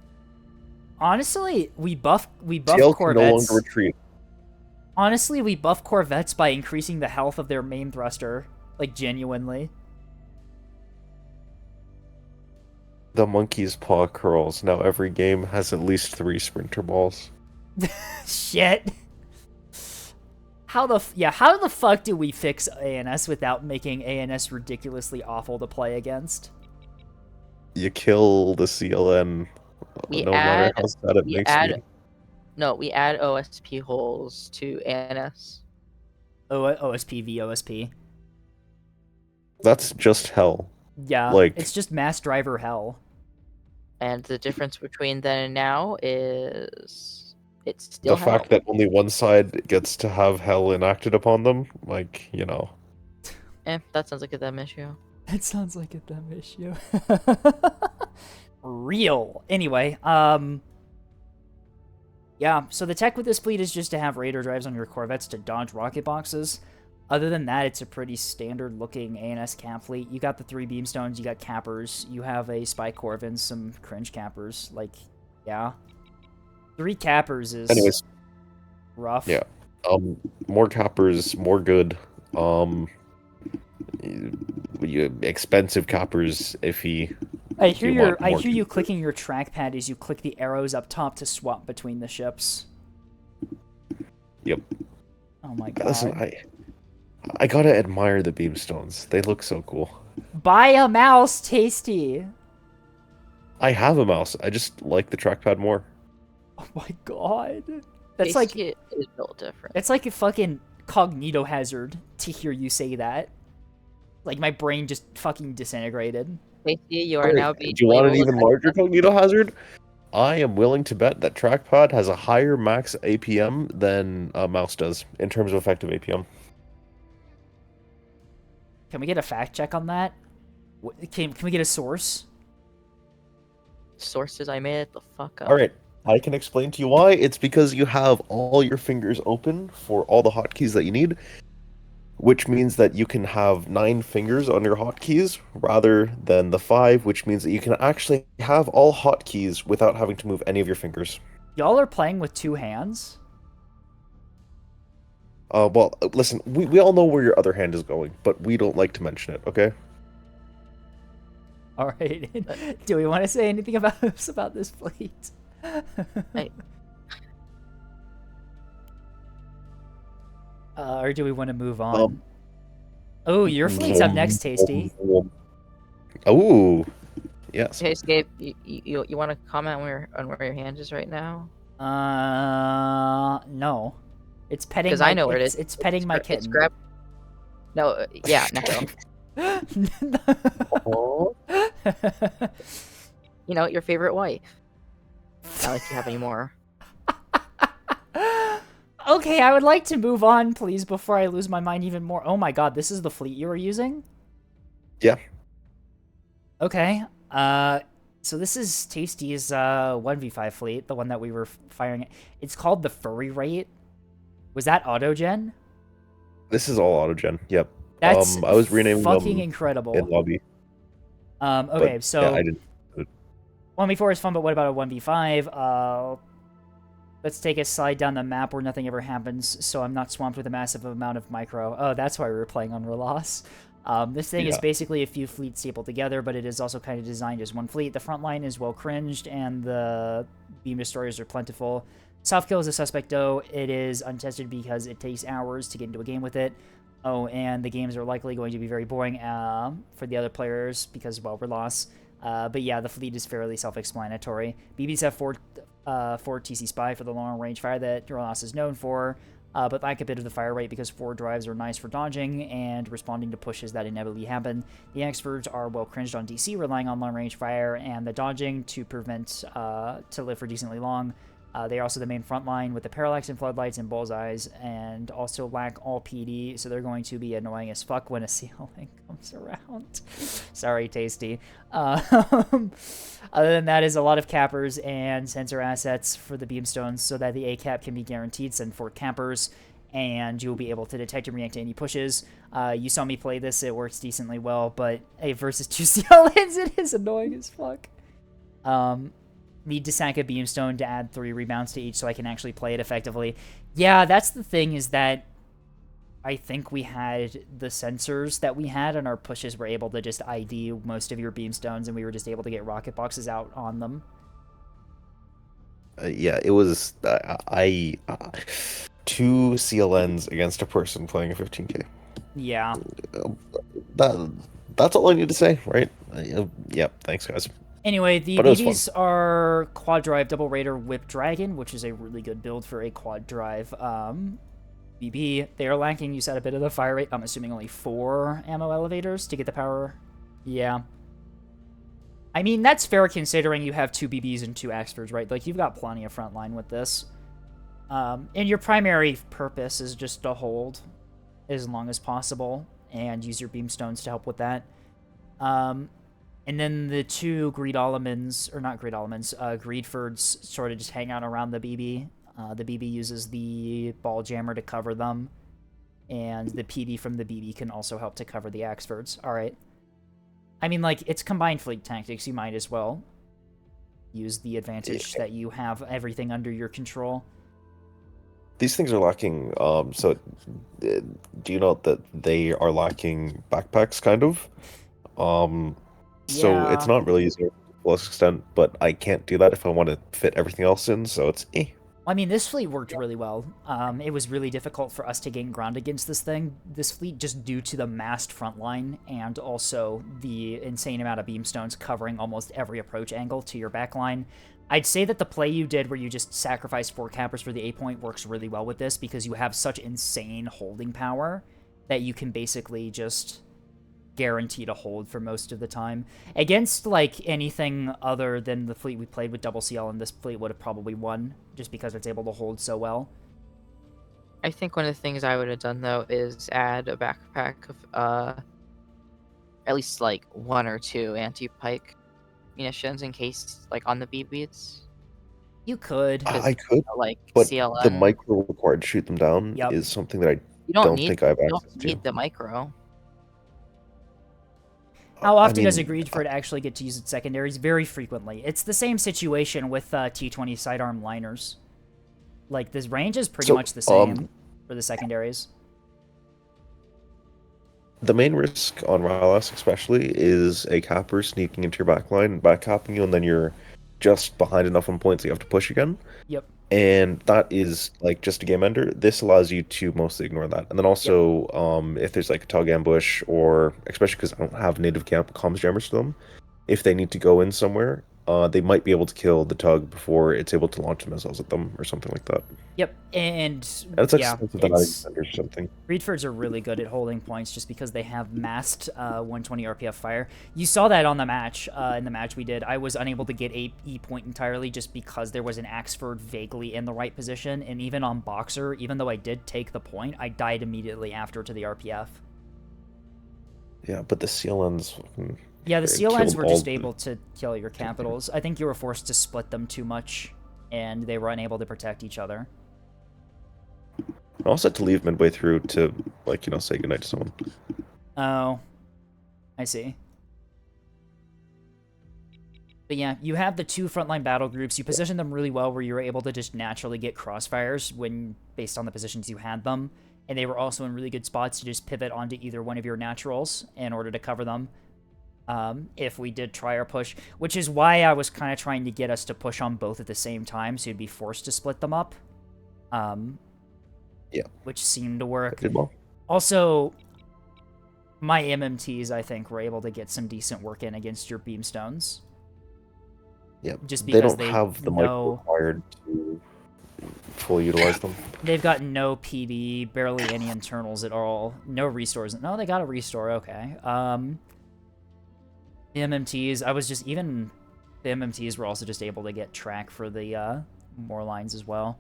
Honestly, we buff CL can no Corvettes. longer retreat. Honestly, we buff Corvettes by increasing the health of their main thruster. Like, genuinely. The monkey's paw curls. Now every game has at least 3 sprinter balls. Shit. How the fuck do we fix ANS without making ANS ridiculously awful to play against? You kill the CLN. We no matter add- how sad it we makes add- me. No, we add OSP holes to ANS. OSP v OSP. That's just hell. Yeah, Like- it's just mass driver hell. And the difference between then and now is it's still The fact that only one side gets to have hell enacted upon them, like, you know. that sounds like a them issue. It sounds like a dumb issue. Real. Anyway, yeah, so the tech with this fleet is just to have radar drives on your Corvettes to dodge rocket boxes. Other than that, it's a pretty standard-looking ANS cap fleet. You got the 3 beamstones, you got cappers, you have a Spy Corv and some cringe cappers. Like, yeah. 3 cappers is Anyways, rough. yeah. More cappers, more good. Expensive cappers, iffy. I hear You want I more hear you cappers. clicking your trackpad as you click the arrows up top to swap between the ships. Yep. Oh my god. Listen, I gotta admire the beamstones. They look so cool. Buy a mouse, Tasty. I have a mouse. I just like the trackpad more. Oh my god. That's like it is built different. it's like a fucking cognito hazard to hear you say that. Like my brain just fucking disintegrated. Tasty, you are Alright, now being do you want an labeled even as larger cognito hazard? I am willing to bet that trackpad has a higher max APM than a mouse does in terms of effective APM. Can we get a fact check on that? Can we get a source? sources. I made it the fuck up. All right, I can explain to you why. It's because you have all your fingers open for all the hotkeys that you need, which means that you can have 9 fingers on your hotkeys rather than the 5, which means that you can actually have all hotkeys without having to move any of your fingers. Y'all are playing with 2 hands? Well, listen, we all know where your other hand is going, but we don't like to mention it, okay? All right. Do we want to say anything about this fleet? Or do we want to move on? Oh, your fleet's up next, Tasty. Oh, yes. Hey, Escape, you want to comment on where your hand is right now? No. It's petting. Because I know where it is. It's petting my kitten. It's grab. No, yeah, no. You know, your favorite wife. Not like you have any more. Okay, I would like to move on, please, before I lose my mind even more. Oh my god, this is the fleet you were using? Yeah. Okay. So this is Tasty's 1v5 fleet, the one that we were firing at. It's called the Furry Rate. Was that autogen? This is all autogen. Yep. That's I was renaming fucking them incredible. in lobby. Okay, But, so yeah, I didn't. 1v4 is fun, but what about a 1v5? Let's take a slide down the map where nothing ever happens, so I'm not swamped with a massive amount of micro. Oh, that's why we were playing on Relas. This thing is basically a few fleets stapled together, but it is also kind of designed as one fleet. The front line is well cringed, and the beam destroyers are plentiful. Soft kill is a suspect, though. It is untested because it takes hours to get into a game with it. Oh, and the games are likely going to be very boring for the other players because, well, we're lost. But yeah, the fleet is fairly self-explanatory. BBs have 4 TC Spy for the long-range fire that Relas is known for, but lack a bit of the fire rate because 4 drives are nice for dodging and responding to pushes that inevitably happen. The experts are well cringed on DC, relying on long-range fire and the dodging to prevent to live for decently long. They are also the main front line with the parallax and floodlights and bullseyes, and also lack all PD, so they're going to be annoying as fuck when a CLN comes around. Sorry, Tasty. Other than that is a lot of cappers and sensor assets for the beamstones so that the ACAP can be guaranteed. Send 4 cappers, and you'll be able to detect and react to any pushes. You saw me play this, it works decently well, but versus 2 CLNs, it is annoying as fuck. Need to sack a beamstone to add 3 rebounds to each so I can actually play it effectively. Yeah, that's the thing, is that I think we had the sensors that we had and our pushes were able to just ID most of your beamstones, and we were just able to get rocket boxes out on them. Yeah, it was 2 CLNs against a person playing a 15k. Yeah. That's all I need to say, right? Yep, thanks guys. Anyway, the BBs are Quad Drive Double Raider Whip Dragon, which is a really good build for a Quad Drive BB. They are lacking, you said, a bit of the fire rate. I'm assuming only 4 ammo elevators to get the power. Yeah. I mean, that's fair considering you have 2 BBs and 2 experts, right? Like, you've got plenty of front line with this. And your primary purpose is just to hold as long as possible and use your beamstones to help with that. And then the 2 Greedolomans, or not Greedolomans, Greedfords sort of just hang out around the BB. The BB uses the ball jammer to cover them, and the PD from the BB can also help to cover the Axfords. Alright. I mean, like, it's combined fleet tactics, you might as well use the advantage that you have everything under your control. These things are lacking, so do you know that they are lacking backpacks, kind of? So Yeah. it's not really using it to the fullest extent, but I can't do that if I want to fit everything else in, so it's eh. I mean, this fleet worked really well. It was really difficult for us to gain ground against this thing. This fleet, just due to the massed front line and also the insane amount of beamstones covering almost every approach angle to your back line. I'd say that the play you did where you just sacrificed 4 cappers for the 8 point works really well with this because you have such insane holding power that you can basically just guarantee to hold for most of the time. Against, like, anything other than the fleet we played with double CL, and this fleet would have probably won just because it's able to hold so well. I think one of the things I would have done though is add a backpack of at least like 1 or 2 anti-pike munitions in case like on the BBs. You could. I could, like but CLN. the micro required to shoot them down Yep. is something that I You don't think I have you access don't to. need the micro. How I often does mean, it agreed for it to actually get to use its secondaries? Very frequently. It's the same situation with T-20 sidearm liners. Like, this range is pretty much the same for the secondaries. The main risk on Rylas especially is a capper sneaking into your backline, back capping you, and then you're just behind enough on points that you have to push again. Yep. And that is like just a game ender. This allows you to mostly ignore that. And then also, if there's like a tug ambush, or especially because I don't have native comms jammers to them, if they need to go in somewhere, they might be able to kill the tug before it's able to launch missiles at them or something like that. Yep, and That's yeah, expensive than or something. Reedfords are really good at holding points just because they have masked 120 RPF fire. You saw that on the match, in the match we did. I was unable to get a E point entirely just because there was an Axford vaguely in the right position, and even on Boxer, even though I did take the point, I died immediately after to the RPF. Yeah, but the CLNs... Yeah, the killed CLNs were just all- able to kill your capitals. I think you were forced to split them too much, and they were unable to protect each other. I also had to leave midway through to, like, you know, say goodnight to someone. Oh, I see. But yeah, you have the 2 frontline battle groups. You position them really well where you were able to just naturally get crossfires when based on the positions you had them. And they were also in really good spots to just pivot onto either one of your naturals in order to cover them. If we did try our push, which is why I was kind of trying to get us to push on both at the same time, so you'd be forced to split them up. Yeah. Which seemed to work. Did well. Also, my MMTs, I think, were able to get some decent work in against your beamstones. Yeah, Just they because don't they have the mic know required to fully utilize them. they've got no PB, barely any internals at all, no restores. No, they got a restore. Okay. The MMTs, I was just even the MMTs were also just able to get track for the more lines as well.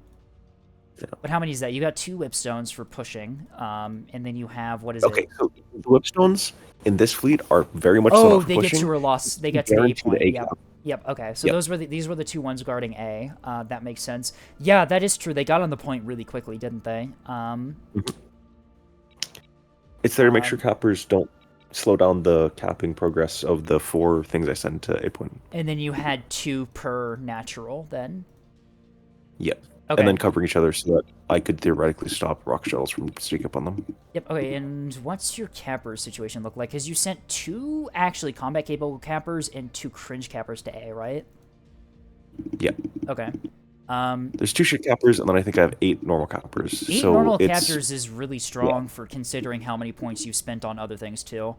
Yeah. But how many is that? You got 2 whipstones for pushing, and then you have what is Okay, it? so the whipstones in this fleet are very much so Oh, not for they pushing. get to or loss. They get to the A guarantee point. A Yep. cap. Yep. Okay. So Yep. those were these were the 2 ones guarding A. That makes sense. Yeah, that is true. They got on the point really quickly, didn't they? It's there to make sure cappers don't slow down the capping progress of the 4 things I sent to A point. And then you had 2 per natural then. Yep. Okay. And then covering each other so that I could theoretically stop rock shells from sneaking up on them. Yep. Okay. And what's your capper situation look like? Because you sent 2 actually combat capable cappers and 2 cringe cappers to A, right? Yep. Okay. There's 2 shit cappers, and then I think I have 8 normal cappers. 8 so normal it's, captors is really strong for considering how many points you spent on other things too.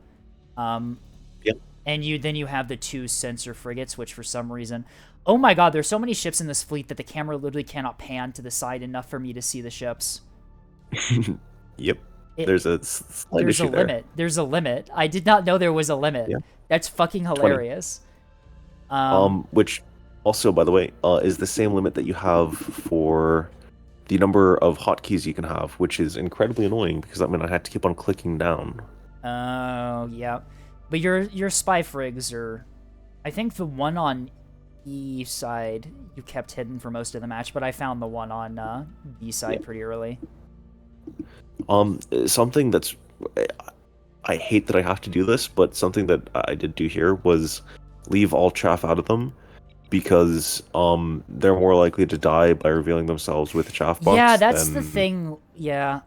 Yep. And then you have the 2 sensor frigates, which for some reason, oh my god, there's so many ships in this fleet that the camera literally cannot pan to the side enough for me to see the ships. Yep. There's a slight There's a issue there. limit. There's a limit. I did not know there was a limit. Yeah. That's fucking hilarious. Which also, by the way, is the same limit that you have for the number of hotkeys you can have, which is incredibly annoying because that meant I had to keep on clicking down. Oh, yeah. But your spy frigs are... I think the one on E side you kept hidden for most of the match, but I found the one on B side pretty early. Something that's... I hate that I have to do this, but something that I did do here was leave all chaff out of them because they're more likely to die by revealing themselves with a chaff box. Yeah, that's the thing. Yeah,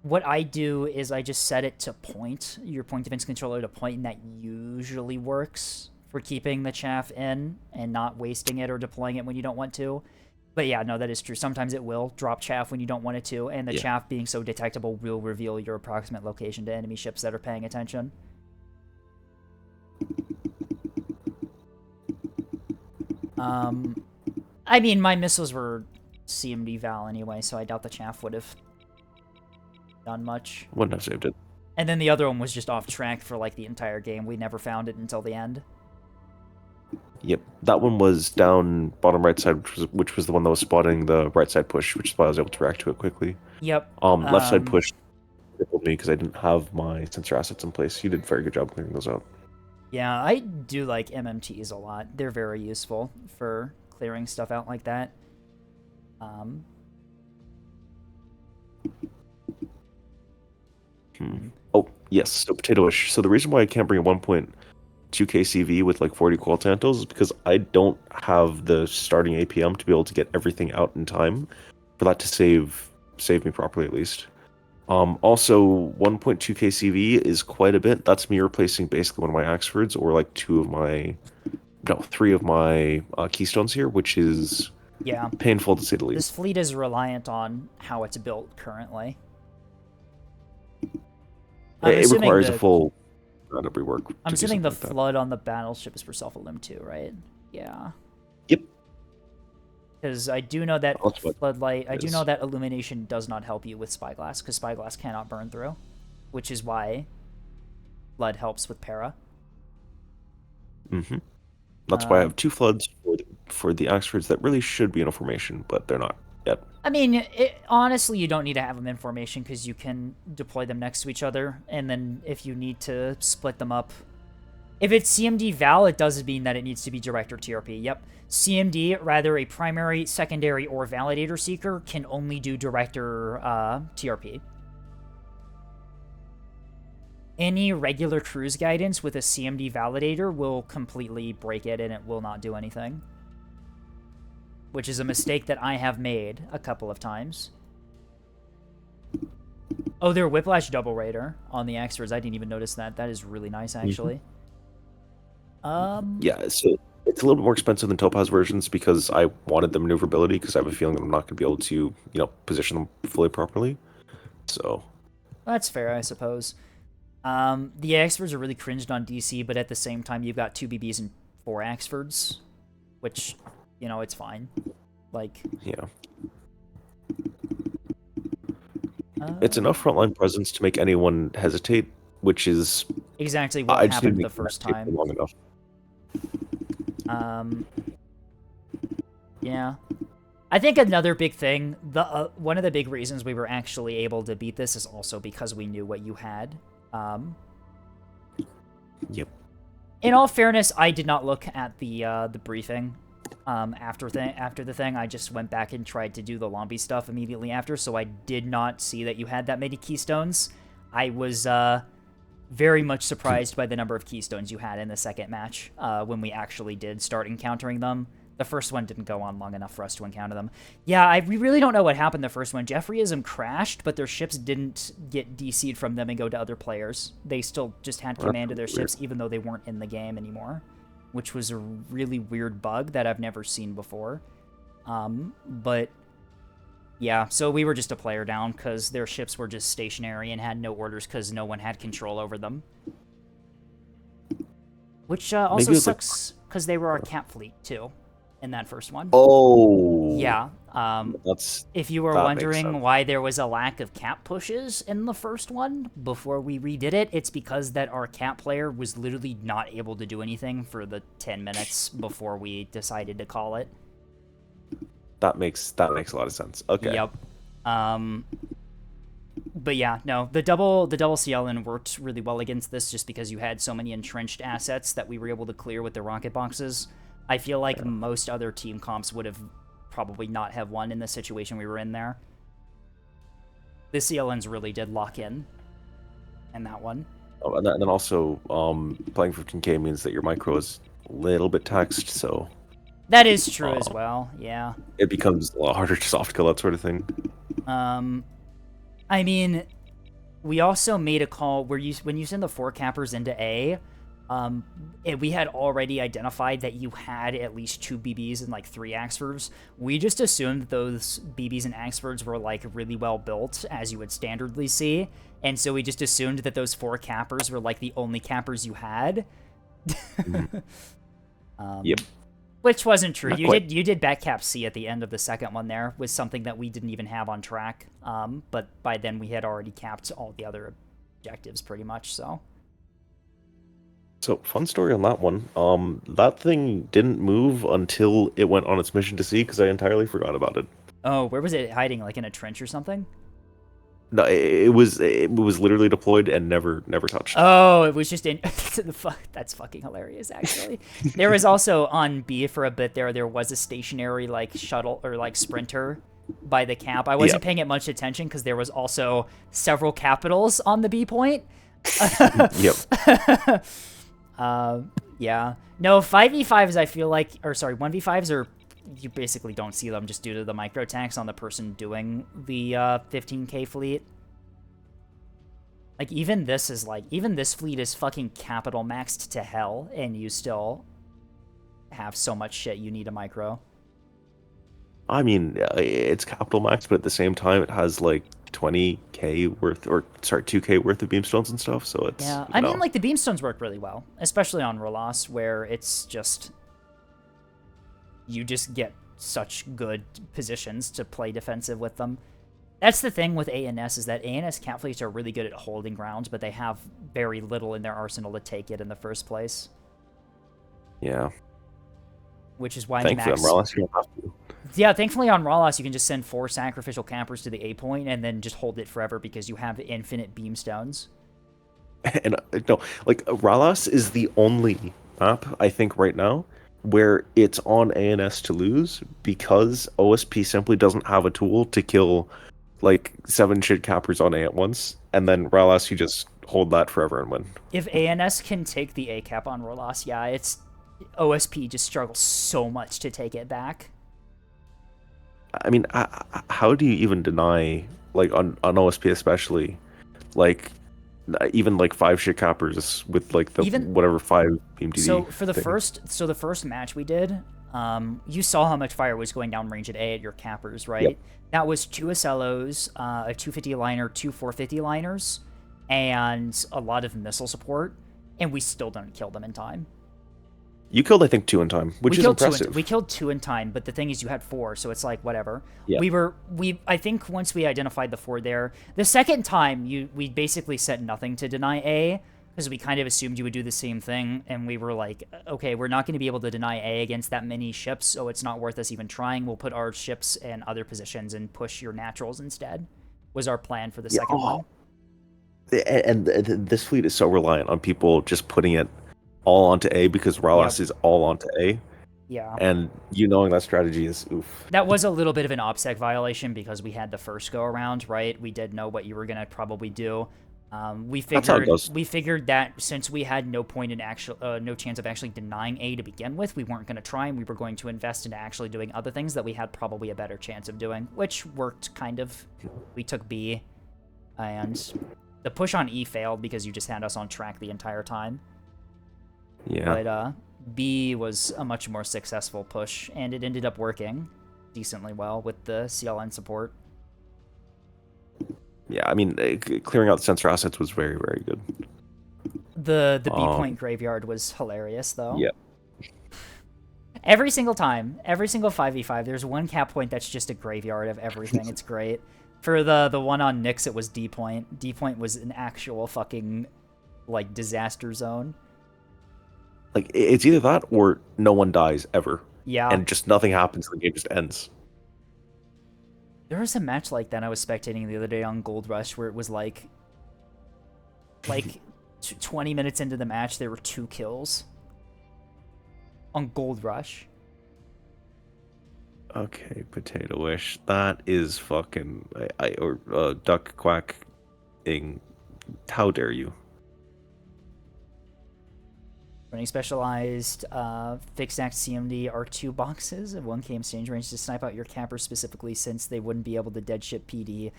what I do is I just set it to point, your point defense controller to point, and that usually works for keeping the chaff in and not wasting it or deploying it when you don't want to. But yeah, no, that is true. Sometimes it will drop chaff when you don't want it to, and the chaff being so detectable will reveal your approximate location to enemy ships that are paying attention. I mean, my missiles were CMD Val anyway, so I doubt the chaff would have done much. Wouldn't have saved it. And then the other one was just off track for like the entire game. We never found it until the end. Yep, that one was down bottom right side, which was the one that was spotting the right side push, which is why I was able to react to it quickly. Yep. Left side push crippled me because I didn't have my sensor assets in place. You did a very good job clearing those out. Yeah, I do like MMTs a lot. They're very useful for clearing stuff out like that. Oh, yes, so Potato-ish. So the reason why I can't bring a 1.2 KCV with like 40 Qual Tantos is because I don't have the starting APM to be able to get everything out in time for that to save me properly at least. Also, 1.2 KCV is quite a bit. That's me replacing basically one of my Axfords or like three of my Keystones here, which is painful to say the least. This fleet is reliant on how it's built currently. It requires a full roundup rework. I'm assuming the flood on the battleship is for self-illum too, right? Yeah. Yep. Because I do know that floodlight, I do know that illumination does not help you with spyglass, because spyglass cannot burn through, which is why flood helps with para. Mm-hmm. That's why I have 2 floods for the Axfords that really should be in a formation, but they're not yet. I mean, honestly, you don't need to have them in formation because you can deploy them next to each other, and then if you need to split them up. If it's CMD Val, it does mean that it needs to be Director TRP. Yep. CMD, rather a primary, secondary, or validator seeker, can only do Director TRP. Any regular cruise guidance with a CMD validator will completely break it and it will not do anything. Which is a mistake that I have made a couple of times. Oh, they're Whiplash Double Raider on the Axfords. I didn't even notice that. That is really nice, actually. Yeah, so it's a little bit more expensive than Topaz versions because I wanted the maneuverability because I have a feeling that I'm not going to be able to, position them fully properly. So that's fair, I suppose. The Axfords are really cringed on DC, but at the same time, you've got 2 BBs and 4 Axfords, which, it's fine. Like, yeah. It's enough frontline presence to make anyone hesitate, which is exactly what happened the first time. Long enough. Yeah. I think another big thing, one of the big reasons we were actually able to beat this is also because we knew what you had. Yep. In all fairness, I did not look at the briefing after the thing. I just went back and tried to do the Lombi stuff immediately after, so I did not see that you had that many keystones. I was very much surprised by the number of keystones you had in the second match when we actually did start encountering them. The first one didn't go on long enough for us to encounter them. Yeah, we really don't know what happened the first one. Jeffreyism crashed, but their ships didn't get DC'd from them and go to other players. They still just had command of their ships, even though they weren't in the game anymore, which was a really weird bug that I've never seen before. But yeah, so we were just a player down because their ships were just stationary and had no orders because no one had control over them. Which also sucks because they were our cap fleet, too. In that first one. Oh. Yeah. If you were wondering why there was a lack of cap pushes in the first one before we redid it, it's because that our cap player was literally not able to do anything for the 10 minutes before we decided to call it. That makes a lot of sense. Okay. Yep. But yeah, no, the double CLN worked really well against this just because you had so many entrenched assets that we were able to clear with the rocket boxes. I feel like most other team comps would have probably not have won in the situation we were in there. The CLNs really did lock in that one. Oh, and then also, playing 15K means that your micro is a little bit taxed, so... That is true as well, yeah. It becomes a lot harder to soft kill, that sort of thing. I mean, we also made a call where when you send the 4 cappers into A... we had already identified that you had at least 2 BBs and like 3 Axfords. We just assumed that those BBs and Axfords were like really well built, as you would standardly see, and so we just assumed that those 4 cappers were like the only cappers you had. Yep. Which wasn't true. Not You quite. did back cap C at the end of the second one. There was something that we didn't even have on track. But by then we had already capped all the other objectives pretty much. So So, fun story on that one. That thing didn't move until it went on its mission to sea because I entirely forgot about it. oh, where was it hiding? Like in a trench or something? No, it was literally deployed and never touched. Oh, it was just in. That's fucking hilarious. Actually, there was also on B for a bit there. There was a stationary like shuttle or like sprinter by the cap. I wasn't paying it much attention because there was also several capitals on the B point. Yep. Yeah. No, 5v5s I feel like, or sorry, 1v5s are, you basically don't see them just due to the micro tax on the person doing the 15k fleet. Like, even this fleet is fucking capital maxed to hell, and you still have so much shit you need a micro. I mean, it's capital max, but at the same time, it has like 20k worth, or sorry, 2k worth of beamstones and stuff. So it's Yeah, I mean, like the beamstones work really well, especially on Rolas, where it's just you just get such good positions to play defensive with them. That's the thing with ANS, is that ANS cap fleets are really good at holding ground, but they have very little in their arsenal to take it in the first place. Yeah. Which is why Thankfully, Max... on Rolas, you don't have to. Yeah, thankfully on Rolas, you can just send 4 sacrificial campers to the A point and then just hold it forever because you have infinite beamstones. And no, like Rolas is the only map I think right now where it's on ANS to lose because OSP simply doesn't have a tool to kill like 7 shit cappers on A at once, and then Rolas you just hold that forever and win. If ANS can take the A cap on Rolas, yeah, it's OSP just struggles so much to take it back. I mean, how do you even deny, like on OSP especially, like even like 5 shit cappers with like the whatever 5 beam DD? So for the thing. first match we did, you saw how much fire was going down range at A at your cappers, right? Yep. That was 2 SLOs, a 250 liner, 2 450 liners, and a lot of missile support, and we still don't kill them in time. You killed, I think, 2 in time, which is impressive. We killed 2 in time, but the thing is, you had 4, so it's like whatever. Yeah. I think once we identified the 4 there, the second time we basically said nothing to deny A because we kind of assumed you would do the same thing, and we were like, okay, we're not going to be able to deny A against that many ships, so it's not worth us even trying. We'll put our ships in other positions and push your naturals instead. Was our plan for the second one. And this fleet is so reliant on people just putting it all onto A because Rolas is all onto A. Yeah. And you knowing that strategy is oof. That was a little bit of an OPSEC violation because we had the first go around, right? We did know what you were gonna probably do. We figured that since we had no chance of actually denying A to begin with, we weren't gonna try, and we were going to invest into actually doing other things that we had probably a better chance of doing, which worked kind of. We took B, and the push on E failed because you just had us on track the entire time. Yeah. But B was a much more successful push, and it ended up working decently well with the CLN support. Yeah, I mean, clearing out the sensor assets was very, very good. The B point graveyard was hilarious, though. Yeah. Every single time, every single 5v5, there's one cap point that's just a graveyard of everything. It's great. For the one on Nyx, it was D point. D point was an actual fucking, like, disaster zone. Like, it's either that or no one dies ever. Yeah. And just nothing happens, the game just ends. There was a match like that I was spectating the other day on Gold Rush where it was like 20 minutes into the match, there were 2 kills on Gold Rush. Okay, Potato-ish. That is fucking... duck quacking. How dare you? Running specialized fixed act CMD R2 boxes at 1k exchange range to snipe out your campers specifically since they wouldn't be able to dead ship PD.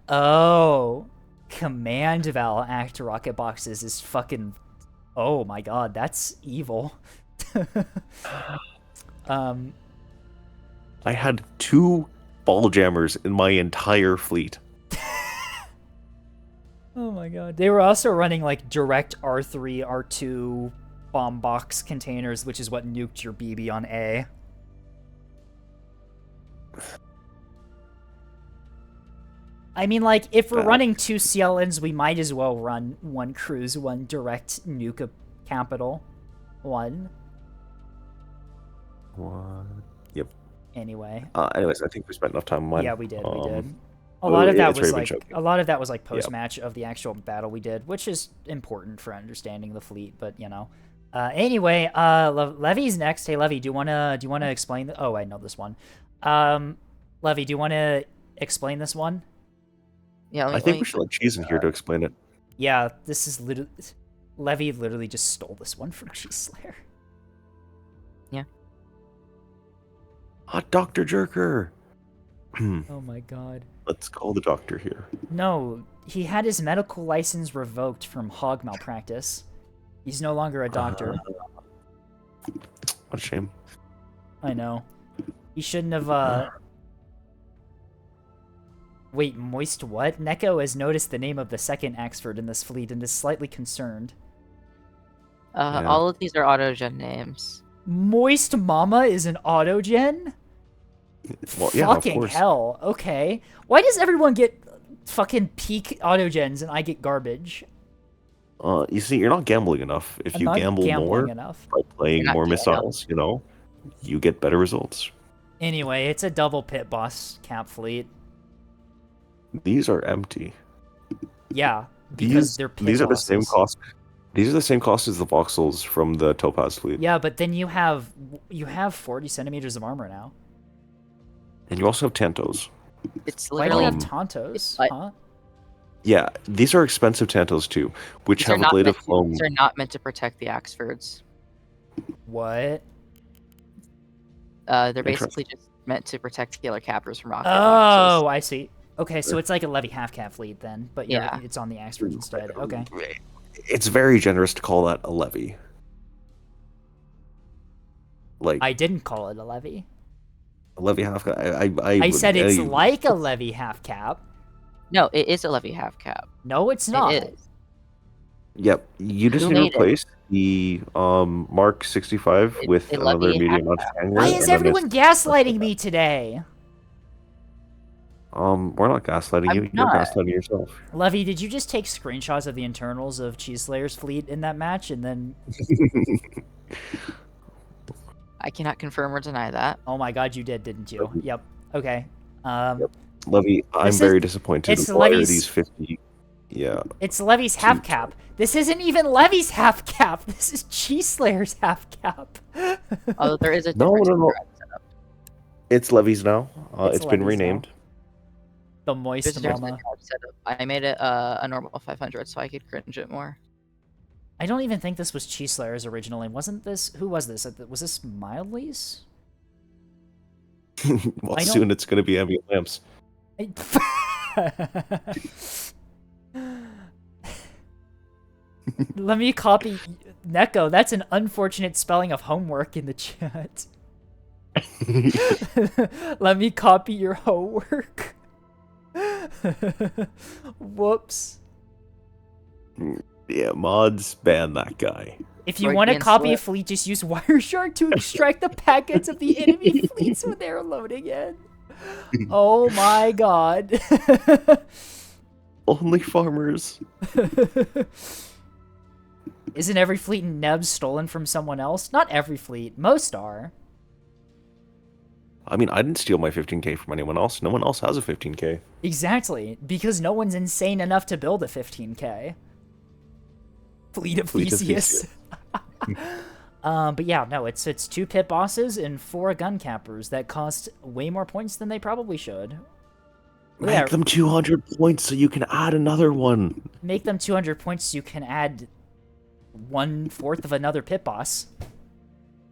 Oh, command val act rocket boxes is fucking... Oh my god, that's evil. I had 2 ball jammers in my entire fleet. Oh my god. They were also running like direct R3, R2 bomb box containers, which is what nuked your BB on A. I mean, like, if we're running 2 CLNs, we might as well run 1 cruise, 1 direct nuke capital. 1. One. Yep. Anyway. Anyways, I think we spent enough time on mine. Yeah, we did. A lot of that it's was very like choking. a lot of that was like post match of the actual battle we did, which is important for understanding the fleet. But you know, anyway, Levy's next. Hey, Levy, do you wanna explain? Oh, I know this one. Levy, do you wanna explain this one? Yeah, I think we should let Cheese in here to explain it. Yeah, this is literally Levy literally just stole this one from Cheese Slayer. Yeah. Dr. Jerker. Oh my god. Let's call the doctor here. No, he had his medical license revoked from hog malpractice. He's no longer a doctor. What a shame. I know. He shouldn't have, Wait, Moist what? Neko has noticed the name of the second Axford in this fleet and is slightly concerned. All of these are autogen names. Moist Mama is an autogen? Well, yeah, of Fucking course. hell. Okay. Why does everyone get fucking peak autogens and I get garbage? You see, you're not gambling enough. If I'm you not gamble gambling more enough. by playing You're not more gambling. missiles, you know, you get better results. Anyway, it's a double pit boss cap fleet. These are empty. Yeah, because they're pit These are the same bosses. cost. These are the same cost as the voxels from the Topaz fleet. Yeah, but then you have 40 centimeters of armor now. And you also have Tantos. It's Why do you literally have Tontos? like- Huh? Yeah, these are expensive Tantos too, which these are have a not blade of meant to- foam. These are not meant to protect the Axfords. What? They're Interesting. basically just meant to protect killer cappers from rocket Oh, launches. I see. Okay, so it's like a Levy half cap fleet then, but Yeah. it's on the Axford instead. Okay. It's very generous to call that a levy. Like I didn't call it a Levy. a levy half. I said it's like a Levy half cap. No, it is a Levy half cap. No, it's not. It is. Yep, you just Who need to made it? replace the Mark 65 with a another levy medium half launch cap. hangar. Why and is then everyone gaslighting me today? We're not gaslighting I'm you. You're not. gaslighting yourself. Levy, did you just take screenshots of the internals of Cheese Slayer's fleet in that match and then... I cannot confirm or deny that. Oh my god, you did, didn't you? Yep. Okay. Levy, I'm This is- very disappointed. it's Why are Levy's- these 50? Yeah. It's Levy's half cap. This isn't even Levy's half cap. This is Cheese Slayer's half cap. Although there is a No, difference no, in no. thread setup. It's Levy's now. It's It's been Levy's now. renamed. The There's Moist a difference in Mama. thread setup. I made it a normal 500 so I could cringe it more. I don't even think this was Cheese Slayer's originally. Wasn't this? Who was this? Was this Mildly's? Well, I don't- soon it's going to be ambient lamps. Let me copy Neko. That's an unfortunate spelling of homework in the chat. Let me copy your homework. Whoops. Yeah, mods ban that guy. If you Or want to against copy a what? fleet, just use Wireshark to extract the packets of the enemy fleets when they're loading in. Oh my god. Only farmers. Isn't every fleet in Neb stolen from someone else? Not every fleet. Most are. I mean, I didn't steal my 15k from anyone else. No one else has a 15k. Exactly. Because no one's insane enough to build a 15k. Fleet of Fleet of Theseus. But yeah, no, it's 2 pit bosses and 4 gun cappers that cost way more points than they probably should. Make Yeah, them 200 points so you can add another one. make them 200 points so you can add 1/4 of another pit boss.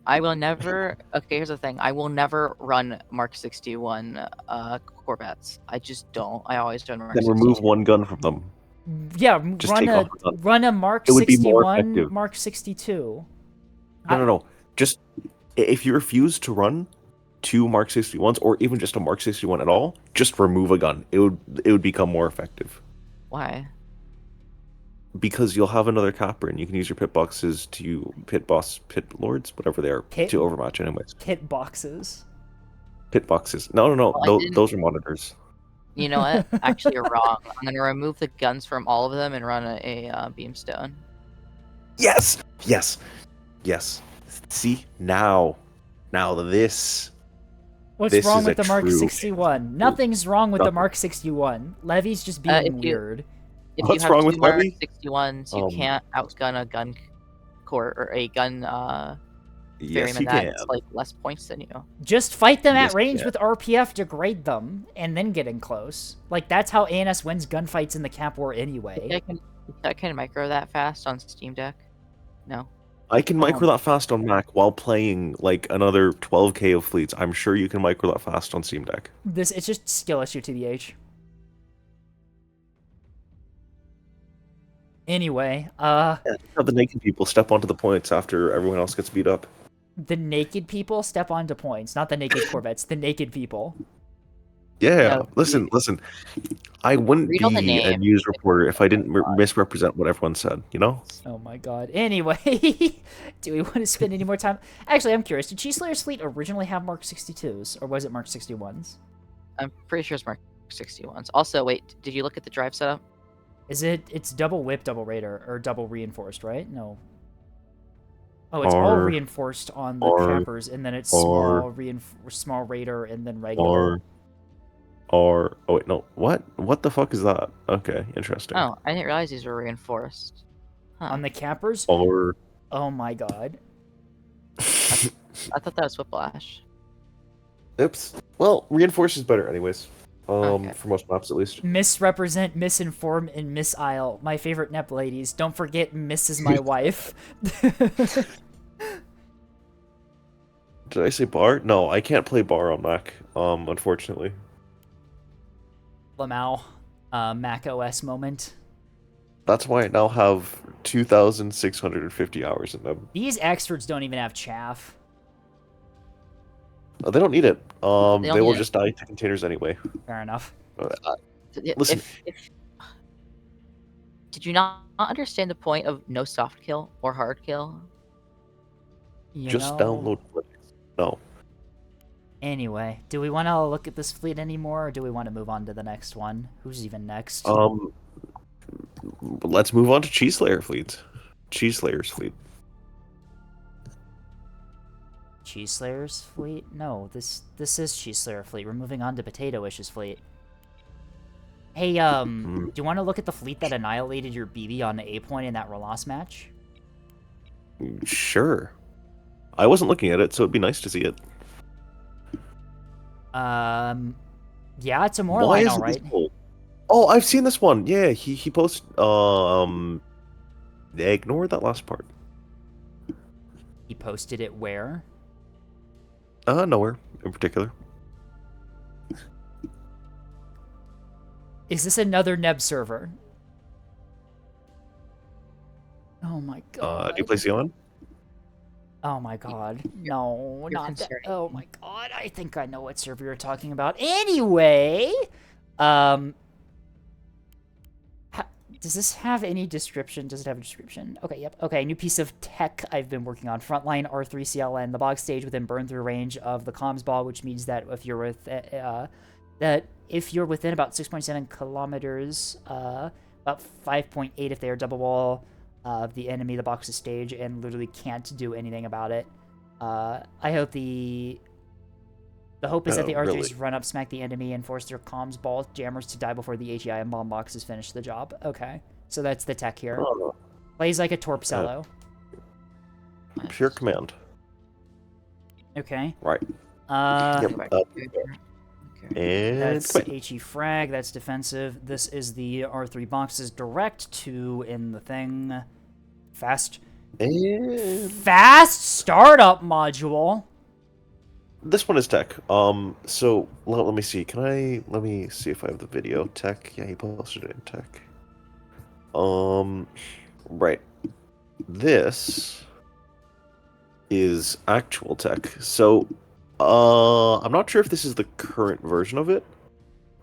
I will never. Okay, here's the thing. I will never run Mark 61 Corvettes. I just don't. I always run Mark Then 62. remove one gun from them. Yeah, Just run take a off the gun. run a Mark It would be more 61, effective. Mark 62. No. Just if you refuse to run 2 Mark 61s or even just a Mark 61 at all, just remove a gun. It would become more effective. Why? Because you'll have another capper and you can use your pit boxes to pit lords, whatever they are, Pit- to overmatch anyways. Pit boxes. Pit boxes. No. Well, I didn't- Those are monitors. You know what? Actually, you're wrong. I'm gonna remove the guns from all of them and run a beamstone. Yes. See now this. What's This wrong is with a the Mark true- 61? Nothing's wrong with the Nothing. Mark 61. Levy's just being if you- weird. If What's you have wrong two with Mark Levy? 61s, you can't outgun a gun court or a gun Yes, ferryman you can. that's like less points than you. Just fight them Yes, at range yeah. with RPF, degrade them, and then get in close. Like, that's how ANS wins gunfights in the Cap War anyway. I can micro that fast on Steam Deck. No. I can micro that fast on Mac while playing like another 12k of fleets. I'm sure you can micro that fast on Steam Deck. It's just skill issue to the H. Anyway, How the naked people step onto the points after everyone else gets beat up. the naked people step onto points, not the naked Corvettes, the naked people. Yeah, No, listen. I wouldn't Read all the be a names. news reporter if I didn't misrepresent what everyone said, you know? Oh my god. Anyway, do we want to spend any more time? Actually, I'm curious. Did Cheese Slayer's fleet originally have Mark 62s, or was it Mark 61s? I'm pretty sure it's Mark 61s. Also, wait, did you look at the drive setup? It's double whip, double raider, or double reinforced, right? No. Oh, it's all R, reinforced on the R, campers, and then it's R, small raider, and then regular. Oh wait, no. What the fuck is that? Okay, interesting. Oh, I didn't realize these were reinforced. Huh. On the campers? Or Oh my god. I thought that was Whiplash. oops. Well, reinforce is better anyways. Okay. For most maps at least. Misrepresent, misinform, and misile. My favorite Nep ladies. Don't forget Miss is my wife. Did I say bar? No, I can't play bar on Mac. Unfortunately. Lamau. Mac OS moment. That's why I now have 2,650 hours in them. These experts don't even have chaff. They don't need it. They don't will need it. just die to containers anyway. Fair enough. Listen. Did you not understand the point of no soft kill or hard kill? Just download Linux. No. Anyway, do we want to look at this fleet anymore, or do we want to move on to the next one? Who's even next? Let's move on to Cheese Slayer fleet. Cheese Slayer's fleet. Cheese Slayer's fleet? No, this is Cheese Slayer fleet. We're moving on to Potato Wish's fleet. Hey, do you want to look at the fleet that annihilated your BB on the A point in that Rolas match? Sure. I wasn't looking at it, so it'd be nice to see it. Yeah, it's a more Why line, isn't this alright. pulled? Oh, I've seen this one. Yeah, he posted. Ignore that last part. He posted it where? Nowhere in particular. Is this another Neb server? Oh my god. Do you play Xeon? Oh my god. No, You're not that. concerning. Oh my god. I think I know what server you're talking about. Anyway, does this have any description? Does it have a description? Okay, yep. Okay, new piece of tech I've been working on. Frontline R3CLN, the bog stage within burn through range of the comms ball, which means that if you're with if you're within about 6.7 kilometers, about 5.8 if they are double wall of the enemy, the box's stage, and literally can't do anything about it. I hope the hope is that the R3s really? run up, smack the enemy, and force their comms ball jammers to die before the HEI and bomb boxes finish the job. Okay, so that's the tech here. Plays like a Torpcello. Pure command. Okay. Right. Yep. And That's quit. HE frag, that's defensive. This is the R3 boxes direct to in the thing. Fast startup module. This one is tech. So let me see. Let me see if I have the video. Tech. Yeah, he posted it in tech. Right. This is actual tech. So, I'm not sure if this is the current version of it,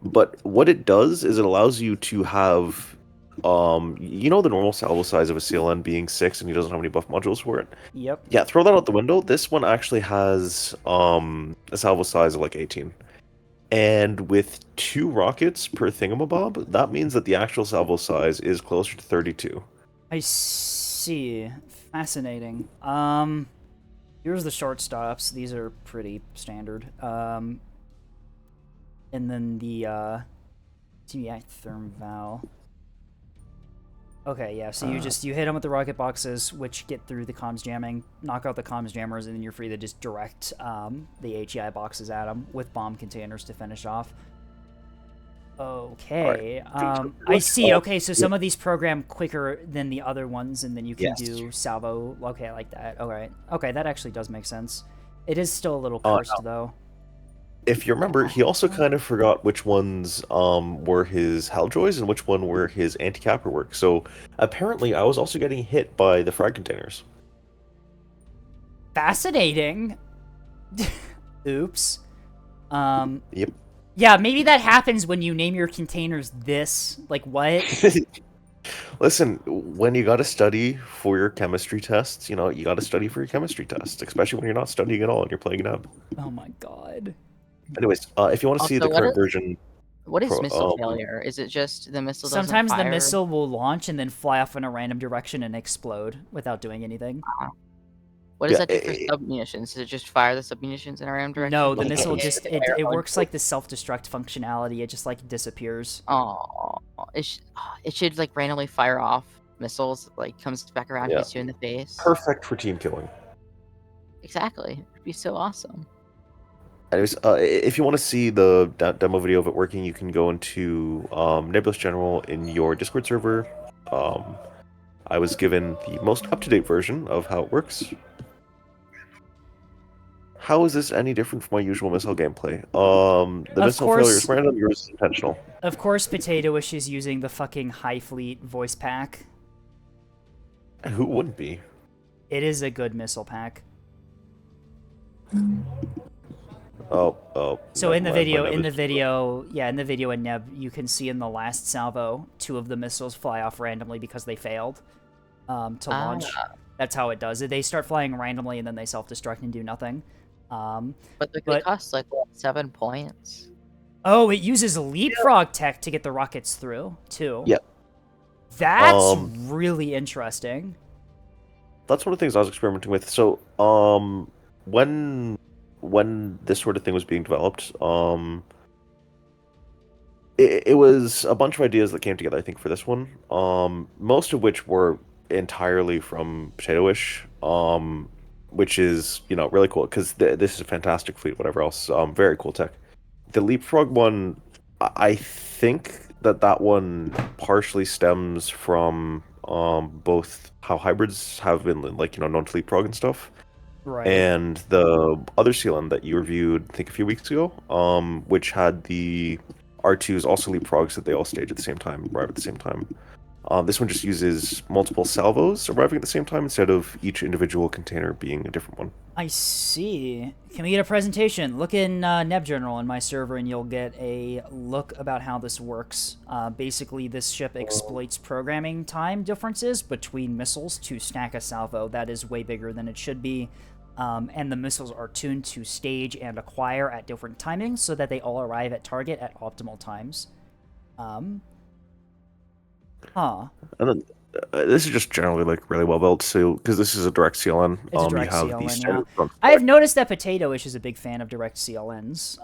but what it does is it allows you to have you know the normal salvo size of a CLN being 6 and he doesn't have any buff modules for it? Yep. Yeah, throw that out the window. This one actually has a salvo size of like 18. And with 2 rockets per thingamabob, that means that the actual salvo size is closer to 32. I see. Fascinating. Here's the shortstops. These are pretty standard. And then the TBI Therm Val. Okay, yeah, so you hit them with the rocket boxes, which get through the comms jamming, knock out the comms jammers, and then you're free to just direct the HEI boxes at them with bomb containers to finish off. Okay, I see. Okay, so some of these program quicker than the other ones, and then you can do salvo. Okay, I like that. Alright. Okay, that actually does make sense. It is still a little cursed, though. If you remember, he also kind of forgot which ones were his Helljoys and which one were his anti-capper work. So apparently I was also getting hit by the frag containers. Fascinating. Oops. Yep. Yeah, maybe that happens when you name your containers this. Like, what? Listen, when you gotta study for your chemistry tests, you know, you gotta study for your chemistry tests, especially when you're not studying at all and you're playing it up. Oh my god. Anyways, if you want to see the current version... What is missile failure? Is it just the missile doesn't Sometimes the fire? missile will launch and then fly off in a random direction and explode without doing anything. What does that do for sub-munitions? Does it just fire the sub-munitions in a random direction? No, the missile just, it works like the self-destruct functionality. It just, like, disappears. Oh, it should, like, randomly fire off missiles, like, comes back around, hits you in the face. Perfect for team killing. Exactly. It'd be so awesome. Anyways, if you want to see the demo video of it working, you can go into Nebulous General in your Discord server. I was given the most up-to-date version of how it works. How is this any different from my usual missile gameplay? The missile failure is random, yours is intentional. Of course, Potatoish is using the fucking High Fleet voice pack. Who wouldn't be? It is a good missile pack. So in the video, in the video in Neb, you can see in the last salvo, 2 of the missiles fly off randomly because they failed to launch. That's how it does it. They start flying randomly and then they self-destruct and do nothing. But they cost like what, 7 points. Oh, it uses leapfrog tech to get the rockets through too. Yep. That's really interesting. That's one of the things I was experimenting with. So, when this sort of thing was being developed, it was a bunch of ideas that came together, I think, for this one. Most of which were entirely from Potatoish, which is, you know, really cool because this is a fantastic fleet. Whatever else, very cool tech. The Leapfrog one, I think that one partially stems from both how hybrids have been, like, you know, known to leapfrog and stuff. Right. And the other CLN that you reviewed, I think, a few weeks ago, which had the R2s also leapfrogs that they all stage at the same time, arrive at the same time. This one just uses multiple salvos arriving at the same time instead of each individual container being a different one. I see. Can we get a presentation? Look in Neb General in my server and you'll get a look about how this works. Basically, this ship exploits programming time differences between missiles to stack a salvo that is way bigger than it should be. And the missiles are tuned to stage and acquire at different timings so that they all arrive at target at optimal times. And then, this is just generally, like, really well built, so because this is a direct CLN. It's a direct you have CLN, the standard front. I have noticed that Potatoish is a big fan of direct CLNs.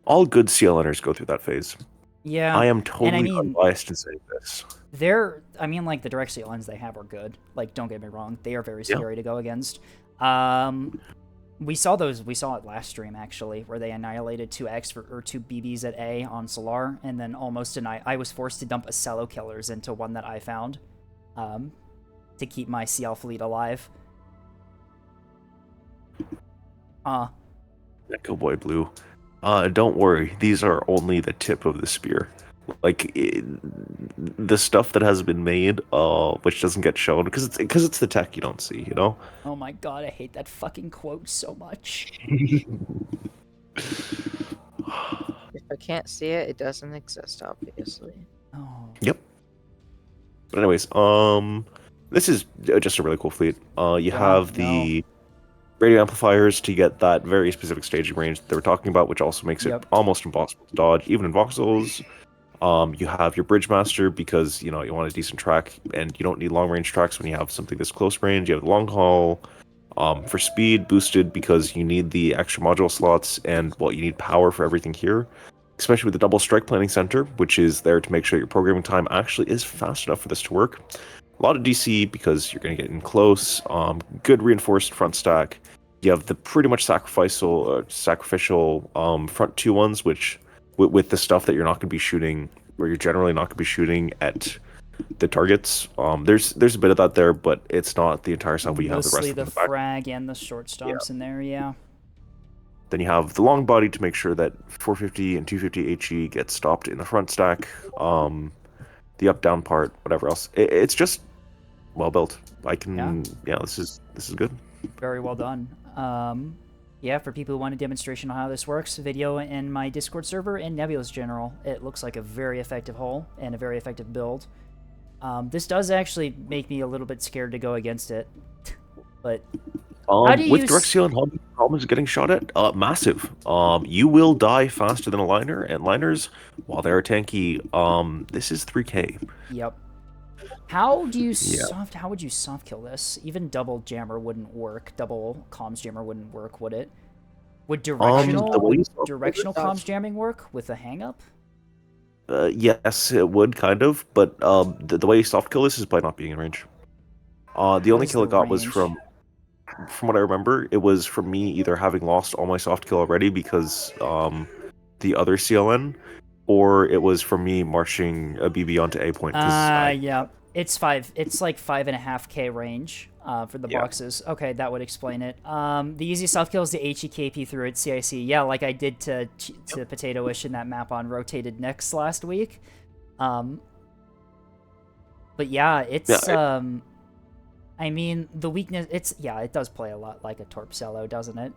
All good CLNers go through that phase. Yeah, I am totally and I mean, unbiased in saying this. Like, the direct CLNs they have are good. Like, don't get me wrong, they are very scary to go against. We saw it last stream, actually, where they annihilated 2 BBs at A on Solar, and then almost I was forced to dump a Cello Killers into one that I found, to keep my CL fleet alive. Echo Boy Blue. Don't worry, these are only the tip of the spear. Like, the stuff that has been made, which doesn't get shown, because it's the tech you don't see, you know? Oh my god, I hate that fucking quote so much. If I can't see it, it doesn't exist, obviously. Oh. Yep. But anyways, this is just a really cool fleet. You Yeah, have the radio amplifiers to get that very specific staging range that they were talking about, which also makes Yep. it almost impossible to dodge, even in voxels. You have your bridge master because you want a decent track, and you don't need long range tracks when you have something this close range. You have the long haul. For speed boosted because you need the extra module slots, and well, you need power for everything here, especially with the double strike planning center, which is there to make sure your programming time actually is fast enough for this to work. A lot of DC because you're going to get in close. Good reinforced front stack. You have the pretty much sacrificial front two ones, which with the stuff that you're not going to be shooting, or you're generally not going to be shooting at the targets. There's a bit of that there, but it's not the entire stuff. We have the rest Mostly of the the back. frag and the short stomps in there, yeah. Then you have the long body to make sure that 450 and 250 HE get stopped in the front stack. The up down part, whatever else. It's just well built. This is good. Very well done. Yeah, for people who want a demonstration on how this works, video in my Discord server and Nebulous General. It looks like a very effective hull and a very effective build. This does actually make me a little bit scared to go against it, but how do you with direct seal and hull problems getting shot at, massive. You will die faster than a liner, and liners, while they are tanky, this is 3K. Yep. How do you How would you soft kill this? Even double jammer wouldn't work. Double comms jammer wouldn't work, would it? Would directional comms jamming work with a hang up? Yes, it would kind of, but the way you soft kill this is by not being in range. The only kill it got was from what I remember, it was from me either having lost all my soft kill already because the other CLN, or it was from me marching a BB onto A point. Yeah. It's like 5.5k range for the boxes. Okay, that would explain it. The easiest soft kill is the HEKP through at CIC. Yeah, like I did to Potato-ish in that map on Rotated Nyx last week. But yeah, it's I mean, the weakness, it does play a lot like a Torpcello, doesn't it?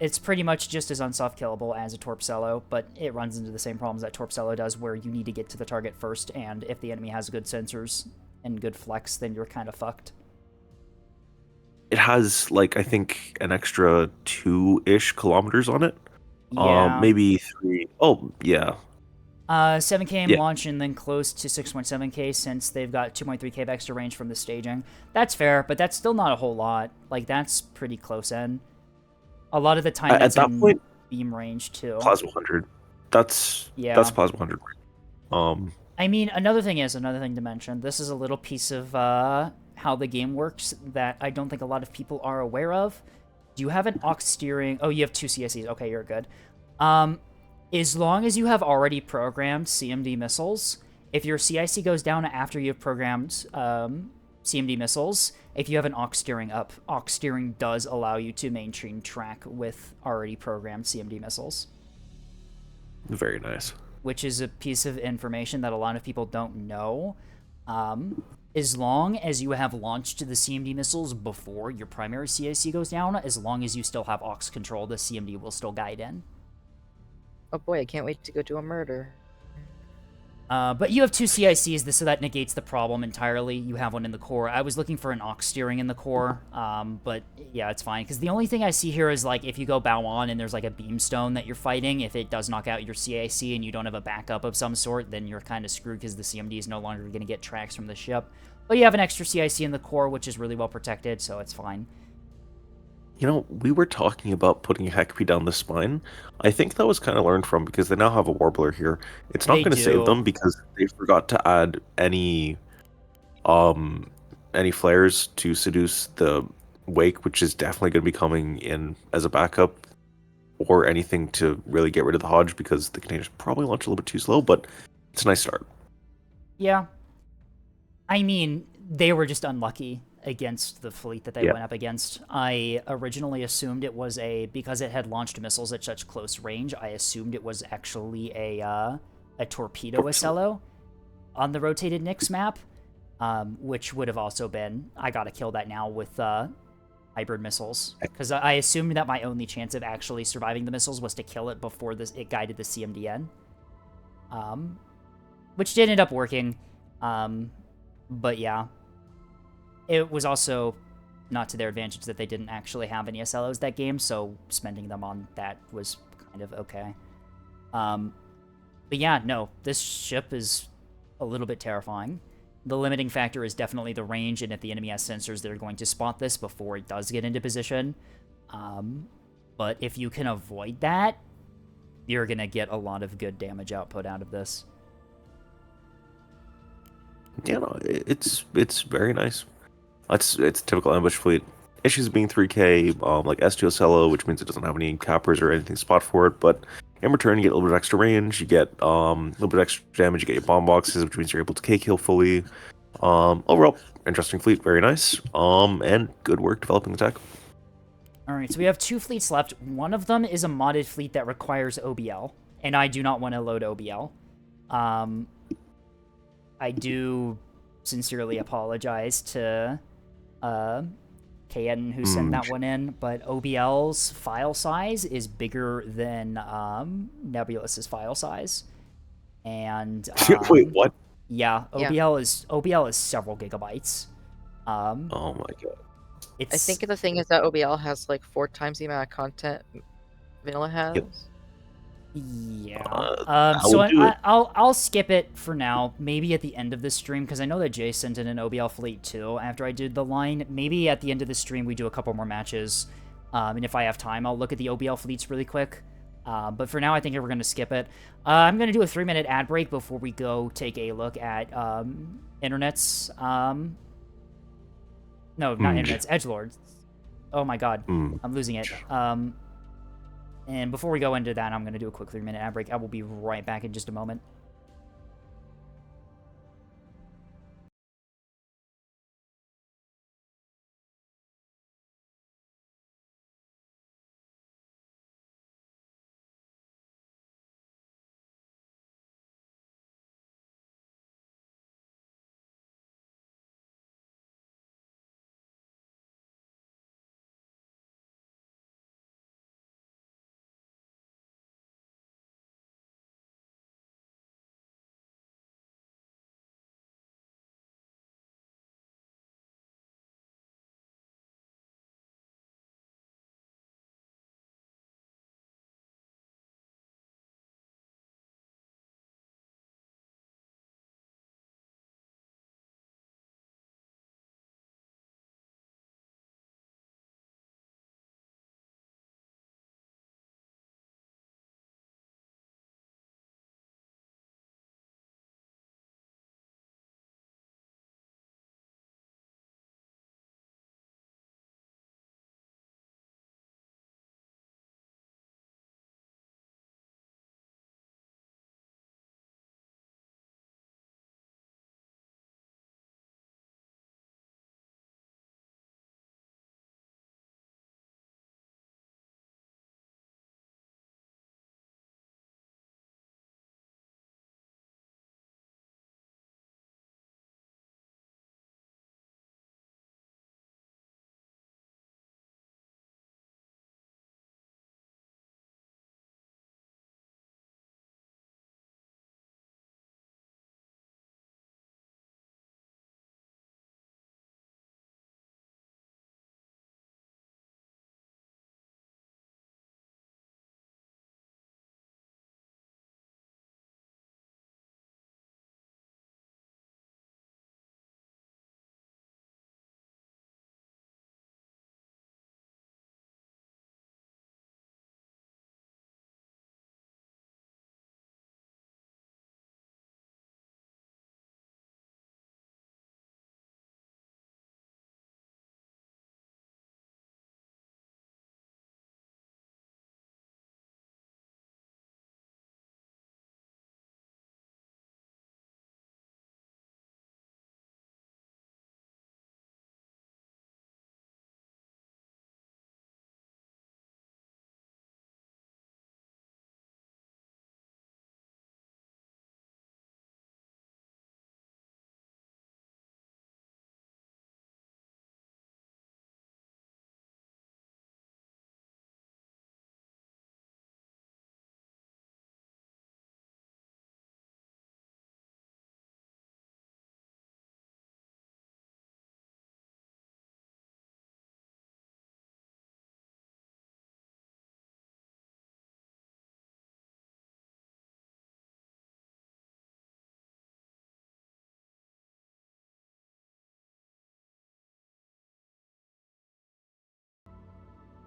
It's pretty much just as unsoft killable as a Torpcello, but it runs into the same problems that Torpcello does, where you need to get to the target first, and if the enemy has good sensors and good flex, then you're kind of fucked. It has, like, I think an extra 2-ish kilometers on it. Yeah. Maybe 3. Oh, yeah. 7k in launch and then close to 6.7k since they've got 2.3k of extra range from the staging. That's fair, but that's still not a whole lot. Like, that's pretty close in. A lot of the time that's at that point, beam range too. Plasma 100. That's Plasma 100. I mean, another thing to mention. This is a little piece of how the game works that I don't think a lot of people are aware of. Do you have an aux steering? Oh, you have 2 CSEs. Okay, you're good. As long as you have already programmed CMD missiles, if your CIC goes down after you've programmed CMD missiles, if you have an aux steering up, aux steering does allow you to maintain track with already programmed CMD missiles. Very nice. Which is a piece of information that a lot of people don't know. As long as you have launched the CMD missiles before your primary CIC goes down, as long as you still have aux control, the CMD will still guide in. Oh boy, I can't wait to go do a murder. But you have 2 CICs, so that negates the problem entirely. You have one in the core. I was looking for an aux steering in the core, but yeah, it's fine. Because the only thing I see here is, like, if you go bow on and there's, like, a beamstone that you're fighting, if it does knock out your CIC and you don't have a backup of some sort, then you're kind of screwed because the CMD is no longer going to get tracks from the ship. But you have an extra CIC in the core, which is really well protected, so it's fine. You know, we were talking about putting a Hekpi down the spine. I think that was kind of learned from because they now have a Warbler here. It's not going to save them because they forgot to add any flares to seduce the Wake, which is definitely going to be coming in as a backup, or anything to really get rid of the Hodge because the containers probably launch a little bit too slow, but it's a nice start. Yeah. I mean, they were just unlucky against the fleet that they went up against. I originally assumed it was because it had launched missiles at such close range, I assumed it was actually a torpedo Ocello on the Rotated Nyx map, which would have also been, I gotta kill that now with hybrid missiles, because I assumed that my only chance of actually surviving the missiles was to kill it before it guided the CMDN. which did end up working. But yeah, it was also not to their advantage that they didn't actually have any SLOs that game, so spending them on that was kind of okay. But yeah, no, this ship is a little bit terrifying. The limiting factor is definitely the range, and if the enemy has sensors, they're going to spot this before it does get into position. But if you can avoid that, you're going to get a lot of good damage output out of this. Yeah, no, it's very nice. It's typical ambush fleet. Issues being 3K, like S2 SLO, which means it doesn't have any cappers or anything spot for it, but in return you get a little bit extra range, you get a little bit extra damage, you get your bomb boxes, which means you're able to K-kill fully. Overall, interesting fleet, very nice. And good work developing the tech. Alright, so we have 2 fleets left. One of them is a modded fleet that requires OBL, and I do not want to load OBL. I do sincerely apologize to Kaeden who sent that one in, but OBL's file size is bigger than Nebulus's file size. And wait, what? Yeah, OBL is several gigabytes. Oh my god. I think the thing is that OBL has like 4 times the amount of content Vanilla has. Yep. Yeah. So I'll skip it for now. Maybe at the end of the stream, because I know that Jay sent in an OBL fleet too. After I did the line, maybe at the end of the stream we do a couple more matches, and if I have time, I'll look at the OBL fleets really quick. But for now, I think we're going to skip it. I'm going to do a 3-minute ad break before we go take a look at internet's. No, not internet's. Edgelords. Oh my god, I'm losing it. And before we go into that, I'm going to do a quick 3-minute ad break. I will be right back in just a moment.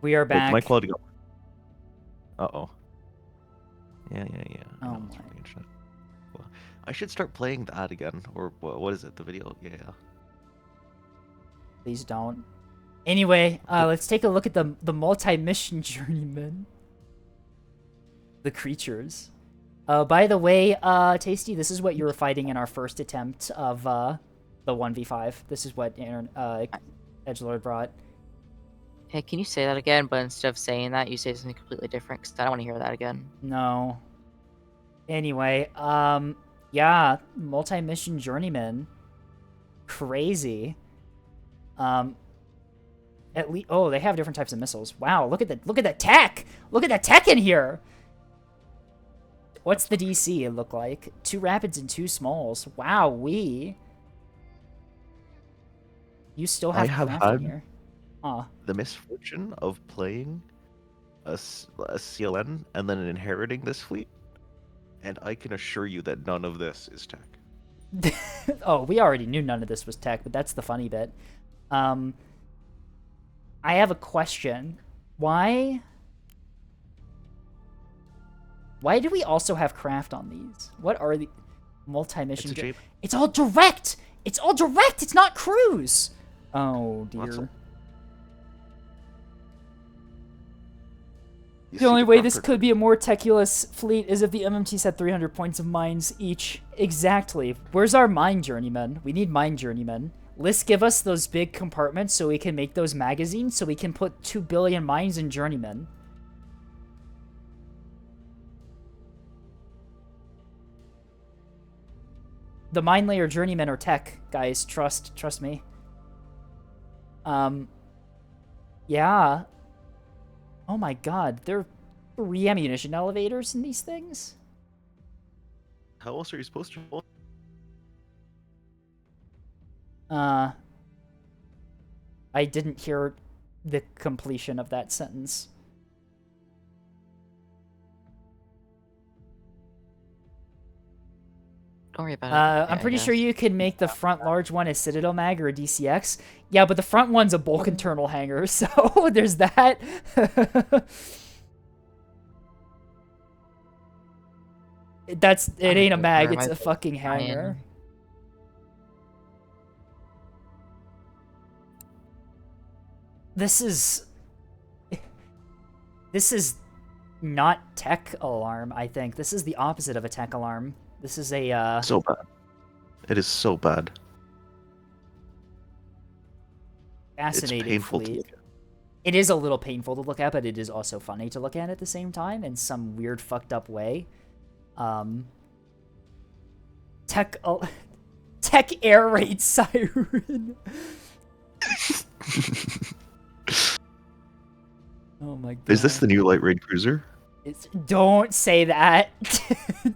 We are Wait, back. my quality got. Uh-oh. Yeah. Oh No, it's my. really interesting. Well, I should start playing that again, or what is it? The video? Yeah. Please don't. Anyway, let's take a look at the multi-mission journeyman. The creatures. By the way, Tasty, this is what you were fighting in our first attempt of the 1v5. This is what Edgelord brought. Hey, can you say that again? But instead of saying that, you say something completely different. Because I don't want to hear that again. No. Anyway, yeah, multi-mission journeyman. Crazy. At least, oh, they have different types of missiles. Wow, look at the tech. Look at the tech in here. What's the DC look like? 2 rapids and 2 smalls. Wow, you still have I have craft in had here. Huh. the misfortune of playing a CLN and then inheriting this fleet, and I can assure you that none of this is tech. Oh, we already knew none of this was tech, but that's the funny bit. I have a question. Why do we also have craft on these? What are the multi-mission? It's all direct. It's all direct. It's not cruise. Oh dear. The only way this could be a more techulous fleet is if the MMTs had 300 points of mines each. Exactly. Where's our mine journeymen? We need mine journeymen. Let's give us those big compartments so we can make those magazines so we can put 2 billion mines in journeymen. The mine layer journeymen are tech, guys. Trust me. Yeah. Oh my god, there are 3 ammunition elevators in these things? How else are you supposed to? I didn't hear the completion of that sentence. Don't worry about it. I'm pretty sure you can make the front large one a Citadel mag or a DCX. Yeah, but the front one's a bulk internal hangar, so there's that. It ain't a mag, it's a fucking hangar. This is not tech alarm, I think. This is the opposite of a tech alarm. This is a So bad. It is so bad. fascinating It's painful fleet. to look at. It is a little painful to look at, but it is also funny to look at the same time in some weird fucked up way. Tech air raid siren. Oh my god. Is this the new light raid cruiser? Don't say that.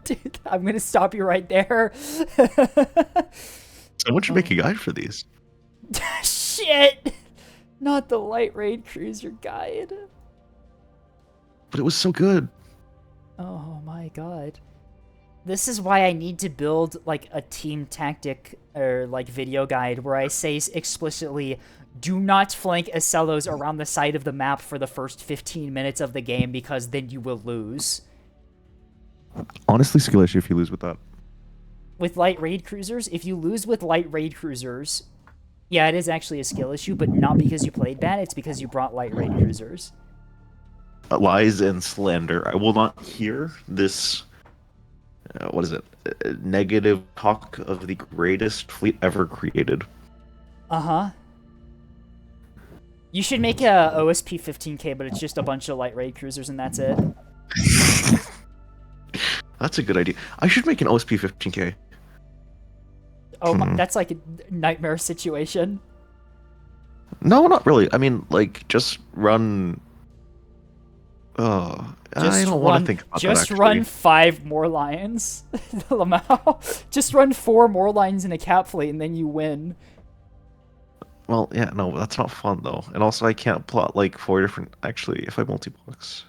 Dude, I'm gonna stop you right there. Someone should make a guide for these. Shit! Not the light raid cruiser guide. But it was so good. Oh my god. This is why I need to build like a team tactic or like video guide where I say explicitly, do not flank Acellos around the side of the map for the first 15 minutes of the game because then you will lose. Honestly, skill issue if you lose with that. With light raid cruisers, if you lose with light raid cruisers, yeah, it is actually a skill issue, but not because you played bad, it's because you brought light raid cruisers. Lies and slander. I will not hear this. What is it? Negative talk of the greatest fleet ever created. Uh-huh. You should make a OSP 15k, but it's just a bunch of light raid cruisers and that's it. That's a good idea. I should make an OSP 15k. Oh, that's like a nightmare situation. No, not really. I mean, like, just run. Oh, I don't want to think about that. Just run 5 more lions, Lamau. Just run 4 more lions in a cap fleet, and then you win. Well, yeah, no, that's not fun though. And also, I can't plot like 4 different. Actually, if I multi-box.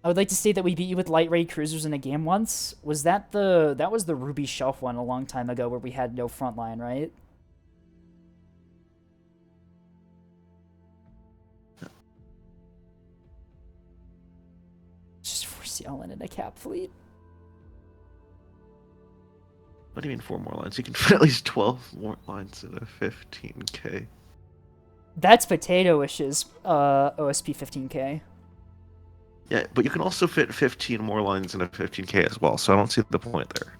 I would like to state that we beat you with light raid cruisers in a game once. Was that was the Ruby Shelf one a long time ago where we had no front line, right? sailing in a cap fleet. What do you mean 4 more lines? You can fit at least 12 more lines in a 15k. That's Potato-ish's OSP 15k. Yeah, but you can also fit 15 more lines in a 15k as well, so I don't see the point there.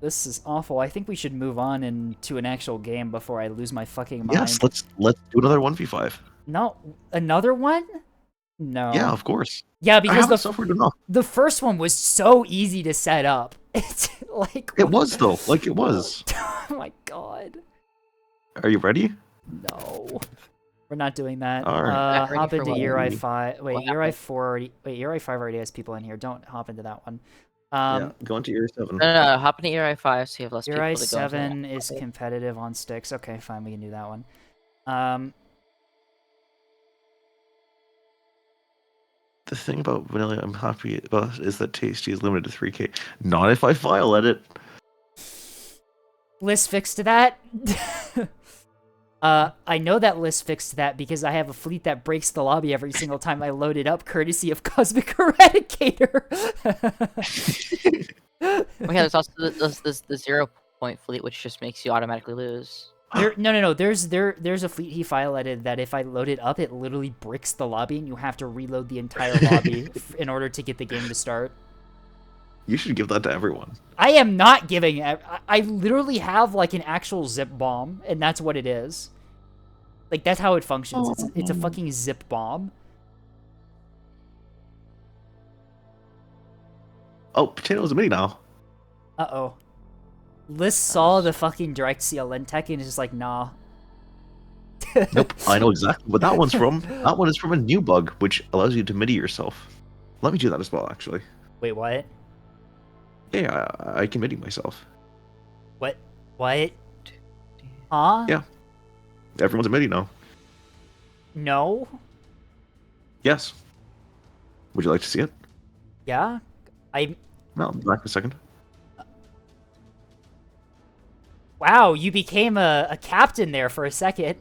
This is awful. I think we should move on into an actual game before I lose my fucking mind. Yes, let's do another 1v5. No, another one? No. Yeah, of course. Yeah, I because haven't suffered enough. the first one was so easy to set up. It's like It was though, like it was. Oh my god. Are you ready? No. We're not doing that. All right. Not ready Hop for into what? Uri 5. Wait, What Uri happened? 4 already. Wait, Uri 5 already has people in here. Don't hop into that one. Yeah, go into Uri 7. No, hop into Uri 5 so you have less people Uri to go into 7 that. is competitive on sticks. Okay, fine, we can do that one. The thing about Vanilla I'm happy about is that Tasty is limited to 3k. Not if I file edit. List fixed to that. I know that list fixed to that because I have a fleet that breaks the lobby every single time I load it up, courtesy of Cosmic Eradicator. Oh yeah, there's also the 0 point fleet, which just makes you automatically lose. No. There's a fleet he file edited that if I load it up, it literally bricks the lobby, and you have to reload the entire lobby in order to get the game to start. You should give that to everyone. I am not giving it. I literally have like an actual zip bomb, and that's what it is. Like that's how it functions. It's a fucking zip bomb. Oh, Potato's a mini now. Uh-oh. Liz saw the fucking direct CLN tech and is just like, nah. Nope, I know exactly what that one's from. That one is from a new bug, which allows you to MIDI yourself. Let me do that as well, actually. Wait, what? Yeah, I can MIDI myself. What? What? Huh? Yeah. Everyone's a MIDI now. No? Yes. Would you like to see it? Yeah? No, I'll be back in a second. Wow, you became a captain there for a second.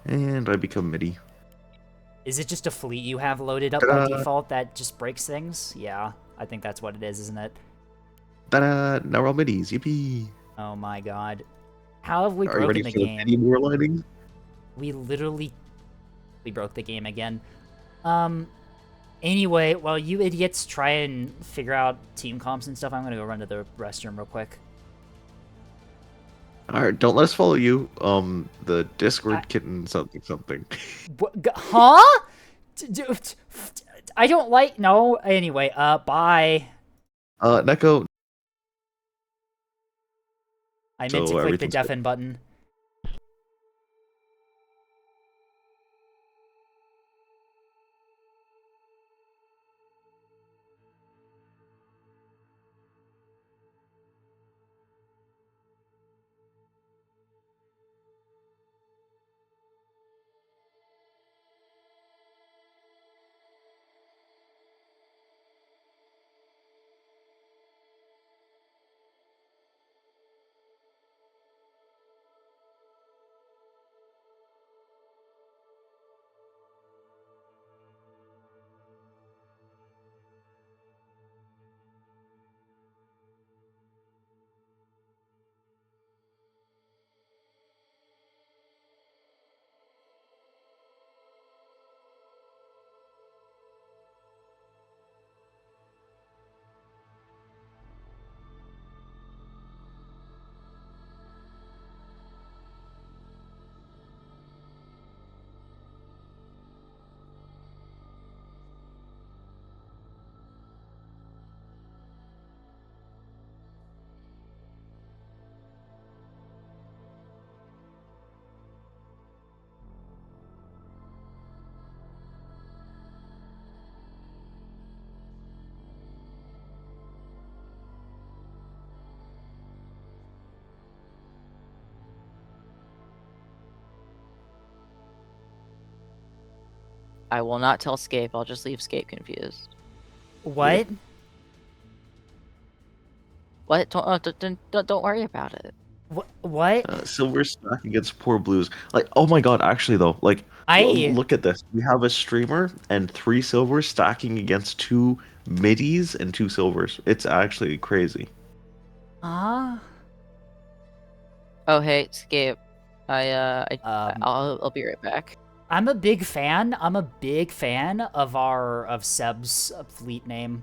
And I become MIDI. Is it just a fleet you have loaded up by default that just breaks things? Yeah, I think that's what it is, isn't it? Ta-da! Now we're all MIDIs. Yippee! Oh my god. How have we Are you ready broken the for the game? MIDI war lighting? We broke the game again. Anyway, while you idiots try and figure out team comps and stuff, I'm gonna go run to the restroom real quick. Alright, don't let us follow you. The Discord kitten something. What, huh? I don't like. No. Anyway, bye. Neko. I meant So to click the everything's good. deafen button. I will not tell Scape. I'll just leave Scape confused. What? What? Don't worry about it. What? Silver stack against poor blues. Like, oh my god, actually though, like look at this. We have a streamer and 3 silvers stacking against 2 middies and 2 silvers. It's actually crazy. Ah. Oh hey, Scape. I'll be right back. I'm a big fan. Of Seb's fleet name.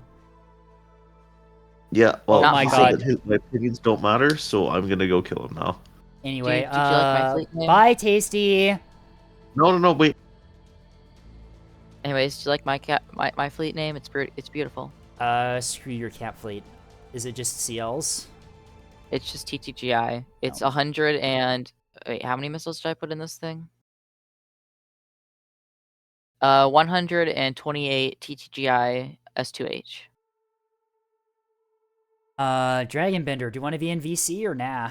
Yeah, well, Oh my he god. said that my opinions don't matter, so I'm gonna go kill him now. Anyway, did you like my fleet name? bye, Tasty. No, wait. Anyways, do you like my fleet name? It's beautiful. Screw your cat fleet. Is it just CLs? It's just TTGI. It's 100 and wait, how many missiles did I put in this thing? 128 TTGI S2H. Dragonbender, do you want to be in VC or nah?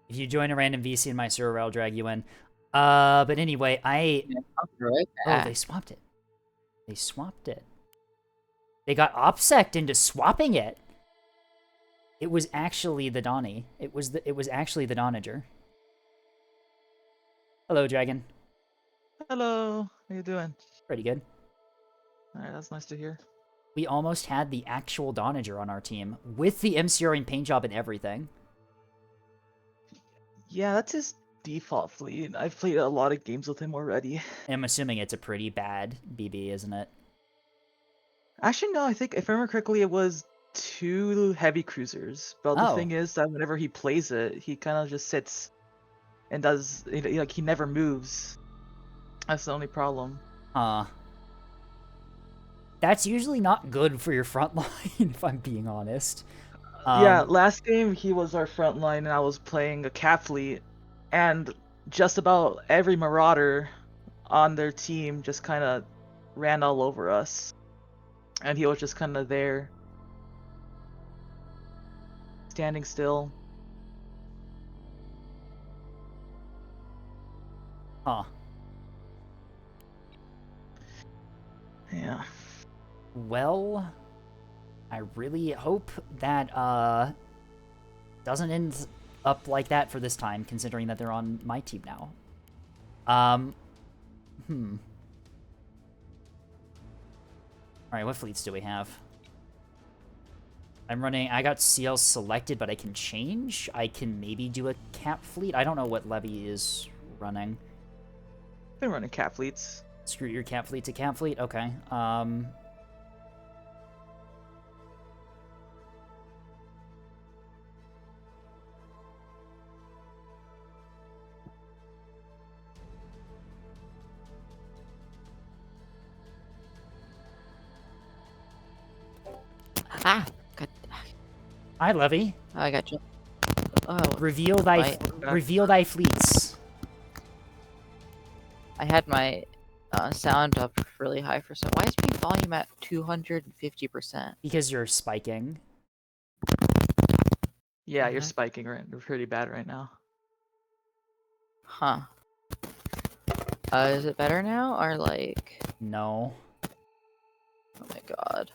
If you join a random VC in my server, I'll drag you in. But anyway, Oh, they swapped it. They swapped it. They got OPSEC'd into swapping it. It was actually the Donnie. It was actually the Donager. Hello, Dragon. Hello. How you doing? Pretty good. Alright, that's nice to hear. We almost had the actual Donager on our team with the MCR paint job and everything. Yeah, that's his default fleet. I've played a lot of games with him already. I'm assuming it's a pretty bad BB, isn't it? Actually, no, I think if I remember correctly, it was 2 heavy cruisers. But the thing is that whenever he plays it, he kind of just sits and does, like, he never moves. That's the only problem. Huh. That's usually not good for your front line, if I'm being honest. Yeah, last game he was our front line and I was playing a cat fleet, and just about every marauder on their team just kind of ran all over us. And he was just kind of there, standing still. Huh. Yeah. Well, I really hope that doesn't end up like that for this time, considering that they're on my team now. Alright, what fleets do we have? I got CL selected, but I can change? I can maybe do a cap fleet? I don't know what Levy is running. Been running cat fleets. Screw your cat fleet to cat fleet? Okay. Ah! God. Hi, Levy. I got you. Oh. Reveal thy fleets. I had my sound up really high for some. Why is my volume at 250%? Because you're spiking. Yeah, you're spiking pretty bad right now. Huh. Is it better now or like? No. Oh my god.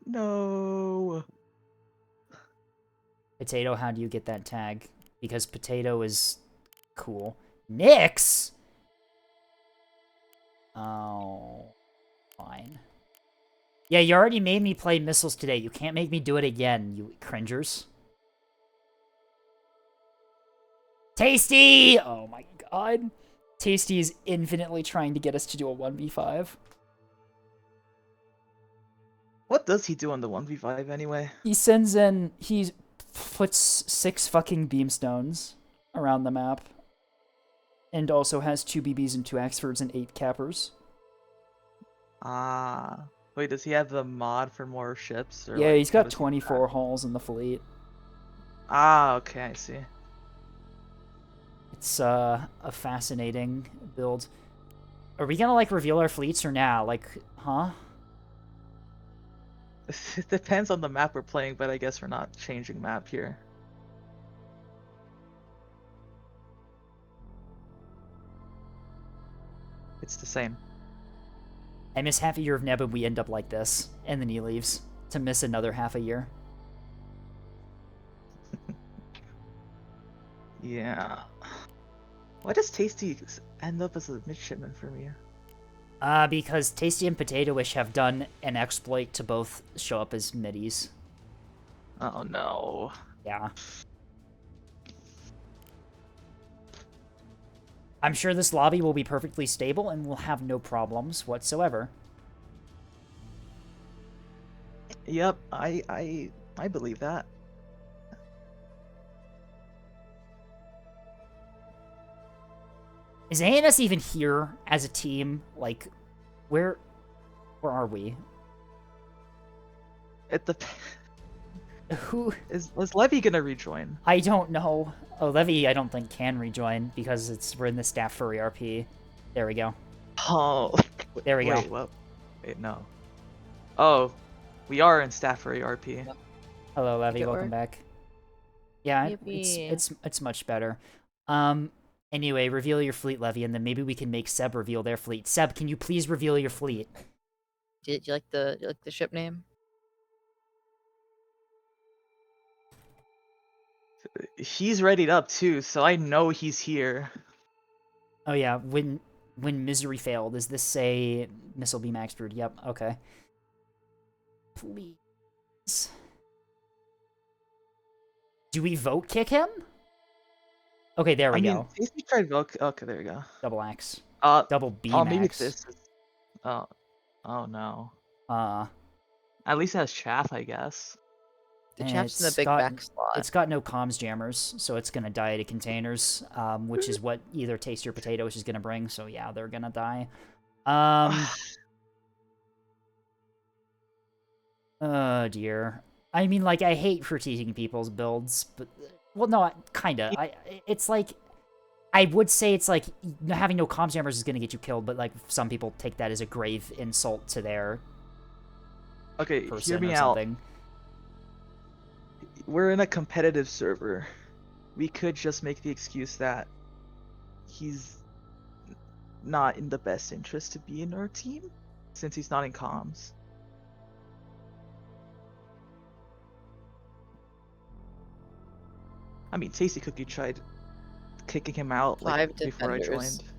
No. Potato, how do you get that tag? Because Potato is cool. Nyx! Oh. Fine. Yeah, you already made me play missiles today. You can't make me do it again, you cringers. Tasty! Oh my god. Tasty is infinitely trying to get us to do a 1v5. What does he do on the 1v5 anyway? He puts 6 fucking beamstones around the map. And also has 2 BBs and 2 Axfords and 8 cappers. Ah. Wait, does he have the mod for more ships? Or Yeah, like, he's got 24 hulls in the fleet. Ah, okay, I see. It's a fascinating build. Are we gonna, like, reveal our fleets or nah? Like, huh? It depends on the map we're playing, but I guess we're not changing map here. It's the same. I miss half a year of Neb and we end up like this. And then he leaves to miss another half a year. Yeah. Why does Tasty end up as a midshipman for me? Because Tasty and Potatoish have done an exploit to both show up as middies. Oh no. Yeah. I'm sure this lobby will be perfectly stable and will have no problems whatsoever. Yep, I believe that. Is ANS even here as a team? Like, where are we? At the Who is Levy gonna rejoin? I don't know. Oh, Levy, I don't think can rejoin because we're in the staff for RP. There we go. Oh, There we go. wait, what? Wait, no. Oh, we are in staff for ARP. Hello, Levy. Good Welcome work. back. Yeah, Yippee. it's much better. Anyway, reveal your fleet, Levy, and then maybe we can make Seb reveal their fleet. Seb, can you please reveal your fleet? Did you like the ship name? He's readied up too, so I know he's here. Oh yeah, when misery failed, is this say missile beam max brood? Yep. Okay. Please. Do we vote kick him? Okay, there we I mean, go. Tasty tried Velk. Okay, there we go. Double axe. Uh, Double B oh, max. maybe this is. Oh, oh no. At least it has chaff, I guess. The chaff's in the It's big got- back slot. It's got no comms jammers, so it's gonna die to containers, which is what either Tasty or Potatoish is gonna bring. So yeah, they're gonna die. Oh dear. I mean, like, I hate critiquing people's builds, but well, no, kinda. It's like, I would say it's like having no comms jammers is gonna get you killed, but like some people take that as a grave insult to their Okay, person hear me or out. something. We're in a competitive server. We could just make the excuse that he's not in the best interest to be in our team, since he's not in comms. I mean, Tasty Cookie tried kicking him out like 5 before I defenders. joined.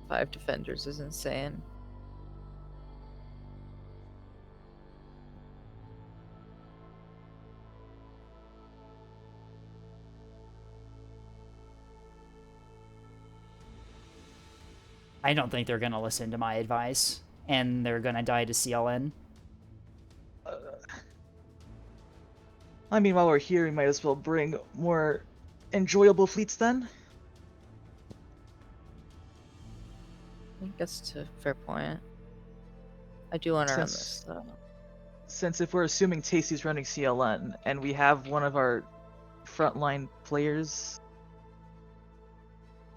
5 defenders is insane. I don't think they're gonna listen to my advice, and they're gonna die to CLN. I mean, while we're here, we might as well bring more enjoyable fleets then. I think that's a fair point. I do want to run this though. Since if we're assuming Tasty's running CLN, and we have one of our frontline players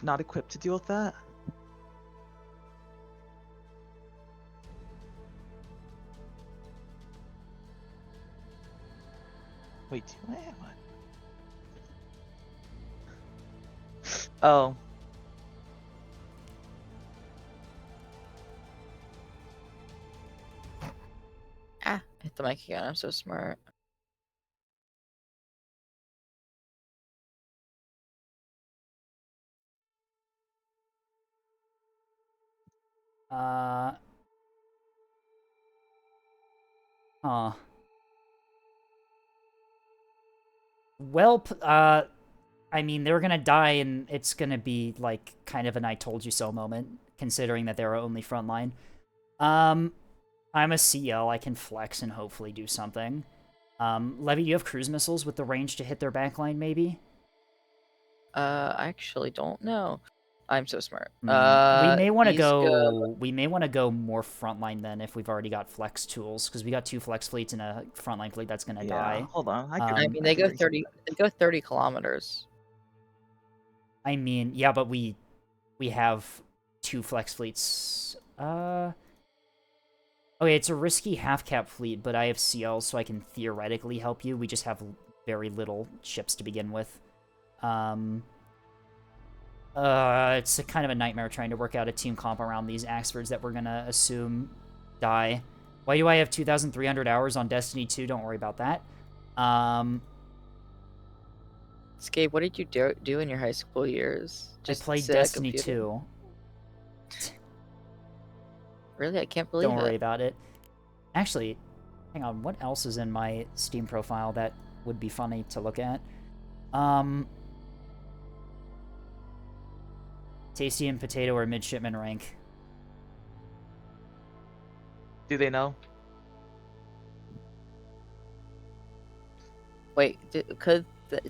not equipped to deal with that. Wait, do I have one? Oh. Ah, I hit the mic again. I'm so smart. Huh. Well, I mean, they're gonna die, and it's gonna be, like, kind of an I told you so moment, considering that they're only frontline. I'm a CL, I can flex and hopefully do something. Levy, do you have cruise missiles with the range to hit their backline, maybe? I actually don't know. I'm so smart. we may want to these go. We may want to go more frontline then if we've already got flex tools, because we got 2 flex fleets and a frontline fleet that's gonna die. Hold on. I mean, they go 30. They go 30 kilometers. I mean, yeah, but we have 2 flex fleets. Okay, it's a risky half-cap fleet, but I have CLs, so I can theoretically help you. We just have very little ships to begin with. It's a kind of a nightmare trying to work out a team comp around these Axfords that we're gonna assume die. Why do I have 2,300 hours on Destiny 2? Don't worry about that. Scape, what did you do in your high school years? I played sit at a Destiny computer? 2. Really? I can't believe Don't worry it. about it. Actually, hang on. What else is in my Steam profile that would be funny to look at? Tasty and Potato are midshipman rank. Do they know? Wait,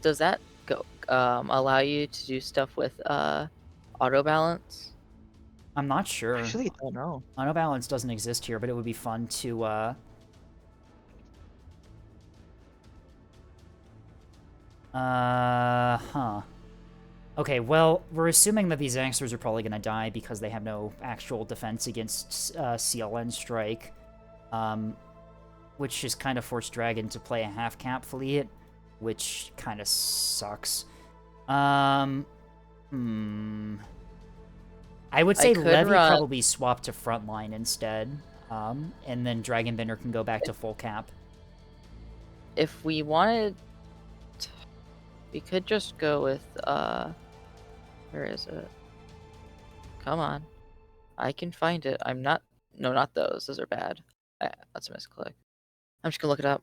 does that go allow you to do stuff with auto balance? I'm not sure. Actually, I don't know. Auto balance doesn't exist here, but it would be fun to huh. Okay, well, we're assuming that these Axers are probably gonna die because they have no actual defense against CLN Strike, which just kind of forced Dragon to play a half-cap fleet, which kind of sucks. I would say Levy probably swap to frontline instead, and then Dragonbender can go back to full cap. If we wanted, we could just go with where is it? Come on, I can find it. I'm not. No, not those. Those are bad. That's a misclick. I'm just gonna look it up.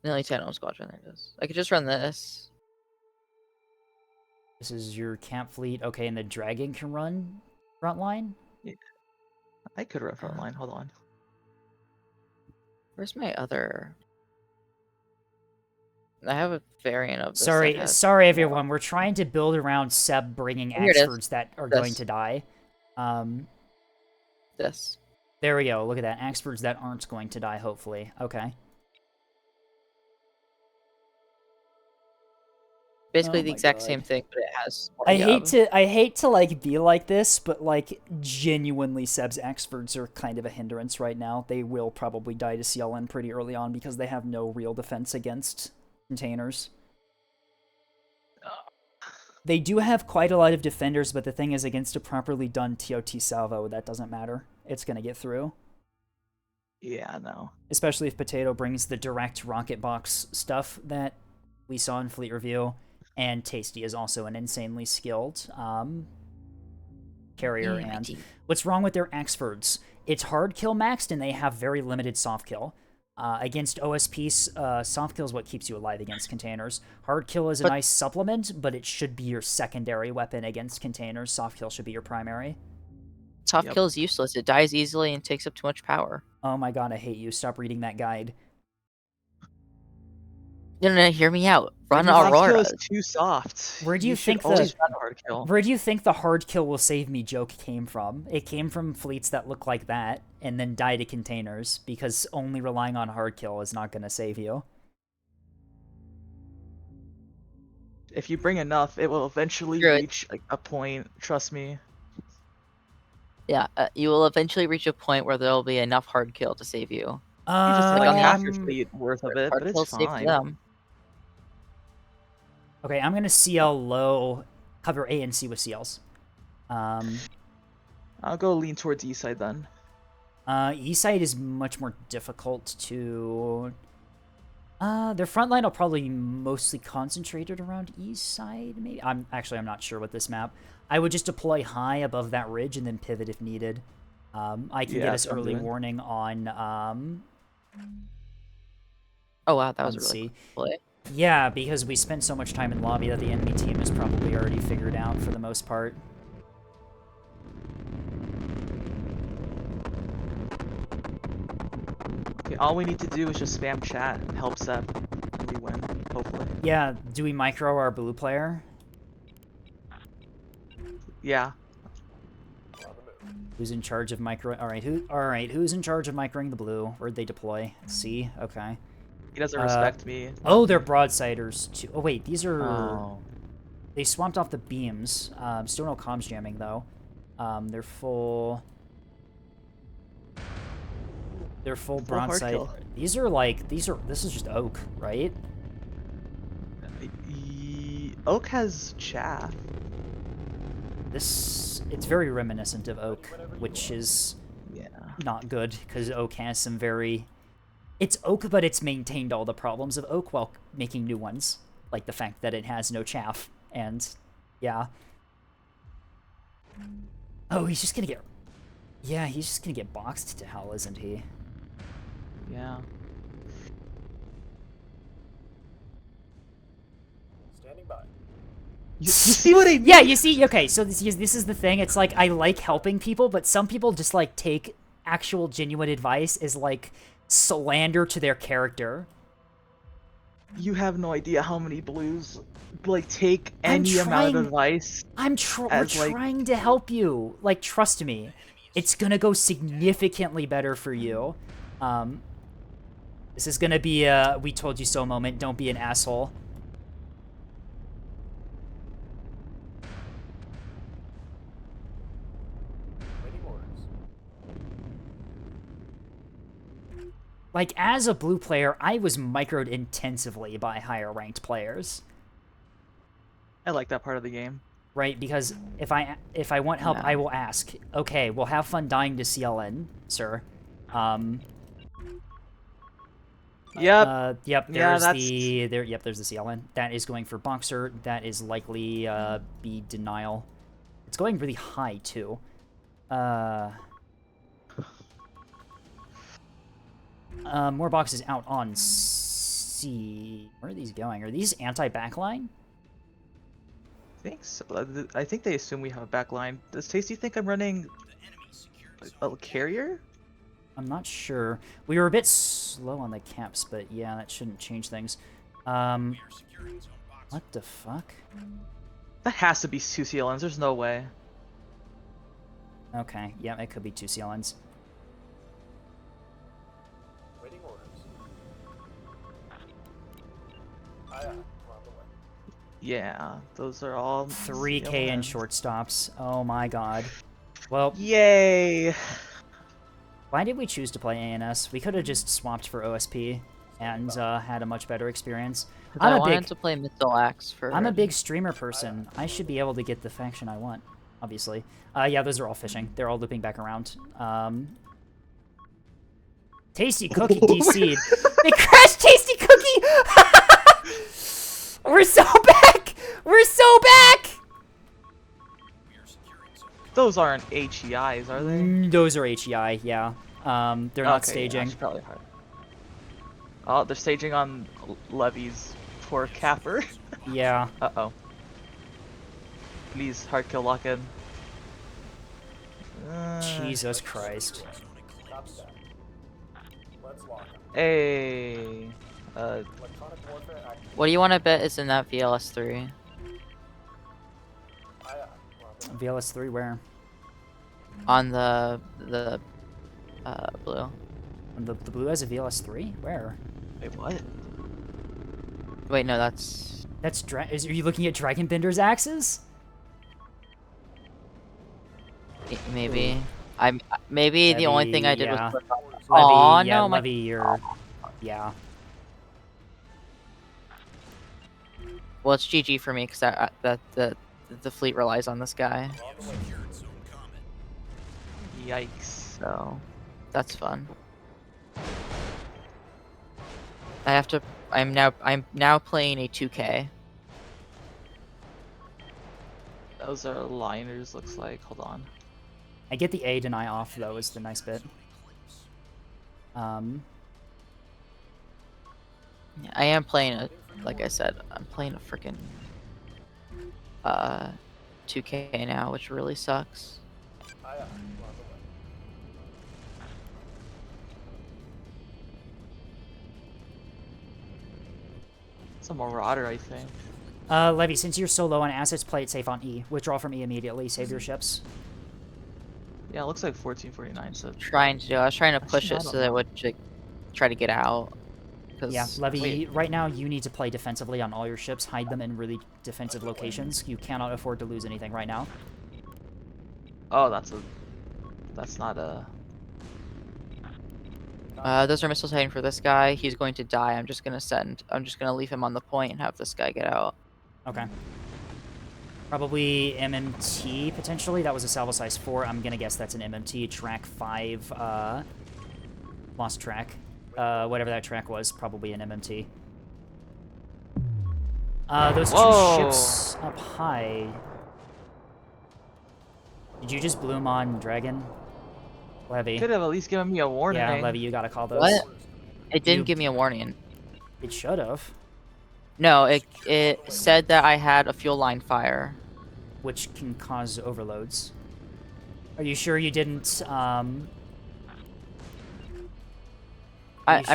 Nearly 10 on Squadron. There it is. I could just run this. This is your camp fleet. Okay, and the Dragon can run frontline? Yeah. I could run frontline. Hold on. Where's my other? I have a variant of this. Sorry, everyone. We're trying to build around Seb bringing Axfords that are going to die. This. There we go. Look at that. Axfords that aren't going to die, hopefully. Okay. Basically the exact same thing, but it has. I hate to like be like this, but like genuinely, Seb's Axfords are kind of a hindrance right now. They will probably die to CLN pretty early on because they have no real defense against containers. They do have quite a lot of defenders, but the thing is, against a properly done TOT salvo, that doesn't matter. It's gonna get through. Yeah, no. Especially if Potato brings the direct rocket box stuff that we saw in Fleet Review. And Tasty is also an insanely skilled carrier. And what's wrong with their Axfords? It's hard kill maxed, and they have very limited soft kill. Against OSP, soft kill is what keeps you alive against containers. Hard kill is a nice supplement, but it should be your secondary weapon against containers. Soft kill should be your primary. Soft kill is useless. It dies easily and takes up too much power. Oh my god, I hate you. Stop reading that guide. No, hear me out. Run Aurora. Aurora. Is too soft. Where do you think the hard kill will save me joke came from? It came from fleets that look like that and then die to containers, because only relying on hard kill is not going to save you. If you bring enough, it will eventually reach a point. Trust me. Yeah, you will eventually reach a point where there will be enough hard kill to save you. You just take on half your fleet worth of it, but it's fine. Okay, I'm gonna CL low, cover A and C with CLs. I'll go lean towards E side then. E side is much more difficult to. Their front line will probably be mostly concentrated around E side. Maybe I'm not sure with this map. I would just deploy high above that ridge and then pivot if needed. I can get us early warning on. Oh wow, that was a really cool play. Yeah, because we spent so much time in lobby that the enemy team is probably already figured out for the most part. Okay, all we need to do is just spam chat and help Seb, and we win, hopefully. Yeah, do we micro our blue player? Yeah. Who's in charge of micro? All right, who's in charge of microing the blue? Where'd they deploy? C. Okay. He doesn't respect me. Oh, they're broadsiders too. Oh wait, these are. Oh. They swamped off the beams. Still no comms jamming though. They're full. They're full broadside. These are like This is just oak, right? Oak has chaff. it's very reminiscent of Oak, which is Yeah. not good, because Oak has some very... It's Oak, but it's maintained all the problems of Oak while making new ones. Like the fact that it has no chaff, and... Yeah. Oh, he's just gonna get... Yeah, he's just gonna get boxed to hell, isn't he? Yeah. Standing by. You see what I mean? Yeah, you see, okay, so this is the thing, it's like, I like helping people, but some people just, like, take actual genuine advice as, like, slander to their character. You have no idea how many blues, like, take any amount of advice. We're trying to help you. Like, trust me. It's gonna go significantly better for you. This is gonna be a we told you so moment, don't be an asshole. Waiting orders. Like, as a blue player, I was microed intensively by higher ranked players. I like that part of the game. Right, because if I want help, Yeah. I will ask. Okay, well, have fun dying to CLN, sir. Yep. Yep. Yeah, There's there's the CLN. That is going for Boxer. That is likely be denial. It's going really high too. More boxes out on C. Where are these going? Are these anti-backline? I think so. I think they assume we have a backline. Does Tasty think I'm running a carrier? I'm not sure. We were a bit slow on the caps, but yeah, that shouldn't change things. What the fuck? That has to be 2 CLNs. There's no way. Okay, yeah, it could be 2 CLNs. Waiting orders. Aye, aye. We're on the way. Yeah, those are all 3K in CLNs. shortstops. Oh my god. Well, Yay! why did we choose to play ANS? We could have just swapped for OSP and had a much better experience. I wanted to play Missile Axe for... I'm a big streamer person. I should be able to get the faction I want, obviously. Yeah, those are all fishing. They're all looping back around. Tasty Cookie DC'd. They crashed Tasty Cookie! We're so back! We're so back! Those aren't HEIs, are they? Those are HEI, yeah. They're not Okay, staging. Yeah, I should probably hide. Oh, they're staging on Levy's poor capper. Yeah. Uh-oh. Please, hard kill lock in. Jesus Christ. Copy that. Let's lock them. Hey. Electronic warfare active. What do you want to bet is in that VLS3? Aye, aye. We're on the way. VLS3 where? On the blue. The blue has a VLS3? Where? Wait, what? Wait, no, that's... Are you looking at Dragonbender's axes? Maybe. Maybe the only thing I did yeah. was... Levy, Aw, yeah, no, my... Levy, you're... Yeah. Well, it's GG for me, because the fleet relies on this guy. We're on the way. Yikes. So, that's fun. I'm now playing a 2K. Those are liners, looks like. Hold on. I get the A deny off, though, is the nice bit. I am playing like I said, I'm playing a freaking 2K now, which really sucks. Aye, aye. We're on the way. It's a Marauder, I think. Levy, since you're so low on assets, play it safe on E. Withdraw from E immediately. Save your ships. Yeah, it looks like 1449, so... I was trying to push Actually, I it so don't that it know. would try to get out. 'Cause- Yeah, Levy, wait, right now you need to play defensively on all your ships. Hide them in really defensive locations. You cannot afford to lose anything right now. Oh, that's not a... those are missiles heading for this guy. He's going to die. I'm just gonna leave him on the point and have this guy get out. Okay. Probably MMT, potentially. That was a salvo size 4. I'm gonna guess that's an MMT. Track 5, lost track. Whatever that track was, probably an MMT. Those Whoa. two ships up high. Did you just bloom on Dragon? Levy. Could have at least given me a warning. Yeah, Levy, you gotta call those. What? It didn't You- give me a warning. It should have. No, it said that I had a fuel line fire. Which can cause overloads. Are you sure you didn't, I'm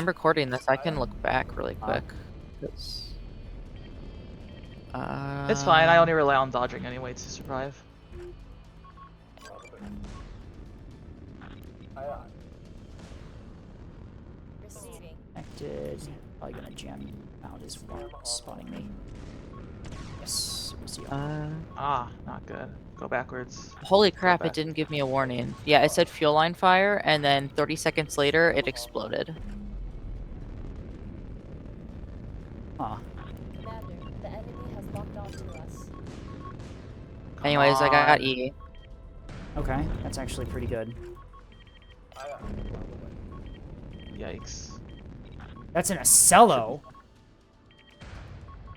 recording this. I can look back really quick. It's fine. I Um, only rely on dodging anyway to survive. Receiving. Connected. Probably gonna jam out as well, spotting me. Yes, we'll see. Not good. Go backwards. Holy crap, back. it didn't give me a warning. Yeah, it said fuel line fire, and then 30 seconds later, it exploded. Huh. Commander, the enemy has locked onto us. Anyways, I got on. E. Okay, that's actually pretty good. Yikes. That's an Acello.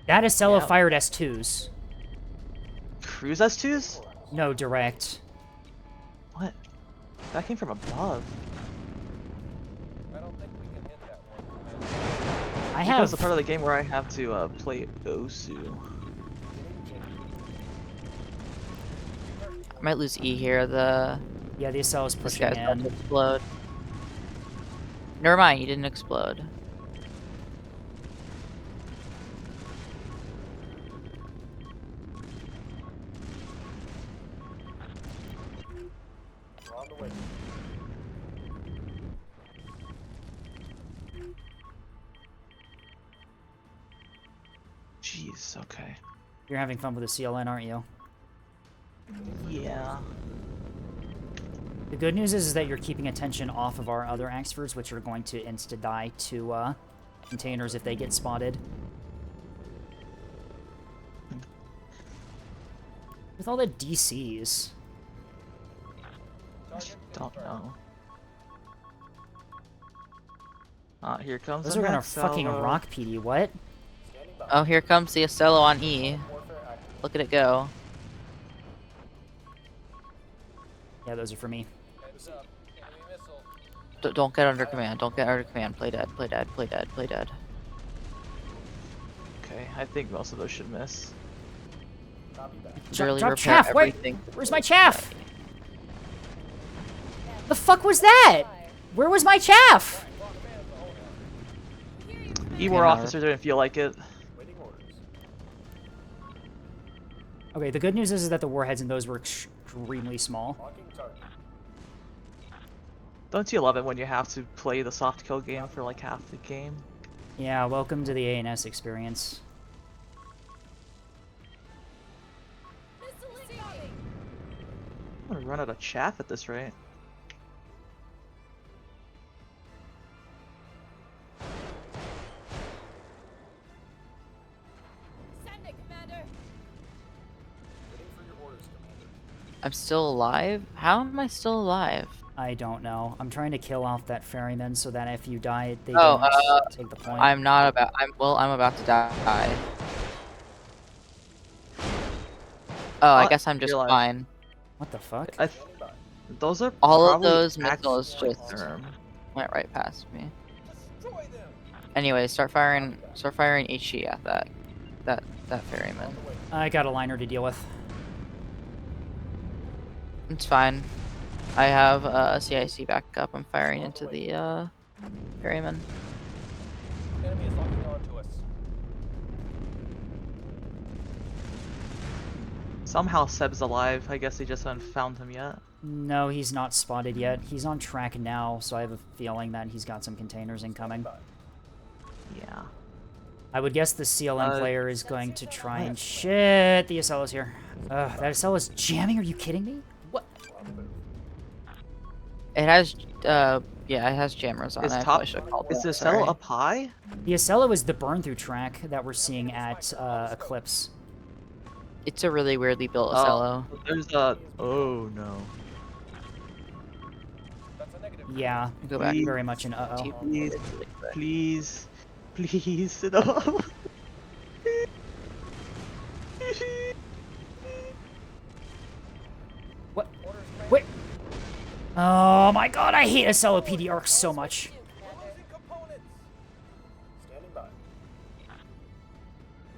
That Acello Yeah. fired S2s. Cruise S2s? No, direct. What? That came from above. I don't think we can hit that one. I That's have... the part of the game where I have to play Osu. I might lose E here. Yeah, the Acello's This pushing guy's about to in. explode. Never mind, he didn't explode. We're on the way. Jeez, okay. You're having fun with the CLN, aren't you? Yeah. The good news is that you're keeping attention off of our other Axfords, which are going to insta-die to containers if they get spotted. With all the DCs. Don't know. Here comes Those the are gonna next fucking salvo. rock PD, what? Oh, here comes the Acello on E. Look at it go. Yeah, those are for me. Heads up. Enemy missile. Don't get under command. Don't get under command. Play dead. Play dead. Play dead. Play dead. Okay, I think most of those should miss. Copy that. Literally drop repair chaff, wait! everything. Where's my chaff? The fuck was that? Where was my chaff? E-War officer didn't feel like it. Waiting orders. Okay, the good news is that the warheads in those were extremely small. Locking target. Don't you love it when you have to play the soft kill game for like half the game? Yeah, welcome to the ANS experience. I'm gonna run out of chaff at this rate. Send it, Commander. Waiting for your orders, Commander. I'm still alive? How am I still alive? I don't know. I'm trying to kill off that ferryman so that if you die, they Oh, don't take the point. I'm not about. I'm about to die. Oh, I guess I'm just you're alive. fine. What the fuck? Those are All of probably those actually missiles just term. went right past me. Destroy them. Anyway, start firing HE at that ferryman. I got a liner to deal with. It's fine. I have a CIC backup. I'm firing into the ferryman. Enemy is locking onto us. Somehow Seb's alive. I guess they just haven't found him yet. No, he's not spotted yet. He's on track now, so I have a feeling that he's got some containers incoming. Yeah. I would guess the CLN player is going to try and... Shit, the Acello's here. That Acello's jamming? Are you kidding me? What? It has yeah, it has jammers on Is it. I top? probably should have called Is that, the sorry. cell up high? The Acello is the burn-through track that we're seeing at Eclipse. It's a really weirdly built Oh, Ocello. there's a. Oh no. Yeah, Go back. very much an uh-oh. Please, please, please, no. What? Wait. Oh my god, I hate Ocello PDR so much. Standing by.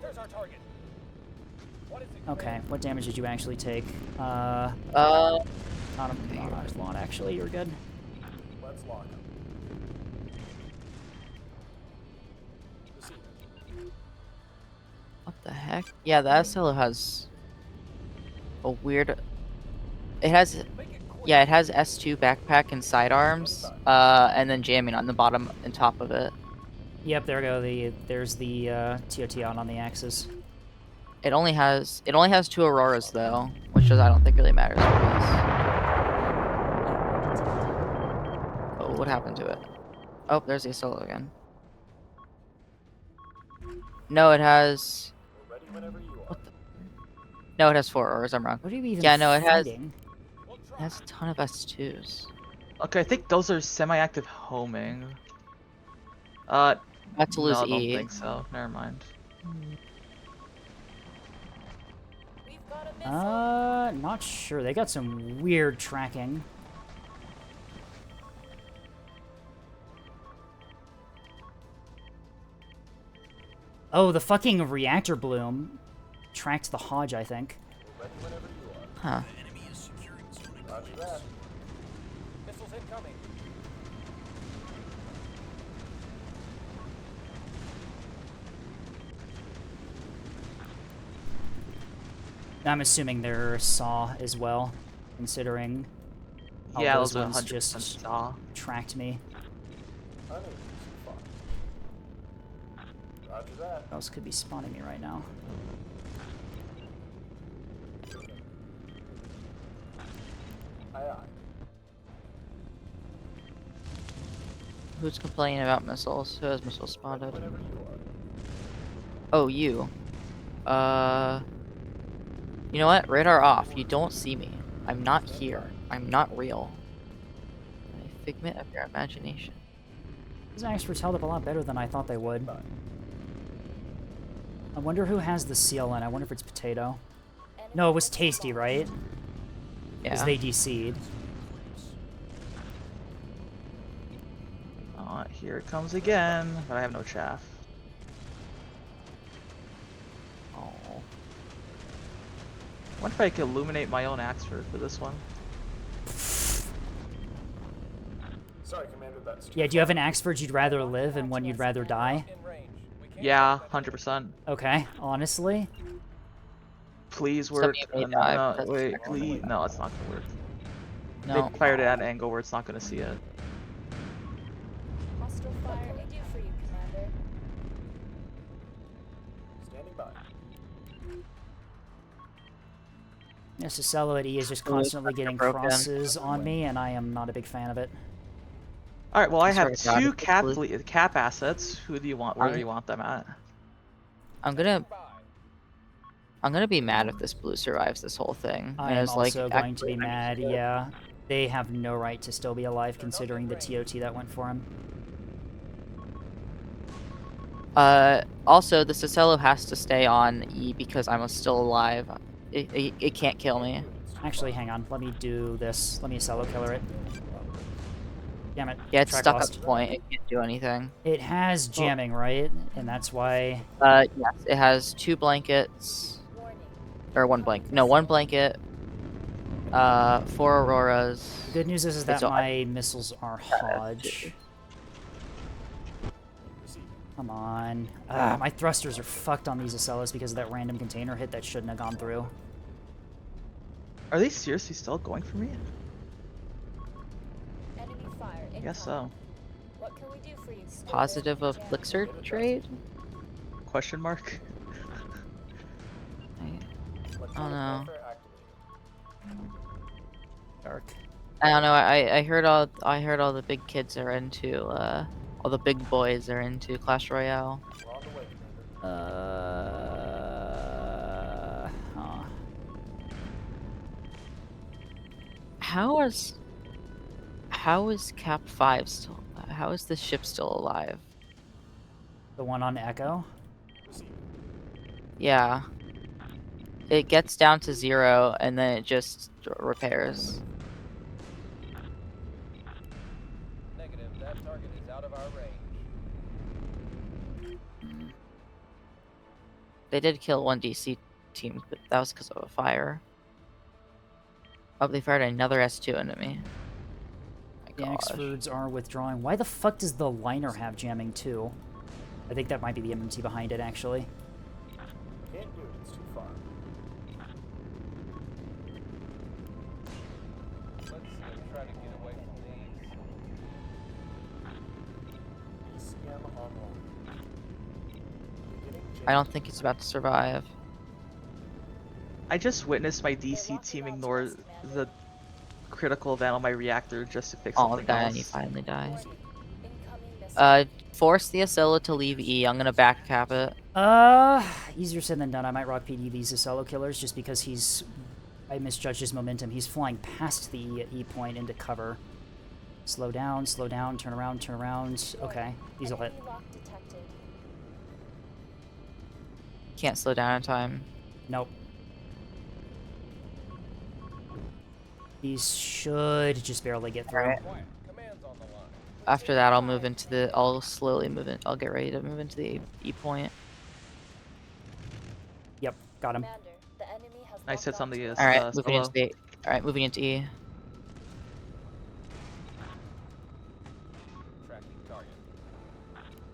There's our target. What is it? Okay, what damage did you actually take? Uh, not a lot, actually. You're good. Let's lock him. what the heck? Yeah, the Ocello has a weird. It has, yeah, it has S2 backpack and sidearms, and then jamming on the bottom and top of it. Yep, there we go. There's the TOT out on the axis. It only has 2 Auroras though, which I don't think really matters for this. Oh, what happened to it? Oh, there's the Ocello again. No, it has. What the? No, it has 4 Auroras. I'm wrong. What are you even Yeah, no, it has. fighting? It has a ton of S2s. Okay, I think those are semi-active homing. That's to lose no, I don't E. think so. Never mind. Not sure. They got some weird tracking. Oh, the fucking reactor bloom tracked the Hodge, I think. Huh. Roger that. Missiles incoming. I'm assuming they're SAW as well, considering how Yeah, those those are ones 100% just SAW. tracked me. Roger that. What else could be spawning me right now? Aye, aye. Who's complaining about missiles? Who has missiles spotted? Oh, you. You know what? Radar off. You don't see me. I'm not here. I'm not real. I'm a figment of your imagination. These experts held up a lot better than I thought they would. I wonder who has the seal in. I wonder if it's Potato. No, it was Tasty, right? Because Yeah. they DC'd. Here it comes again, but I have no chaff. Oh. I wonder if I could illuminate my own Axford for this one. Sorry, Commander, that's Yeah, do you have an Axford you'd rather live and one you'd rather die? Yeah, 100%. Okay, honestly. Please work. Somebody may No, die, no, but that's wait, fine. please. No, it's not gonna work. No. They fired it at an angle where it's not gonna see it. Hostile fire may do for you, Commander. Standing by. Yes, Ocello at E is just constantly getting broken. crosses on me, and I am not a big fan of it. All right. Well, I I swear have to God, two if it's blue- cap assets. Who do you want? Where do you want them at? I'm gonna be mad if this blue survives this whole thing. I and am is, like, also going to be actively mad, menacing. yeah. They have no right to still be alive considering the TOT that went for him. Also, the Ocello has to stay on E because I'm still alive. It can't kill me. Actually, hang on. Let me do this. Let me Ocello killer it. Damn it. Yeah, it's Track stuck lost. at the point. It can't do anything. It has jamming, right? And that's why... Yes, it has 2 blankets. Or 1 blanket. No, 1 blanket. 4 Auroras. The good news is that So my missiles are Hodge. Come on. My thrusters are fucked on these Ocellos because of that random container hit that shouldn't have gone through. Are they seriously still going for me? Enemy fire I guess so. What can we do for you, Commander? Positive of Elixir trade? Question mark. I don't know. Dark. I don't know. I heard all the big kids are into all the big boys are into Clash Royale. Huh. How is Cap 5 still? How is this ship still alive? The one on Echo? Yeah. It gets down to 0 and then it just repairs. Negative. That target is out of our range. They did kill one DC team, but that was because of a fire. Oh, they fired another S2 into me. My The gosh. Exfords are withdrawing. Why the fuck does the liner have jamming too? I think that might be the MMT behind it, actually. Can't do it, it's too far. Let's try to get away from these. ECM online. I don't think it's about to survive. I just witnessed my DC team ignore the critical event on my reactor just to fix Oh, something guy, else. and he finally died. Force the Acela to leave E. I'm gonna back cap it. Easier said than done. I might rock PD these Acelo killers just because I misjudged his momentum. He's flying past the E point into cover. Slow down, turn around, turn around. Okay, these will hit. Can't slow down in time. Nope. These should just barely get through. Alright. After that, I'll move into the. I'll slowly move in. I'll get ready to move into the E point. Yep, got him. Nice hits on the Alright, moving solo. into the. Alright, moving into E.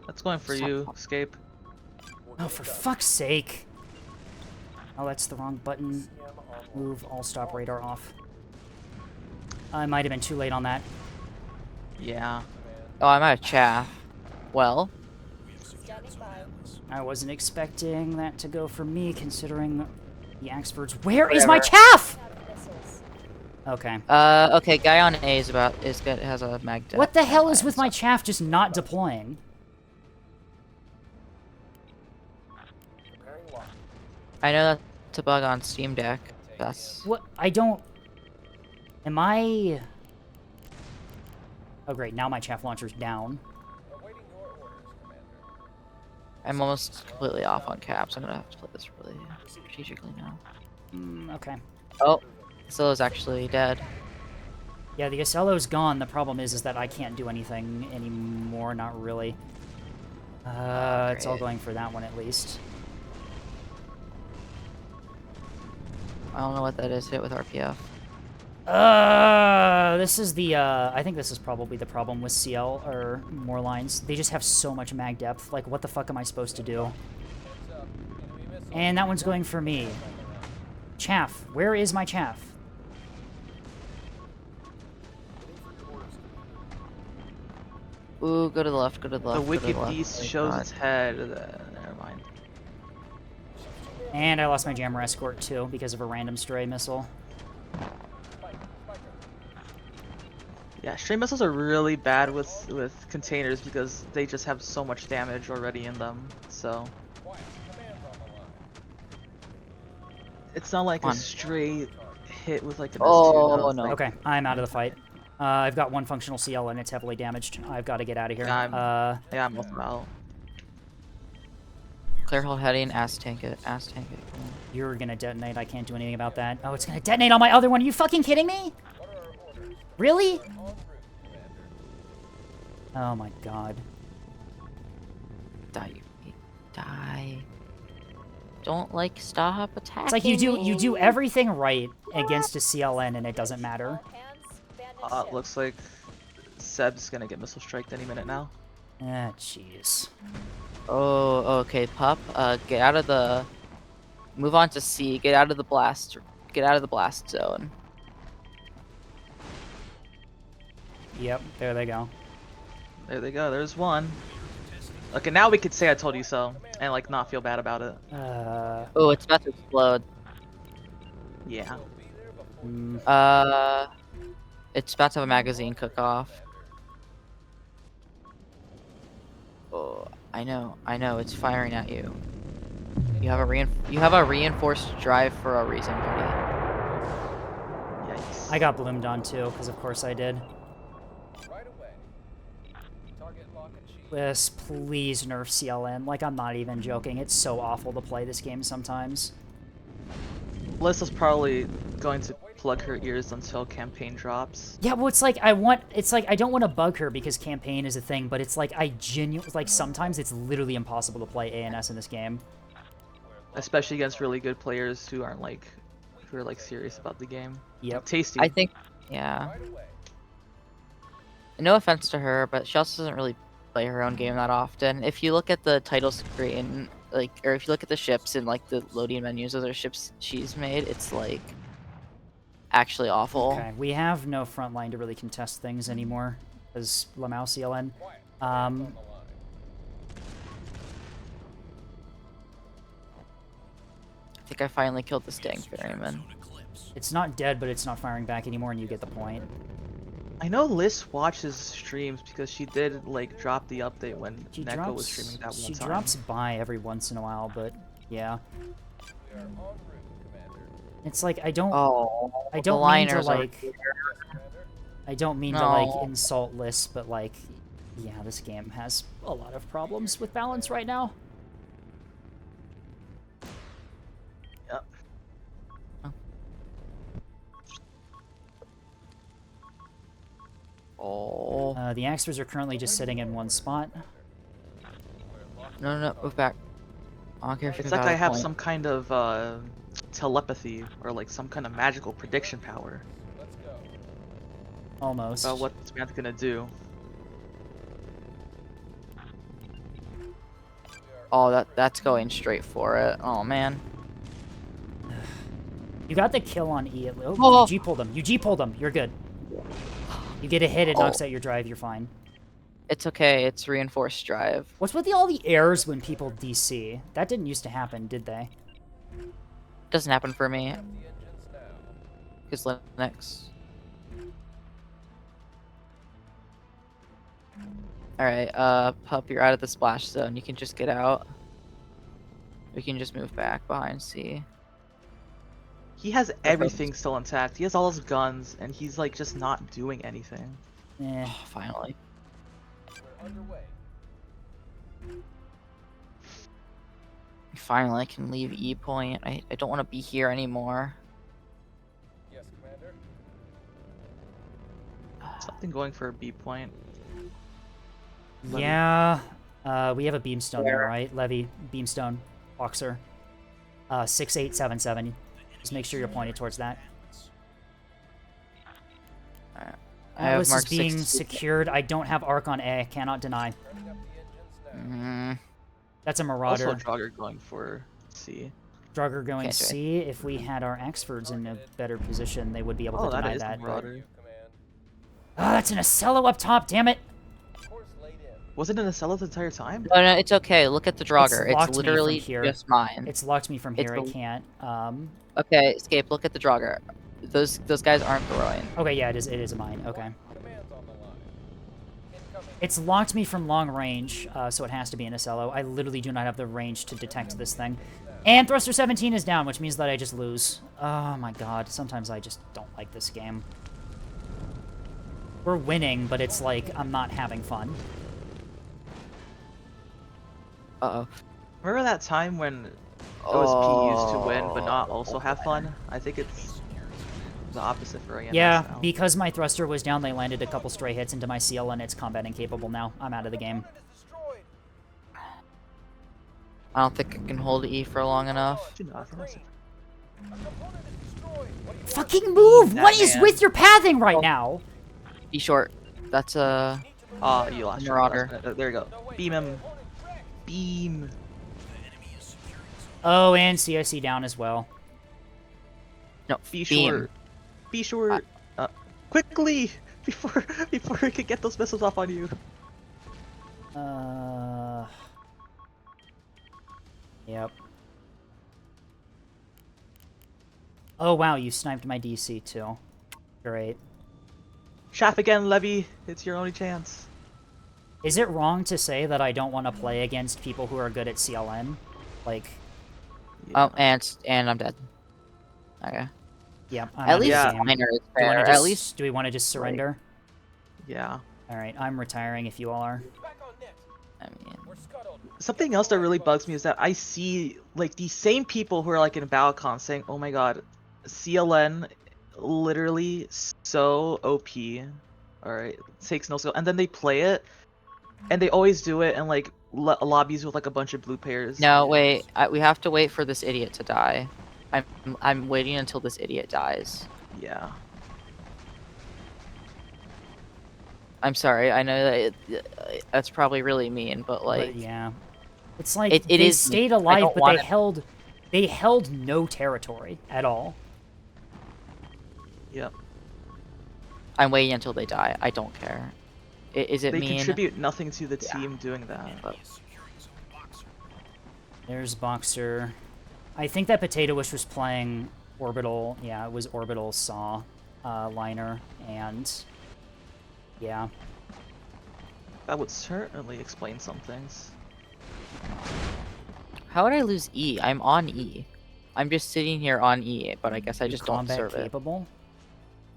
That's going for you, Escape. Oh, for fuck's sake. Oh, that's the wrong button. Move all stop radar off. I might have been too late on that. Yeah. Oh, I'm out of chaff. Well. I wasn't expecting that to go for me, considering the Axfords. Where is my chaff? Okay. Okay, guy on A is has a mag deck. What the hell is with my chaff just not deploying? I know that's a bug on Steam Deck. That's. What? I don't. Am I? Oh great! Now my chaff launcher's down. I'm almost completely off on caps. I'm gonna have to play this really strategically now. Okay. Oh, Scylla's actually dead. Yeah, the Acello's gone. The problem is that I can't do anything anymore. Not really. It's all going for that one at least. I don't know what that is. Hit with RPF. This is the, I think this is probably the problem with CL, or more lines. They just have so much mag depth. Like, what the fuck am I supposed to do? And that one's going for me. Chaff. Where is my chaff? Ooh, go to the left, go to the left. The go to Wicked left. Beast Thank shows God. its head. Never mind. And I lost my jammer escort, too, because of a random stray missile. Yeah, stray missiles are really bad with containers because they just have so much damage already in them. So it's not like a straight hit with like an S2. no. Okay, I'm out of the fight. I've got one functional CL and it's heavily damaged. I've got to get out of here. Yeah, I'm also out. Clear hole heading, ass tank it, Come on. You're gonna detonate. I can't do anything about that. Oh, it's gonna detonate on my other one. Are you fucking kidding me? Really? Oh my god. Die. Die. Don't like stop attacking. It's like you do everything right against a CLN and it doesn't matter. Looks like Seb's gonna get missile striked any minute now. Ah, jeez. Oh, okay, pup. Get out of the. Move on to C. Get out of the blast. Get out of the blast zone. Yep, there they go. There they go. There's one. Okay, now we could say I told you so, and like not feel bad about it. Oh, it's about to explode. Yeah. It's about to have a magazine cook off. Oh, I know. It's firing at you. You have a reinforced drive for a reason, buddy. Yikes. I got bloomed on too, because of course I did. Right away. Target lock and shield. Liss, please nerf CLN. Like, I'm not even joking. It's so awful to play this game sometimes. Melissa's probably going to plug her ears until campaign drops. Yeah, well, it's like I don't want to bug her because campaign is a thing, but it's like sometimes it's literally impossible to play ANS in this game. Especially against really good players who are like serious about the game. Yep. Tasty. I think, yeah. No offense to her, but she also doesn't really play her own game that often. If you look at the title screen, like, or if you look at the ships and like the loading menus of the ships she's made, it's like actually awful. Okay, we have no front line to really contest things anymore as Lamau CLN. I think I finally killed the Stang Ferryman. It's not dead, but it's not firing back anymore, and you get the point. I know Liz watches streams because she did like drop the update when Neko was streaming that one She time. drops by every once in a while, but yeah. It's like I don't mean to liners are like I don't mean to No. like insult Liss, but like yeah, this game has a lot of problems with balance right now. Yep. Oh. The Axters are currently just sitting in one spot. No, move back. I don't care if It's you like I have point. some kind of telepathy or like some kind of magical prediction power Almost. about what this man's gonna do. Oh, that's going straight for it. Oh man. You got the kill on E. Oh, Oh. you G pulled him. You G pulled him. You're good. You get a hit, it knocks out your drive, you're fine. It's okay, it's reinforced drive. What's with all the errors when people DC? That didn't used to happen, did they? Doesn't happen for me. Because Linux. Alright, Pup, you're out of the splash zone. You can just get out. We can just move back behind C. He has everything still intact. He has all his guns, and he's like just not doing anything. Eh. Oh, finally. Finally, I can leave E point. I don't want to be here anymore. Yes, Commander. Something going for a B point. Yeah. We have a beamstone there, Where? right? Levy, beamstone, boxer. 6877. Just make sure you're pointed towards that. I have Atlas is Mark being 60. secured. I don't have arc on A. Cannot deny. That's a marauder. Also, Draugr going for C. Draugr going Can't do it. C. If we had our Axfords in a better position, they would be able to Oh, deny that is that. the but- Marauder. Ah, that's an Acello up top, damn it! Was it in the cellar the entire time? No, it's okay. Look at the Draugr. locked It's me literally from here. just mine. It's locked me from It's here, I the- can't. Okay, Escape, look at the Draugr. Those guys aren't throwing. Okay, yeah, it is mine, okay. It's locked me from long range, so it has to be an Acello. I literally do not have the range to detect this thing. And Thruster 17 is down, which means that I just lose. Oh my god, sometimes I just don't like this game. We're winning, but it's like, I'm not having fun. Uh-oh. Remember that time when OSP used to win but not also have fun? I think it's the opposite for ANS Yeah, now. because my thruster was down, they landed a couple stray hits into my seal, and it's combat incapable now. I'm out of the game. I don't think I can hold E for long enough. Fucking move! That What is man. with your pathing right now? E short. That's a Oh, you lost your Marauder. There you go. Beam him. Beam. Oh, and CIC down as well. No, Be beam. sure. Be sure. Quickly! Before we could get those missiles off on you. Yep. Oh wow, you sniped my DC too. Great. Chaff again, Levy. It's your only chance. Is it wrong to say that I don't want to play against people who are good at CLN? Like, Oh, and I'm dead. Okay. Yeah, I'm At on the least same. minor is Do we wanna fair. just, At least do we want to just surrender? Yeah. All right, I'm retiring if you all are. I mean, Something else that really bugs me is that I see like these same people who are like in BattleCon saying, "Oh my god, CLN literally so OP." All right, takes no skill, and then they play it, and they always do it in like lobbies with like a bunch of blue players. no, wait. We have to wait for this idiot to die. I'm waiting until this idiot dies. Yeah. I'm sorry. I know that that's probably really mean, but like, But yeah, it's like it they is. stayed I alive, don't but want they held no territory at all. Yep. I'm waiting until they die. I don't care. Is it They mean? contribute nothing to the team doing that. But There's Boxer. I think that Potato Wish was playing Orbital. Yeah, it was Orbital Saw liner, and yeah. That would certainly explain some things. how would I lose E? I'm on E. I'm just sitting here on E, but I guess I You just don't combat serve it. capable?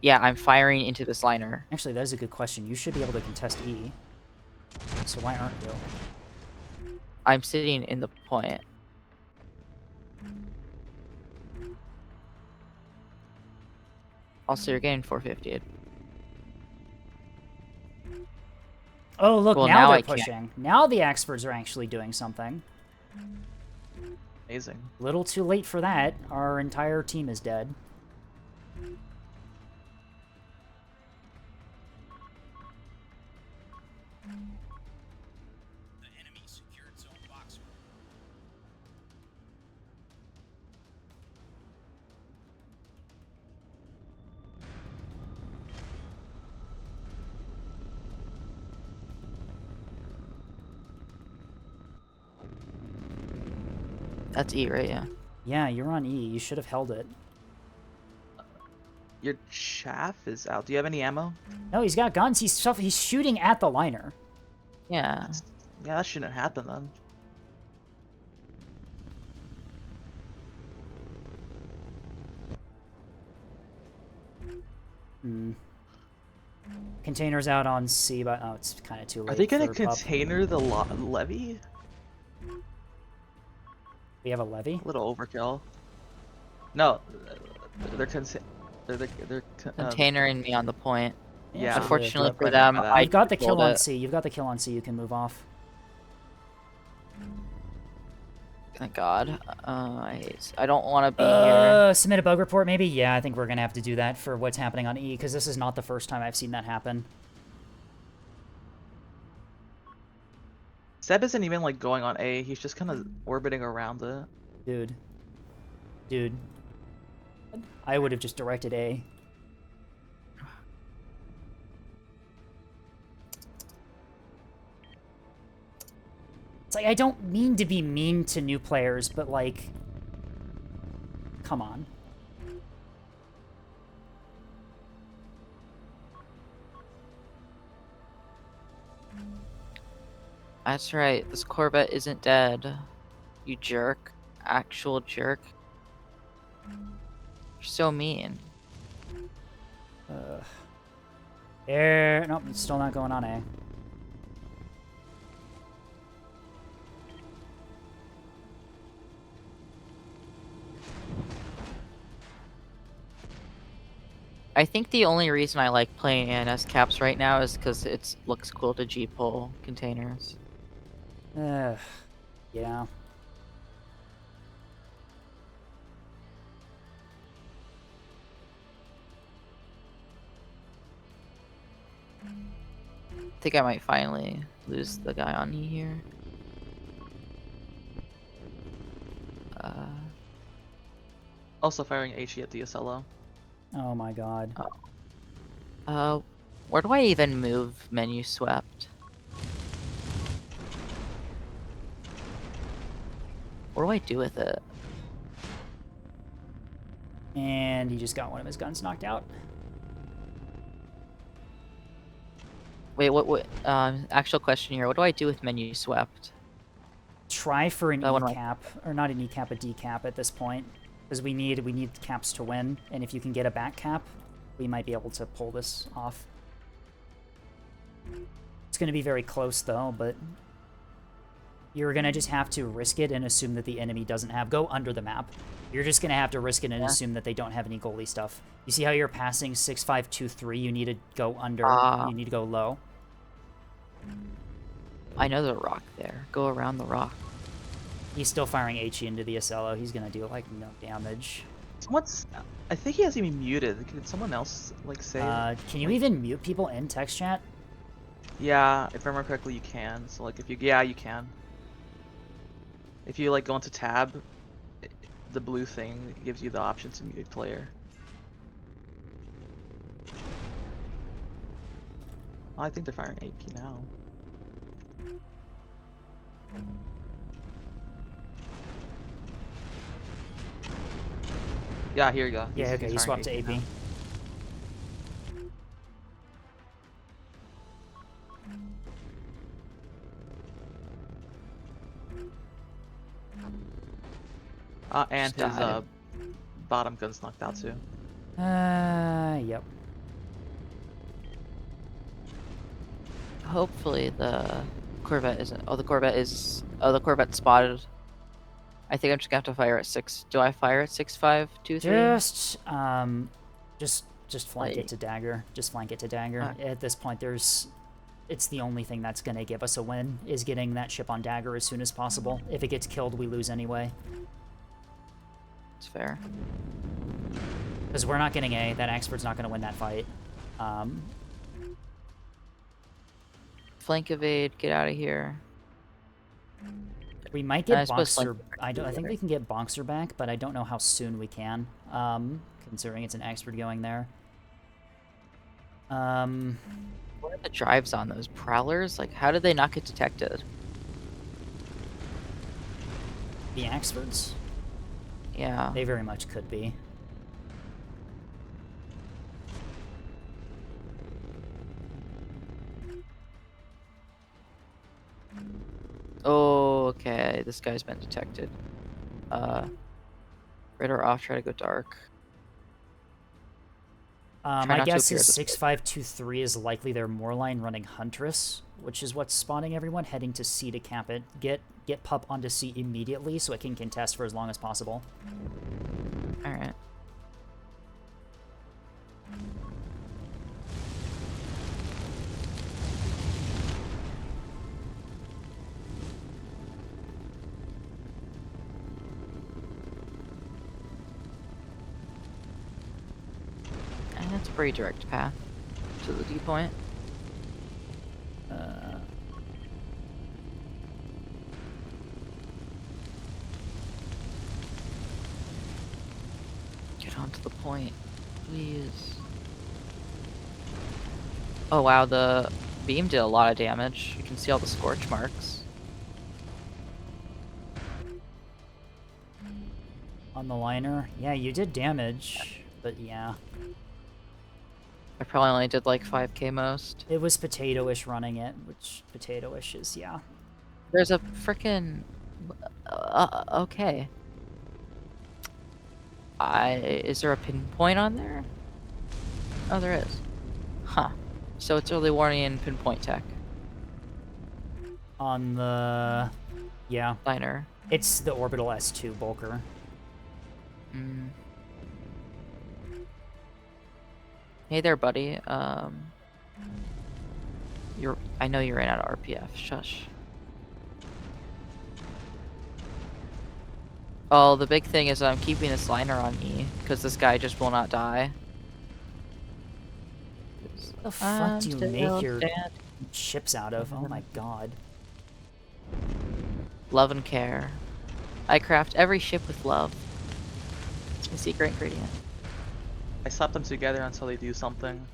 Yeah, I'm firing into this liner. Actually, that is a good question. You should be able to contest E. So why aren't you? I'm sitting in the point. Also, you're getting 450'd. Oh, look, Well, now now they're I can't. pushing. Now the experts are actually doing something. Amazing. Little too late for that. Our entire team is dead. That's E, right? Yeah. Yeah, you're on E. You should have held it. Your chaff is out. Do you have any ammo? No, he's got guns. He's shooting at the liner. Yeah. Yeah, that shouldn't happen then. Hmm. Containers out on C, but oh, it's kind of too late. Are they gonna for pup. container the levy? We have a levy? A little overkill. No, they're Containering me on the point. Yeah. Unfortunately Yep, for right them, by that. I You've got the kill pulled on it. C. You've got the kill on C. You can move off. Thank God. I don't want to be here. Submit a bug report, maybe? Yeah, I think we're going to have to do that for what's happening on E, because this is not the first time I've seen that happen. Seb isn't even like going on A. He's just kind of orbiting around it. Dude. I would have just directed A. It's like, I don't mean to be mean to new players, but like, come on. That's right. This Corvette isn't dead. You jerk. Actual jerk. You're so mean. Nope, it's still not going on A. I think the only reason I like playing ANS caps right now is because it looks cool to G-pull containers. Yeah. I think I might finally lose the guy on E here. Also firing HE at DSLO. Oh my god. Where do I even move menu swept? What do I do with it? And he just got one of his guns knocked out. Wait, what, actual question here. What do I do with menu swept? Try for an That one E cap, or not an E cap, a D cap at this point. because we need caps to win, and if you can get a back cap, we might be able to pull this off. It's going to be very close though, but you're going to just have to risk it and assume that the enemy doesn't have... Go under the map. You're just going to have to risk it and assume that they don't have any goalie stuff. You see how you're passing 6-5-2-3? You need to go under. You need to go low. I know the rock there. Go around the rock. He's still firing HE into the Acello. He's going to do, like, no damage. Someone's... I think he has me muted. Can someone else, like, say... Can you even mute people in text chat? Yeah, if I remember correctly, you can. So, like, if you... Yeah, you can. If you, like, go into tab, the blue thing gives you the option to mute player. Oh, I think they're firing AP now. Yeah, here you go. Yeah, okay, you firing swapped to AP. now. And his Died. bottom gun's knocked out too. Yep. Hopefully the Corvette isn't. Oh, the Corvette is. Oh, the Corvette's spotted. I think I'm just gonna have to fire at 6. Do I fire at 6-5-2-3? Just flank it to dagger. Just flank it to dagger. At this point, it's the only thing that's gonna give us a win, is getting that ship on dagger as soon as possible. If it gets killed, we lose anyway. It's fair. Because we're not getting A. That expert's not gonna win that fight. Flank evade. Get out of here. We might get I suppose Boxer. flank I think we can get Boxer back, but I don't know how soon we can. Considering it's an expert going there. What are the drives on those prowlers? Like, how did they not get detected? The experts? Yeah. They very much could be. Oh, okay. This guy's been detected. Radar off. Try to go dark. My guess is 6-5-2-3 is likely their Moorline running Huntress, which is what's spawning everyone, heading to C to cap it. Get Pup onto C immediately so it can contest for as long as possible. Alright. And that's a pretty direct path to the D point. Get onto the point, please. Oh wow, the beam did a lot of damage. You can see all the scorch marks. On the liner, yeah, you did damage, but yeah. I probably only did like 5k most. It was Potato-ish running it, which Potato-ish is, yeah. There's a frickin' okay. Is there a pinpoint on there? Oh, there is. Huh. So it's early warning and pinpoint tech. On the... yeah. Liner. It's the Orbital S2 Bulker. Mm. Hey there, buddy. I know you ran out of RPF. Shush. Oh, the big thing is I'm keeping this liner on E, because this guy just will not die. What the fuck do you make your ships out of? Oh my god. Love and care. I craft every ship with love. It's my secret ingredient. I slap them together until they do something.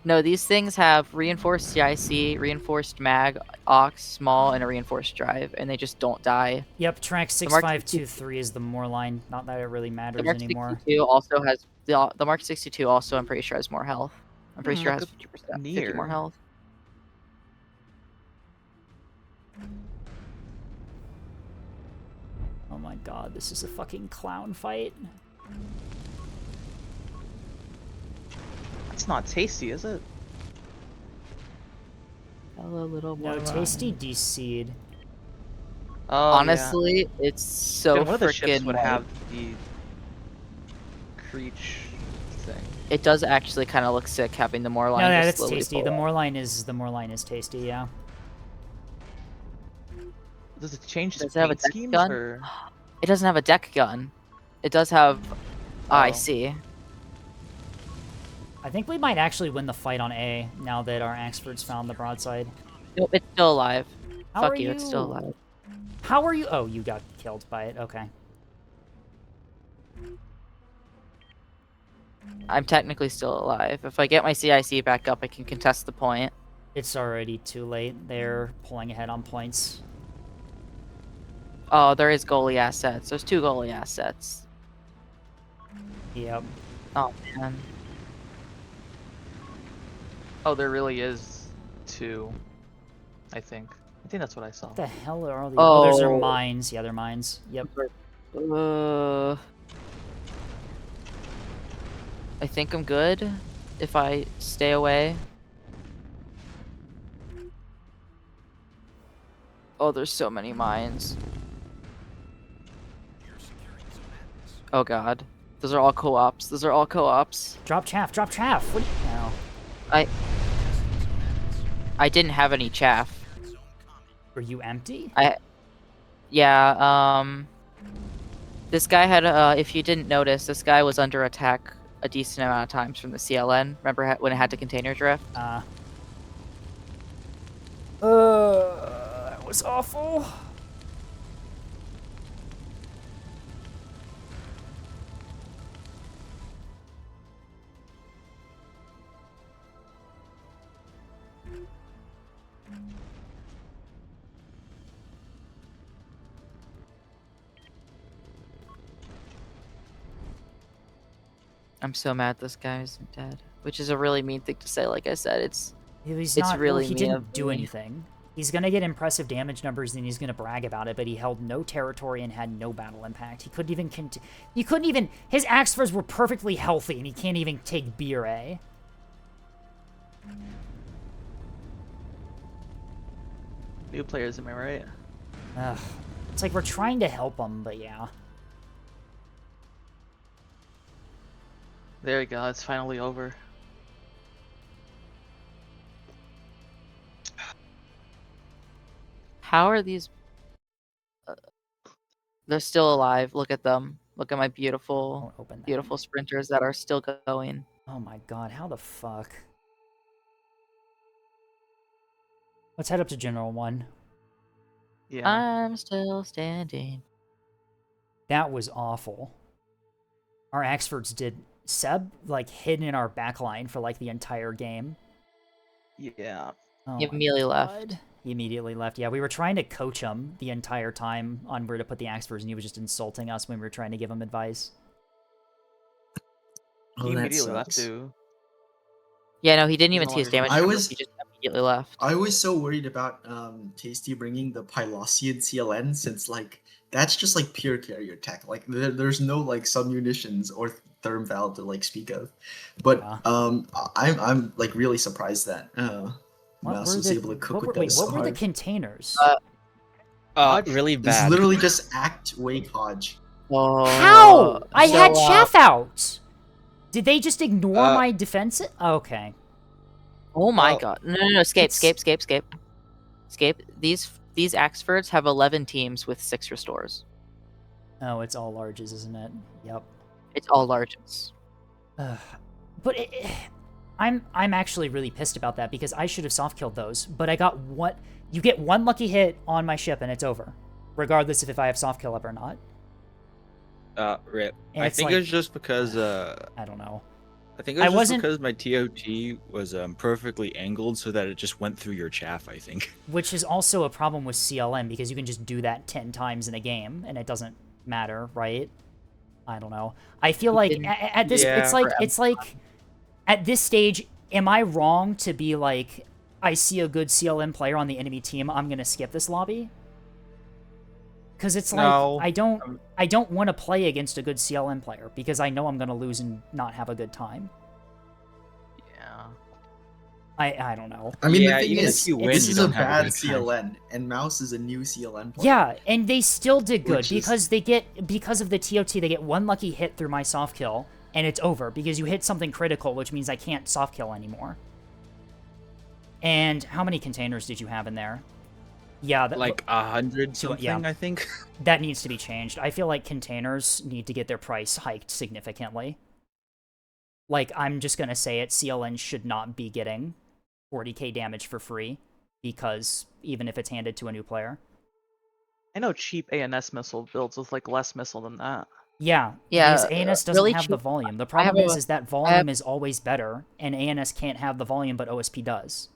No, these things have reinforced CIC, reinforced mag, aux, small, and a reinforced drive, and they just don't die. Yep, track 6523 is the Moorline. Not that it really matters The Mark anymore. 62 also has the Mark 62 also. I'm pretty sure has more health. I'm pretty sure it has 50%, 50 more health. Oh my god, this is a fucking clown fight. It's not tasty, is it? Hello, little No, Moron. Tasty DC'd. Oh, Honestly, it's so Then one of the ships freaking would white. have the Creech thing. It does actually kind of look sick having the Moorline. No, just that's slowly tasty. pull The out. Moorline is tasty, yeah. Does it change the Does it have a paint deck schemes gun? or? It doesn't have a deck gun. It does have IC. I think we might actually win the fight on A now that our Axford's found the broadside. Nope, it's still alive. How Fuck are you, it's still you? alive. How are you? Oh, you got killed by it. Okay. I'm technically still alive. If I get my CIC back up, I can contest the point. It's already too late. They're pulling ahead on points. Oh, there is goalie assets. There's 2 goalie assets. Yep. Oh, man. Oh, there really is 2. I think that's what I saw. What the hell are all these? Oh, those are Oh. mines. Yeah, they're mines. Yep. I think I'm good if I stay away. Oh, there's so many mines. Oh god. Those are all co-ops. Those are all co-ops. Drop chaff. Drop chaff. What? No. I didn't have any chaff. Were you empty? Yeah, this guy had, if you didn't notice, this guy was under attack a decent amount of times from the CLN. Remember when it had to container drift? That was awful. I'm so mad this guy isn't dead. Which is a really mean thing to say, like I said. It's He's it's not, really well, he mean didn't of do me. anything. He's gonna get impressive damage numbers and he's gonna brag about it, but he held no territory and had no battle impact. He couldn't even his Axfors were perfectly healthy and he can't even take B or A. New players, am I right? Ugh. It's like we're trying to help him, but yeah. There you go. It's finally over. How are these? They're still alive. Look at them. Look at my beautiful, beautiful sprinters that are still going. Oh my god, how the fuck? Let's head up to General 1. Yeah. I'm still standing. That was awful. Our Axfords did. Seb, like, hid in our backline for, like, the entire game. Yeah. Oh He my immediately left. God. He immediately left. Yeah, we were trying to coach him the entire time on where to put the Axfords, and he was just insulting us when we were trying to give him advice. He immediately left too. Yeah, no, he didn't even no see his longer- damage. I numbers, was- He just immediately left. I was so worried about Tasty bringing the Pylosian CLN since like that's just like pure carrier tech. Like there's no like submunitions or therm valve to like speak of. But I'm like really surprised that Mouse was able to cook with those so what were the hard. containers? Really It's bad. literally just act wake Hodge. Oh, How? I had so, chaff out. Did they just ignore my defense? Okay. Oh my god. No, escape. These Axfords have 11 teams with 6 restores. Oh, it's all larges, isn't it? Yep. It's all larges. But I'm actually really pissed about that because I should have soft killed those. But I got what you get one lucky hit on my ship and it's over, regardless of if I have soft kill up or not. Rip. And I it's think like- it was just because I don't know. I think it was just because my TOT was perfectly angled so that it just went through your chaff, I think. Which is also a problem with CLN because you can just do that 10 times in a game and it doesn't matter, right? I don't know. I feel like at this, it's like at this stage, am I wrong to be like, I see a good CLN player on the enemy team, I'm gonna skip this lobby? Because it's like, No. I don't want to play against a good CLN player, because I know I'm going to lose and not have a good time. Yeah. I don't know. I mean, Yeah, the thing even if is, you win, this you is a don't have a bad good time. CLN, and Mouse is a new CLN player. Yeah, and they still did good, Which is- because of the TOT, they get one lucky hit through my soft kill, and it's over, because you hit something critical, which means I can't soft kill anymore. And how many containers did you have in there? Yeah, Like 100 something, yeah. I think. That needs to be changed. I feel like containers need to get their price hiked significantly. Like, I'm just gonna say it, CLN should not be getting 40k damage for free, because even if it's handed to a new player. I know cheap ANS missile builds with like less missile than that. Yeah, Yeah, because ANS doesn't really have the cheap- volume. The I have problem a- is that volume is always better, and ANS can't have the volume, but OSP does.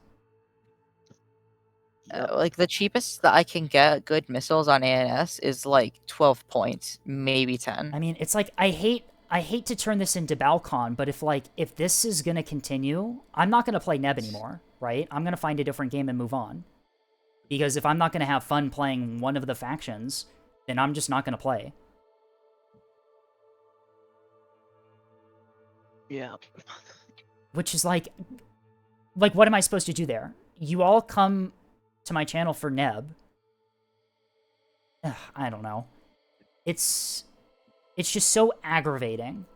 Like the cheapest that I can get good missiles on ANS is like 12 points, maybe 10. I mean, it's like, I hate to turn this into Balcon, but if this is gonna continue, I'm not gonna play Neb anymore, right? I'm gonna find a different game and move on. Because if I'm not gonna have fun playing one of the factions, then I'm just not gonna play. Yeah. Which is like, what am I supposed to do there? You all come to my channel for Neb. Ugh, I don't know. It's just so aggravating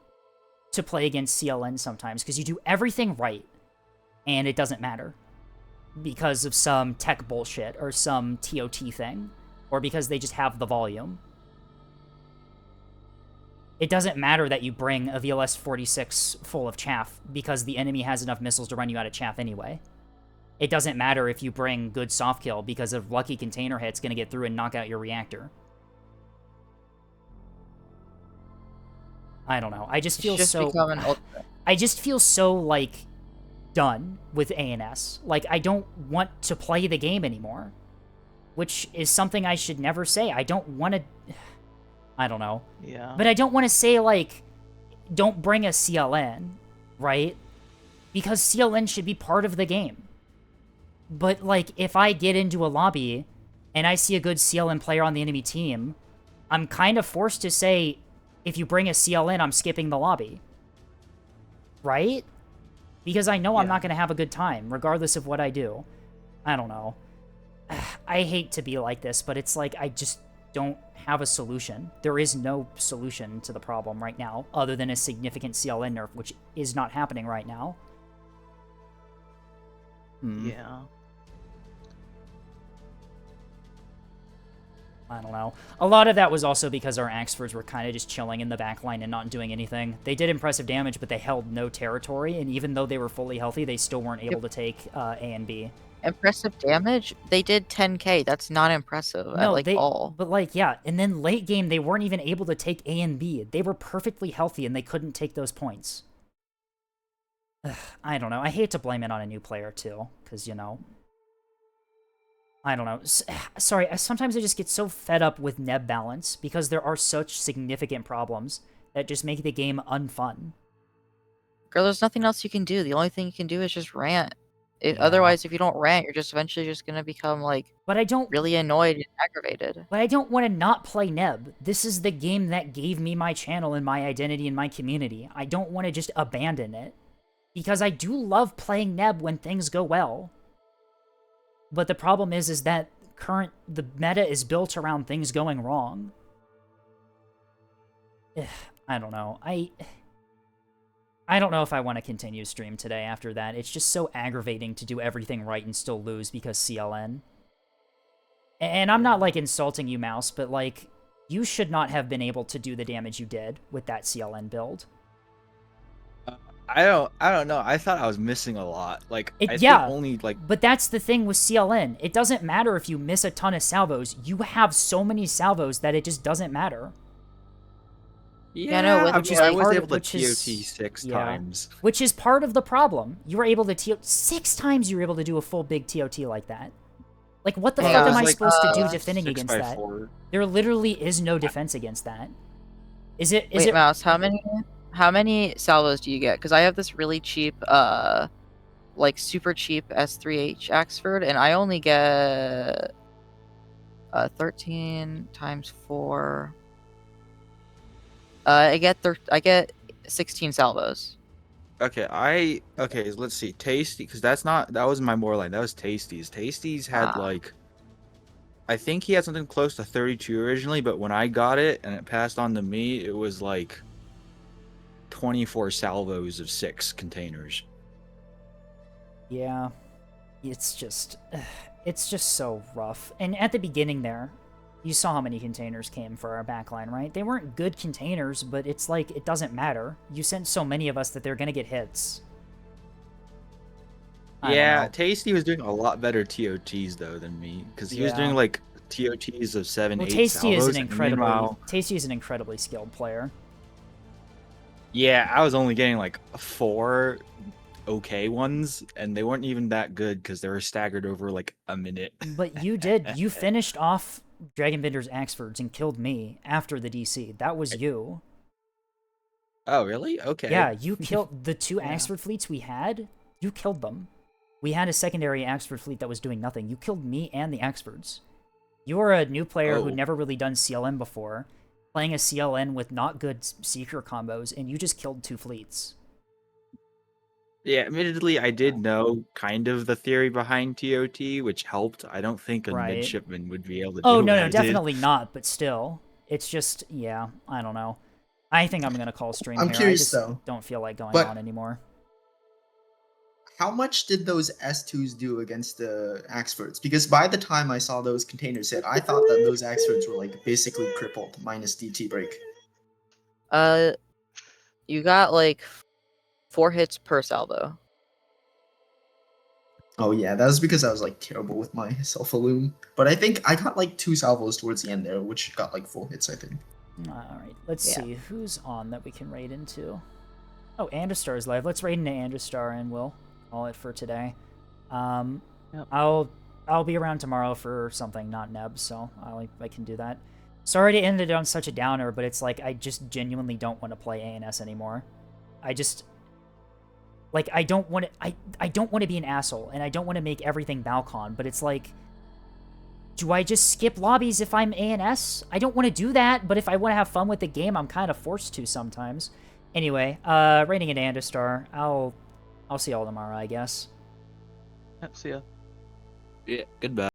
to play against CLN sometimes, because you do everything right, and it doesn't matter. Because of some tech bullshit, or some TOT thing, or because they just have the volume. It doesn't matter that you bring a VLS 46 full of chaff, because the enemy has enough missiles to run you out of chaff anyway. It doesn't matter if you bring good soft kill, because a lucky container hit's gonna get through and knock out your reactor. I don't know. I just feel I just feel so, like, done with ANS. Like, I don't want to play the game anymore. Which is something I should never say. I don't want to... I don't know. Yeah. But I don't want to say, like, don't bring a CLN, right? Because CLN should be part of the game. But, like, if I get into a lobby and I see a good CLN player on the enemy team, I'm kind of forced to say, if you bring a CLN, I'm skipping the lobby. Right? Because I know I'm not going to have a good time, regardless of what I do. I don't know. I hate to be like this, but it's like, I just don't have a solution. There is no solution to the problem right now, other than a significant CLN nerf, which is not happening right now. Yeah. I don't know. A lot of that was also because our Axfords were kind of just chilling in the backline and not doing anything. They did impressive damage, but they held no territory, and even though they were fully healthy, they still weren't able to take A and B. Impressive damage? They did 10k. That's not impressive at, like, all. But, like, yeah, and then late game, they weren't even able to take A and B. They were perfectly healthy, and they couldn't take those points. Ugh, I don't know. I hate to blame it on a new player, too, because, you know... I don't know. Sorry, sometimes I just get so fed up with Neb balance, because there are such significant problems that just make the game unfun. Girl, there's nothing else you can do. The only thing you can do is just rant. Otherwise, if you don't rant, you're just eventually just gonna become, like, really annoyed and aggravated. But I don't want to not play Neb. This is the game that gave me my channel and my identity and my community. I don't want to just abandon it. Because I do love playing Neb when things go well. But the problem is that the meta is built around things going wrong. I don't know. I don't know if I want to continue stream today after that. It's just so aggravating to do everything right and still lose because CLN. And I'm not, like, insulting you, Mouse, but, like, you should not have been able to do the damage you did with that CLN build. I don't know. I thought I was missing a lot. Like, I think only, like... But that's the thing with CLN. It doesn't matter if you miss a ton of salvos. You have so many salvos that it just doesn't matter. Yeah, no, I was able to TOT 6 times. Which is part of the problem. You were able to TOT 6 times. You were able to do a full big TOT like that. Like, what the fuck am I supposed to do defending against that? 4. There literally is no defense against that. Is it? Wait, Mouse, how many salvos do you get? Because I have this really cheap, like, super cheap S3H Axford, and I only get 13 times 4. I get 16 salvos. Okay, let's see. Tasty, because that wasn't my more line. That was Tasty's. Tasty's had like, I think he had something close to 32 originally, but when I got it and it passed on to me, it was like 24 salvos of 6 containers. Yeah, it's just so rough. And at the beginning there, you saw how many containers came for our backline, right? They weren't good containers, but it's like, it doesn't matter. You sent so many of us that they're gonna get hits. Yeah, Tasty was doing a lot better TOTs though than me, because he was doing like TOTs of 7, 8 Tasty salvos. Tasty is an incredibly skilled player. Yeah, I was only getting like 4 okay ones, and they weren't even that good because they were staggered over like a minute. But you finished off Dragonbinder's Axfords and killed me after the DC. That was you. Oh, really? Okay. Yeah, you killed the 2 Axford fleets we had. You killed them. We had a secondary Axford fleet that was doing nothing. You killed me and the Axfords. You are a new player who never really done CLN before, playing a CLN with not good Seeker combos, and you just killed 2 fleets. Yeah, admittedly, I did know kind of the theory behind TOT, which helped. I don't think a midshipman would be able to do Oh, no, what no, I definitely did. not, but still. It's just, yeah, I don't know. I think I'm going to call stream I'm here. curious, I just though. don't feel like going But- on anymore. How much did those S2s do against the Axfords? Because by the time I saw those containers hit, I thought that those Axfords were like basically crippled, minus DT break. You got like 4 hits per salvo. Oh yeah, that was because I was like terrible with my self-illume. But I think I got like 2 salvos towards the end there, which got like full hits, I think. Alright, let's see. Who's on that we can raid into? Oh, Androstar is live. Let's raid into Androstar and we'll call it for today. I'll be around tomorrow for something, not Neb, so I can do that. Sorry to end it on such a downer, but it's like I just genuinely don't want to play ANS anymore. I just like I don't want to I don't want to be an asshole and I don't want to make everything Balcon, but it's like, do I just skip lobbies if I'm ANS? I don't want to do that, but if I want to have fun with the game, I'm kind of forced to sometimes. Anyway, raiding at Androstar. I'll see y'all tomorrow, I guess. Yep, see ya. Yeah, goodbye.